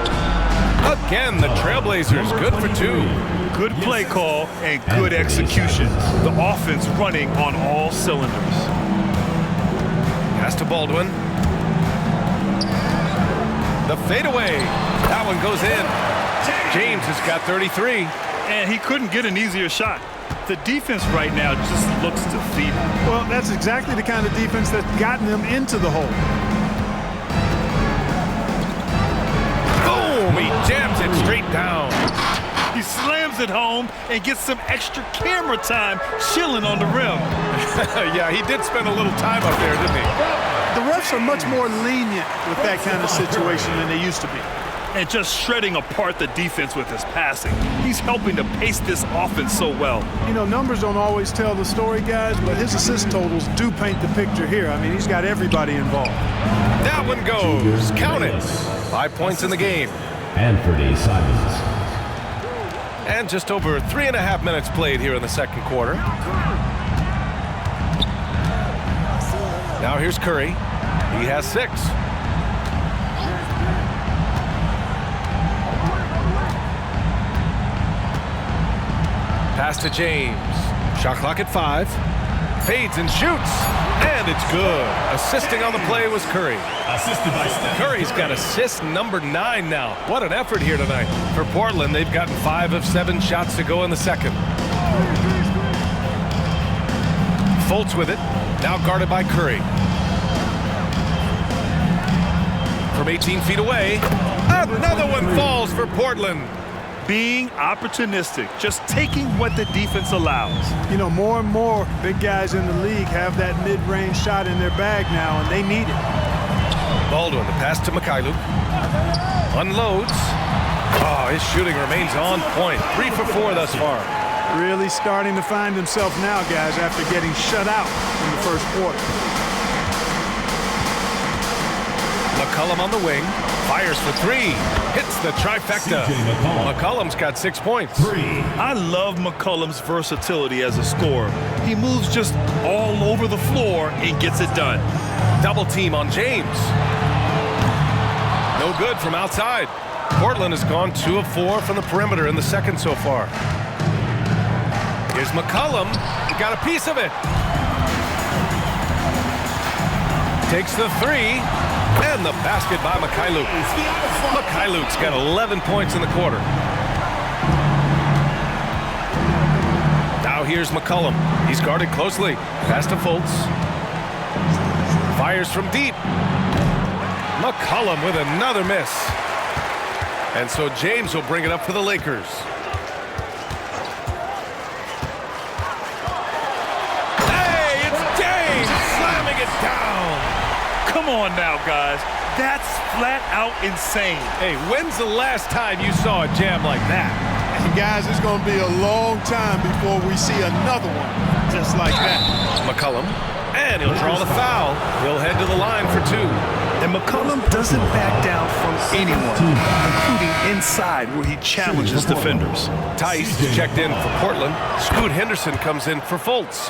Again, the Trailblazers good for 2. Good play call and good execution. The offense running on all cylinders. Pass to Baldwin. The fadeaway. That one goes in. James has got 33. And he couldn't get an easier shot. The defense right now just looks defeated. Well, that's exactly the kind of defense that's gotten them into the hole. Boom! He jams it straight down. He slams it home and gets some extra camera time chilling on the rim. Yeah, he did spend a little time up there, didn't he? The refs are much more lenient with that kind of situation than they used to be. And just shredding apart the defense with his passing. He's helping to pace this offense so well. You know, numbers don't always tell the story, guys, but his assist totals do paint the picture here. I mean, he's got everybody involved. That one goes. Count it. 5 points in the game. Anthony Simons. And just over 3.5 minutes played here in the second quarter. Now here's Curry. He has 6. Pass to James. Shot clock at 5. Fades and shoots. And it's good. Assisting on the play was Curry. Assisted by Steph. Curry's got assist number 9 now. What an effort here tonight. For Portland, they've gotten 5 of 7 shots to go in the second. Fultz with it. Now guarded by Curry. From 18 feet away. Another one falls for Portland. Being opportunistic, just taking what the defense allows. You know, more and more big guys in the league have that mid-range shot in their bag now, and they need it. Baldwin, the pass to Mikhailuk. Unloads. Oh, his shooting remains on point. 3 for 4 thus far. Really starting to find himself now, guys, after getting shut out in the first quarter. McCollum on the wing. Fires for 3. Hits the trifecta. McCollum's got 6 points. I love McCollum's versatility as a scorer. He moves just all over the floor and gets it done. Double team on James. No good from outside. Portland has gone 2 of 4 from the perimeter in the second so far. Here's McCollum. He got a piece of it. Takes the 3. And the basket by Mikhailuk. Mikhailuk's got 11 points in the quarter. Now here's McCollum. He's guarded closely. Pass to Fultz. Fires from deep. McCollum with another miss. And so James will bring it up for the Lakers. Hey, it's James slamming it down. Come on now, guys. That's flat out insane. Hey, when's the last time you saw a jam like that? And guys, it's going to be a long time before we see another one just like that. McCollum, and he'll draw the foul. He'll head to the line for 2. And McCollum doesn't back down from anyone, including inside where he challenges defenders. Tice checked in for Portland. Scoot Henderson comes in for Fultz.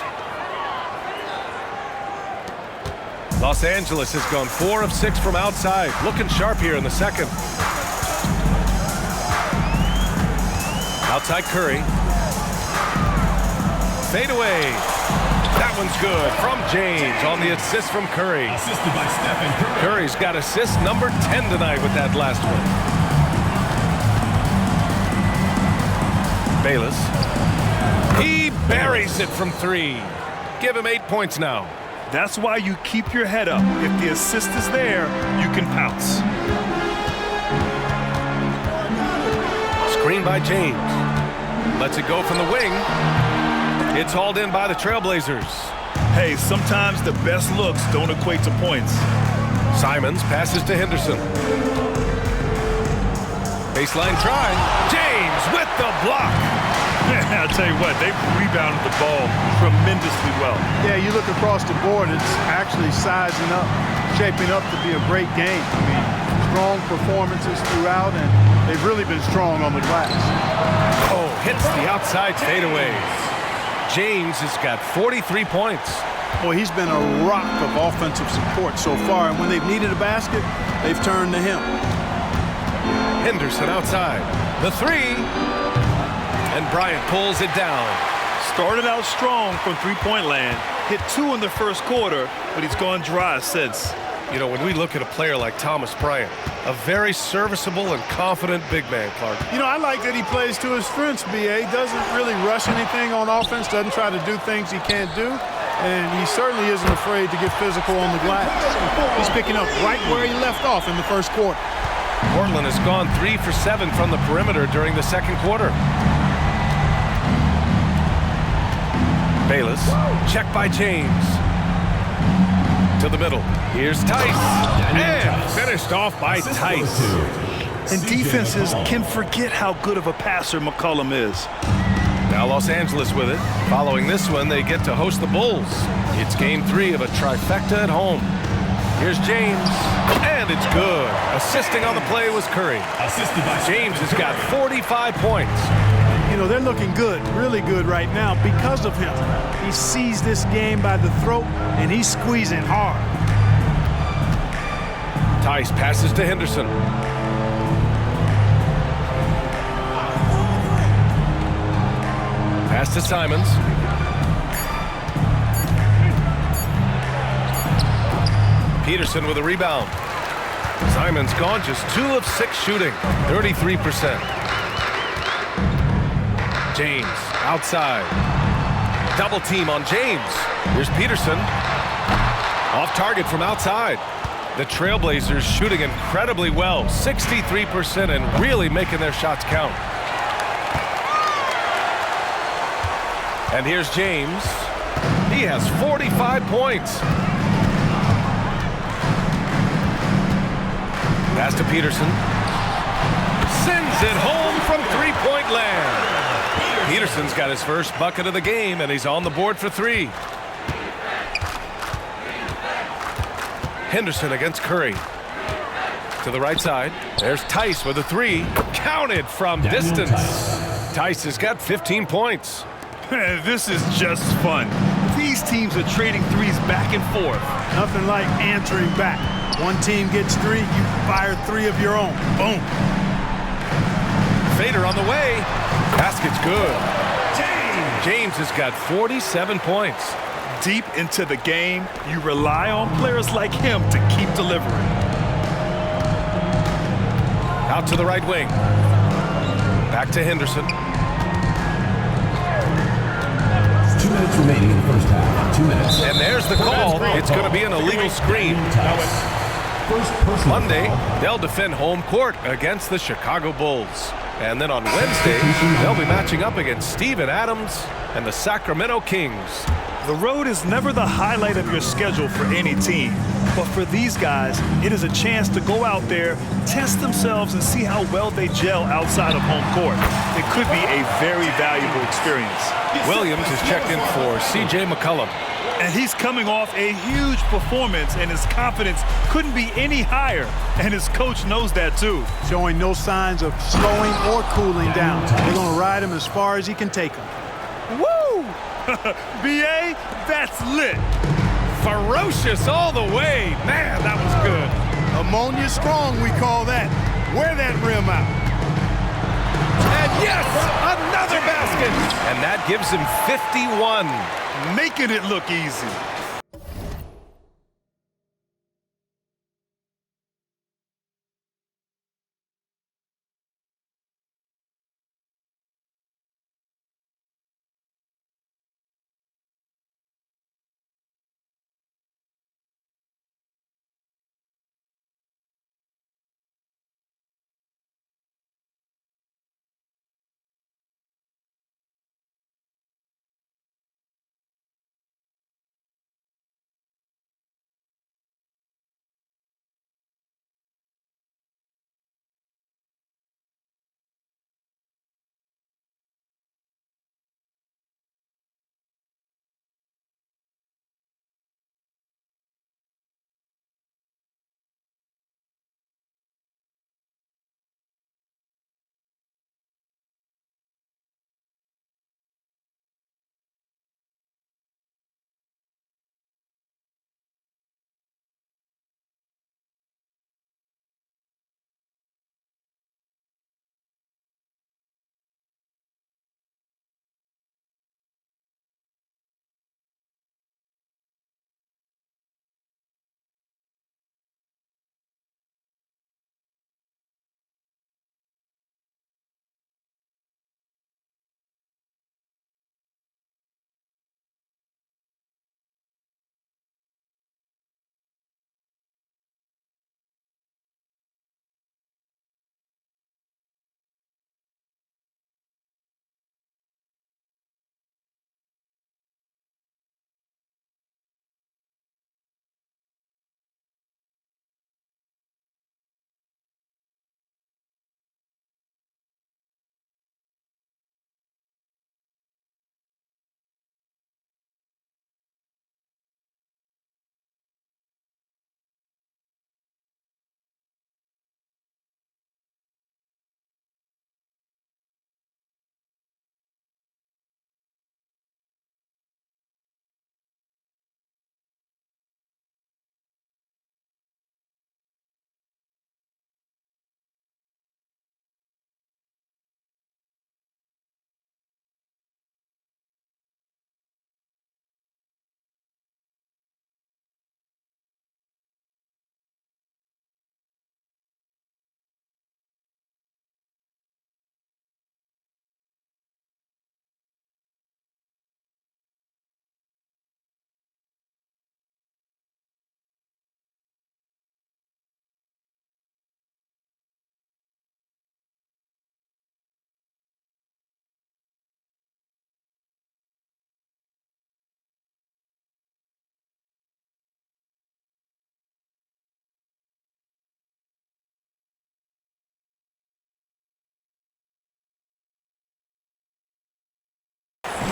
Los Angeles has gone 4 of 6 from outside. Looking sharp here in the second. Outside Curry. Fade away. That one's good from James on the assist from Curry. Assisted by Stephen Curry. Curry's got assist number 10 tonight with that last one. Bayless. He buries it from 3. Give him 8 points now. That's why you keep your head up. If the assist is there, you can pounce. Screen by James. Lets it go from the wing. It's hauled in by the Trailblazers. Hey, sometimes the best looks don't equate to points. Simons passes to Henderson. Baseline try. James with the block. Yeah, I'll tell you what, they rebounded the ball tremendously well. Yeah, you look across the board, it's actually sizing up, shaping up to be a great game. I mean, strong performances throughout, and they've really been strong on the glass. Oh, hits the outside fadeaways. James has got 43 points. Boy, he's been a rock of offensive support so far, and when they've needed a basket, they've turned to him. Henderson outside. The 3. And Bryant pulls it down. Started out strong from three-point land. Hit 2 in the first quarter, but he's gone dry since. You know, when we look at a player like Thomas Bryant, a very serviceable and confident big man, Clark. You know, I like that he plays to his strengths, B.A. Doesn't really rush anything on offense, doesn't try to do things he can't do, and he certainly isn't afraid to get physical on the glass. He's picking up right where he left off in the first quarter. Portland has gone 3 for 7 from the perimeter during the second quarter. Bayless, checked by James. To the middle. Here's Tice. And finished off by Tice. And defenses can forget how good of a passer McCollum is. Now Los Angeles with it. Following this one, they get to host the Bulls. It's game 3 of a trifecta at home. Here's James. And it's good. Assisting on the play was Curry. James has got 45 points. You know, they're looking good, really good right now because of him. He sees this game by the throat, and he's squeezing hard. Tice passes to Henderson. Pass to Simons. Peterson with a rebound. Simons gone just 2 of 6 shooting, 33%. James outside. Double team on James. Here's Peterson. Off target from outside. The Trailblazers shooting incredibly well, 63%, and really making their shots count. And here's James. He has 45 points. Pass to Peterson. Sends it home from three-point land. Peterson's got his first bucket of the game, and he's on the board for 3. Henderson against Curry. To the right side. There's Tice with a 3. Counted from distance. Tice has got 15 points. This is just fun. These teams are trading threes back and forth. Nothing like answering back. One team gets 3, you fire 3 of your own. Boom. Fader on the way. Basket's good. James has got 47 points. Deep into the game, you rely on players like him to keep delivering. Out to the right wing. Back to Henderson. 2 minutes remaining in the first half. 2 minutes. And there's the call. It's going to be an illegal screen. Monday, they'll defend home court against the Chicago Bulls. And then on Wednesday, they'll be matching up against Steven Adams and the Sacramento Kings. The road is never the highlight of your schedule for any team, But for these guys, it is a chance to go out there, test themselves, and see how well they gel outside of home court. It could be a very valuable experience. Williams is checked in for C.J. McCollum. And he's coming off a huge performance, and his confidence couldn't be any higher. And his coach knows that, too. Showing no signs of slowing or cooling down. They're going to ride him as far as he can take him. Woo! B.A., that's lit. Ferocious all the way. Man, that was good. Ammonia strong, we call that. Wear that rim out. And yes, another basket. And that gives him 51. Making it look easy.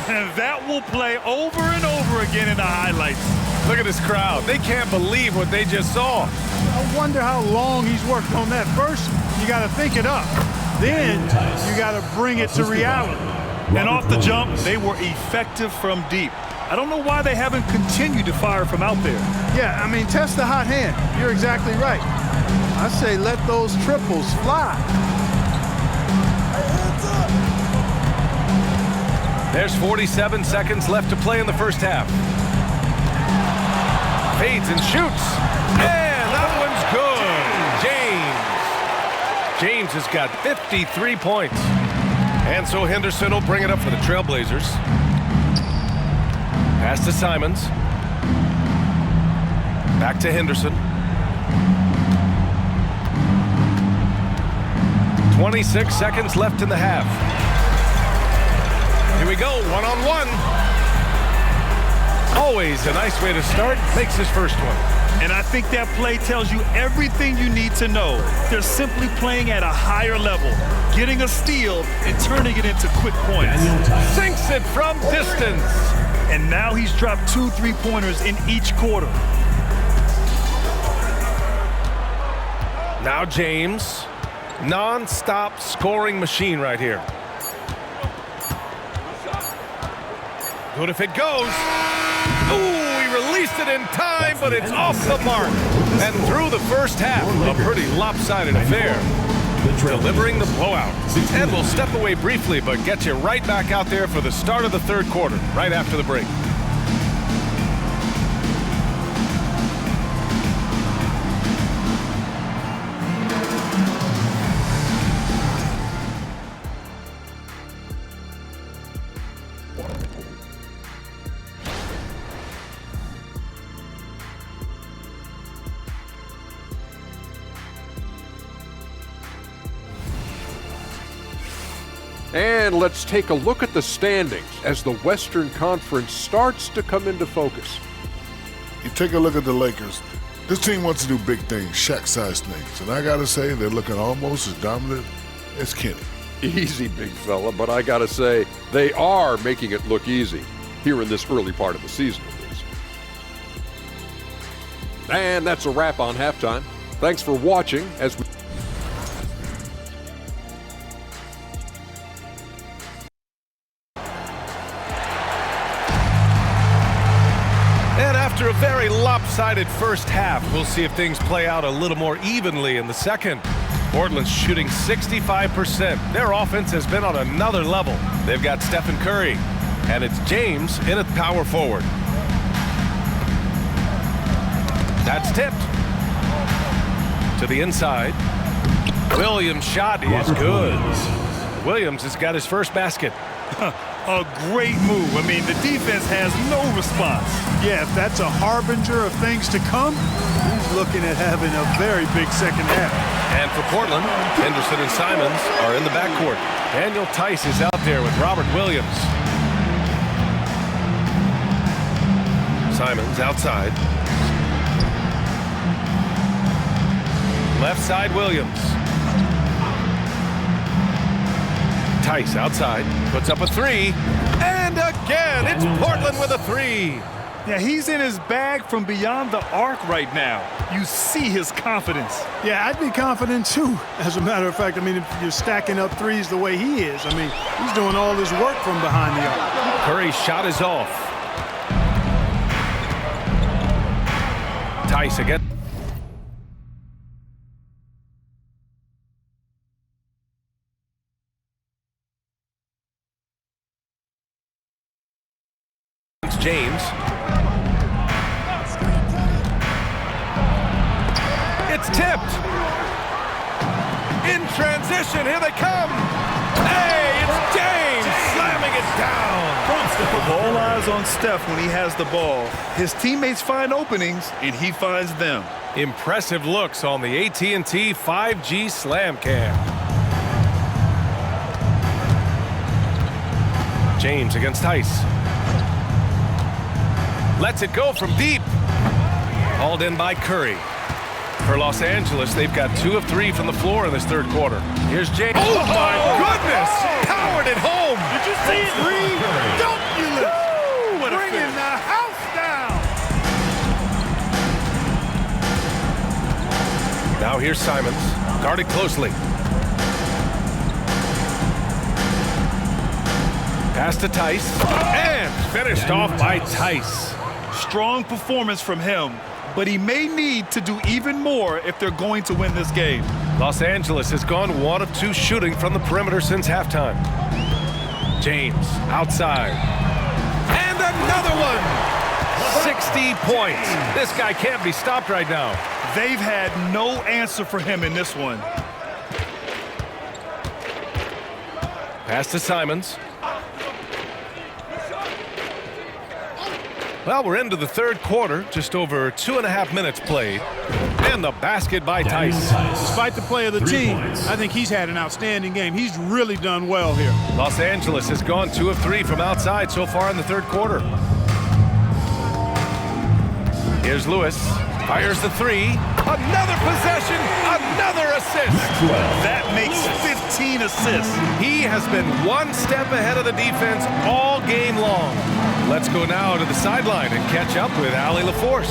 And that will play over and over again in the highlights. Look at this crowd. They can't believe what they just saw. I wonder how long he's worked on that. First, you got to think it up. Then you got to bring it to reality. And off the jump, they were effective from deep. I don't know why they haven't continued to fire from out there. Yeah, I mean, test the hot hand. You're exactly right. I say let those triples fly. There's 47 seconds left to play in the first half. Fades and shoots. And that one's good. James has got 53 points. And so Henderson will bring it up for the Trailblazers. Pass to Simons. Back to Henderson. 26 seconds left in the half. Here we go, one-on-one. Always a nice way to start. Makes his first one. And I think that play tells you everything you need to know. They're simply playing at a higher level, getting a steal and turning it into quick points. Sinks it from distance. And now he's dropped 2 3-pointers in each quarter. Now James, non-stop scoring machine right here. Good if it goes. Ooh, he released it in time, but it's off the mark. And through the first half, a pretty lopsided affair. Delivering the blowout. And we'll step away briefly, but get you right back out there for the start of the third quarter, right after the break. And let's take a look at the standings as the Western Conference starts to come into focus. You take a look at the Lakers. This team wants to do big things, Shaq-sized things. And I got to say, they're looking almost as dominant as Kenny. Easy, big fella, but I got to say, they are making it look easy here in this early part of the season, at least. And that's a wrap on halftime. Thanks for watching as we... After a very lopsided first half, we'll see if things play out a little more evenly in the second. Portland's shooting 65%. Their offense has been on another level. They've got Stephen Curry, and it's James in at power forward. That's tipped. To the inside. Williams' shot is good. Williams has got his first basket. A great move. I mean, the defense has no response. Yeah, if that's a harbinger of things to come, he's looking at having a very big second half. And for Portland, Henderson and Simons are in the backcourt. Daniel Tice is out there with Robert Williams. Simons outside. Left side, Williams. Tice outside, puts up a three, and again, it's Portland with a three. Yeah, he's in his bag from beyond the arc right now. You see his confidence. Yeah, I'd be confident too, as a matter of fact. I mean, if you're stacking up threes the way he is, I mean, he's doing all his work from behind the arc. Curry's shot is off. Tice again. James. It's tipped. In transition, here they come. Hey, it's James slamming it down. All eyes on Steph when he has the ball. His teammates find openings, and he finds them. Impressive looks on the AT&T 5G Slam Cam. James against Tice. Lets it go from deep. Hauled in by Curry. For Los Angeles, they've got 2 of 3 from the floor in this third quarter. Here's James. Oh, my goodness! Powered it home. Did you see it? Don't you live? What a Bringing finish. the house down. Now here's Simons. Guarded closely. Pass to Tice. And finished off by Tice. Strong performance from him, but he may need to do even more if they're going to win this game. Los Angeles has gone 1 of 2 shooting from the perimeter since halftime. James outside. And another one! 60 points. This guy can't be stopped right now. They've had no answer for him in this one. Pass to Simons. Well, we're into the third quarter, just over 2.5 minutes played. And the basket by Tice. Despite the play of the team, I think he's had an outstanding game. He's really done well here. Los Angeles has gone 2 of 3 from outside so far in the third quarter. Here's Lewis, Fires the three. Another possession. Another assist. That makes 15 assists. He has been one step ahead of the defense all game long. Let's go now to the sideline and catch up with Allie LaForce.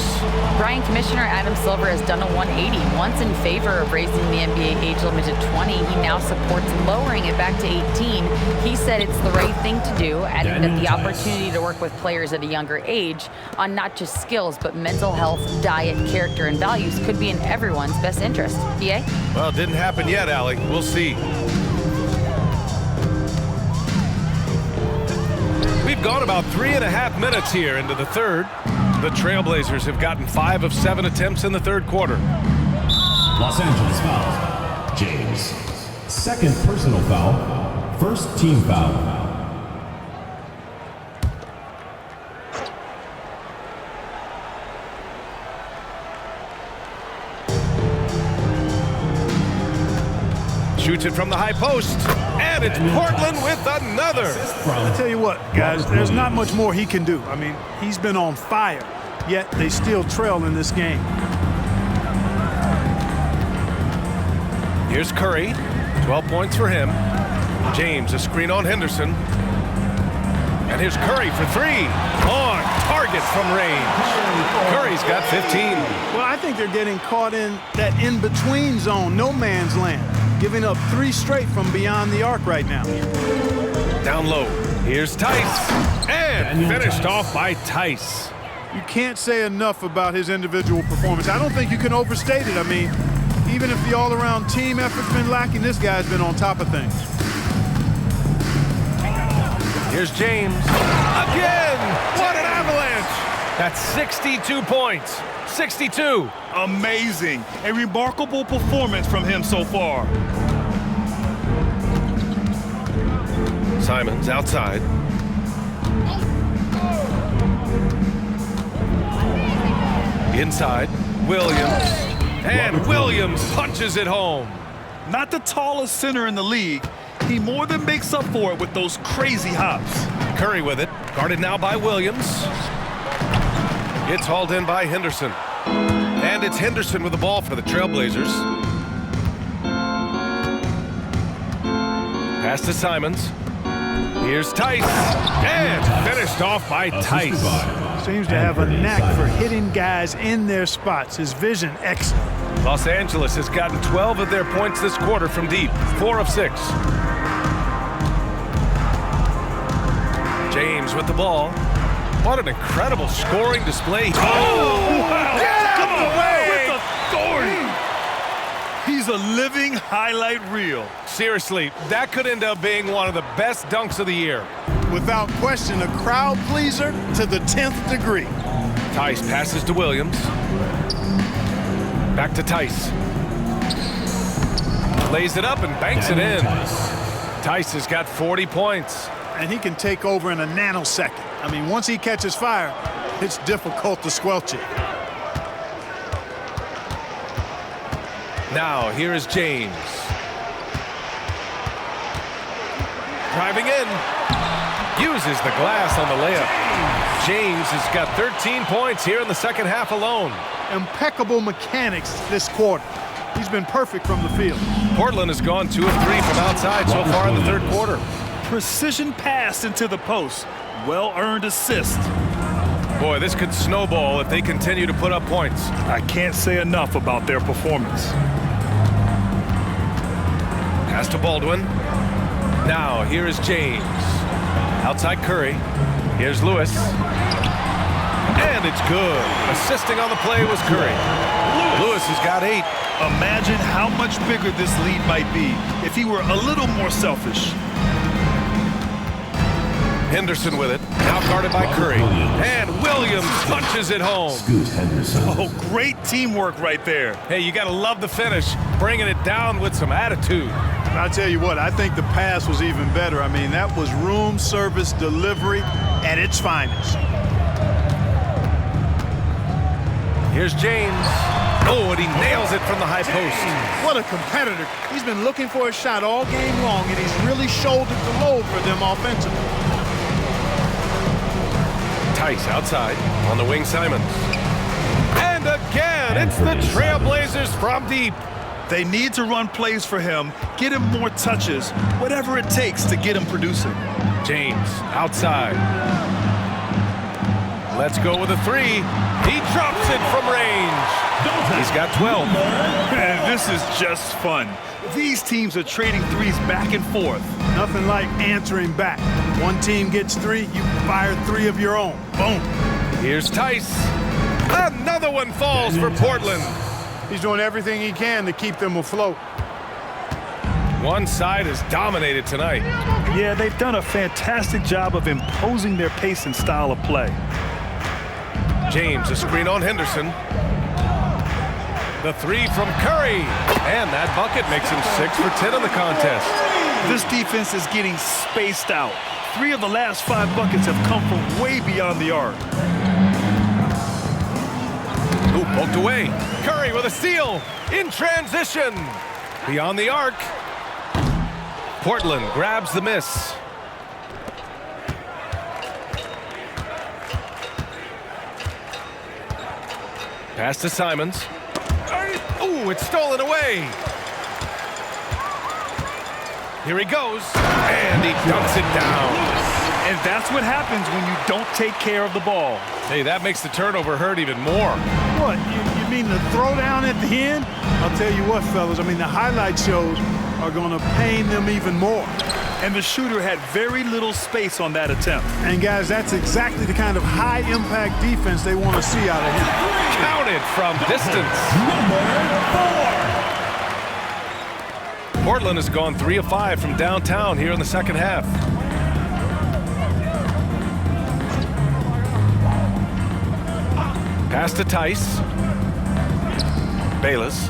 Brian, Commissioner Adam Silver has done a 180. Once in favor of raising the NBA age limit to 20, he now supports lowering it back to 18. He said it's the right thing to do, adding that the opportunity to work with players at a younger age on not just skills, but mental health, diet, character, and values could be in everyone's best interest. BA? Well, it didn't happen yet, Allie. We'll see. We've gone about 3.5 minutes here into the third. The Trailblazers have gotten 5 of 7 attempts in the third quarter. Los Angeles foul. James. Second personal foul. First team foul. Shoots it from the high post, and it's Portland with another. I tell you what, guys, there's not much more he can do. I mean, he's been on fire, yet they still trail in this game. Here's Curry, 12 points for him. James, a screen on Henderson. And here's Curry for three. On target from range. Curry's got 15. Well, I think they're getting caught in that in-between zone, no man's land. Giving up 3 straight from beyond the arc right now. Down low. Here's Tice. And finished off by Tice. You can't say enough about his individual performance. I don't think you can overstate it. I mean, even if the all-around team effort's been lacking, this guy's been on top of things. Here's James. Again! What an avalanche! That's 62 points. 62. Amazing. A remarkable performance from him so far. Simons outside. Inside, Williams. And Williams punches it home. Not the tallest center in the league. He more than makes up for it with those crazy hops. Curry with it. Guarded now by Williams. It's hauled in by Henderson. And it's Henderson with the ball for the Trailblazers. Pass to Simons. Here's Tice. And finished off by Tice. Seems to have a knack for hitting guys in their spots. His vision, excellent. Los Angeles has gotten 12 of their points this quarter from deep. 4 of 6. James with the ball. What an incredible scoring display. Oh, wow. Yeah, come away with authority. He's a living highlight reel. Seriously, that could end up being one of the best dunks of the year. Without question, a crowd pleaser to the 10th degree. Tice passes to Williams. Back to Tice. Lays it up and banks it in. Tice has got 40 points. And he can take over in a nanosecond. I mean, once he catches fire, it's difficult to squelch it. Now, here is James. Driving in. Uses the glass on the layup. James has got 13 points here in the second half alone. Impeccable mechanics this quarter. He's been perfect from the field. Portland has gone 2 of 3 from outside so far in the third quarter. Precision pass into the post. Well-earned assist. Boy, this could snowball if they continue to put up points. I can't say enough about their performance. Pass to Baldwin. Now, here is James. Outside Curry. Here's Lewis. And it's good. Assisting on the play was Curry. Lewis has got 8. Imagine how much bigger this lead might be if he were a little more selfish. Henderson with it. Now guarded by Curry. And Williams punches it home. Scoot Henderson. Oh, great teamwork right there. Hey, you got to love the finish. Bringing it down with some attitude. I'll tell you what, I think the pass was even better. I mean, that was room service delivery at its finest. Here's James. Oh, and he nails it from the high post. What a competitor. He's been looking for a shot all game long, and he's really shouldered the load for them offensively. Tice outside. On the wing, Simons. And again, And it's the Trailblazers from deep. They need to run plays for him, get him more touches, whatever it takes to get him producing. James outside. Let's go with a three. He drops it from range. He's got 12. Man, this is just fun. These teams are trading threes back and forth. Nothing like answering back. One team gets 3, you fire 3 of your own. Boom. Here's Tice. Another one falls for Portland. He's doing everything he can to keep them afloat. One side is dominated tonight. Yeah, they've done a fantastic job of imposing their pace and style of play. James, a screen on Henderson. The three from Curry. And that bucket makes him 6 for 10 in the contest. This defense is getting spaced out. 3 of the last 5 buckets have come from way beyond the arc. Ooh, poked away. Curry with a steal in transition. Beyond the arc. Portland grabs the miss. Pass to Simons. Ooh, it's stolen away. Here he goes, and he dunks it down. And that's what happens when you don't take care of the ball. Hey, that makes the turnover hurt even more. What, you mean the throwdown at the end? I'll tell you what, fellas, I mean, the highlight shows are going to pain them even more. And the shooter had very little space on that attempt. And guys, that's exactly the kind of high-impact defense they want to see out of him. Counted from distance. Portland has gone 3 of 5 from downtown here in the second half. Pass to Tice. Bayless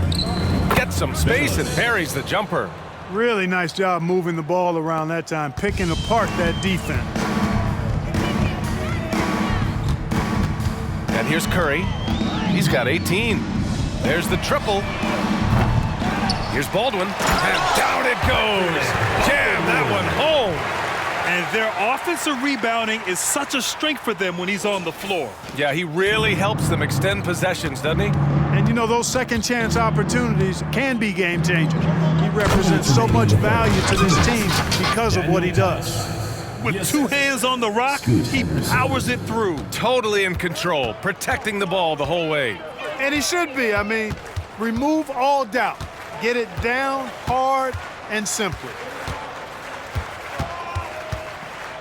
gets some space and parries the jumper. Really nice job moving the ball around that time, picking apart that defense. And here's Curry. He's got 18. There's the triple. Here's Baldwin. And down it goes. Jam that one home. And their offensive rebounding is such a strength for them when he's on the floor. Yeah, he really helps them extend possessions, doesn't he? And you know, those second chance opportunities can be game changers. He represents so much value to this team because of what he does. With 2 hands on the rock, he powers it through. Totally in control, protecting the ball the whole way. And he should be. I mean, remove all doubt. Get it down hard and simply.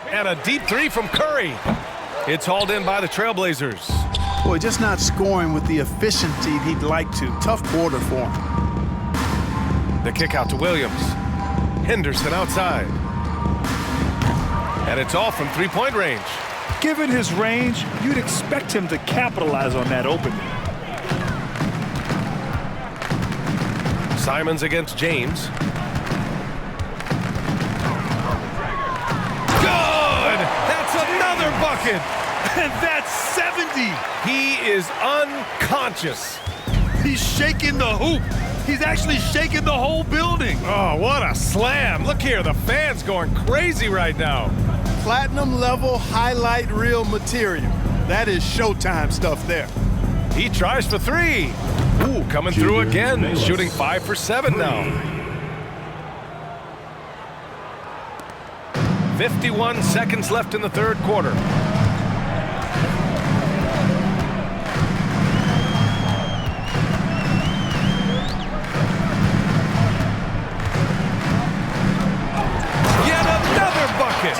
And a deep 3 from Curry. It's hauled in by the Trailblazers. Boy, just not scoring with the efficiency he'd like to. Tough quarter for him. The kick out to Williams. Henderson outside. And it's all from 3-point range. Given his range, you'd expect him to capitalize on that opening. Simons against James. Another bucket. And that's 70. He is unconscious. He's shaking the hoop. He's actually shaking the whole building. Oh, what a slam. Look here, the fans going crazy right now. Platinum level highlight reel material. That is Showtime stuff there. He tries for 3. Ooh, coming through again, shooting 5 for 7 now. 51 seconds left in the third quarter. Yet another bucket.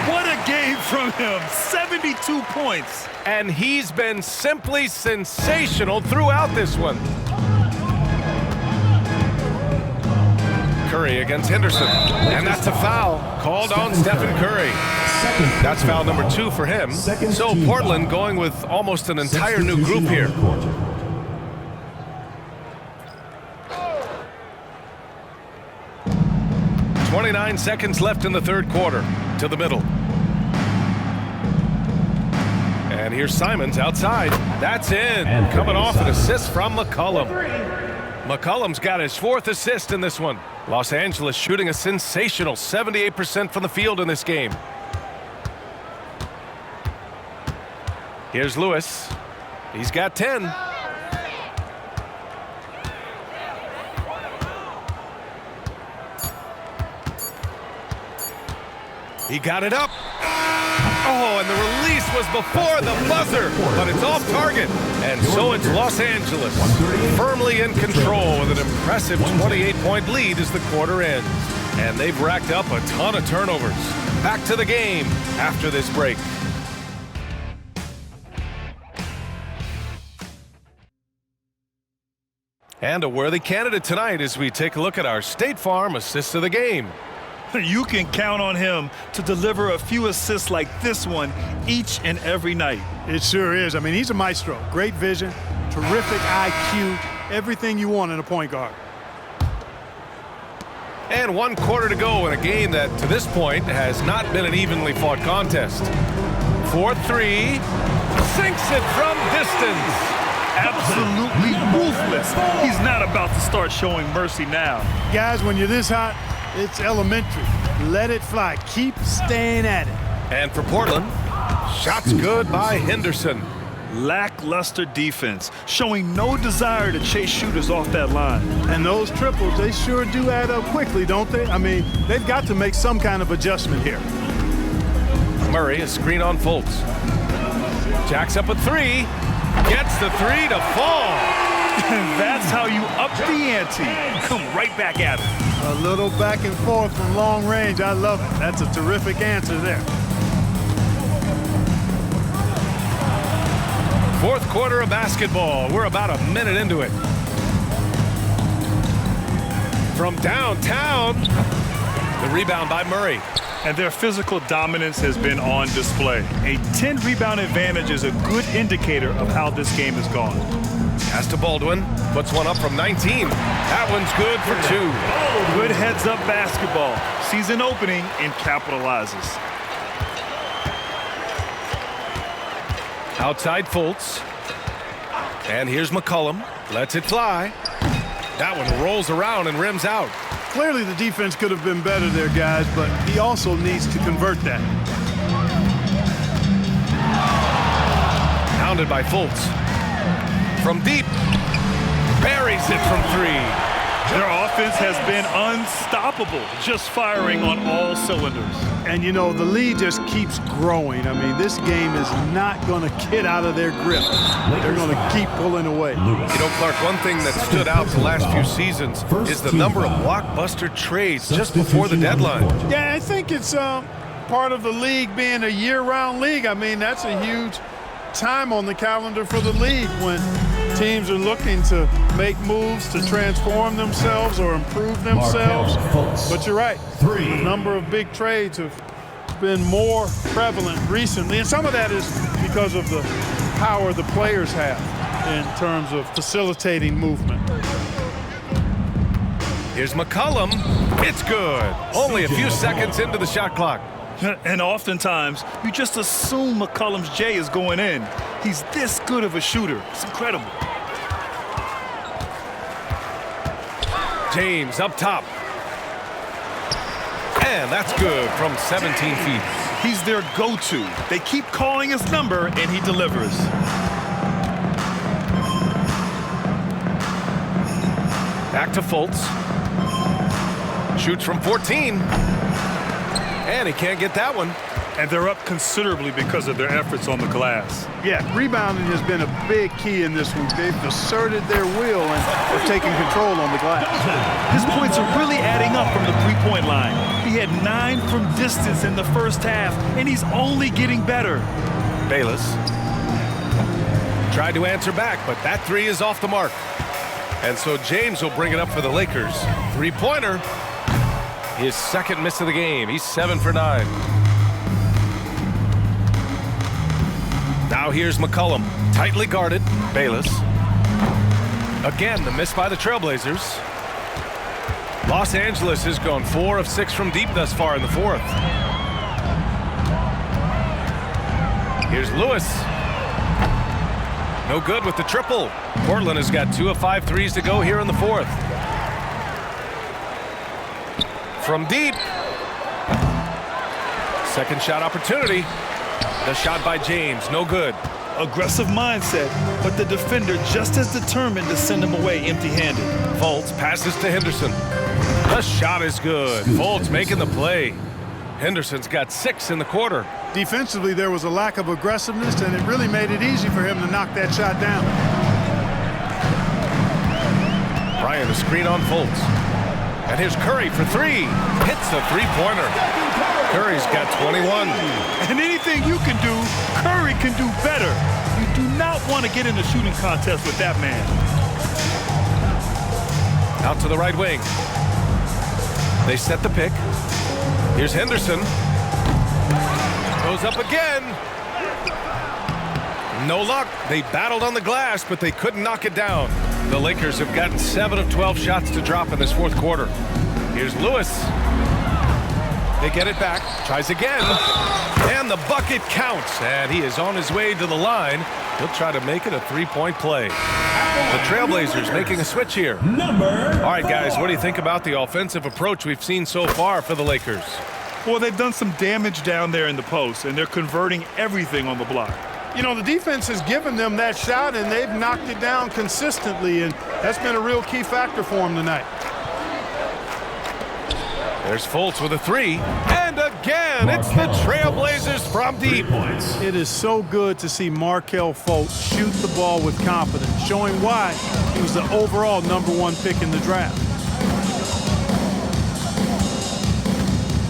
What a game from him. 72 points. And he's been simply sensational throughout this one. Curry against Henderson. And that's a foul called on Stephen Curry. That's foul number 2 for him. So Portland going with almost an entire new group here. .29 seconds left in the third quarter. To the middle. And here's Simons outside. That's in. Coming off an assist from McCollum. McCollum's got his 4th assist in this one. Los Angeles shooting a sensational 78% from the field in this game. Here's Lewis. He's got 10. He got it up. Oh, and the release was before the buzzer, but it's off target. And so it's Los Angeles, firmly in control with an impressive 28-point lead as the quarter ends. And they've racked up a ton of turnovers. Back to the game after this break. And a worthy candidate tonight as we take a look at our State Farm assist of the game. You can count on him to deliver a few assists like this one each and every night. It sure is. I mean, he's a maestro. Great vision, terrific IQ, everything you want in a point guard. And 1 quarter to go in a game that, to this point, has not been an evenly fought contest. 4-3, sinks it from distance. Absolutely ruthless. He's not about to start showing mercy now. Guys, when you're this hot, it's elementary. Let it fly. Keep staying at it. And for Portland, shots good by Henderson. Lackluster defense, showing no desire to chase shooters off that line. And those triples, they sure do add up quickly, don't they? I mean, they've got to make some kind of adjustment here. Murray, a screen on Fultz. Jacks up a 3. Gets the 3 to fall. And that's how you up the ante. Come right back at him. A little back and forth from long range. I love it. That's a terrific answer there. Fourth quarter of basketball. We're about a minute into it. From downtown, the rebound by Murray. And their physical dominance has been on display. A 10-rebound advantage is a good indicator of how this game has gone. Pass to Baldwin. Puts one up from 19. That one's good for 2. Good heads-up basketball. Season opening and capitalizes. Outside Fultz. And here's McCollum. Lets it fly. That one rolls around and rims out. Clearly the defense could have been better there, guys, but he also needs to convert that. Pounded by Fultz. From deep. Buries it from 3. Their offense has been unstoppable, just firing on all cylinders. And, you know, the lead just keeps growing. I mean, this game is not going to get out of their grip. They're going to keep pulling away. You know, Clark, one thing that stood out the last few seasons is the number of blockbuster trades just before the deadline. Yeah, I think it's part of the league being a year-round league. I mean, that's a huge time on the calendar for the league when teams are looking to make moves to transform themselves or improve themselves. But you're right. The number of big trades have been more prevalent recently. And some of that is because of the power the players have in terms of facilitating movement. Here's McCollum. It's good. Only a few seconds into the shot clock. And oftentimes, you just assume McCollum's J is going in. He's this good of a shooter. It's incredible. James up top. And that's good from 17 feet. He's their go-to. They keep calling his number, and he delivers. Back to Fultz. Shoots from 14. And he can't get that one. And they're up considerably because of their efforts on the glass. Yeah, rebounding has been a big key in this one. They've asserted their will and are taking control on the glass. His points are really adding up from the three-point line. He had 9 from distance in the first half, and he's only getting better. Bayless tried to answer back, but that 3 is off the mark. And so James will bring it up for the Lakers. Three-pointer. His second miss of the game. He's 7 for 9. Now here's McCollum. Tightly guarded. Bayless. Again, the miss by the Trailblazers. Los Angeles has gone 4 of 6 from deep thus far in the fourth. Here's Lewis. No good with the triple. Portland has got 2 of 5 threes to go here in the fourth. From deep. Second shot opportunity. The shot by James, no good. Aggressive mindset, but the defender just as determined to send him away empty-handed. Fultz passes to Henderson. The shot is good. Fultz making the play. Henderson's got 6 in the quarter. Defensively, there was a lack of aggressiveness, and it really made it easy for him to knock that shot down. Bryant a screen on Fultz. And here's Curry for 3. Hits the three-pointer. Curry's got 21. And anything you can do, Curry can do better. You do not want to get in a shooting contest with that man. Out to the right wing. They set the pick. Here's Henderson. Goes up again. No luck. They battled on the glass, but they couldn't knock it down. The Lakers have gotten 7 of 12 shots to drop in this fourth quarter. Here's Lewis. They get it back. Tries again. And the bucket counts. And he is on his way to the line. He'll try to make it a three-point play. The Trailblazers making a switch here. All right, guys, what do you think about the offensive approach we've seen so far for the Lakers? Well, they've done some damage down there in the post, and they're converting everything on the block. You know, the defense has given them that shot, and they've knocked it down consistently, and that's been a real key factor for them tonight. There's Fultz with a 3. And again, it's the Trailblazers from deep. It is so good to see Markelle Fultz shoot the ball with confidence, showing why he was the overall #1 pick in the draft.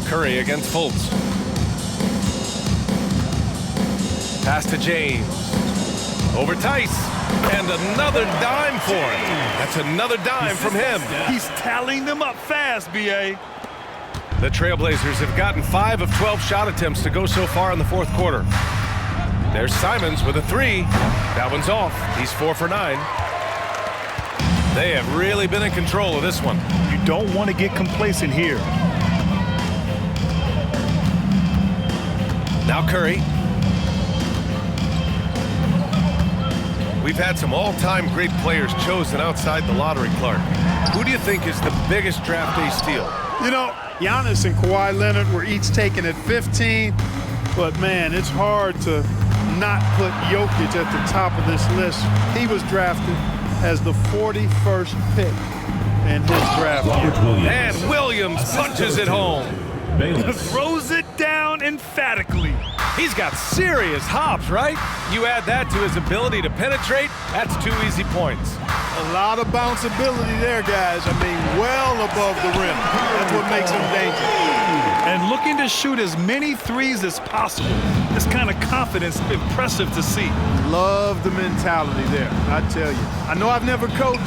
Curry against Fultz. Pass to James. Over Tice. And another dime for him. That's another dime from him. He's tallying them up fast, B.A. The Trailblazers have gotten 5 of 12 shot attempts to go so far in the fourth quarter. There's Simons with a 3. That one's off. He's 4 for 9. They have really been in control of this one. You don't want to get complacent here. Now Curry. We've had some all-time great players chosen outside the lottery, Clark. Who do you think is the biggest draft day steal? You know, Giannis and Kawhi Leonard were each taken at 15, but man, it's hard to not put Jokic at the top of this list. He was drafted as the 41st pick in his draft year. And Williams punches it home. Throws it down emphatically. He's got serious hops, right? You add that to his ability to penetrate, that's 2 easy points. A lot of bounceability there, guys. I mean, well above the rim. That's what makes him dangerous. And looking to shoot as many threes as possible. This kind of confidence, impressive to see. Love the mentality there, I tell you. I know I've never coached,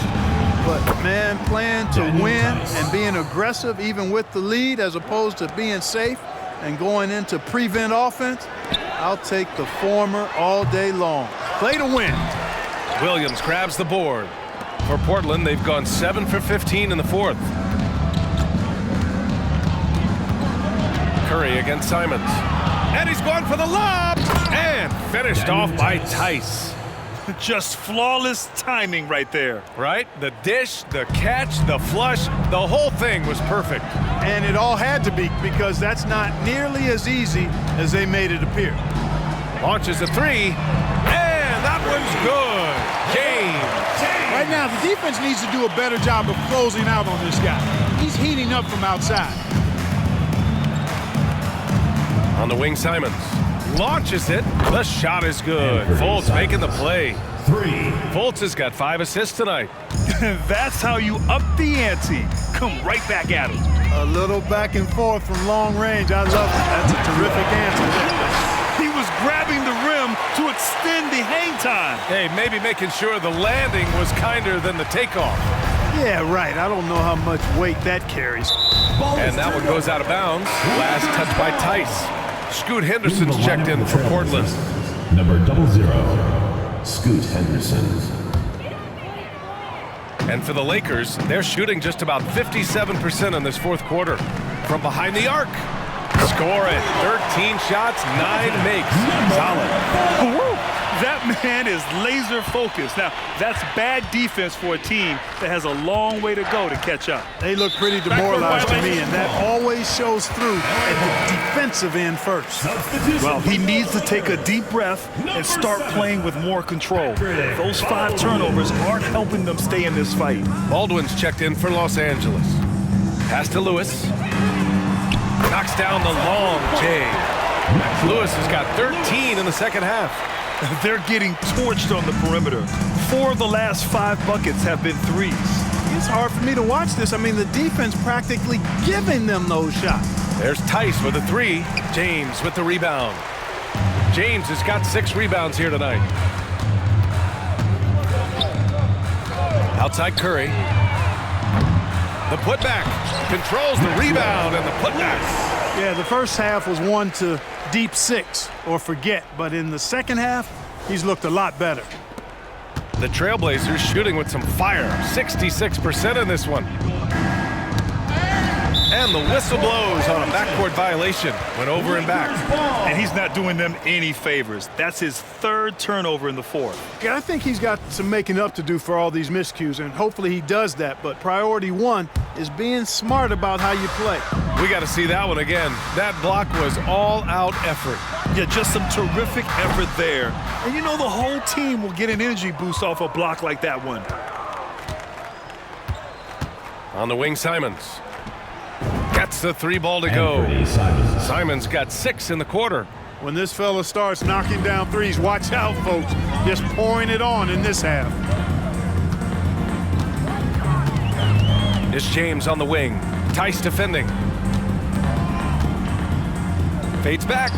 but man, playing to win and being aggressive even with the lead as opposed to being safe and going into prevent offense, I'll take the former all day long. Play to win. Williams grabs the board. For Portland, they've gone 7 for 15 in the fourth. Curry against Simons. And he's going for the lob! And finished off by Tice. Just flawless timing right there. Right? The dish, the catch, the flush, the whole thing was perfect. And it all had to be, because that's not nearly as easy as they made it appear. Launches a 3. And that one's good. James. Right now, the defense needs to do a better job of closing out on this guy. He's heating up from outside. On the wing, Simons. Launches it. The shot is good. Fultz making the play. 3. Fultz has got 5 assists tonight. That's how you up the ante. Come right back at him. A little back and forth from long range. I love it. That's a terrific answer. He was grabbing the rim to extend the hang time. Hey, maybe making sure the landing was kinder than the takeoff. Yeah, right. I don't know how much weight that carries. And that one goes out of bounds. Last touch by Tice. Scoot Henderson's checked in for Portland. Number 00, Scoot Henderson. And for the Lakers, they're shooting just about 57% in this fourth quarter. From behind the arc. Score it. 13 shots, 9 makes. Solid. That man is laser focused. Now, that's bad defense for a team that has a long way to go to catch up. They look pretty demoralized to me, and that always shows through at the defensive end first. Well, he needs to take a deep breath and start playing with more control. Those 5 turnovers aren't helping them stay in this fight. Baldwin's checked in for Los Angeles. Pass to Lewis. Knocks down the long J. Lewis has got 13 in the second half. They're getting torched on the perimeter. 4 of the last 5 buckets have been threes. It's hard for me to watch this. I mean, the defense practically giving them those shots. There's Tice with a 3. James with the rebound. James has got 6 rebounds here tonight. Outside Curry. The putback. Controls the rebound and the putback. Yeah, the first half was one to deep 6 or forget. But in the second half, he's looked a lot better. The Trailblazers shooting with some fire. 66% in this one. And the whistle blows on a backcourt violation. Went over and back. And he's not doing them any favors. That's his 3rd turnover in the 4th. Yeah, I think he's got some making up to do for all these miscues, and hopefully he does that. But priority 1 is being smart about how you play. We got to see that one again. That block was all-out effort. Yeah, just some terrific effort there. And you know the whole team will get an energy boost off a block like that one. On the wing, Simons. Gets the 3 ball to go. Simons got 6 in the quarter. When this fella starts knocking down threes, watch out, folks. Just pouring it on in this half. It's James on the wing. Tice defending. Fades back.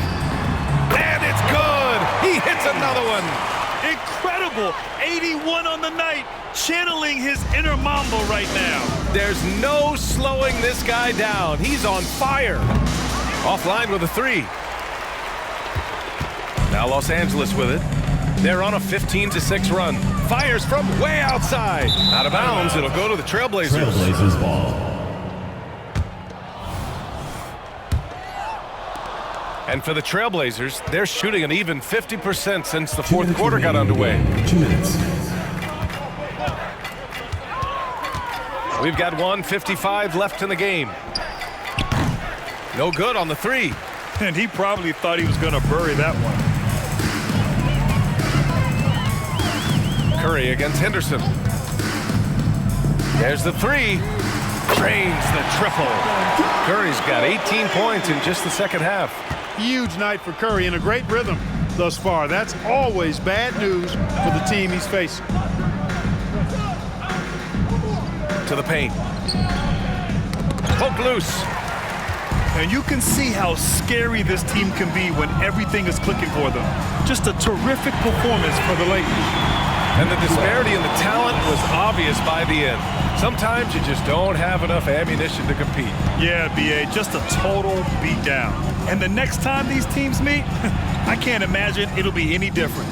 And it's good. He hits another one. Incredible. 81 on the night. Channeling his inner Mamba right now. There's no slowing this guy down. He's on fire. Offline with a 3. Now Los Angeles with it. They're on a 15-6 run. Fires from way outside. Out of bounds. It'll go to the Trailblazers. Trailblazers ball. And for the Trailblazers, they're shooting an even 50% since the 4th quarter got underway. 2 minutes. We've got 1:55 left in the game. No good on the 3. And he probably thought he was going to bury that one. Curry against Henderson. There's the 3. Drains the triple. Curry's got 18 points in just the second half. Huge night for Curry and a great rhythm thus far. That's always bad news for the team he's facing. To the paint. Poke loose. And you can see how scary this team can be when everything is clicking for them. Just a terrific performance for the Lakers. And the disparity in the talent was obvious by the end. Sometimes you just don't have enough ammunition to compete. Yeah, B.A., just a total beatdown. And the next time these teams meet, I can't imagine it'll be any different.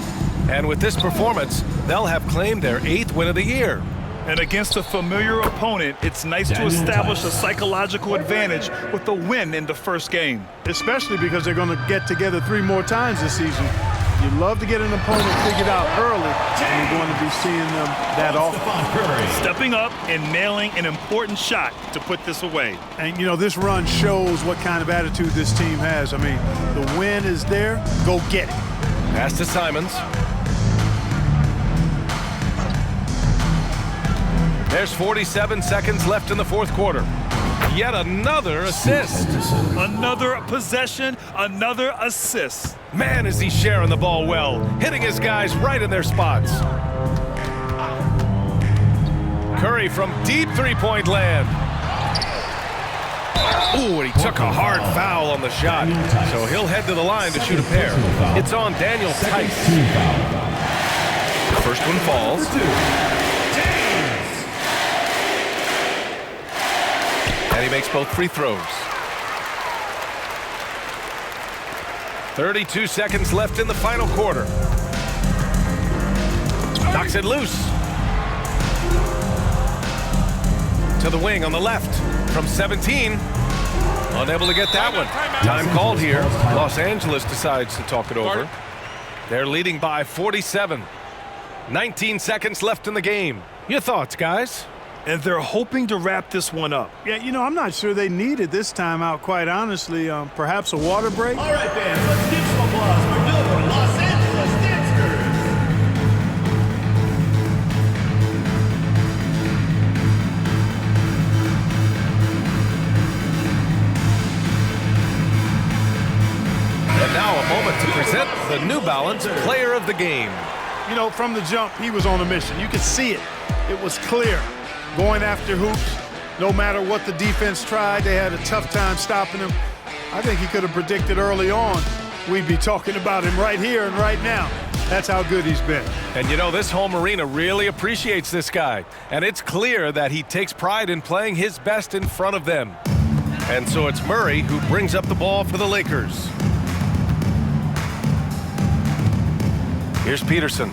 And with this performance, they'll have claimed their 8th win of the year. And against a familiar opponent, it's nice to establish a psychological advantage with a win in the first game. Especially because they're going to get together 3 more times this season. You love to get an opponent figured out early, and you're going to be seeing them that often. Stepping up and nailing an important shot to put this away. And, you know, this run shows what kind of attitude this team has. I mean, the win is there. Go get it. Pass to Simons. There's 47 seconds left in the 4th quarter. Yet another assist. Another possession, another assist. Man, is he sharing the ball well, hitting his guys right in their spots. Curry from deep 3-point land. Ooh, and he took a hard foul on the shot, so he'll head to the line to shoot a pair. It's on Daniel Tice. The first one falls. And he makes both free throws. 32 seconds left in the final quarter. Knocks it loose. To the wing on the left. From 17. Unable to get that one. Time called here. Los Angeles decides to talk it over. They're leading by 47. 19 seconds left in the game. Your thoughts, guys? And they're hoping to wrap this one up. Yeah, you know, I'm not sure they needed this timeout, quite honestly. Perhaps a water break? All right, fans, let's give some applause for your Los Angeles Dancers. moment to present the New Balance Player of the Game. You know, from the jump, he was on a mission. You could see it. It was clear. Going after hoops, no matter what the defense tried, they had a tough time stopping him. I think he could have predicted early on we'd be talking about him right here and right now. That's how good he's been. And you know, this home arena really appreciates this guy. And it's clear that he takes pride in playing his best in front of them. And so it's Murray who brings up the ball for the Lakers. Here's Peterson.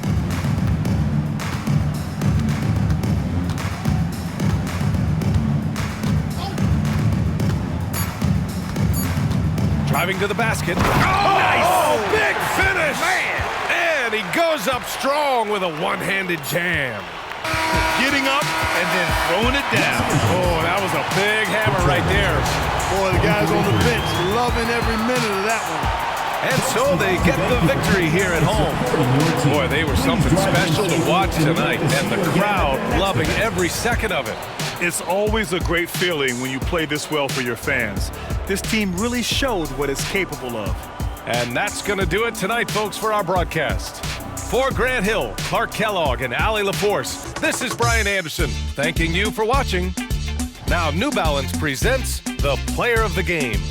Driving to the basket. Oh, nice! Big finish! Man! And he goes up strong with a one-handed jam. Getting up and then throwing it down. Oh, that was a big hammer right there. Boy, the guys on the bench loving every minute of that one. And so they get the victory here at home. Boy, they were something special to watch tonight, and the crowd loving every second of it. It's always a great feeling when you play this well for your fans. This team really showed what it's capable of. And that's going to do it tonight, folks, for our broadcast. For Grant Hill, Clark Kellogg, and Allie LaForce, this is Brian Anderson, thanking you for watching. Now, New Balance presents the Player of the Game.